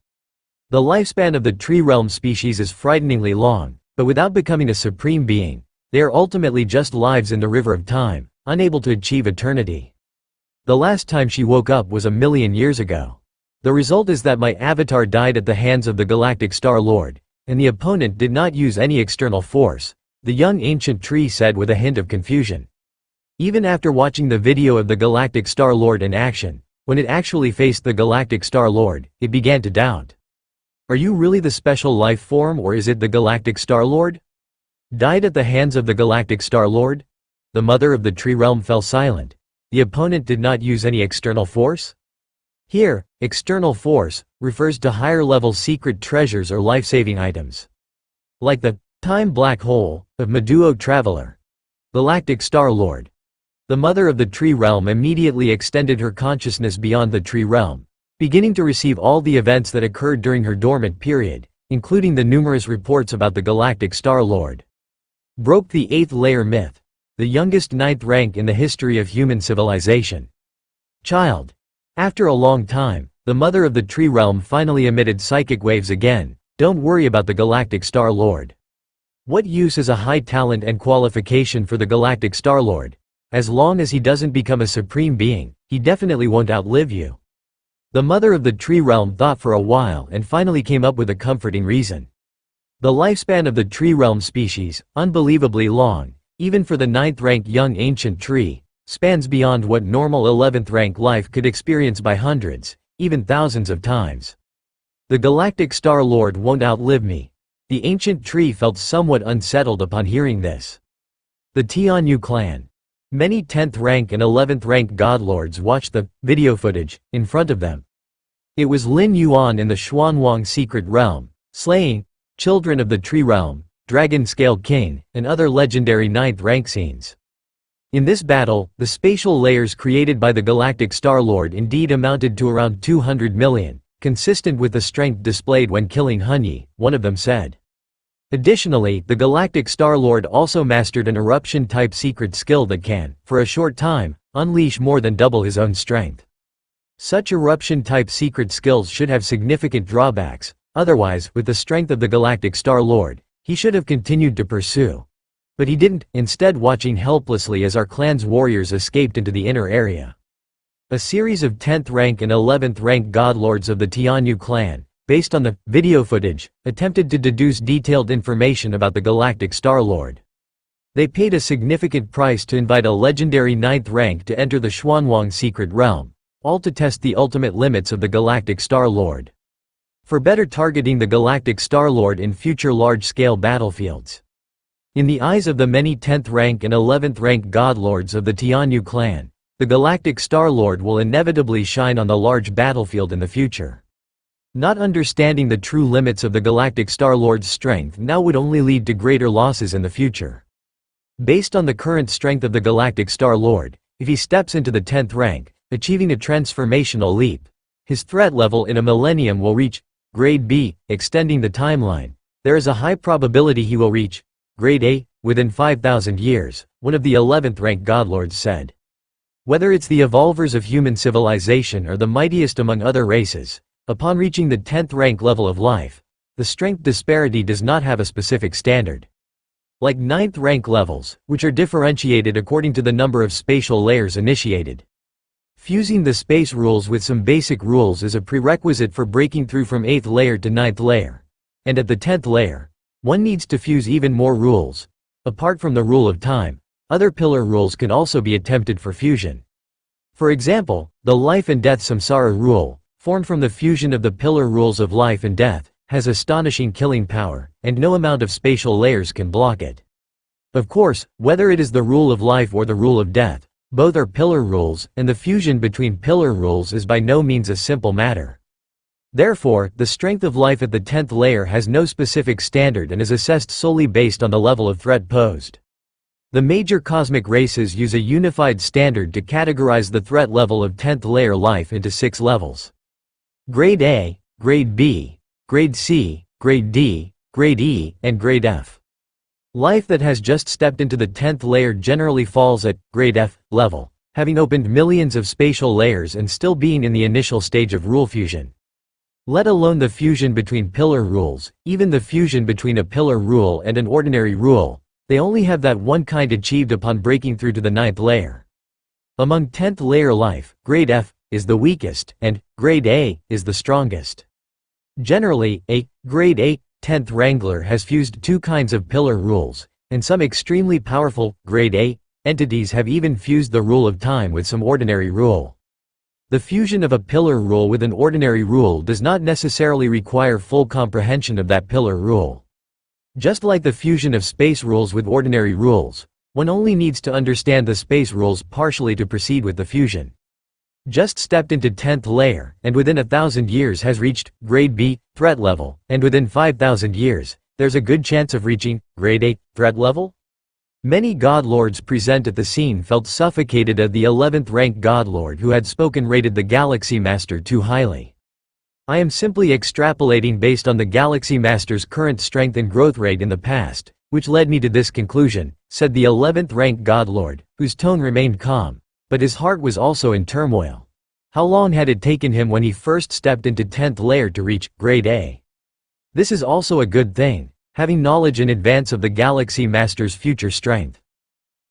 The lifespan of the tree realm species is frighteningly long, but without becoming a supreme being, they are ultimately just lives in the river of time, unable to achieve eternity. The last time she woke up was 1,000,000 years ago. The result is that my avatar died at the hands of the galactic star lord, and the opponent did not use any external force, the young ancient tree said with a hint of confusion. Even after watching the video of the galactic star lord in action, when it actually faced the galactic star lord, it began to doubt. Are you really the special life form or is it the galactic star lord? Died at the hands of the galactic star lord? The mother of the tree realm fell silent. The opponent did not use any external force? Here, external force refers to higher-level secret treasures or life-saving items. Like the time black hole of Meduo Traveler. Galactic Star-Lord. The Mother of the Tree Realm immediately extended her consciousness beyond the Tree Realm, beginning to receive all the events that occurred during her dormant period, including the numerous reports about the Galactic Star-Lord. Broke the 8th layer myth. The youngest 9th rank in the history of human civilization. Child. After a long time, the Mother of the Tree Realm finally emitted psychic waves again. Don't worry about the Galactic Star-Lord. What use is a high talent and qualification for the Galactic Star-Lord? As long as he doesn't become a supreme being, he definitely won't outlive you. The Mother of the Tree Realm thought for a while and finally came up with a comforting reason. The lifespan of the Tree Realm species, unbelievably long, even for the 9th rank young ancient tree, spans beyond what normal 11th rank life could experience by hundreds, even thousands of times. The Galactic Star-Lord won't outlive me. The ancient tree felt somewhat unsettled upon hearing this. The Tianyu clan. Many 10th rank and 11th rank godlords watched the video footage in front of them. It was Lin Yuan in the Xuanwang secret realm, slaying children of the Tree Realm, Dragon Scale King, and other legendary 9th rank scenes. In this battle, the spatial layers created by the Galactic Star-Lord indeed amounted to around 200 million, consistent with the strength displayed when killing Hunyi, one of them said. Additionally, the Galactic Star-Lord also mastered an eruption-type secret skill that can, for a short time, unleash more than double his own strength. Such eruption-type secret skills should have significant drawbacks, otherwise, with the strength of the Galactic Star-Lord, he should have continued to pursue. But he didn't, instead watching helplessly as our clan's warriors escaped into the inner area. A series of 10th rank and 11th rank godlords of the Tianyu clan, based on the video footage, attempted to deduce detailed information about the Galactic Star-Lord. They paid a significant price to invite a legendary 9th rank to enter the Xuanwang secret realm, all to test the ultimate limits of the Galactic Star-Lord. For better targeting the Galactic Star-Lord in future large-scale battlefields. In the eyes of the many 10th rank and 11th rank godlords of the Tianyu clan, the Galactic Star-Lord will inevitably shine on the large battlefield in the future. Not understanding the true limits of the Galactic Star-Lord's strength now would only lead to greater losses in the future. Based on the current strength of the Galactic Star-Lord, if he steps into the 10th rank, achieving a transformational leap, his threat level in a millennium will reach Grade B, extending the timeline. There is a high probability he will reach Grade A within 5,000 years, one of the 11th rank godlords said. Whether it's the evolvers of human civilization or the mightiest among other races, upon reaching the 10th rank level of life, the strength disparity does not have a specific standard. Like 9th rank levels, which are differentiated according to the number of spatial layers initiated. Fusing the space rules with some basic rules is a prerequisite for breaking through from 8th layer to 9th layer. And at the 10th layer, one needs to fuse even more rules. Apart from the rule of time, other pillar rules can also be attempted for fusion. For example, the life and death samsara rule, formed from the fusion of the pillar rules of life and death, has astonishing killing power, and no amount of spatial layers can block it. Of course, whether it is the rule of life or the rule of death, both are pillar rules, and the fusion between pillar rules is by no means a simple matter. Therefore, the strength of life at the 10th layer has no specific standard and is assessed solely based on the level of threat posed. The major cosmic races use a unified standard to categorize the threat level of 10th layer life into 6 levels. Grade A, Grade B, Grade C, Grade D, Grade E, and Grade F. Life that has just stepped into the 10th layer generally falls at Grade F level, having opened millions of spatial layers and still being in the initial stage of rule fusion. Let alone the fusion between pillar rules, even the fusion between a pillar rule and an ordinary rule, they only have that one kind achieved upon breaking through to the 9th layer. Among 10th layer life, Grade F is the weakest, and Grade A is the strongest. Generally, a Grade A 10th Wrangler has fused 2 kinds of pillar rules, and some extremely powerful Grade A entities have even fused the rule of time with some ordinary rule. The fusion of a pillar rule with an ordinary rule does not necessarily require full comprehension of that pillar rule. Just like the fusion of space rules with ordinary rules, one only needs to understand the space rules partially to proceed with the fusion. Just stepped into 10th layer, and within 1,000 years has reached grade B, threat level, and within 5,000 years, there's a good chance of reaching grade A, threat level? Many godlords present at the scene felt suffocated as the 11th rank godlord who had spoken rated the Galaxy Master too highly. I am simply extrapolating based on the Galaxy Master's current strength and growth rate in the past, which led me to this conclusion, said the 11th rank godlord, whose tone remained calm, but his heart was also in turmoil. How long had it taken him when he first stepped into 10th layer to reach grade A? This is also a good thing, having knowledge in advance of the Galaxy Master's future strength.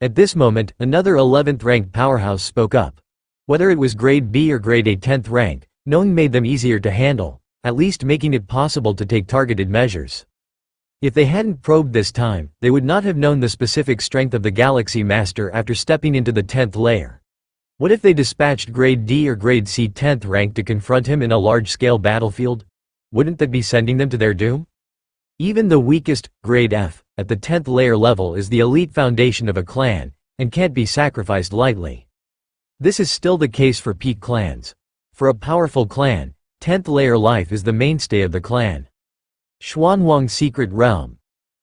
At this moment, another 11th rank powerhouse spoke up. Whether it was grade B or grade A 10th rank, knowing made them easier to handle, at least making it possible to take targeted measures. If they hadn't probed this time, they would not have known the specific strength of the Galaxy Master after stepping into the 10th layer. What if they dispatched grade D or grade C 10th rank to confront him in a large-scale battlefield? Wouldn't that be sending them to their doom? Even the weakest, grade F, at the 10th layer level is the elite foundation of a clan, and can't be sacrificed lightly. This is still the case for peak clans. For a powerful clan, 10th layer life is the mainstay of the clan. Xuanwang's secret realm.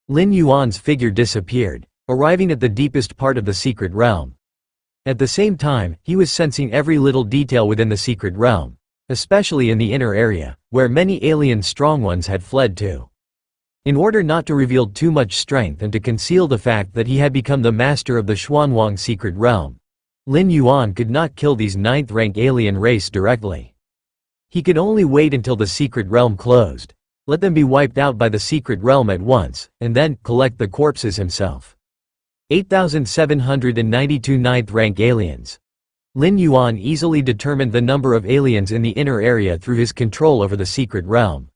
Lin Yuan's figure disappeared, arriving at the deepest part of the secret realm. At the same time, he was sensing every little detail within the secret realm, especially in the inner area, where many alien strong ones had fled to. In order not to reveal too much strength and to conceal the fact that he had become the master of the Xuanwang secret realm, Lin Yuan could not kill these 9th rank alien race directly. He could only wait until the secret realm closed, let them be wiped out by the secret realm at once, and then collect the corpses himself. 8,792 9th rank aliens. Lin Yuan easily determined the number of aliens in the inner area through his control over the secret realm.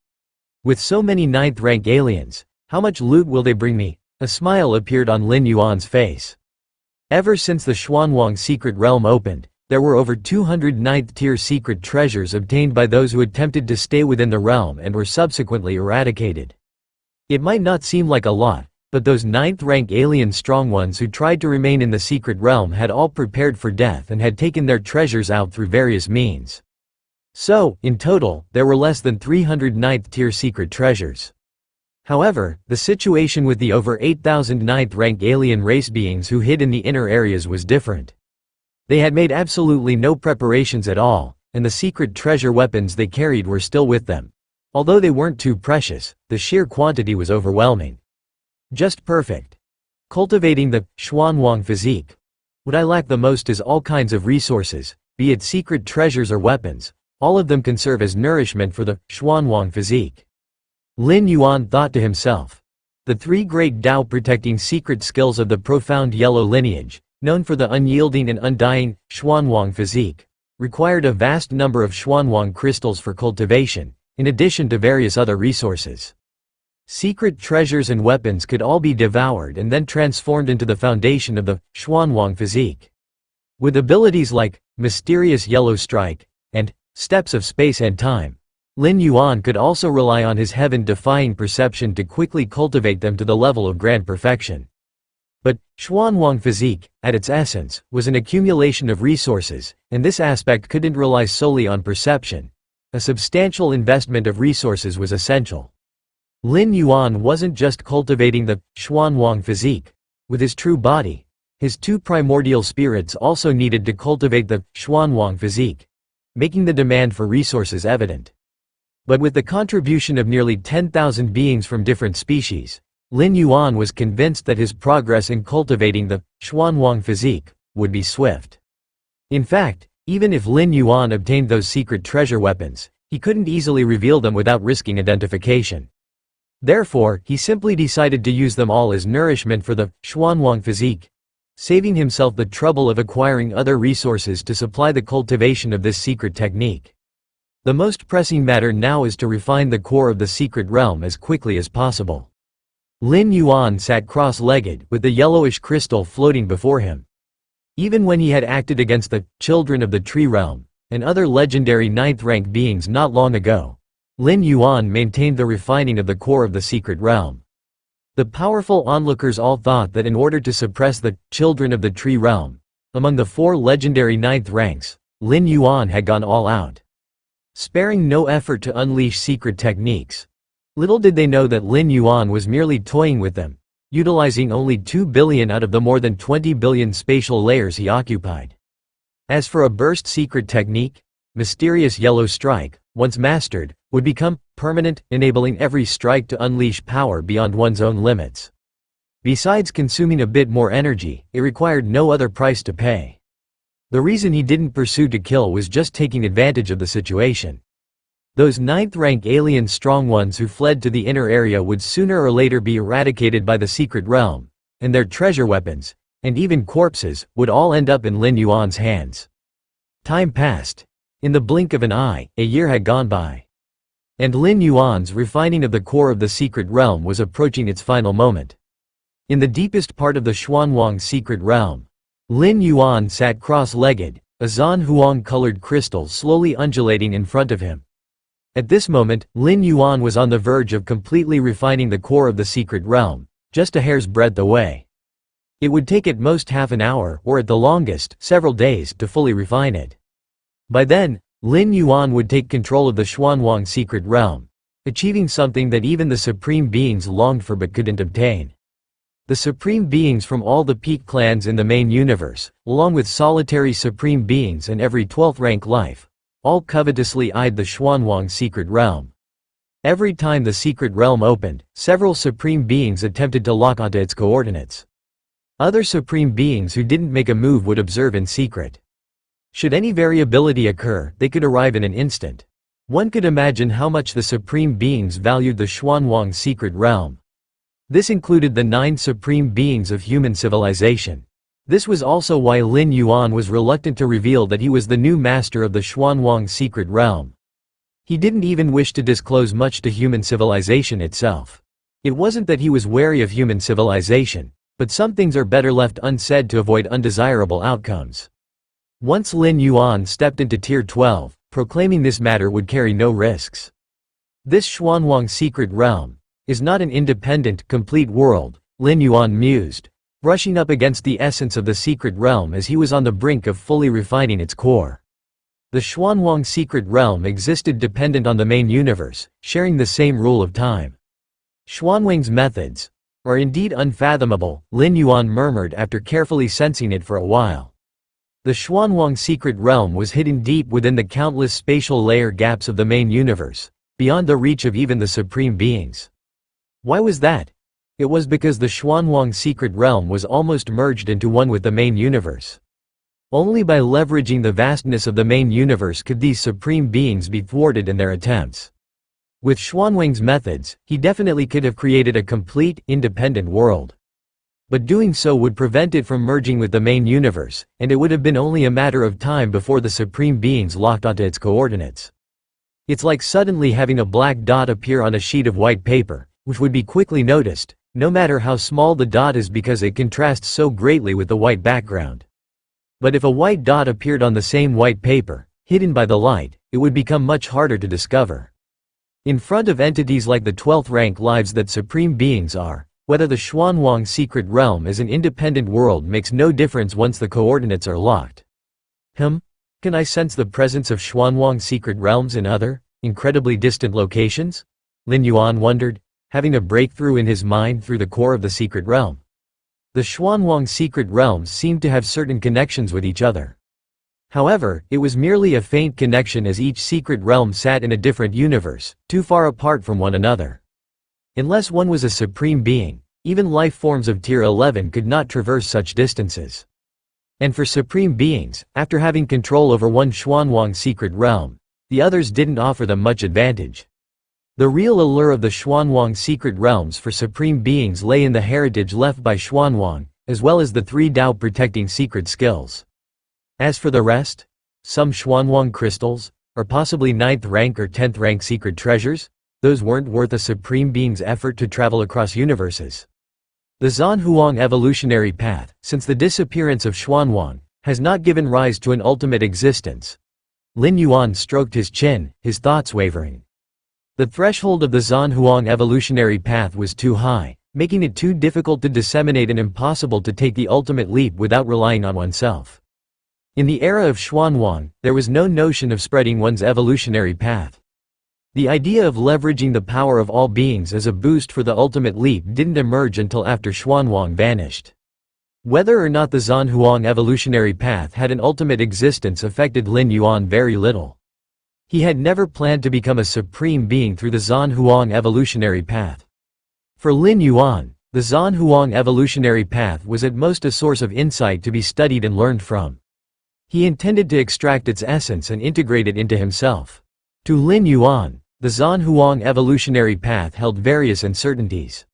With so many 9th rank aliens, how much loot will they bring me? A smile appeared on Lin Yuan's face. Ever since the Xuanwang secret realm opened, there were over 200 9th tier secret treasures obtained by those who attempted to stay within the realm and were subsequently eradicated. It might not seem like a lot, but those 9th rank alien strong ones who tried to remain in the secret realm had all prepared for death and had taken their treasures out through various means. So, in total, there were less than 300 9th tier secret treasures. However, the situation with the over 8,000 9th rank alien race beings who hid in the inner areas was different. They had made absolutely no preparations at all, and the secret treasure weapons they carried were still with them. Although they weren't too precious, the sheer quantity was overwhelming. Just perfect. Cultivating the Xuanwang physique. What I lack the most is all kinds of resources, be it secret treasures or weapons. All of them can serve as nourishment for the Xuanwang physique. Lin Yuan thought to himself. The 3 great Tao protecting secret skills of the profound yellow lineage, known for the unyielding and undying Xuanwang physique, required a vast number of Xuanwang crystals for cultivation, in addition to various other resources. Secret treasures and weapons could all be devoured and then transformed into the foundation of the Xuanwang physique. With abilities like Mysterious Yellow Strike and Steps of Space and Time, Lin Yuan could also rely on his heaven-defying perception to quickly cultivate them to the level of grand perfection. But, Xuanwang physique, at its essence, was an accumulation of resources, and this aspect couldn't rely solely on perception. A substantial investment of resources was essential. Lin Yuan wasn't just cultivating the Xuanwang physique. With his true body, his 2 primordial spirits also needed to cultivate the Xuanwang physique, making the demand for resources evident. But with the contribution of nearly 10,000 beings from different species, Lin Yuan was convinced that his progress in cultivating the Xuanwang physique would be swift. In fact, even if Lin Yuan obtained those secret treasure weapons, he couldn't easily reveal them without risking identification. Therefore, he simply decided to use them all as nourishment for the Xuanwang physique, saving himself the trouble of acquiring other resources to supply the cultivation of this secret technique. The most pressing matter now is to refine the core of the secret realm as quickly as possible. Lin Yuan sat cross-legged, with the yellowish crystal floating before him. Even when he had acted against the Children of the Tree Realm and other legendary 9th rank beings not long ago, Lin Yuan maintained the refining of the core of the secret realm. The powerful onlookers all thought that in order to suppress the Children of the Tree Realm, among the 4 legendary 9th ranks, Lin Yuan had gone all out, sparing no effort to unleash secret techniques. Little did they know that Lin Yuan was merely toying with them, utilizing only 2 billion out of the more than 20 billion spatial layers he occupied. As for a burst secret technique, mysterious yellow strike, once mastered, would become permanent, enabling every strike to unleash power beyond one's own limits. Besides consuming a bit more energy, it required no other price to pay. The reason he didn't pursue to kill was just taking advantage of the situation. Those 9th-rank alien strong ones who fled to the inner area would sooner or later be eradicated by the secret realm, and their treasure weapons, and even corpses, would all end up in Lin Yuan's hands. Time passed. In the blink of an eye, a year had gone by. And Lin Yuan's refining of the core of the secret realm was approaching its final moment. In the deepest part of the Xuanwang secret realm, Lin Yuan sat cross-legged, a Zhanhuang-colored crystal slowly undulating in front of him. At this moment, Lin Yuan was on the verge of completely refining the core of the secret realm, just a hair's breadth away. It would take at most half an hour, or at the longest, several days, to fully refine it. By then, Lin Yuan would take control of the Xuanwang secret realm, achieving something that even the supreme beings longed for but couldn't obtain. The supreme beings from all the peak clans in the main universe, along with solitary supreme beings and every 12th rank life, all covetously eyed the Xuanwang secret realm. Every time the secret realm opened, several supreme beings attempted to lock onto its coordinates. Other supreme beings who didn't make a move would observe in secret. Should any variability occur, they could arrive in an instant. One could imagine how much the supreme beings valued the Xuanwang secret realm. This included the 9 supreme beings of human civilization. This was also why Lin Yuan was reluctant to reveal that he was the new master of the Xuanwang secret realm. He didn't even wish to disclose much to human civilization itself. It wasn't that he was wary of human civilization, but some things are better left unsaid to avoid undesirable outcomes. Once Lin Yuan stepped into Tier 12, proclaiming this matter would carry no risks. This Xuanwang secret realm is not an independent, complete world, Lin Yuan mused, brushing up against the essence of the secret realm as he was on the brink of fully refining its core. The Xuanwang secret realm existed dependent on the main universe, sharing the same rule of time. Xuanwang's methods are indeed unfathomable, Lin Yuan murmured after carefully sensing it for a while. The Xuanwang secret realm was hidden deep within the countless spatial layer gaps of the main universe, beyond the reach of even the supreme beings. Why was that? It was because the Xuanwang secret realm was almost merged into one with the main universe. Only by leveraging the vastness of the main universe could these supreme beings be thwarted in their attempts. With Xuanwang's methods, he definitely could have created a complete, independent world. But doing so would prevent it from merging with the main universe, and it would have been only a matter of time before the supreme beings locked onto its coordinates. It's like suddenly having a black dot appear on a sheet of white paper, which would be quickly noticed, no matter how small the dot is because it contrasts so greatly with the white background. But if a white dot appeared on the same white paper, hidden by the light, it would become much harder to discover. In front of entities like the 12th rank lives that supreme beings are, whether the Xuanwang secret realm is an independent world makes no difference once the coordinates are locked. Can I sense the presence of Xuanwang secret realms in other, incredibly distant locations? Lin Yuan wondered, having a breakthrough in his mind through the core of the secret realm. The Xuanwang secret realms seemed to have certain connections with each other. However, it was merely a faint connection as each secret realm sat in a different universe, too far apart from one another. Unless one was a supreme being, even life forms of Tier 11 could not traverse such distances. And for supreme beings, after having control over one Xuanwang secret realm, the others didn't offer them much advantage. The real allure of the Xuanwang secret realms for supreme beings lay in the heritage left by Xuanwang, as well as the 3 Dao protecting secret skills. As for the rest, some Xuanwang crystals, or possibly 9th rank or 10th rank secret treasures, those weren't worth a supreme being's effort to travel across universes. The Zhanhuang evolutionary path, since the disappearance of Xuanwang, has not given rise to an ultimate existence. Lin Yuan stroked his chin, his thoughts wavering. The threshold of the Zhanhuang evolutionary path was too high, making it too difficult to disseminate and impossible to take the ultimate leap without relying on oneself. In the era of Xuanwang, there was no notion of spreading one's evolutionary path. The idea of leveraging the power of all beings as a boost for the ultimate leap didn't emerge until after Xuanwang vanished. Whether or not the Zanhuang evolutionary path had an ultimate existence affected Lin Yuan very little. He had never planned to become a supreme being through the Zanhuang evolutionary path. For Lin Yuan, the Zanhuang evolutionary path was at most a source of insight to be studied and learned from. He intended to extract its essence and integrate it into himself. To Lin Yuan, the Zanhuang evolutionary path held various uncertainties.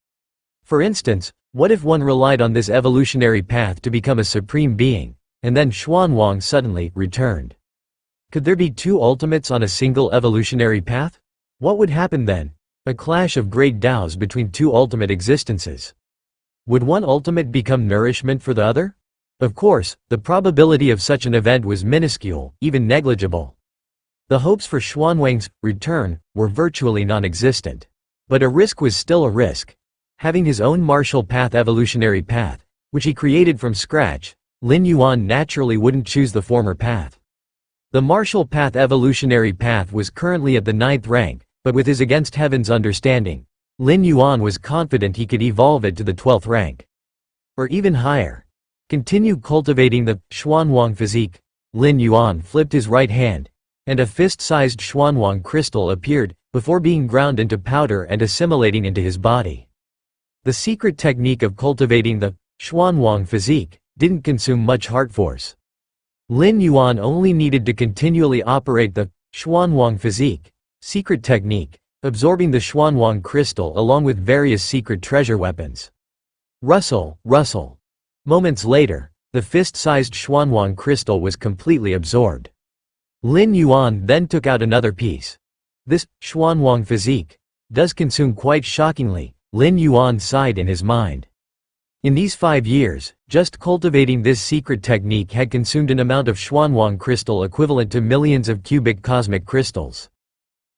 For instance, what if one relied on this evolutionary path to become a supreme being, and then Xuanwang suddenly returned? Could there be two ultimates on a single evolutionary path? What would happen then? A clash of great Tao's between two ultimate existences. Would one ultimate become nourishment for the other? Of course, the probability of such an event was minuscule, even negligible. The hopes for Xuanwang's return were virtually non-existent. But a risk was still a risk. Having his own martial path evolutionary path, which he created from scratch, Lin Yuan naturally wouldn't choose the former path. The martial path evolutionary path was currently at the 9th rank, but with his against heaven's understanding, Lin Yuan was confident he could evolve it to the 12th rank. Or even higher. Continue cultivating the Xuanwang physique. Lin Yuan flipped his right hand, and a fist-sized Xuanwang crystal appeared, before being ground into powder and assimilating into his body. The secret technique of cultivating the Xuanwang physique didn't consume much heart force. Lin Yuan only needed to continually operate the Xuanwang physique secret technique, absorbing the Xuanwang crystal along with various secret treasure weapons. Rustle, rustle. Moments later, the fist-sized Xuanwang crystal was completely absorbed. Lin Yuan then took out another piece. This Xuanwang physique does consume quite shockingly, Lin Yuan sighed in his mind. In these 5 years, just cultivating this secret technique had consumed an amount of Xuanwang crystal equivalent to millions of cubic cosmic crystals.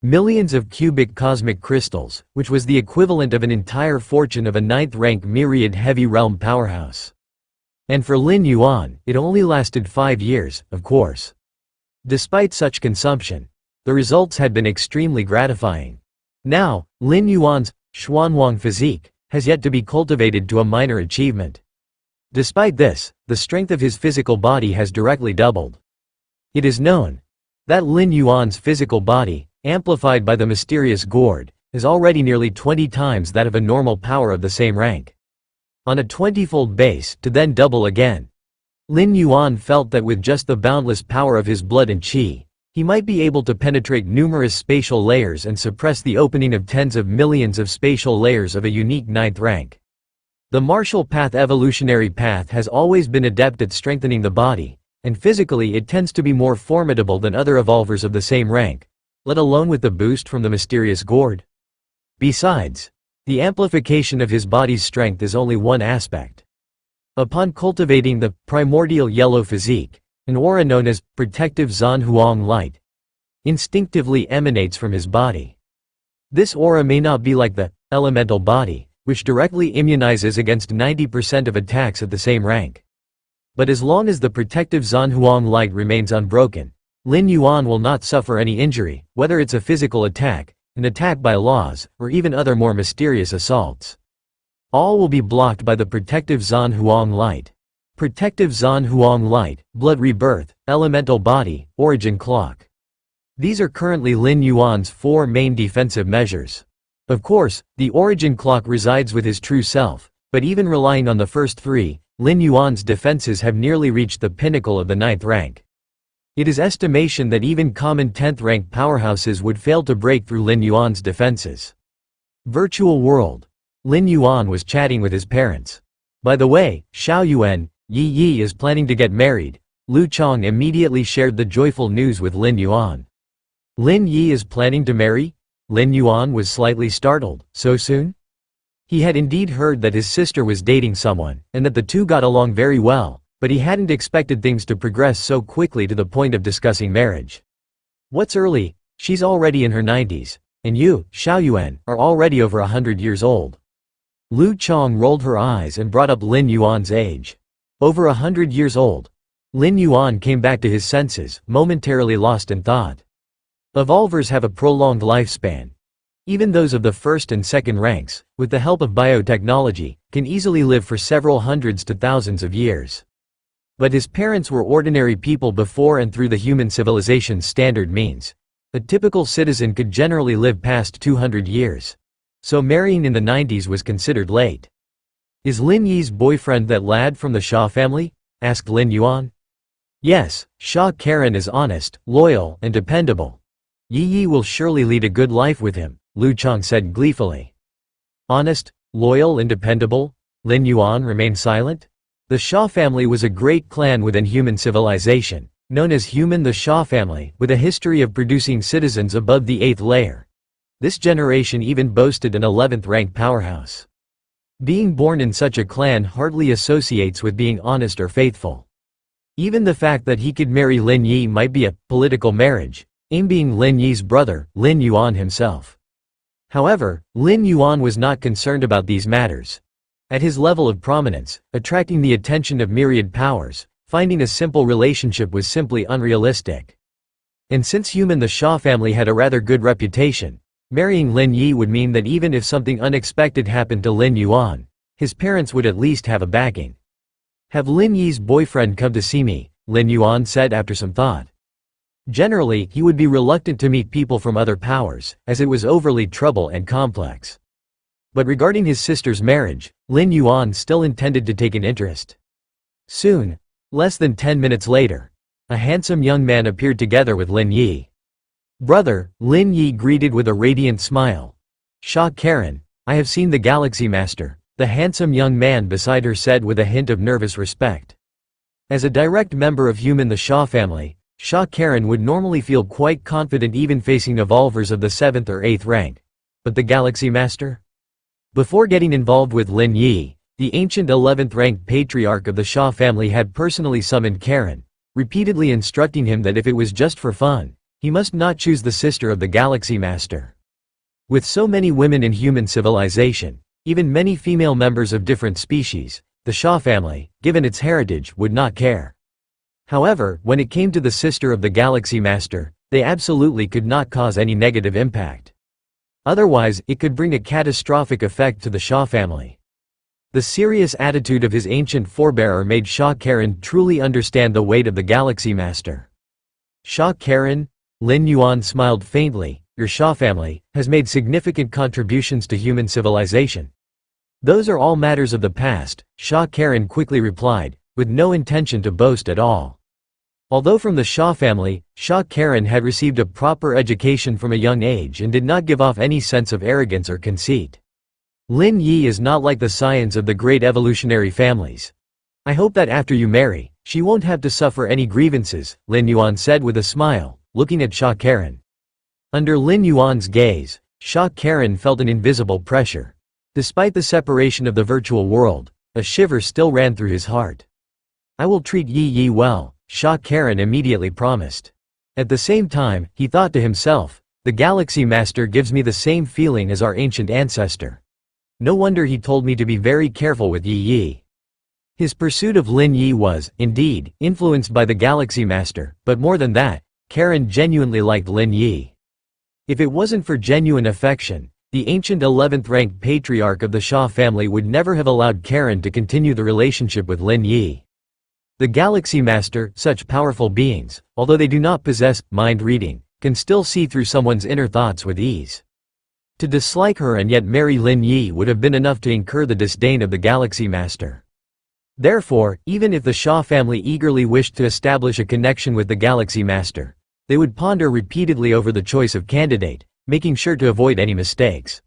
Millions of cubic cosmic crystals, which was the equivalent of an entire fortune of a 9th-rank myriad heavy realm powerhouse. And for Lin Yuan, it only lasted 5 years, of course. Despite such consumption, the results had been extremely gratifying. Now, Lin Yuan's Xuanwang physique has yet to be cultivated to a minor achievement. Despite this, the strength of his physical body has directly doubled. It is known that Lin Yuan's physical body, amplified by the mysterious gourd, is already nearly 20 times that of a normal power of the same rank. On a 20-fold base, to then double again. Lin Yuan felt that with just the boundless power of his blood and qi, he might be able to penetrate numerous spatial layers and suppress the opening of tens of millions of spatial layers of a unique 9th rank. The martial path evolutionary path has always been adept at strengthening the body, and physically it tends to be more formidable than other evolvers of the same rank, let alone with the boost from the mysterious gourd. Besides, the amplification of his body's strength is only one aspect. Upon cultivating the primordial yellow physique, an aura known as protective Zanhuang light instinctively emanates from his body. This aura may not be like the elemental body, which directly immunizes against 90% of attacks at the same rank. But as long as the protective Zanhuang light remains unbroken, Lin Yuan will not suffer any injury, whether it's a physical attack, an attack by laws, or even other more mysterious assaults. All will be blocked by the protective Zanhuang light. Protective Zanhuang light, blood rebirth, elemental body, origin clock. These are currently Lin Yuan's 4 main defensive measures. Of course, the origin clock resides with his true self, but even relying on the first 3, Lin Yuan's defenses have nearly reached the pinnacle of the 9th rank. It is estimation that even common 10th rank powerhouses would fail to break through Lin Yuan's defenses. Virtual world. Lin Yuan was chatting with his parents. By the way, Xiao Yuan, Yi is planning to get married. Lu Chong immediately shared the joyful news with Lin Yuan. Lin Yi is planning to marry? Lin Yuan was slightly startled. So soon? He had indeed heard that his sister was dating someone, and that the two got along very well, but he hadn't expected things to progress so quickly to the point of discussing marriage. What's early? She's already in her 90s. And you, Xiao Yuan, are already over 100 years old. Lu Chong rolled her eyes and brought up Lin Yuan's age. Over 100 years old. Lin Yuan came back to his senses, momentarily lost in thought. Evolvers have a prolonged lifespan. Even those of the first and second ranks, with the help of biotechnology, can easily live for several hundreds to thousands of years. But his parents were ordinary people before and through the human civilization's standard means. A typical citizen could generally live past 200 years. So marrying in the 90s was considered late. "Is Lin Yi's boyfriend that lad from the Xia family?" asked Lin Yuan. "Yes, Xia Karen is honest, loyal, and dependable. Yi will surely lead a good life with him," Lu Chang said gleefully. Honest, loyal and dependable? Lin Yuan remained silent. The Xia family was a great clan within human civilization, known as the Xia family, with a history of producing citizens above the 8th layer. This generation even boasted an 11th rank powerhouse. Being born in such a clan hardly associates with being honest or faithful. Even the fact that he could marry Lin Yi might be a political marriage, being Lin Yi's brother, Lin Yuan himself. However, Lin Yuan was not concerned about these matters. At his level of prominence, attracting the attention of myriad powers, finding a simple relationship was simply unrealistic. And since the Xia family had a rather good reputation, marrying Lin Yi would mean that even if something unexpected happened to Lin Yuan, his parents would at least have a backing. "Have Lin Yi's boyfriend come to see me," Lin Yuan said after some thought. Generally, he would be reluctant to meet people from other powers, as it was overly trouble and complex. But regarding his sister's marriage, Lin Yuan still intended to take an interest. Soon, less than 10 minutes later, a handsome young man appeared together with Lin Yi. "Brother," Lin Yi greeted with a radiant smile. "Xia Karen, I have seen the Galaxy Master," the handsome young man beside her said with a hint of nervous respect. As a direct member of the Xia family, Xia Karen would normally feel quite confident even facing evolvers of the 7th or 8th rank. But the Galaxy Master? Before getting involved with Lin Yi, the ancient 11th rank patriarch of the Xia family had personally summoned Karen, repeatedly instructing him that if it was just for fun, he must not choose the sister of the Galaxy Master. With so many women in human civilization, even many female members of different species, the Xia family, given its heritage, would not care. However, when it came to the sister of the Galaxy Master, they absolutely could not cause any negative impact. Otherwise, it could bring a catastrophic effect to the Xia family. The serious attitude of his ancient forebearer made Xia Karen truly understand the weight of the Galaxy Master. "Xia Karen," Lin Yuan smiled faintly, "your Xia family has made significant contributions to human civilization." "Those are all matters of the past," Xia Karen quickly replied, with no intention to boast at all. Although from the Xia family, Xia Karen had received a proper education from a young age and did not give off any sense of arrogance or conceit. Lin Yi is not like the scions of the great evolutionary families. "I hope that after you marry, she won't have to suffer any grievances," Lin Yuan said with a smile, looking at Xia Karen. Under Lin Yuan's gaze, Xia Karen felt an invisible pressure. Despite the separation of the virtual world, a shiver still ran through his heart. "I will treat Yi well," Xia Karen immediately promised. At the same time, he thought to himself, "The Galaxy Master gives me the same feeling as our ancient ancestor. No wonder he told me to be very careful with Yi." His pursuit of Lin Yi was, indeed, influenced by the Galaxy Master, but more than that, Karen genuinely liked Lin Yi. If it wasn't for genuine affection, the ancient 11th rank patriarch of the Xia family would never have allowed Karen to continue the relationship with Lin Yi. The Galaxy Master, such powerful beings, although they do not possess mind reading, can still see through someone's inner thoughts with ease. To dislike her and yet marry Lin Yi would have been enough to incur the disdain of the Galaxy Master. Therefore, even if the Xia family eagerly wished to establish a connection with the Galaxy Master, they would ponder repeatedly over the choice of candidate, making sure to avoid any mistakes.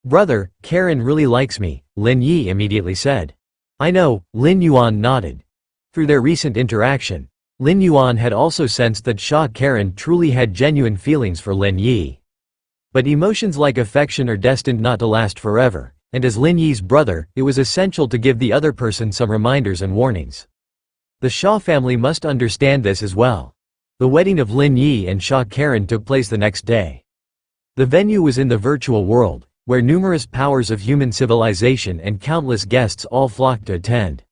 "Brother, Karen really likes me," Lin Yi immediately said. "I know," Lin Yuan nodded. Through their recent interaction, Lin Yuan had also sensed that Xia Karen truly had genuine feelings for Lin Yi. But emotions like affection are destined not to last forever, and as Lin Yi's brother, it was essential to give the other person some reminders and warnings. The Xia family must understand this as well. The wedding of Lin Yi and Xia Karen took place the next day. The venue was in the virtual world, where numerous powers of human civilization and countless guests all flocked to attend.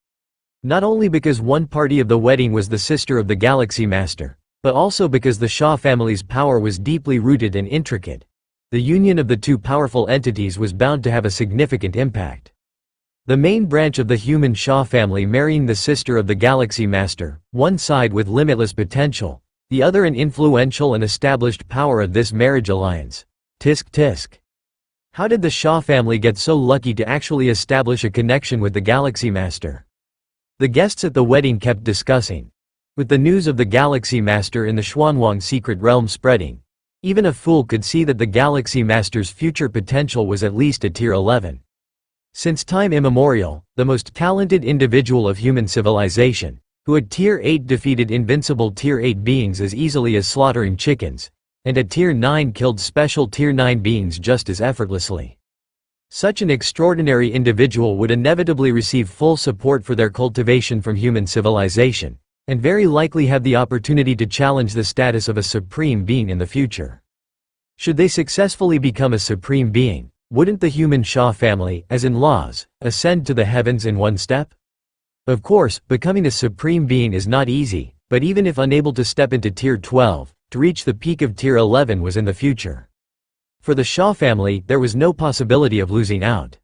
Not only because one party of the wedding was the sister of the Galaxy Master, but also because the Shah family's power was deeply rooted and intricate. The union of the two powerful entities was bound to have a significant impact. The main branch of the human Shah family marrying the sister of the Galaxy Master, one side with limitless potential, the other an influential and established power of this marriage alliance. Tisk tisk. How did the Shah family get so lucky to actually establish a connection with the Galaxy Master? The guests at the wedding kept discussing. With the news of the Galaxy Master in the Xuanwang secret realm spreading, even a fool could see that the Galaxy Master's future potential was at least at tier 11. Since time immemorial, the most talented individual of human civilization, who at tier 8 defeated invincible tier 8 beings as easily as slaughtering chickens, and at tier 9 killed special tier 9 beings just as effortlessly. Such an extraordinary individual would inevitably receive full support for their cultivation from human civilization, and very likely have the opportunity to challenge the status of a supreme being in the future. Should they successfully become a supreme being, wouldn't the human Shah family, as in-laws, ascend to the heavens in one step? Of course, becoming a supreme being is not easy, but even if unable to step into tier 12, to reach the peak of tier 11 was in the future. For the Shah family, there was no possibility of losing out.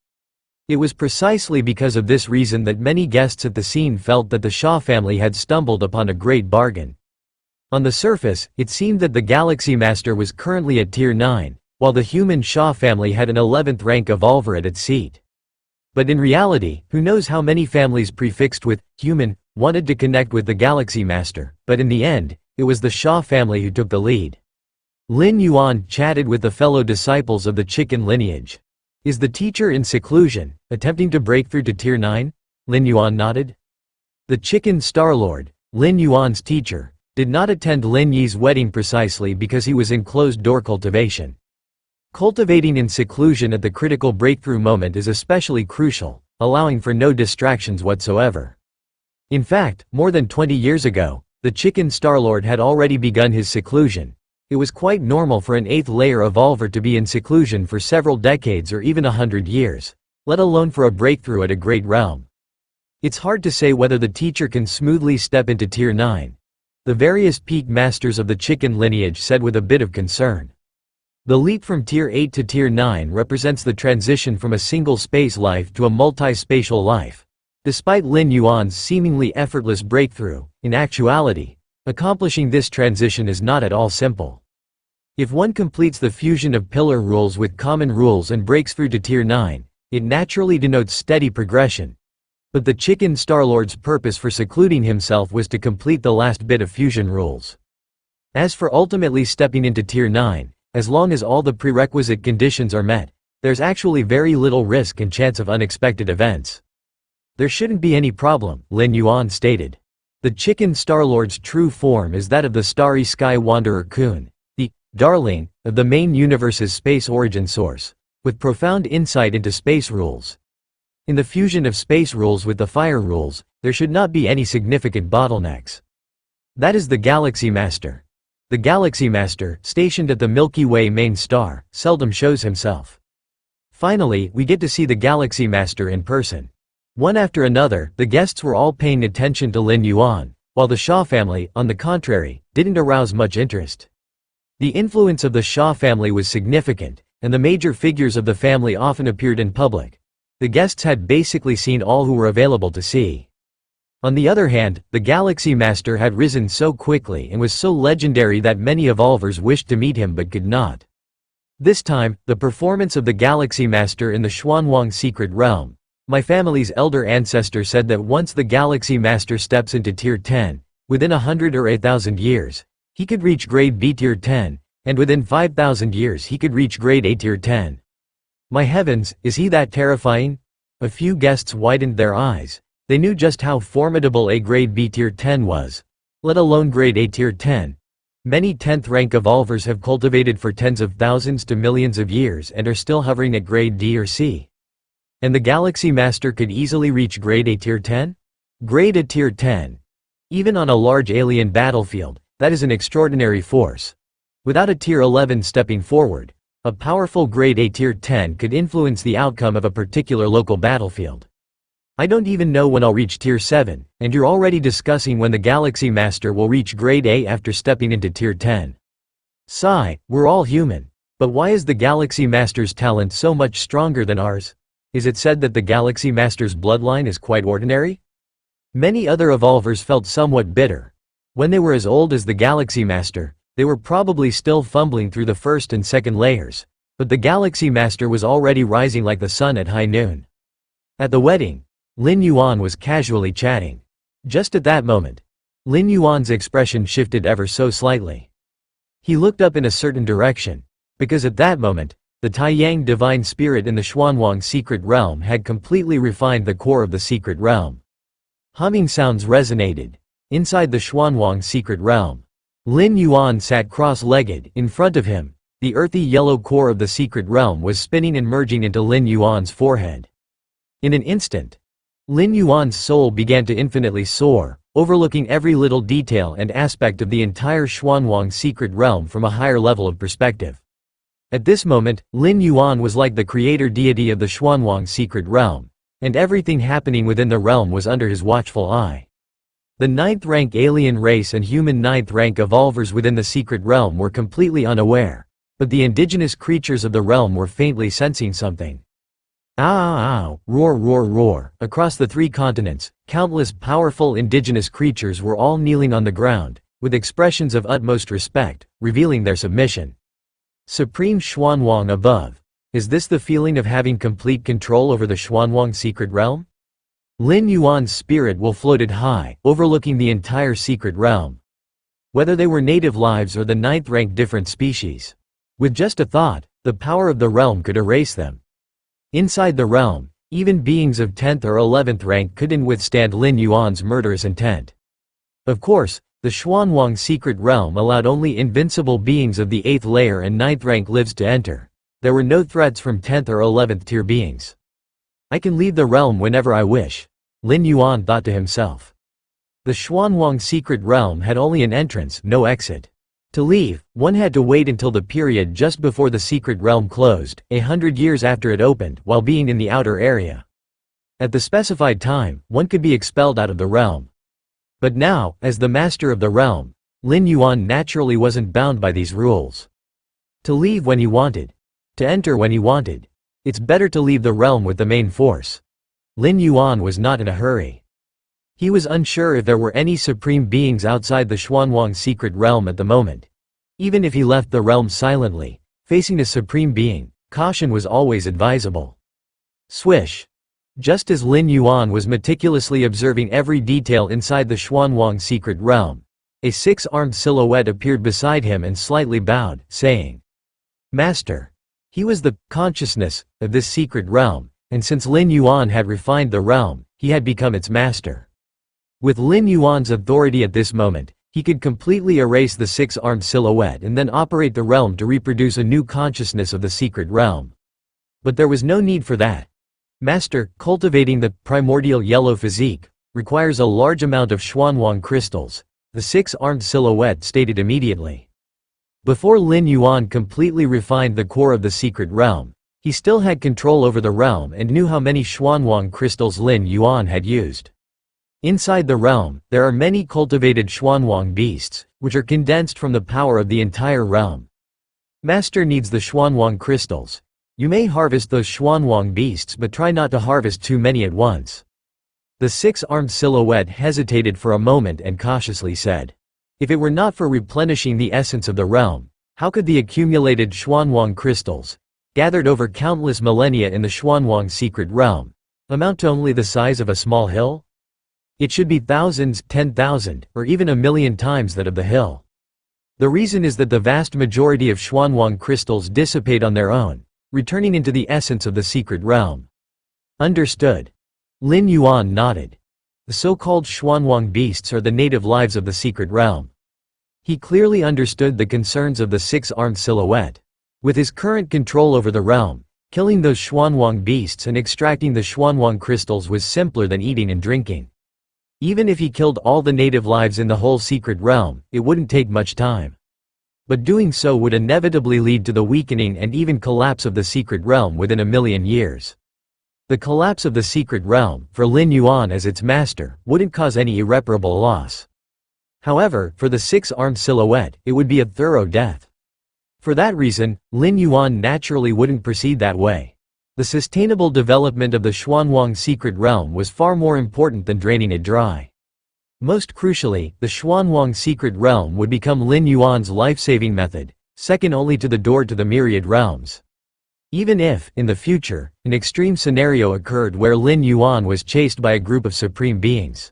It was precisely because of this reason that many guests at the scene felt that the Shah family had stumbled upon a great bargain. On the surface, it seemed that the Galaxy Master was currently at tier 9, while the human Shah family had an 11th rank evolver at its seat. But in reality, who knows how many families prefixed with human wanted to connect with the Galaxy Master, but in the end, it was the Shah family who took the lead. Lin Yuan chatted with the fellow disciples of the chicken lineage. Is the teacher in seclusion, attempting to break through to tier 9? Lin Yuan nodded. The chicken Starlord, Lin Yuan's teacher, did not attend Lin Yi's wedding precisely because he was in closed-door cultivation. Cultivating in seclusion at the critical breakthrough moment is especially crucial, allowing for no distractions whatsoever. In fact, more than 20 years ago, the chicken Starlord had already begun his seclusion. It was quite normal for an 8th layer evolver to be in seclusion for several decades or even 100 years, let alone for a breakthrough at a great realm. It's hard to say whether the teacher can smoothly step into tier 9. The various peak masters of the chicken lineage said with a bit of concern. The leap from tier 8 to tier 9 represents the transition from a single space life to a multi-spatial life. Despite Lin Yuan's seemingly effortless breakthrough, in actuality, accomplishing this transition is not at all simple. If one completes the fusion of pillar rules with common rules and breaks through to tier 9, it naturally denotes steady progression. But the chicken Starlord's purpose for secluding himself was to complete the last bit of fusion rules. As for ultimately stepping into tier 9, as long as all the prerequisite conditions are met, there's actually very little risk and chance of unexpected events. There shouldn't be any problem, Lin Yuan stated. The chicken Starlord's true form is that of the Starry Sky Wanderer Kun, the darling of the main universe's space origin source, with profound insight into space rules. In the fusion of space rules with the fire rules, there should not be any significant bottlenecks. That is the Galaxy Master. The Galaxy Master, stationed at the Milky Way main star, seldom shows himself. Finally, we get to see the Galaxy Master in person. One after another, the guests were all paying attention to Lin Yuan, while the Shah family, on the contrary, didn't arouse much interest. The influence of the Shah family was significant, and the major figures of the family often appeared in public. The guests had basically seen all who were available to see. On the other hand, the Galaxy Master had risen so quickly and was so legendary that many evolvers wished to meet him but could not. This time, the performance of the Galaxy Master in the Xuanwang secret realm. My family's elder ancestor said that once the Galaxy Master steps into tier 10, within 100 or 8,000 years, he could reach grade B tier 10, and within 5,000 years he could reach grade A tier 10. My heavens, is he that terrifying? A few guests widened their eyes. They knew just how formidable a grade B tier 10 was, let alone grade A tier 10. Many 10th rank evolvers have cultivated for tens of thousands to millions of years and are still hovering at grade D or C. And the Galaxy Master could easily reach grade A tier 10? Grade A tier 10. Even on a large alien battlefield, that is an extraordinary force. Without a tier 11 stepping forward, a powerful grade A tier 10 could influence the outcome of a particular local battlefield. I don't even know when I'll reach Tier 7, and you're already discussing when the Galaxy Master will reach Grade A after stepping into Tier 10. Sigh, we're all human. But why is the Galaxy Master's talent so much stronger than ours? Is it said that the Galaxy Master's bloodline is quite ordinary? Many other evolvers felt somewhat bitter. When they were as old as the Galaxy Master, they were probably still fumbling through the first and second layers. But the Galaxy Master was already rising like the sun at high noon. At the wedding, Lin Yuan was casually chatting. Just at that moment, Lin Yuan's expression shifted ever so slightly. He looked up in a certain direction, because at that moment, the Taiyang divine spirit in the Xuanwang secret realm had completely refined the core of the secret realm. Humming sounds resonated. Inside the Xuanwang secret realm, Lin Yuan sat cross-legged. In front of him, the earthy yellow core of the secret realm was spinning and merging into Lin Yuan's forehead. In an instant, Lin Yuan's soul began to infinitely soar, overlooking every little detail and aspect of the entire Xuanwang secret realm from a higher level of perspective. At this moment, Lin Yuan was like the creator deity of the Xuanwang secret realm, and everything happening within the realm was under his watchful eye. The 9th rank alien race and human 9th rank evolvers within the secret realm were completely unaware, but the indigenous creatures of the realm were faintly sensing something. Ow, roar, roar, roar. Across the 3 continents, countless powerful indigenous creatures were all kneeling on the ground, with expressions of utmost respect, revealing their submission. Supreme Xuanwang above. Is this the feeling of having complete control over the Xuanwang secret realm? Lin Yuan's spirit will floated high, overlooking the entire secret realm. Whether they were native lives or the 9th rank different species. With just a thought, the power of the realm could erase them. Inside the realm, even beings of 10th or 11th rank couldn't withstand Lin Yuan's murderous intent. Of course, the Xuanwang secret realm allowed only invincible beings of the 8th layer and 9th rank lives to enter. There were no threats from 10th or 11th tier beings. I can leave the realm whenever I wish, Lin Yuan thought to himself. The Xuanwang secret realm had only an entrance, no exit. To leave, one had to wait until the period just before the secret realm closed, 100 years after it opened, while being in the outer area. At the specified time, one could be expelled out of the realm. But now, as the master of the realm, Lin Yuan naturally wasn't bound by these rules. To leave when he wanted. To enter when he wanted. It's better to leave the realm with the main force. Lin Yuan was not in a hurry. He was unsure if there were any supreme beings outside the Xuanwang secret realm at the moment. Even if he left the realm silently, facing a supreme being, caution was always advisable. Swish. Just as Lin Yuan was meticulously observing every detail inside the Xuanwang secret realm, a 6-armed silhouette appeared beside him and slightly bowed, saying, "Master." He was the consciousness of this secret realm, and since Lin Yuan had refined the realm, he had become its master. With Lin Yuan's authority at this moment, he could completely erase the 6-armed silhouette and then operate the realm to reproduce a new consciousness of the secret realm. But there was no need for that. Master, cultivating the primordial yellow physique requires a large amount of Xuanwang crystals, the 6-armed silhouette stated immediately. Before Lin Yuan completely refined the core of the secret realm, he still had control over the realm and knew how many Xuanwang crystals Lin Yuan had used. Inside the realm, there are many cultivated Xuanwang beasts, which are condensed from the power of the entire realm. Master needs the Xuanwang crystals. You may harvest those Xuanwang beasts but try not to harvest too many at once. The 6-armed silhouette hesitated for a moment and cautiously said, "If it were not for replenishing the essence of the realm, how could the accumulated Xuanwang crystals, gathered over countless millennia in the Xuanwang secret realm, amount to only the size of a small hill? It should be thousands, 10,000, or even 1,000,000 times that of the hill. The reason is that the vast majority of Xuanwang crystals dissipate on their own, returning into the essence of the secret realm." Understood. Lin Yuan nodded. The so-called Xuanwang beasts are the native lives of the secret realm. He clearly understood the concerns of the 6-armed silhouette. With his current control over the realm, killing those Xuanwang beasts and extracting the Xuanwang crystals was simpler than eating and drinking. Even if he killed all the native lives in the whole secret realm, it wouldn't take much time. But doing so would inevitably lead to the weakening and even collapse of the secret realm within 1,000,000 years. The collapse of the secret realm, for Lin Yuan as its master, wouldn't cause any irreparable loss. However, for the six-armed silhouette, it would be a thorough death. For that reason, Lin Yuan naturally wouldn't proceed that way. The sustainable development of the Xuanwang secret realm was far more important than draining it dry. Most crucially, the Xuanwang secret realm would become Lin Yuan's life-saving method, second only to the door to the myriad realms. Even if, in the future, an extreme scenario occurred where Lin Yuan was chased by a group of supreme beings.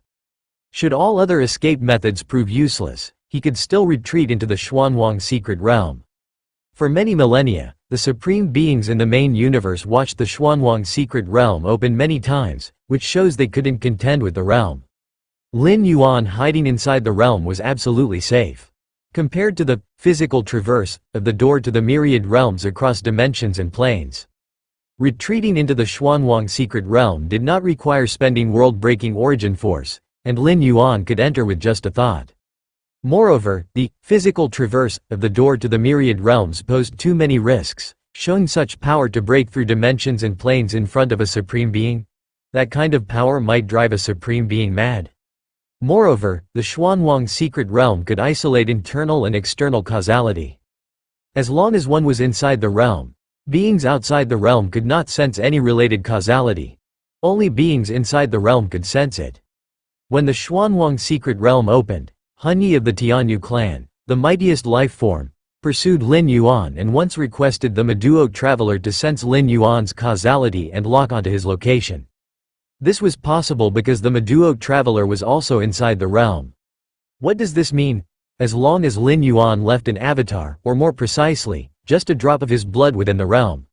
Should all other escape methods prove useless, he could still retreat into the Xuanwang secret realm. For many millennia, the supreme beings in the main universe watched the Xuanwang secret realm open many times, which shows they couldn't contend with the realm. Lin Yuan hiding inside the realm was absolutely safe. Compared to the physical traverse of the door to the myriad realms across dimensions and planes. Retreating into the Xuanwang secret realm did not require spending world-breaking origin force, and Lin Yuan could enter with just a thought. Moreover, the physical traverse of the door to the myriad realms posed too many risks, showing such power to break through dimensions and planes in front of a supreme being. That kind of power might drive a supreme being mad. Moreover, the Xuanwang secret realm could isolate internal and external causality. As long as one was inside the realm, beings outside the realm could not sense any related causality. Only beings inside the realm could sense it. When the Xuanwang secret realm opened, Han Yi of the Tianyu clan, the mightiest life form, pursued Lin Yuan and once requested the Maduo traveler to sense Lin Yuan's causality and lock onto his location. This was possible because the Maduo traveler was also inside the realm. What does this mean? As long as Lin Yuan left an avatar, or more precisely, just a drop of his blood within the realm.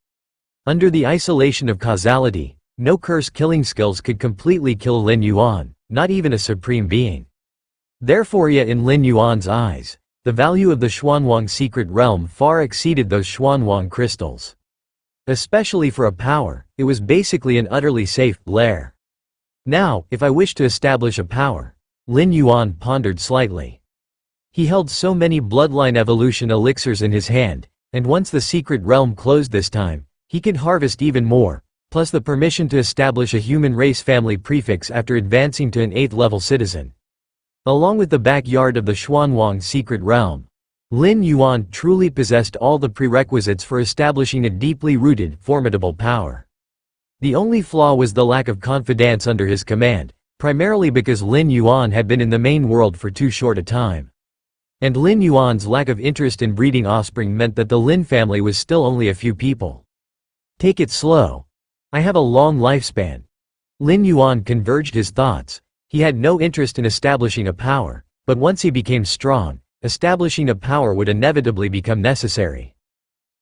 Under the isolation of causality, no curse-killing skills could completely kill Lin Yuan, not even a supreme being. Therefore, in Lin Yuan's eyes, the value of the Xuanwang secret realm far exceeded those Xuanwang crystals. Especially for a power, it was basically an utterly safe lair. Now, if I wish to establish a power, Lin Yuan pondered slightly. He held so many bloodline evolution elixirs in his hand, and once the secret realm closed this time, he could harvest even more, plus the permission to establish a human race family prefix after advancing to an 8th level citizen. Along with the backyard of the Xuanwang secret realm, Lin Yuan truly possessed all the prerequisites for establishing a deeply rooted, formidable power. The only flaw was the lack of confidence under his command, primarily because Lin Yuan had been in the main world for too short a time. And Lin Yuan's lack of interest in breeding offspring meant that the Lin family was still only a few people. Take it slow. I have a long lifespan. Lin Yuan converged his thoughts. He had no interest in establishing a power, but once he became strong, establishing a power would inevitably become necessary.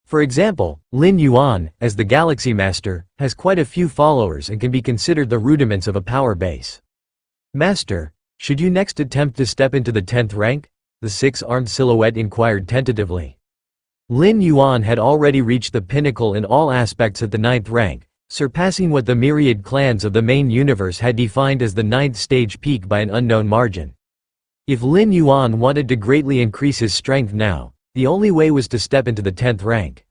For example, Lin Yuan, as the Galaxy Master, has quite a few followers and can be considered the rudiments of a power base. Master, should you next attempt to step into the 10th rank? The six-armed silhouette inquired tentatively. Lin Yuan had already reached the pinnacle in all aspects at the 9th rank, surpassing what the myriad clans of the main universe had defined as the 9th stage peak by an unknown margin. If Lin Yuan wanted to greatly increase his strength now, the only way was to step into the 10th rank.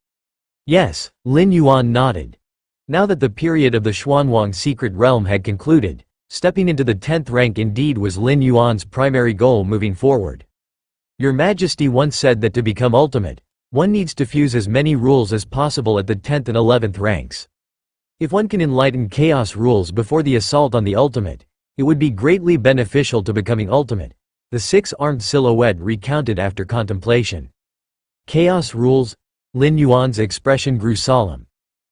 Yes, Lin Yuan nodded. Now that the period of the Xuanwang secret realm had concluded, stepping into the 10th rank indeed was Lin Yuan's primary goal moving forward. Your Majesty once said that to become ultimate, one needs to fuse as many rules as possible at the 10th and 11th ranks. If one can enlighten chaos rules before the assault on the ultimate, it would be greatly beneficial to becoming ultimate, the six-armed silhouette recounted after contemplation. Chaos rules? Lin Yuan's expression grew solemn.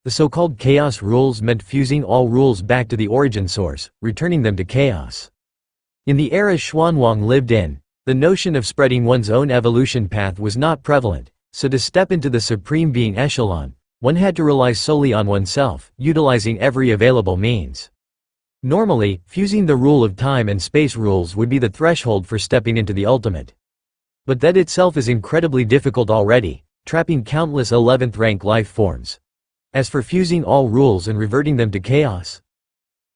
The so-called chaos rules meant fusing all rules back to the origin source, returning them to chaos. In the era Xuanwang lived in, the notion of spreading one's own evolution path was not prevalent, so to step into the supreme being echelon, one had to rely solely on oneself, utilizing every available means. Normally, fusing the rule of time and space rules would be the threshold for stepping into the ultimate. But that itself is incredibly difficult already, trapping countless 11th rank life forms. As for fusing all rules and reverting them to chaos,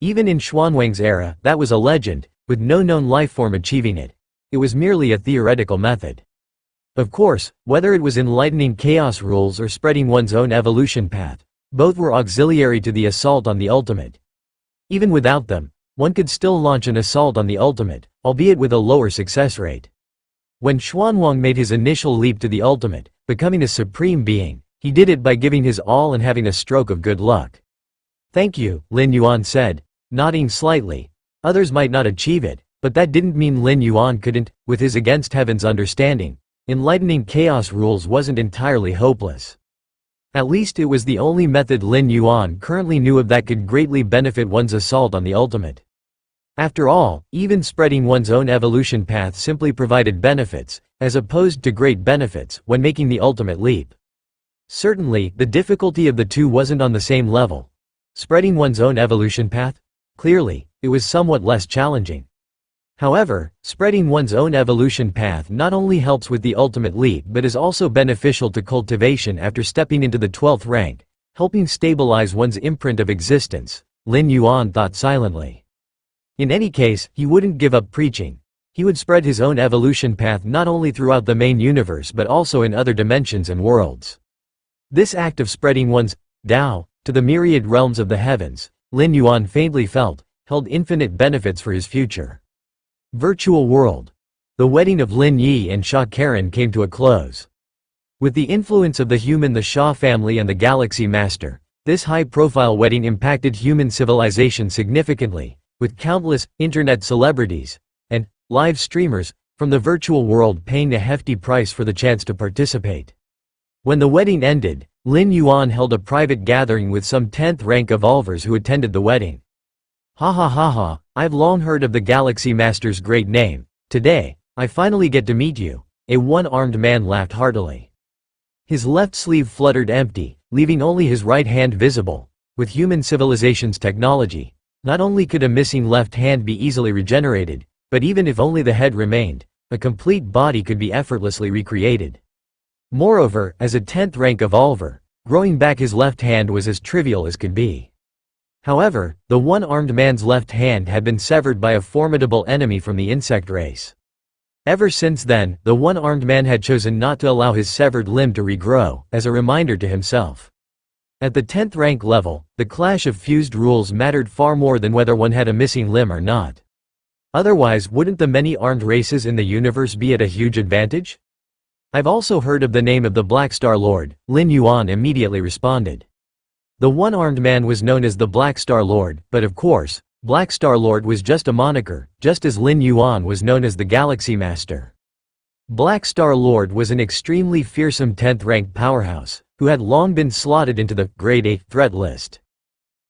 even in Xuanwang's era, that was a legend, with no known life form achieving it. It was merely a theoretical method. Of course, whether it was enlightening chaos rules or spreading one's own evolution path, Both were auxiliary to the assault on the ultimate. Even without them, one could still launch an assault on the ultimate, albeit with a lower success rate. When Xuanwang made his initial leap to the ultimate, becoming a supreme being, he did it by giving his all and having a stroke of good luck. "Thank you," Lin Yuan said, nodding slightly. Others might not achieve it, but that didn't mean Lin Yuan couldn't. With his against heaven's understanding, enlightening chaos rules wasn't entirely hopeless. At least it was the only method Lin Yuan currently knew of that could greatly benefit one's assault on the ultimate. After all, even spreading one's own evolution path simply provided benefits, as opposed to great benefits, when making the ultimate leap. Certainly, the difficulty of the two wasn't on the same level. Spreading one's own evolution path? Clearly, it was somewhat less challenging. However, spreading one's own evolution path not only helps with the ultimate leap but is also beneficial to cultivation after stepping into the 12th rank, helping stabilize one's imprint of existence, Lin Yuan thought silently. In any case, he wouldn't give up preaching. He would spread his own evolution path not only throughout the main universe but also in other dimensions and worlds. This act of spreading one's Tao to the myriad realms of the heavens, Lin Yuan faintly felt, held infinite benefits for his future. Virtual world. The wedding of Lin Yi and Sha Karen came to a close. With the influence of the Sha family and the Galaxy Master, this high-profile wedding impacted human civilization significantly, with countless internet celebrities and live streamers from the virtual world paying a hefty price for the chance to participate. When the wedding ended, Lin Yuan held a private gathering with some 10th rank evolvers who attended the wedding. "Ha ha ha ha, I've long heard of the Galaxy Master's great name. Today, I finally get to meet you," a one-armed man laughed heartily. His left sleeve fluttered empty, leaving only his right hand visible. With human civilization's technology, not only could a missing left hand be easily regenerated, but even if only the head remained, a complete body could be effortlessly recreated. Moreover, as a 10th rank evolver, growing back his left hand was as trivial as could be. However, the one-armed man's left hand had been severed by a formidable enemy from the insect race. Ever since then, the one-armed man had chosen not to allow his severed limb to regrow, as a reminder to himself. At the 10th rank level, the clash of fused rules mattered far more than whether one had a missing limb or not. Otherwise, wouldn't the many armed races in the universe be at a huge advantage? "I've also heard of the name of the Black Star Lord," Lin Yuan immediately responded. The one-armed man was known as the Black Star Lord, but of course, Black Star Lord was just a moniker, just as Lin Yuan was known as the Galaxy Master. Black Star Lord was an extremely fearsome 10th rank powerhouse, who had long been slotted into the Grade 8 threat list.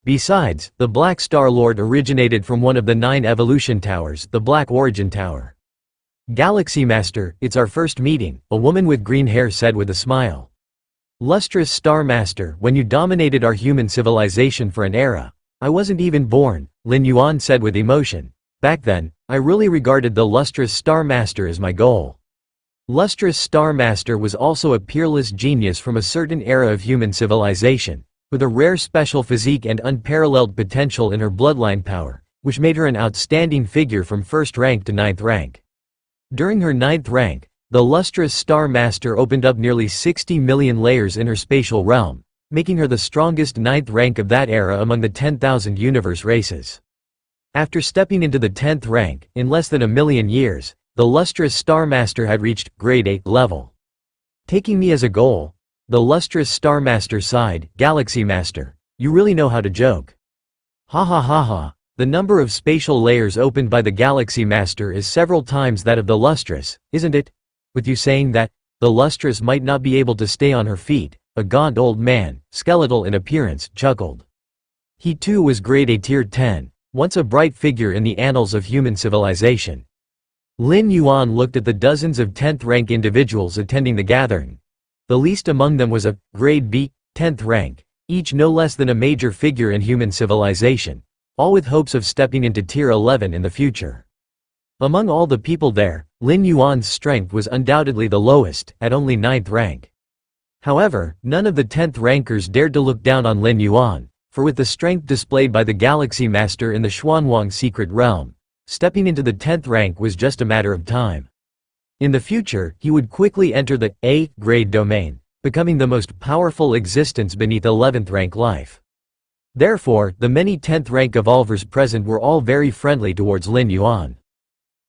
Besides, the Black Star Lord originated from one of the 9 evolution towers, the Black Origin Tower. "Galaxy Master, it's our first meeting," a woman with green hair said with a smile. "Lustrous Star Master, when you dominated our human civilization for an era, I wasn't even born," Lin Yuan said with emotion. "Back then, I really regarded the Lustrous Star Master as my goal." Lustrous Star Master was also a peerless genius from a certain era of human civilization, with a rare special physique and unparalleled potential in her bloodline power, which made her an outstanding figure from 1st rank to 9th rank. During her 9th rank, the Lustrous Star Master opened up nearly 60 million layers in her spatial realm, making her the strongest 9th rank of that era among the 10,000 universe races. After stepping into the 10th rank, in less than a million years, the Lustrous Star Master had reached Grade 8 level. "Taking me as a goal?" The Lustrous Star Master sighed. "Galaxy Master, you really know how to joke." "Ha ha ha ha, the number of spatial layers opened by the Galaxy Master is several times that of the Lustrous, isn't it? With you saying that, the Lustrous might not be able to stay on her feet," a gaunt old man, skeletal in appearance, chuckled. He too was Grade A Tier 10, once a bright figure in the annals of human civilization. Lin Yuan looked at the dozens of 10th rank individuals attending the gathering. The least among them was a Grade B, 10th rank, each no less than a major figure in human civilization, all with hopes of stepping into Tier 11 in the future. Among all the people there, Lin Yuan's strength was undoubtedly the lowest, at only 9th rank. However, none of the 10th rankers dared to look down on Lin Yuan, for with the strength displayed by the Galaxy Master in the Xuanwang secret realm, stepping into the 10th rank was just a matter of time. In the future, he would quickly enter the A grade domain, becoming the most powerful existence beneath 11th rank life. Therefore, the many 10th rank evolvers present were all very friendly towards Lin Yuan.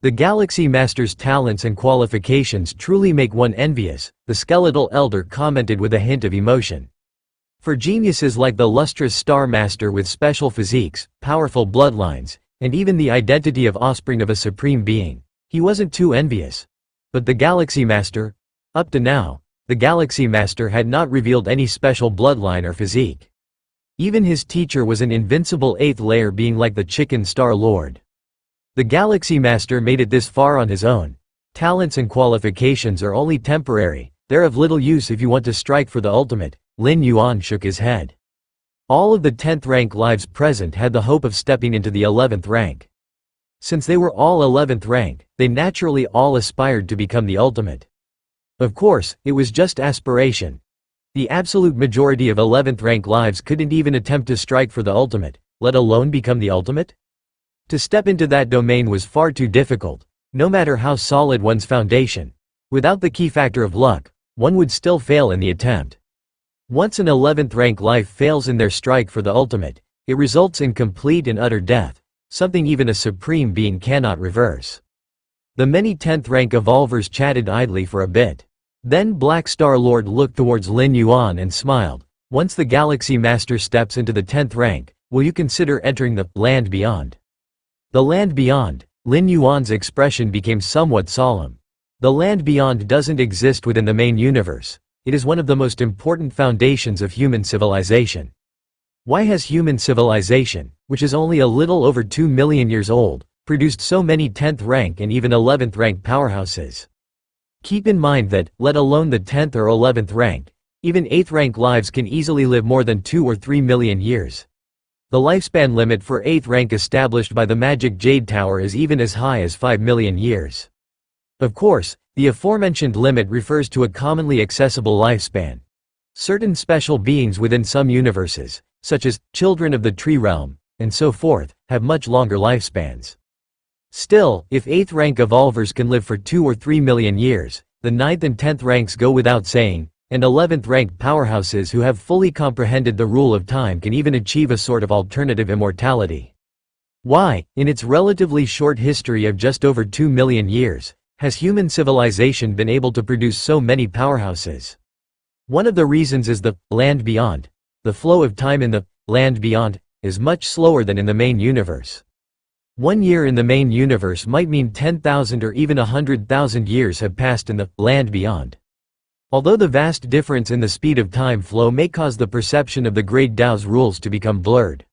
The Galaxy Master's talents and qualifications truly make one envious, the skeletal elder commented with a hint of emotion. For geniuses like the lustrous Star Master with special physiques, powerful bloodlines, and even the identity of offspring of a supreme being, he wasn't too envious. But the Galaxy Master? Up to now, the Galaxy Master had not revealed any special bloodline or physique. Even his teacher was an invincible 8th layer being like the Chicken Star Lord. The Galaxy Master made it this far on his own. Talents and qualifications are only temporary, they're of little use if you want to strike for the ultimate. Lin Yuan shook his head. All of the 10th rank lives present had the hope of stepping into the 11th rank. Since they were all 11th rank, they naturally all aspired to become the ultimate. Of course, it was just aspiration. The absolute majority of 11th rank lives couldn't even attempt to strike for the ultimate, let alone become the ultimate. To step into that domain was far too difficult, no matter how solid one's foundation. Without the key factor of luck, one would still fail in the attempt. Once an 11th rank life fails in their strike for the ultimate, it results in complete and utter death, something even a supreme being cannot reverse. The many 10th rank evolvers chatted idly for a bit. Then Black Star Lord looked towards Lin Yuan and smiled. Once the Galaxy Master steps into the 10th rank, will you consider entering the land beyond? The land beyond. Lin Yuan's expression became somewhat solemn. The land beyond doesn't exist within the main universe. It is one of the most important foundations of human civilization. Why has human civilization, which is only a little over 2 million years old, produced so many 10th rank and even 11th rank powerhouses? Keep in mind that, let alone the 10th or 11th rank, even 8th rank lives can easily live more than 2 or 3 million years. The lifespan limit for 8th rank established by the Magic Jade Tower is even as high as 5 million years. Of course, the aforementioned limit refers to a commonly accessible lifespan. Certain special beings within some universes, such as children of the tree realm, and so forth, have much longer lifespans. Still, if 8th rank evolvers can live for 2 or 3 million years, the 9th and 10th ranks go without saying, and 11th rank powerhouses who have fully comprehended the rule of time can even achieve a sort of alternative immortality. Why, in its relatively short history of just over 2 million years, has human civilization been able to produce so many powerhouses? One of the reasons is the land beyond. The flow of time in the land beyond is much slower than in the main universe. 1 year in the main universe might mean 10,000 or even 100,000 years have passed in the land beyond. Although the vast difference in the speed of time flow may cause the perception of the Great Tao's rules to become blurred.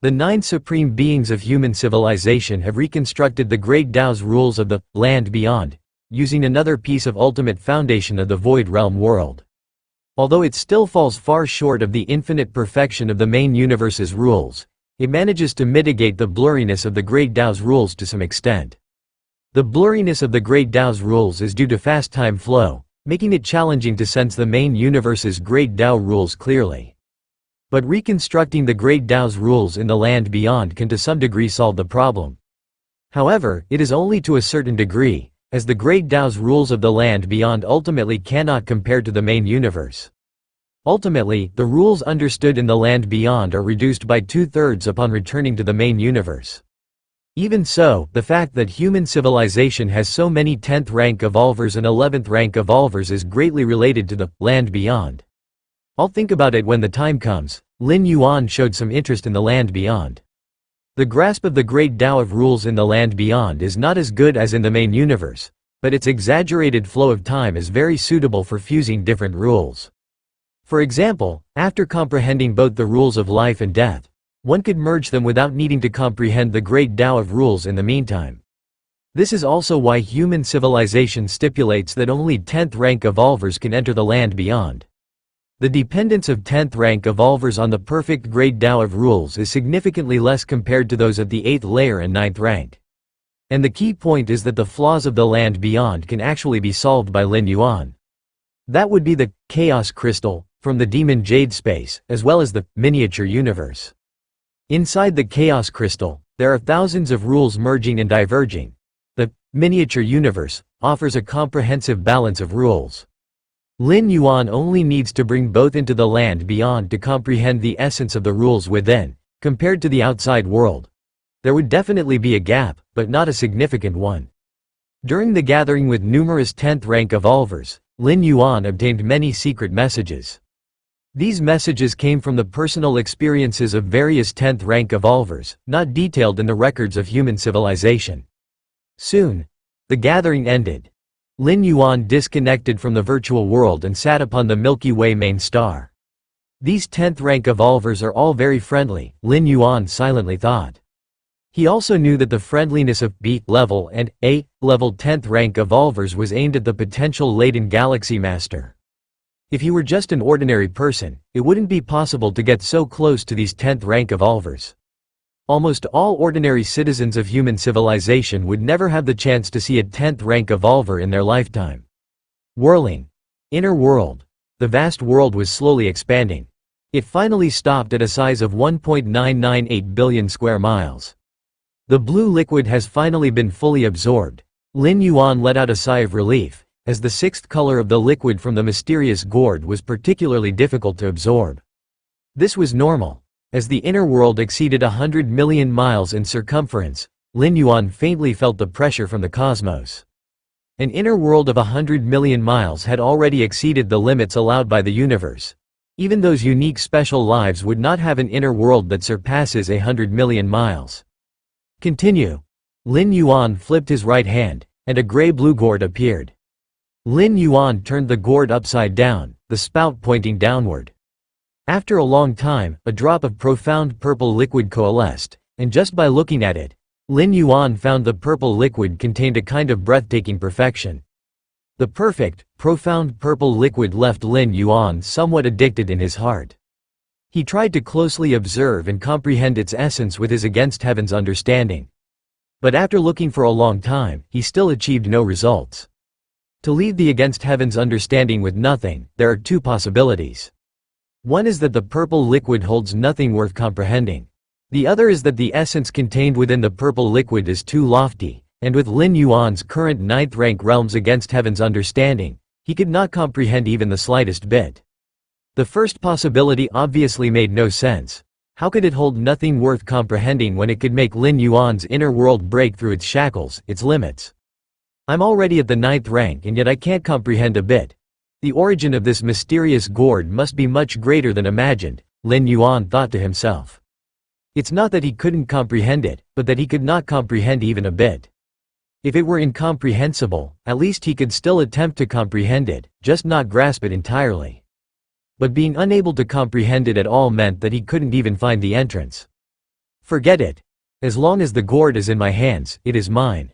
The 9 supreme beings of human civilization have reconstructed the Great Tao's rules of the land beyond, using another piece of ultimate foundation of the Void Realm world. Although it still falls far short of the infinite perfection of the main universe's rules, it manages to mitigate the blurriness of the Great Tao's rules to some extent. The blurriness of the Great Tao's rules is due to fast time flow, making it challenging to sense the main universe's Great Tao rules clearly. But reconstructing the Great Tao's rules in the land beyond can to some degree solve the problem. However, it is only to a certain degree, as the Great Tao's rules of the land beyond ultimately cannot compare to the main universe. Ultimately, the rules understood in the land beyond are reduced by 2/3 upon returning to the main universe. Even so, the fact that human civilization has so many 10th rank evolvers and 11th rank evolvers is greatly related to the land beyond. I'll think about it when the time comes. Lin Yuan showed some interest in the land beyond. The grasp of the Great Tao of rules in the land beyond is not as good as in the main universe, but its exaggerated flow of time is very suitable for fusing different rules. For example, after comprehending both the rules of life and death, one could merge them without needing to comprehend the Great Tao of rules in the meantime. This is also why human civilization stipulates that only 10th rank evolvers can enter the land beyond. The dependence of 10th rank evolvers on the perfect Great Tao of rules is significantly less compared to those at the 8th layer and 9th rank. And the key point is that the flaws of the land beyond can actually be solved by Lin Yuan. That would be the Chaos Crystal from the Demon Jade space, as well as the miniature universe. Inside the Chaos Crystal, there are thousands of rules merging and diverging. The miniature universe offers a comprehensive balance of rules. Lin Yuan only needs to bring both into the land beyond to comprehend the essence of the rules within, compared to the outside world. There would definitely be a gap, but not a significant one. During the gathering with numerous 10th rank evolvers, Lin Yuan obtained many secret messages. These messages came from the personal experiences of various 10th rank evolvers, not detailed in the records of human civilization. Soon, the gathering ended. Lin Yuan disconnected from the virtual world and sat upon the Milky Way main star. These 10th rank evolvers are all very friendly, Lin Yuan silently thought. He also knew that the friendliness of B-level and A-level 10th rank evolvers was aimed at the potential latent galaxy master. If he were just an ordinary person, it wouldn't be possible to get so close to these 10th rank evolvers. Almost all ordinary citizens of human civilization would never have the chance to see a 10th rank evolver in their lifetime. Whirling. Inner world. The vast world was slowly expanding. It finally stopped at a size of 1.998 billion square miles. The blue liquid has finally been fully absorbed. Lin Yuan let out a sigh of relief, as the sixth color of the liquid from the mysterious gourd was particularly difficult to absorb. This was normal. As the inner world exceeded 100 million miles in circumference, Lin Yuan faintly felt the pressure from the cosmos. An inner world of 100 million miles had already exceeded the limits allowed by the universe. Even those unique special lives would not have an inner world that surpasses 100 million miles. Continue. Lin Yuan flipped his right hand, and a gray-blue gourd appeared. Lin Yuan turned the gourd upside down, the spout pointing downward. After a long time, a drop of profound purple liquid coalesced, and just by looking at it, Lin Yuan found the purple liquid contained a kind of breathtaking perfection. The perfect, profound purple liquid left Lin Yuan somewhat addicted in his heart. He tried to closely observe and comprehend its essence with his against heaven's understanding. But after looking for a long time, he still achieved no results. To leave the against heaven's understanding with nothing, there are two possibilities. One is that the purple liquid holds nothing worth comprehending. The other is that the essence contained within the purple liquid is too lofty, and with Lin Yuan's current 9th rank realm's against heaven's understanding, he could not comprehend even the slightest bit. The first possibility obviously made no sense. How could it hold nothing worth comprehending when it could make Lin Yuan's inner world break through its shackles, its limits? I'm already at the 9th rank and yet I can't comprehend a bit. The origin of this mysterious gourd must be much greater than imagined, Lin Yuan thought to himself. It's not that he couldn't comprehend it, but that he could not comprehend even a bit. If it were incomprehensible, at least he could still attempt to comprehend it, just not grasp it entirely. But being unable to comprehend it at all meant that he couldn't even find the entrance. Forget it. As long as the gourd is in my hands, it is mine.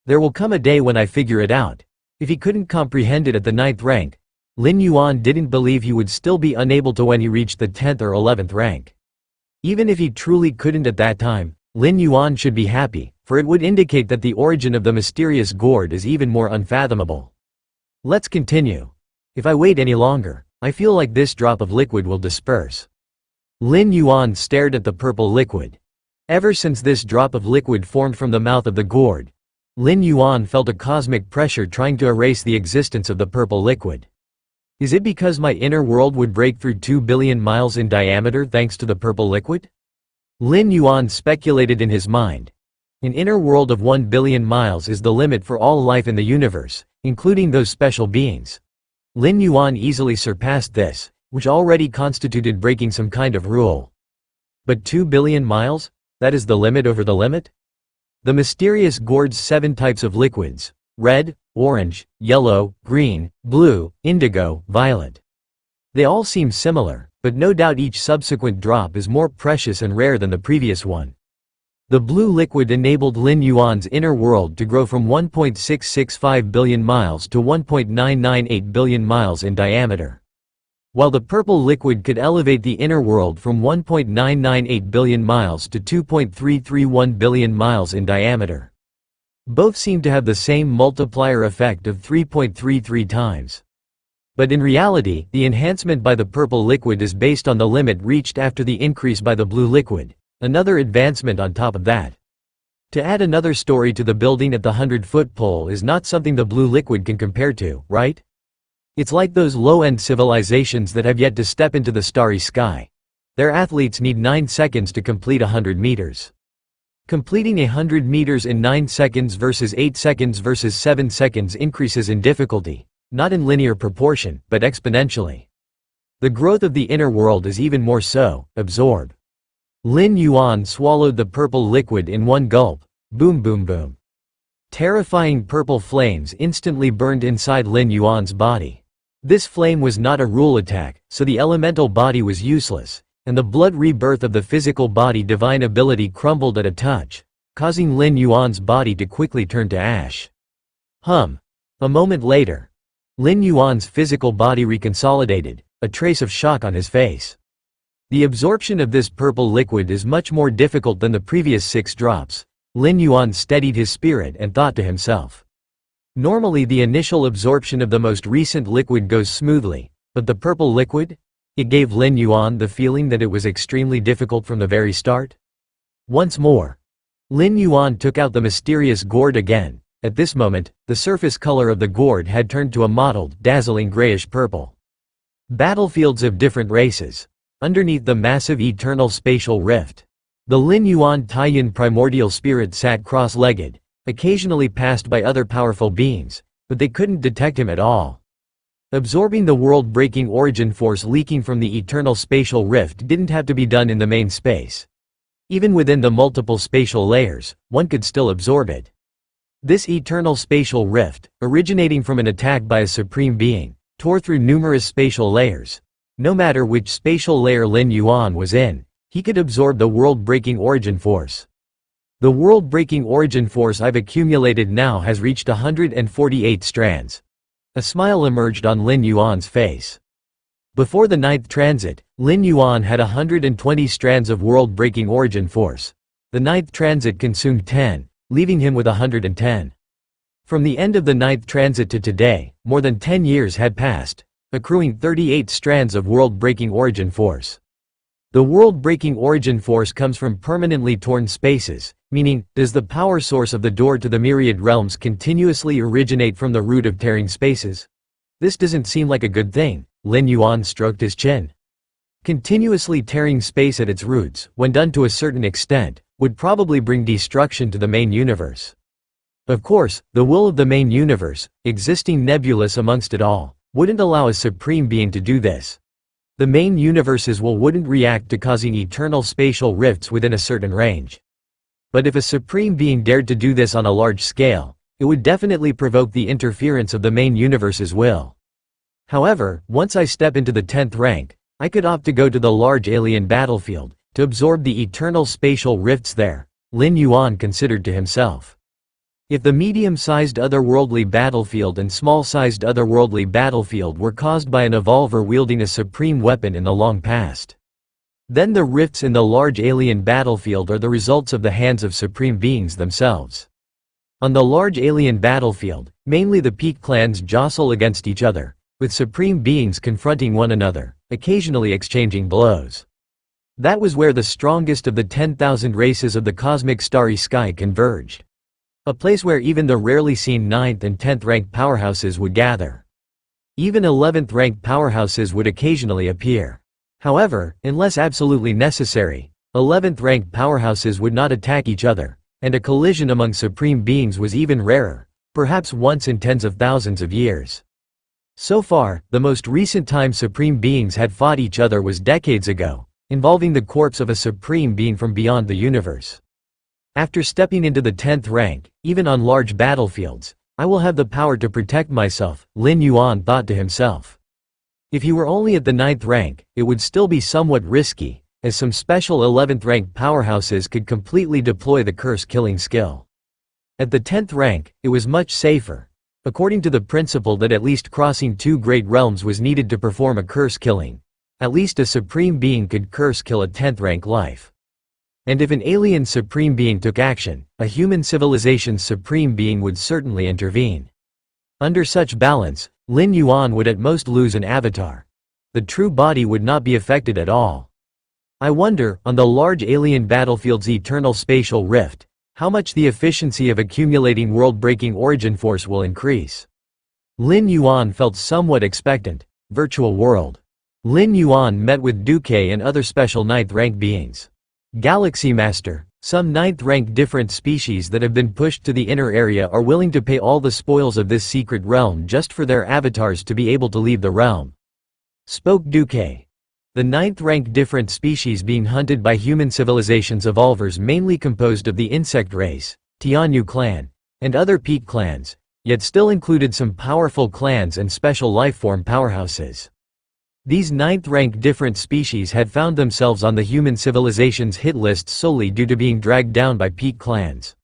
There will come a day when I figure it out. If he couldn't comprehend it at the 9th rank, Lin Yuan didn't believe he would still be unable to when he reached the 10th or 11th rank. Even if he truly couldn't at that time, Lin Yuan should be happy, for it would indicate that the origin of the mysterious gourd is even more unfathomable. Let's continue. If I wait any longer, I feel like this drop of liquid will disperse. Lin Yuan stared at the purple liquid. Ever since this drop of liquid formed from the mouth of the gourd, Lin Yuan felt a cosmic pressure trying to erase the existence of the purple liquid. Is it because my inner world would break through 2 billion miles in diameter thanks to the purple liquid? Lin Yuan speculated in his mind. An inner world of 1 billion miles is the limit for all life in the universe, including those special beings. Lin Yuan easily surpassed this, which already constituted breaking some kind of rule. But 2 billion miles? That is the limit over the limit? The mysterious gourd's 7 types of liquids: red, orange, yellow, green, blue, indigo, violet. They all seem similar, but no doubt each subsequent drop is more precious and rare than the previous one. The blue liquid enabled Lin Yuan's inner world to grow from 1.665 billion miles to 1.998 billion miles in diameter. While the purple liquid could elevate the inner world from 1.998 billion miles to 2.331 billion miles in diameter. Both seem to have the same multiplier effect of 3.33 times. But in reality, the enhancement by the purple liquid is based on the limit reached after the increase by the blue liquid. Another advancement on top of that. To add another story to the building at the 100-foot pole is not something the blue liquid can compare to, right? It's like those low-end civilizations that have yet to step into the starry sky. Their athletes need 9 seconds to complete 100 meters. Completing 100 meters in 9 seconds versus 8 seconds versus 7 seconds increases in difficulty, not in linear proportion, but exponentially. The growth of the inner world is even more so. Absorb. Lin Yuan swallowed the purple liquid in one gulp. Boom boom boom. Terrifying purple flames instantly burned inside Lin Yuan's body. This flame was not a rule attack, so the elemental body was useless, and the blood rebirth of the physical body divine ability crumbled at a touch, causing Lin Yuan's body to quickly turn to ash. A moment later, Lin Yuan's physical body reconsolidated, a trace of shock on his face. The absorption of this purple liquid is much more difficult than the previous 6 drops. Lin Yuan steadied his spirit and thought to himself. Normally the initial absorption of the most recent liquid goes smoothly, but the purple liquid? It gave Lin Yuan the feeling that it was extremely difficult from the very start. Once more, Lin Yuan took out the mysterious gourd again. At this moment, the surface color of the gourd had turned to a mottled, dazzling grayish purple. Battlefields of different races. Underneath the massive eternal spatial rift, the Lin Yuan Taiyuan primordial spirit sat cross-legged, occasionally passed by other powerful beings, but they couldn't detect him at all. Absorbing the world-breaking origin force leaking from the eternal spatial rift didn't have to be done in the main space. Even within the multiple spatial layers, one could still absorb it. This eternal spatial rift, originating from an attack by a supreme being, tore through numerous spatial layers. No matter which spatial layer Lin Yuan was in, he could absorb the world-breaking origin force. The world-breaking origin force I've accumulated now has reached 148 strands. A smile emerged on Lin Yuan's face. Before the 9th transit, Lin Yuan had 120 strands of world-breaking origin force. The 9th transit consumed 10, leaving him with 110. From the end of the 9th transit to today, more than 10 years had passed, accruing 38 strands of world-breaking origin force. The world-breaking origin force comes from permanently torn spaces, meaning, does the power source of the door to the myriad realms continuously originate from the root of tearing spaces? This doesn't seem like a good thing. Lin Yuan stroked his chin. Continuously tearing space at its roots, when done to a certain extent, would probably bring destruction to the main universe. Of course, the will of the main universe, existing nebulous amongst it all, wouldn't allow a supreme being to do this. The main universe's will wouldn't react to causing eternal spatial rifts within a certain range. But if a supreme being dared to do this on a large scale, it would definitely provoke the interference of the main universe's will. However, once I step into the 10th rank, I could opt to go to the large alien battlefield, to absorb the eternal spatial rifts there, Lin Yuan considered to himself. If the medium-sized otherworldly battlefield and small-sized otherworldly battlefield were caused by an evolver wielding a supreme weapon in the long past, then the rifts in the large alien battlefield are the results of the hands of supreme beings themselves. On the large alien battlefield, mainly the peak clans jostle against each other, with supreme beings confronting one another, occasionally exchanging blows. That was where the strongest of the 10,000 races of the cosmic starry sky converged. A place where even the rarely seen 9th and 10th ranked powerhouses would gather. Even 11th ranked powerhouses would occasionally appear. However, unless absolutely necessary, 11th ranked powerhouses would not attack each other, and a collision among supreme beings was even rarer, perhaps once in tens of thousands of years. So far, the most recent time supreme beings had fought each other was decades ago, involving the corpse of a supreme being from beyond the universe. After stepping into the 10th rank, even on large battlefields, I will have the power to protect myself, Lin Yuan thought to himself. If he were only at the 9th rank, it would still be somewhat risky, as some special 11th rank powerhouses could completely deploy the curse-killing skill. At the 10th rank, it was much safer, according to the principle that at least crossing 2 great realms was needed to perform a curse killing. At least a supreme being could curse kill a 10th rank life. And if an alien supreme being took action, a human civilization's supreme being would certainly intervene. Under such balance, Lin Yuan would at most lose an avatar. The true body would not be affected at all. I wonder, on the large alien battlefield's eternal spatial rift, how much the efficiency of accumulating world-breaking origin force will increase. Lin Yuan felt somewhat expectant. Virtual world. Lin Yuan met with Duque and other special 9th rank beings. Galaxy Master. Some 9th rank different species that have been pushed to the inner area are willing to pay all the spoils of this secret realm just for their avatars to be able to leave the realm. Spoke Duque. The 9th rank different species being hunted by human civilizations evolvers mainly composed of the insect race, Tianyu clan, and other peak clans, yet still included some powerful clans and special lifeform powerhouses. These 9th rank different species had found themselves on the human civilization's hit list solely due to being dragged down by peak clans.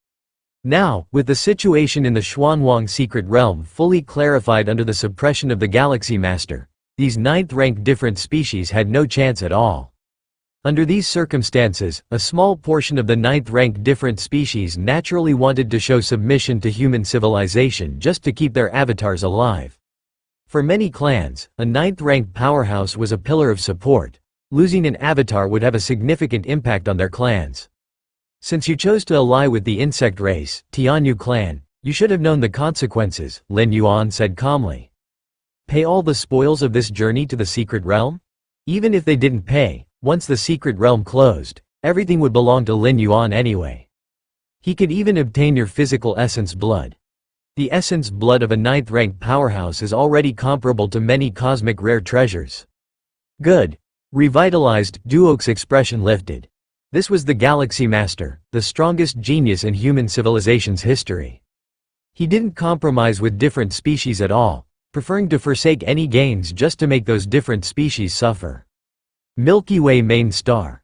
Now, with the situation in the Xuanwang secret realm fully clarified under the suppression of the Galaxy Master, these 9th rank different species had no chance at all. Under these circumstances, a small portion of the 9th rank different species naturally wanted to show submission to human civilization just to keep their avatars alive. For many clans, a 9th rank powerhouse was a pillar of support. Losing an avatar would have a significant impact on their clans. Since you chose to ally with the insect race, Tianyu clan, you should have known the consequences, Lin Yuan said calmly. Pay all the spoils of this journey to the secret realm? Even if they didn't pay, once the secret realm closed, everything would belong to Lin Yuan anyway. He could even obtain your physical essence blood. The essence blood of a 9th rank powerhouse is already comparable to many cosmic rare treasures. Good. Revitalized, Duo's expression lifted. This was the Galaxy Master, the strongest genius in human civilization's history. He didn't compromise with different species at all, preferring to forsake any gains just to make those different species suffer. Milky Way main star.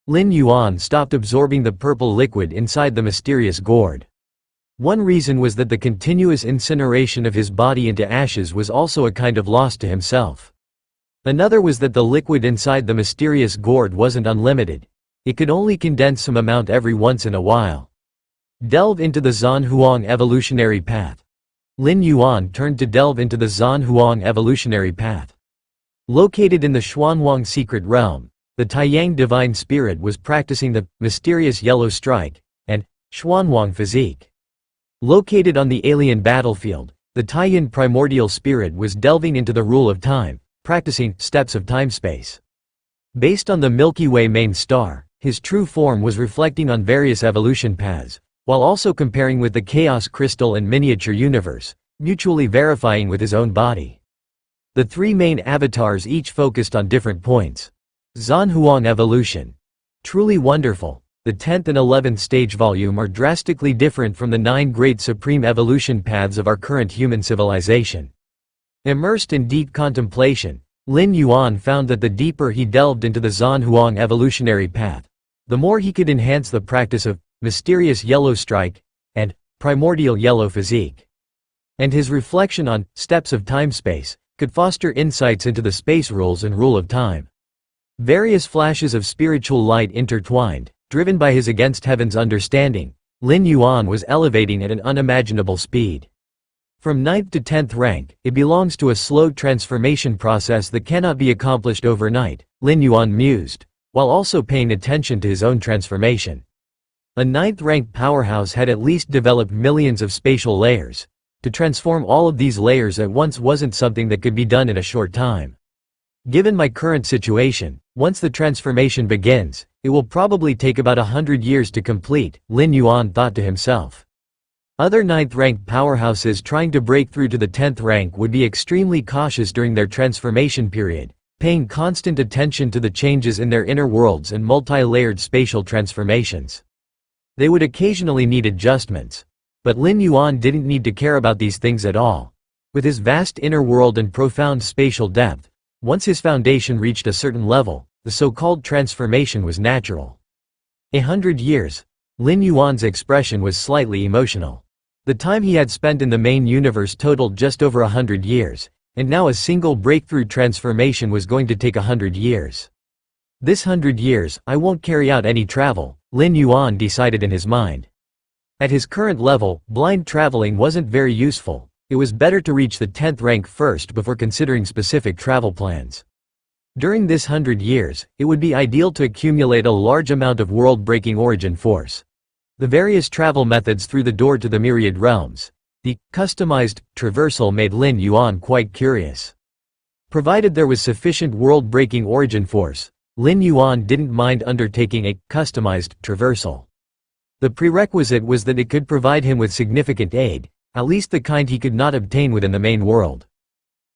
Lin Yuan stopped absorbing the purple liquid inside the mysterious gourd. One reason was that the continuous incineration of his body into ashes was also a kind of loss to himself. Another was that the liquid inside the mysterious gourd wasn't unlimited. It could only condense some amount every once in a while. Delve into the Zanhuang evolutionary path. Lin Yuan turned to delve into the Zanhuang evolutionary path. Located in the Xuanwang secret realm, the Taiyang divine spirit was practicing the mysterious yellow strike and Xuanwang physique. Located on the alien battlefield, the Taiyan primordial spirit was delving into the rule of time, practicing steps of time-space. Based on the Milky Way main star, his true form was reflecting on various evolution paths, while also comparing with the chaos crystal and miniature universe, mutually verifying with his own body. The three main avatars each focused on different points. Zanhuang evolution. Truly wonderful. The 10th and 11th stage volume are drastically different from the 9 great supreme evolution paths of our current human civilization. Immersed in deep contemplation, Lin Yuan found that the deeper he delved into the Zanhuang evolutionary path, the more he could enhance the practice of mysterious yellow strike and primordial yellow physique. And his reflection on steps of time-space could foster insights into the space rules and rule of time. Various flashes of spiritual light intertwined. Driven by his against heaven's understanding, Lin Yuan was elevating at an unimaginable speed. From 9th to 10th rank, it belongs to a slow transformation process that cannot be accomplished overnight, Lin Yuan mused, while also paying attention to his own transformation. A 9th rank powerhouse had at least developed millions of spatial layers. To transform all of these layers at once wasn't something that could be done in a short time. Given my current situation, once the transformation begins, it will probably take about 100 years to complete, Lin Yuan thought to himself. Other 9th rank powerhouses trying to break through to the 10th rank would be extremely cautious during their transformation period, paying constant attention to the changes in their inner worlds and multi-layered spatial transformations. They would occasionally need adjustments. But Lin Yuan didn't need to care about these things at all. With his vast inner world and profound spatial depth, once his foundation reached a certain level, the so-called transformation was natural. 100 years. Lin Yuan's expression was slightly emotional. The time he had spent in the main universe totaled just over 100 years, and now a single breakthrough transformation was going to take 100 years. This 100 years, I won't carry out any travel, Lin Yuan decided in his mind. At his current level, blind traveling wasn't very useful. It was better to reach the 10th rank first before considering specific travel plans. During this 100 years, it would be ideal to accumulate a large amount of world-breaking origin force. The various travel methods through the door to the myriad realms. The customized traversal made Lin Yuan quite curious. Provided there was sufficient world-breaking origin force, Lin Yuan didn't mind undertaking a customized traversal. The prerequisite was that it could provide him with significant aid, at least the kind he could not obtain within the main world.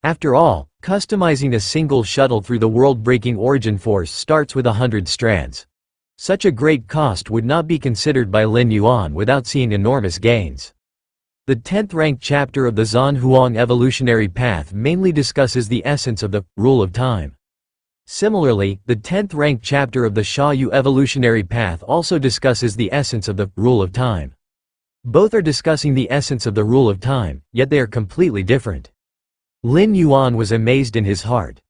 After all, customizing a single shuttle through the world-breaking origin force starts with 100 strands. Such a great cost would not be considered by Lin Yuan without seeing enormous gains. The 10th ranked chapter of the Zhan Huang evolutionary path mainly discusses the essence of the rule of time. Similarly, the 10th ranked chapter of the Sha Yu evolutionary path also discusses the essence of the rule of time. Both are discussing the essence of the rule of time, yet they are completely different. Lin Yuan was amazed in his heart.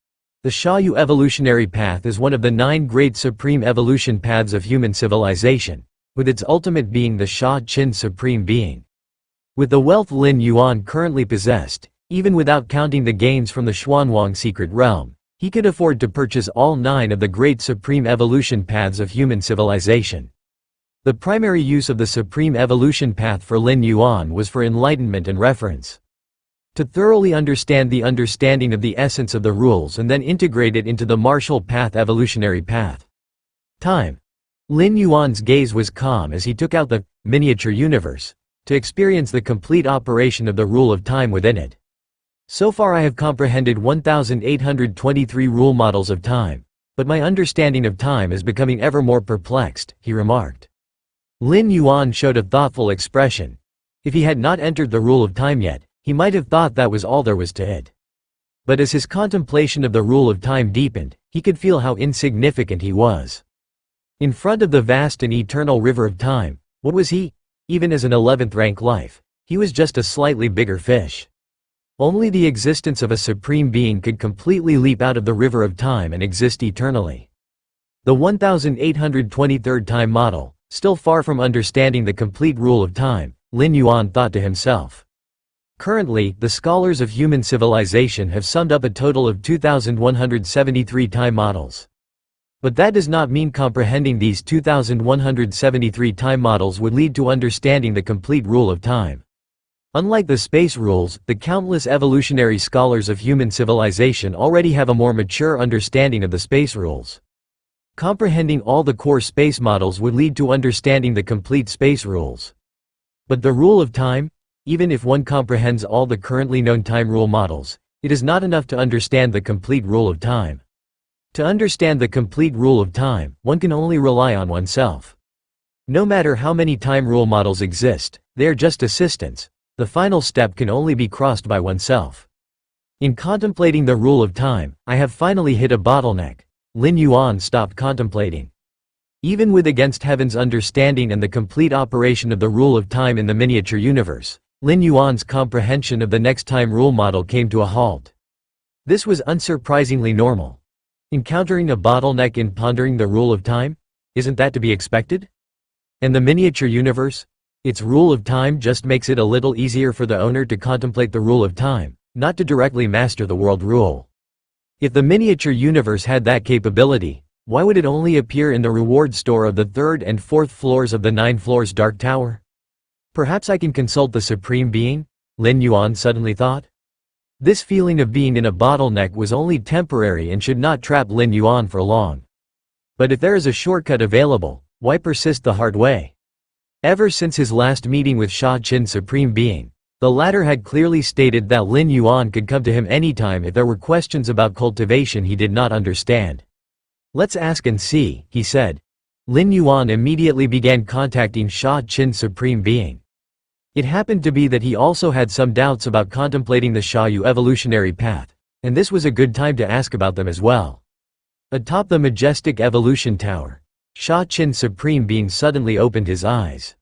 The Sha Yu evolutionary path is one of the 9 great supreme evolution paths of human civilization, with its ultimate being the Sha Qin supreme being. With the wealth Lin Yuan currently possessed, even without counting the gains from the Xuanwang secret realm, he could afford to purchase all 9 of the great supreme evolution paths of human civilization. The primary use of the supreme evolution path for Lin Yuan was for enlightenment and reference. To thoroughly understand the understanding of the essence of the rules and then integrate it into the martial path evolutionary path. Time. Lin Yuan's gaze was calm as he took out the miniature universe to experience the complete operation of the rule of time within it. So far I have comprehended 1,823 rule models of time, but my understanding of time is becoming ever more perplexed, he remarked. Lin Yuan showed a thoughtful expression. If he had not entered the rule of time yet, he might have thought that was all there was to it. But as his contemplation of the rule of time deepened, he could feel how insignificant he was. In front of the vast and eternal river of time, what was he? Even as an 11th rank life, he was just a slightly bigger fish. Only the existence of a supreme being could completely leap out of the river of time and exist eternally. The 1823rd time model, still far from understanding the complete rule of time, Lin Yuan thought to himself. Currently, the scholars of human civilization have summed up a total of 2,173 time models. But that does not mean comprehending these 2,173 time models would lead to understanding the complete rule of time. Unlike the space rules, the countless evolutionary scholars of human civilization already have a more mature understanding of the space rules. Comprehending all the core space models would lead to understanding the complete space rules. But the rule of time? Even if one comprehends all the currently known time rule models, it is not enough to understand the complete rule of time. To understand the complete rule of time, one can only rely on oneself. No matter how many time rule models exist, they are just assistants. The final step can only be crossed by oneself. In contemplating the rule of time, I have finally hit a bottleneck. Lin Yuan stopped contemplating. Even with against heaven's understanding and the complete operation of the rule of time in the miniature universe, Lin Yuan's comprehension of the next time rule model came to a halt. This was unsurprisingly normal. Encountering a bottleneck in pondering the rule of time? Isn't that to be expected? And the miniature universe? Its rule of time just makes it a little easier for the owner to contemplate the rule of time, not to directly master the world rule. If the miniature universe had that capability, why would it only appear in the reward store of the 3rd and 4th floors of the 9 floors Dark Tower? Perhaps I can consult the Supreme Being? Lin Yuan suddenly thought. This feeling of being in a bottleneck was only temporary and should not trap Lin Yuan for long. But if there is a shortcut available, why persist the hard way? Ever since his last meeting with Sha Qin Supreme Being, the latter had clearly stated that Lin Yuan could come to him anytime if there were questions about cultivation he did not understand. Let's ask and see, he said. Lin Yuan immediately began contacting Sha Qin Supreme Being. It happened to be that he also had some doubts about contemplating the Sha Yu evolutionary path, and this was a good time to ask about them as well. Atop the majestic evolution tower, Sha Qin Supreme Being suddenly opened his eyes.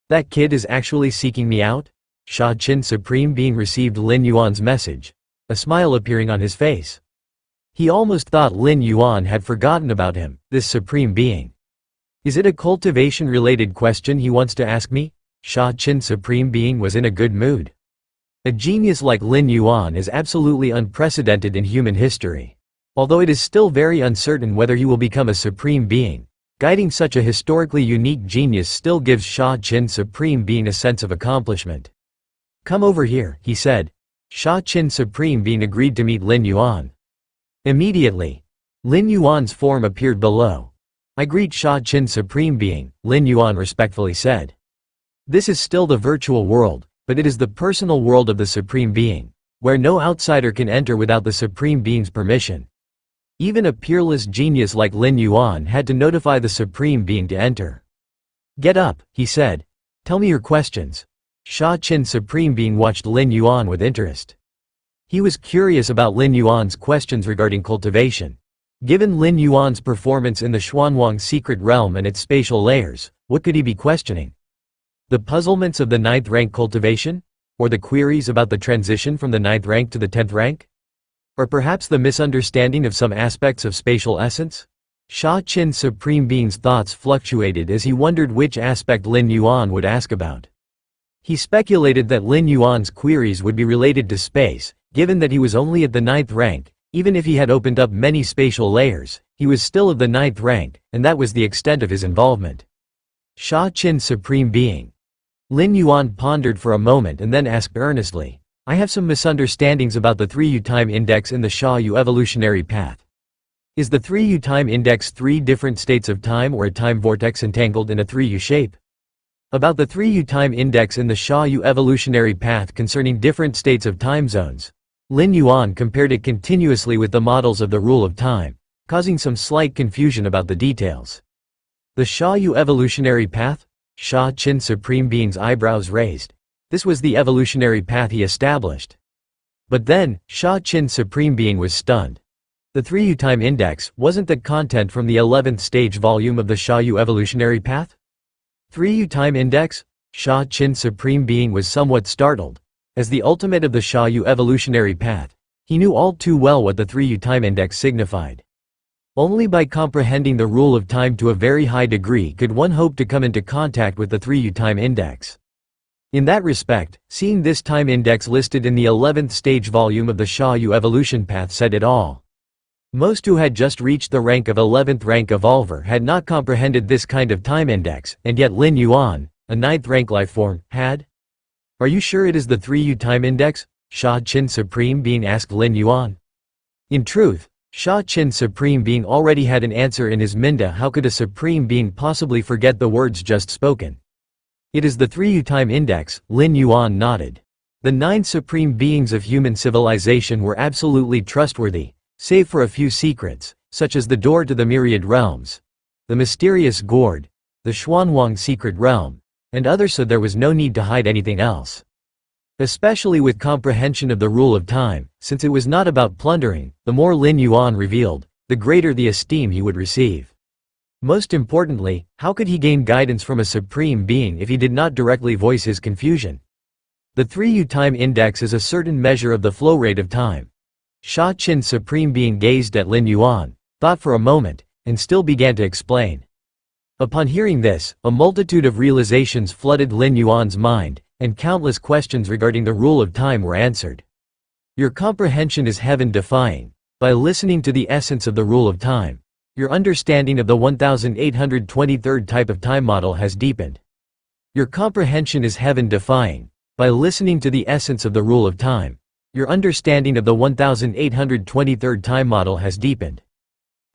That kid is actually seeking me out? Sha Qin Supreme Being received Lin Yuan's message, a smile appearing on his face. He almost thought Lin Yuan had forgotten about him, this Supreme Being. Is it a cultivation-related question he wants to ask me? Sha Qin Supreme Being was in a good mood. A genius like Lin Yuan is absolutely unprecedented in human history. Although it is still very uncertain whether he will become a Supreme Being, guiding such a historically unique genius still gives Sha Qin Supreme Being a sense of accomplishment. "Come over here," he said. Sha Qin Supreme Being agreed to meet Lin Yuan. Immediately, Lin Yuan's form appeared below. "I greet Sha Qin Supreme Being," Lin Yuan respectfully said. "This is still the virtual world, but it is the personal world of the Supreme Being, where no outsider can enter without the Supreme Being's permission. Even a peerless genius like Lin Yuan had to notify the Supreme Being to enter." "Get up," he said. "Tell me your questions." Sha Qin Supreme Being watched Lin Yuan with interest. He was curious about Lin Yuan's questions regarding cultivation. Given Lin Yuan's performance in the Xuanwang secret realm and its spatial layers, what could he be questioning? The puzzlements of the 9th rank cultivation? Or the queries about the transition from the 9th rank to the 10th rank? Or perhaps the misunderstanding of some aspects of spatial essence? Sha Qin Supreme Being's thoughts fluctuated as he wondered which aspect Lin Yuan would ask about. He speculated that Lin Yuan's queries would be related to space, given that he was only at the 9th rank. Even if he had opened up many spatial layers, he was still of the 9th rank, and that was the extent of his involvement. Sha Qin Supreme Being. Lin Yuan pondered for a moment and then asked earnestly, "I have some misunderstandings about the 3U time index in the Sha Yu evolutionary path. Is the 3U time index 3 different states of time or a time vortex entangled in a 3U shape? About the 3U time index in the Sha Yu evolutionary path concerning different states of time zones." Lin Yuan compared it continuously with the models of the rule of time, causing some slight confusion about the details. The Sha Yu evolutionary path? Sha Qin Supreme Being's eyebrows raised. This was the evolutionary path he established. But then, Sha Qin Supreme Being was stunned. The 3U time index wasn't the content from the 11th stage volume of the Sha Yu evolutionary path? 3U time index? Sha Qin Supreme Being was somewhat startled. As the ultimate of the Sha Yu evolutionary path, he knew all too well what the 3U time index signified. Only by comprehending the rule of time to a very high degree could one hope to come into contact with the 3U time index. In that respect, seeing this time index listed in the 11th stage volume of the Sha Yu evolution path said it all. Most who had just reached the rank of 11th rank evolver had not comprehended this kind of time index, and yet Lin Yuan, a 9th rank lifeform, had. "Are you sure it is the 3U time index?" Sha Qin Supreme Being asked Lin Yuan. In truth, Sha Qin Supreme Being already had an answer in his minda. How could a Supreme Being possibly forget the words just spoken? "It is the 3U time index," Lin Yuan nodded. The 9 Supreme Beings of human civilization were absolutely trustworthy, save for a few secrets, such as the door to the myriad realms, the mysterious gourd, the Xuanwang secret realm, and others, so there was no need to hide anything else. Especially with comprehension of the rule of time, since it was not about plundering, the more Lin Yuan revealed, the greater the esteem he would receive. Most importantly, how could he gain guidance from a Supreme Being if he did not directly voice his confusion? The 3U time index is a certain measure of the flow rate of time. Sha Qin Supreme Being gazed at Lin Yuan, thought for a moment, and still began to explain. Upon hearing this, a multitude of realizations flooded Lin Yuan's mind, and countless questions regarding the rule of time were answered. Your comprehension is heaven-defying. By listening to the essence of the rule of time, your understanding of the 1823rd type of time model has deepened. Your comprehension is heaven-defying. By listening to the essence of the rule of time, your understanding of the 1823rd time model has deepened.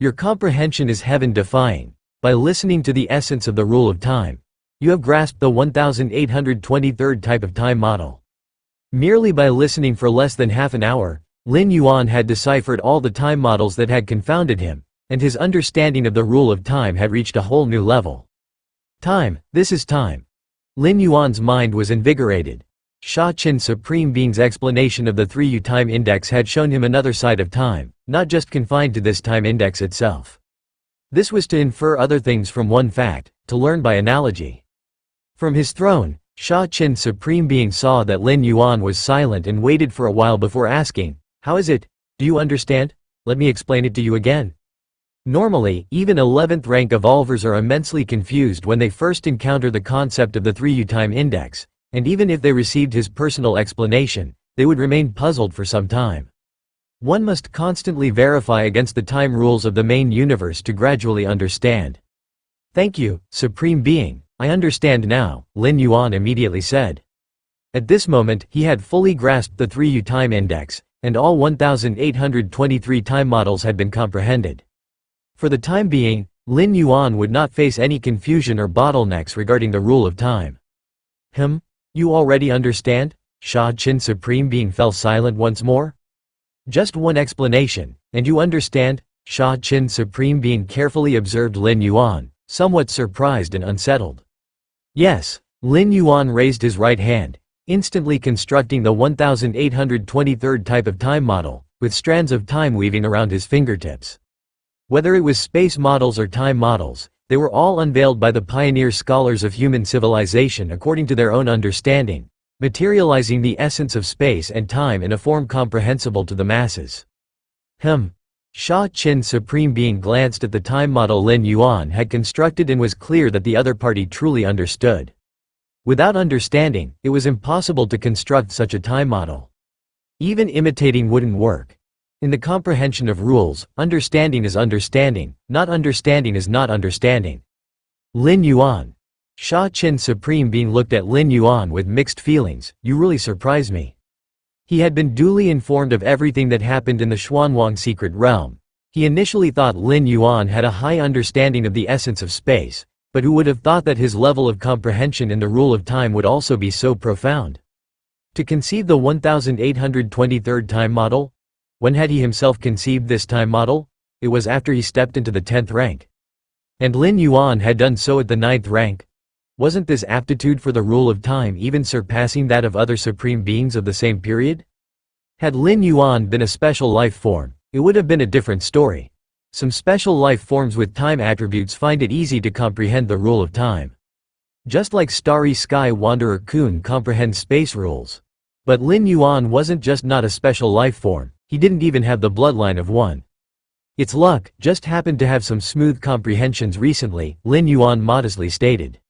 Your comprehension is heaven-defying. By listening to the essence of the rule of time, you have grasped the 1823rd type of time model. Merely by listening for less than half an hour, Lin Yuan had deciphered all the time models that had confounded him, and his understanding of the rule of time had reached a whole new level. Time, this is time. Lin Yuan's mind was invigorated. Sha Qin Supreme Being's explanation of the 3U time index had shown him another side of time, not just confined to this time index itself. This was to infer other things from one fact, to learn by analogy. From his throne, Sha Qin Supreme Being saw that Lin Yuan was silent and waited for a while before asking, "How is it? Do you understand? Let me explain it to you again." Normally, even 11th rank evolvers are immensely confused when they first encounter the concept of the 3U time index, and even if they received his personal explanation, they would remain puzzled for some time. One must constantly verify against the time rules of the main universe to gradually understand. "Thank you, Supreme Being, I understand now," Lin Yuan immediately said. At this moment, he had fully grasped the 3U time index, and all 1,823 time models had been comprehended. For the time being, Lin Yuan would not face any confusion or bottlenecks regarding the rule of time. You already understand? Sha Qin Supreme Being fell silent once more. Just one explanation, and you understand? Sha Qin Supreme Being carefully observed Lin Yuan, somewhat surprised and unsettled. Yes, Lin Yuan raised his right hand, instantly constructing the 1823rd type of time model, with strands of time weaving around his fingertips. Whether it was space models or time models, they were all unveiled by the pioneer scholars of human civilization according to their own understanding, materializing the essence of space and time in a form comprehensible to the masses. Sha Qin Supreme Being glanced at the time model Lin Yuan had constructed and was clear that the other party truly understood. Without understanding, it was impossible to construct such a time model. Even imitating wouldn't work. In the comprehension of rules, understanding is understanding, not understanding is not understanding. Lin Yuan. Sha Qin Supreme Being looked at Lin Yuan with mixed feelings. You really surprise me. He had been duly informed of everything that happened in the Xuanwang secret realm. He initially thought Lin Yuan had a high understanding of the essence of space, but who would have thought that his level of comprehension in the rule of time would also be so profound? To conceive the 1823rd time model? When had he himself conceived this time model? It was after he stepped into the 10th rank. And Lin Yuan had done so at the 9th rank. Wasn't this aptitude for the rule of time even surpassing that of other supreme beings of the same period? Had Lin Yuan been a special life form, it would have been a different story. Some special life forms with time attributes find it easy to comprehend the rule of time. Just like Starry Sky Wanderer Kun comprehends space rules. But Lin Yuan wasn't just not a special life form, he didn't even have the bloodline of one. It's luck, just happened to have some smooth comprehensions recently, Lin Yuan modestly stated.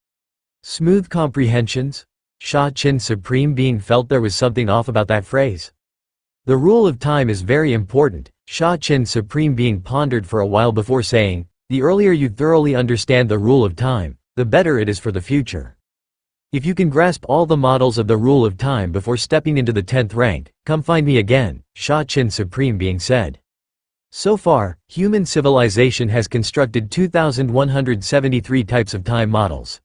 Smooth comprehensions? Sha Qin Supreme Being felt there was something off about that phrase. The rule of time is very important, Sha Qin Supreme Being pondered for a while before saying, the earlier you thoroughly understand the rule of time, the better it is for the future. If you can grasp all the models of the rule of time before stepping into the 10th rank, come find me again, Sha Qin Supreme Being said. So far, human civilization has constructed 2,173 types of time models.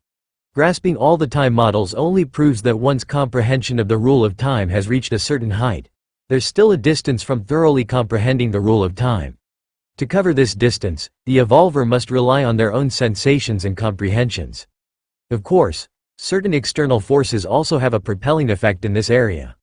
Grasping all the time models only proves that one's comprehension of the rule of time has reached a certain height. There's still a distance from thoroughly comprehending the rule of time. To cover this distance, the evolver must rely on their own sensations and comprehensions. Of course, certain external forces also have a propelling effect in this area.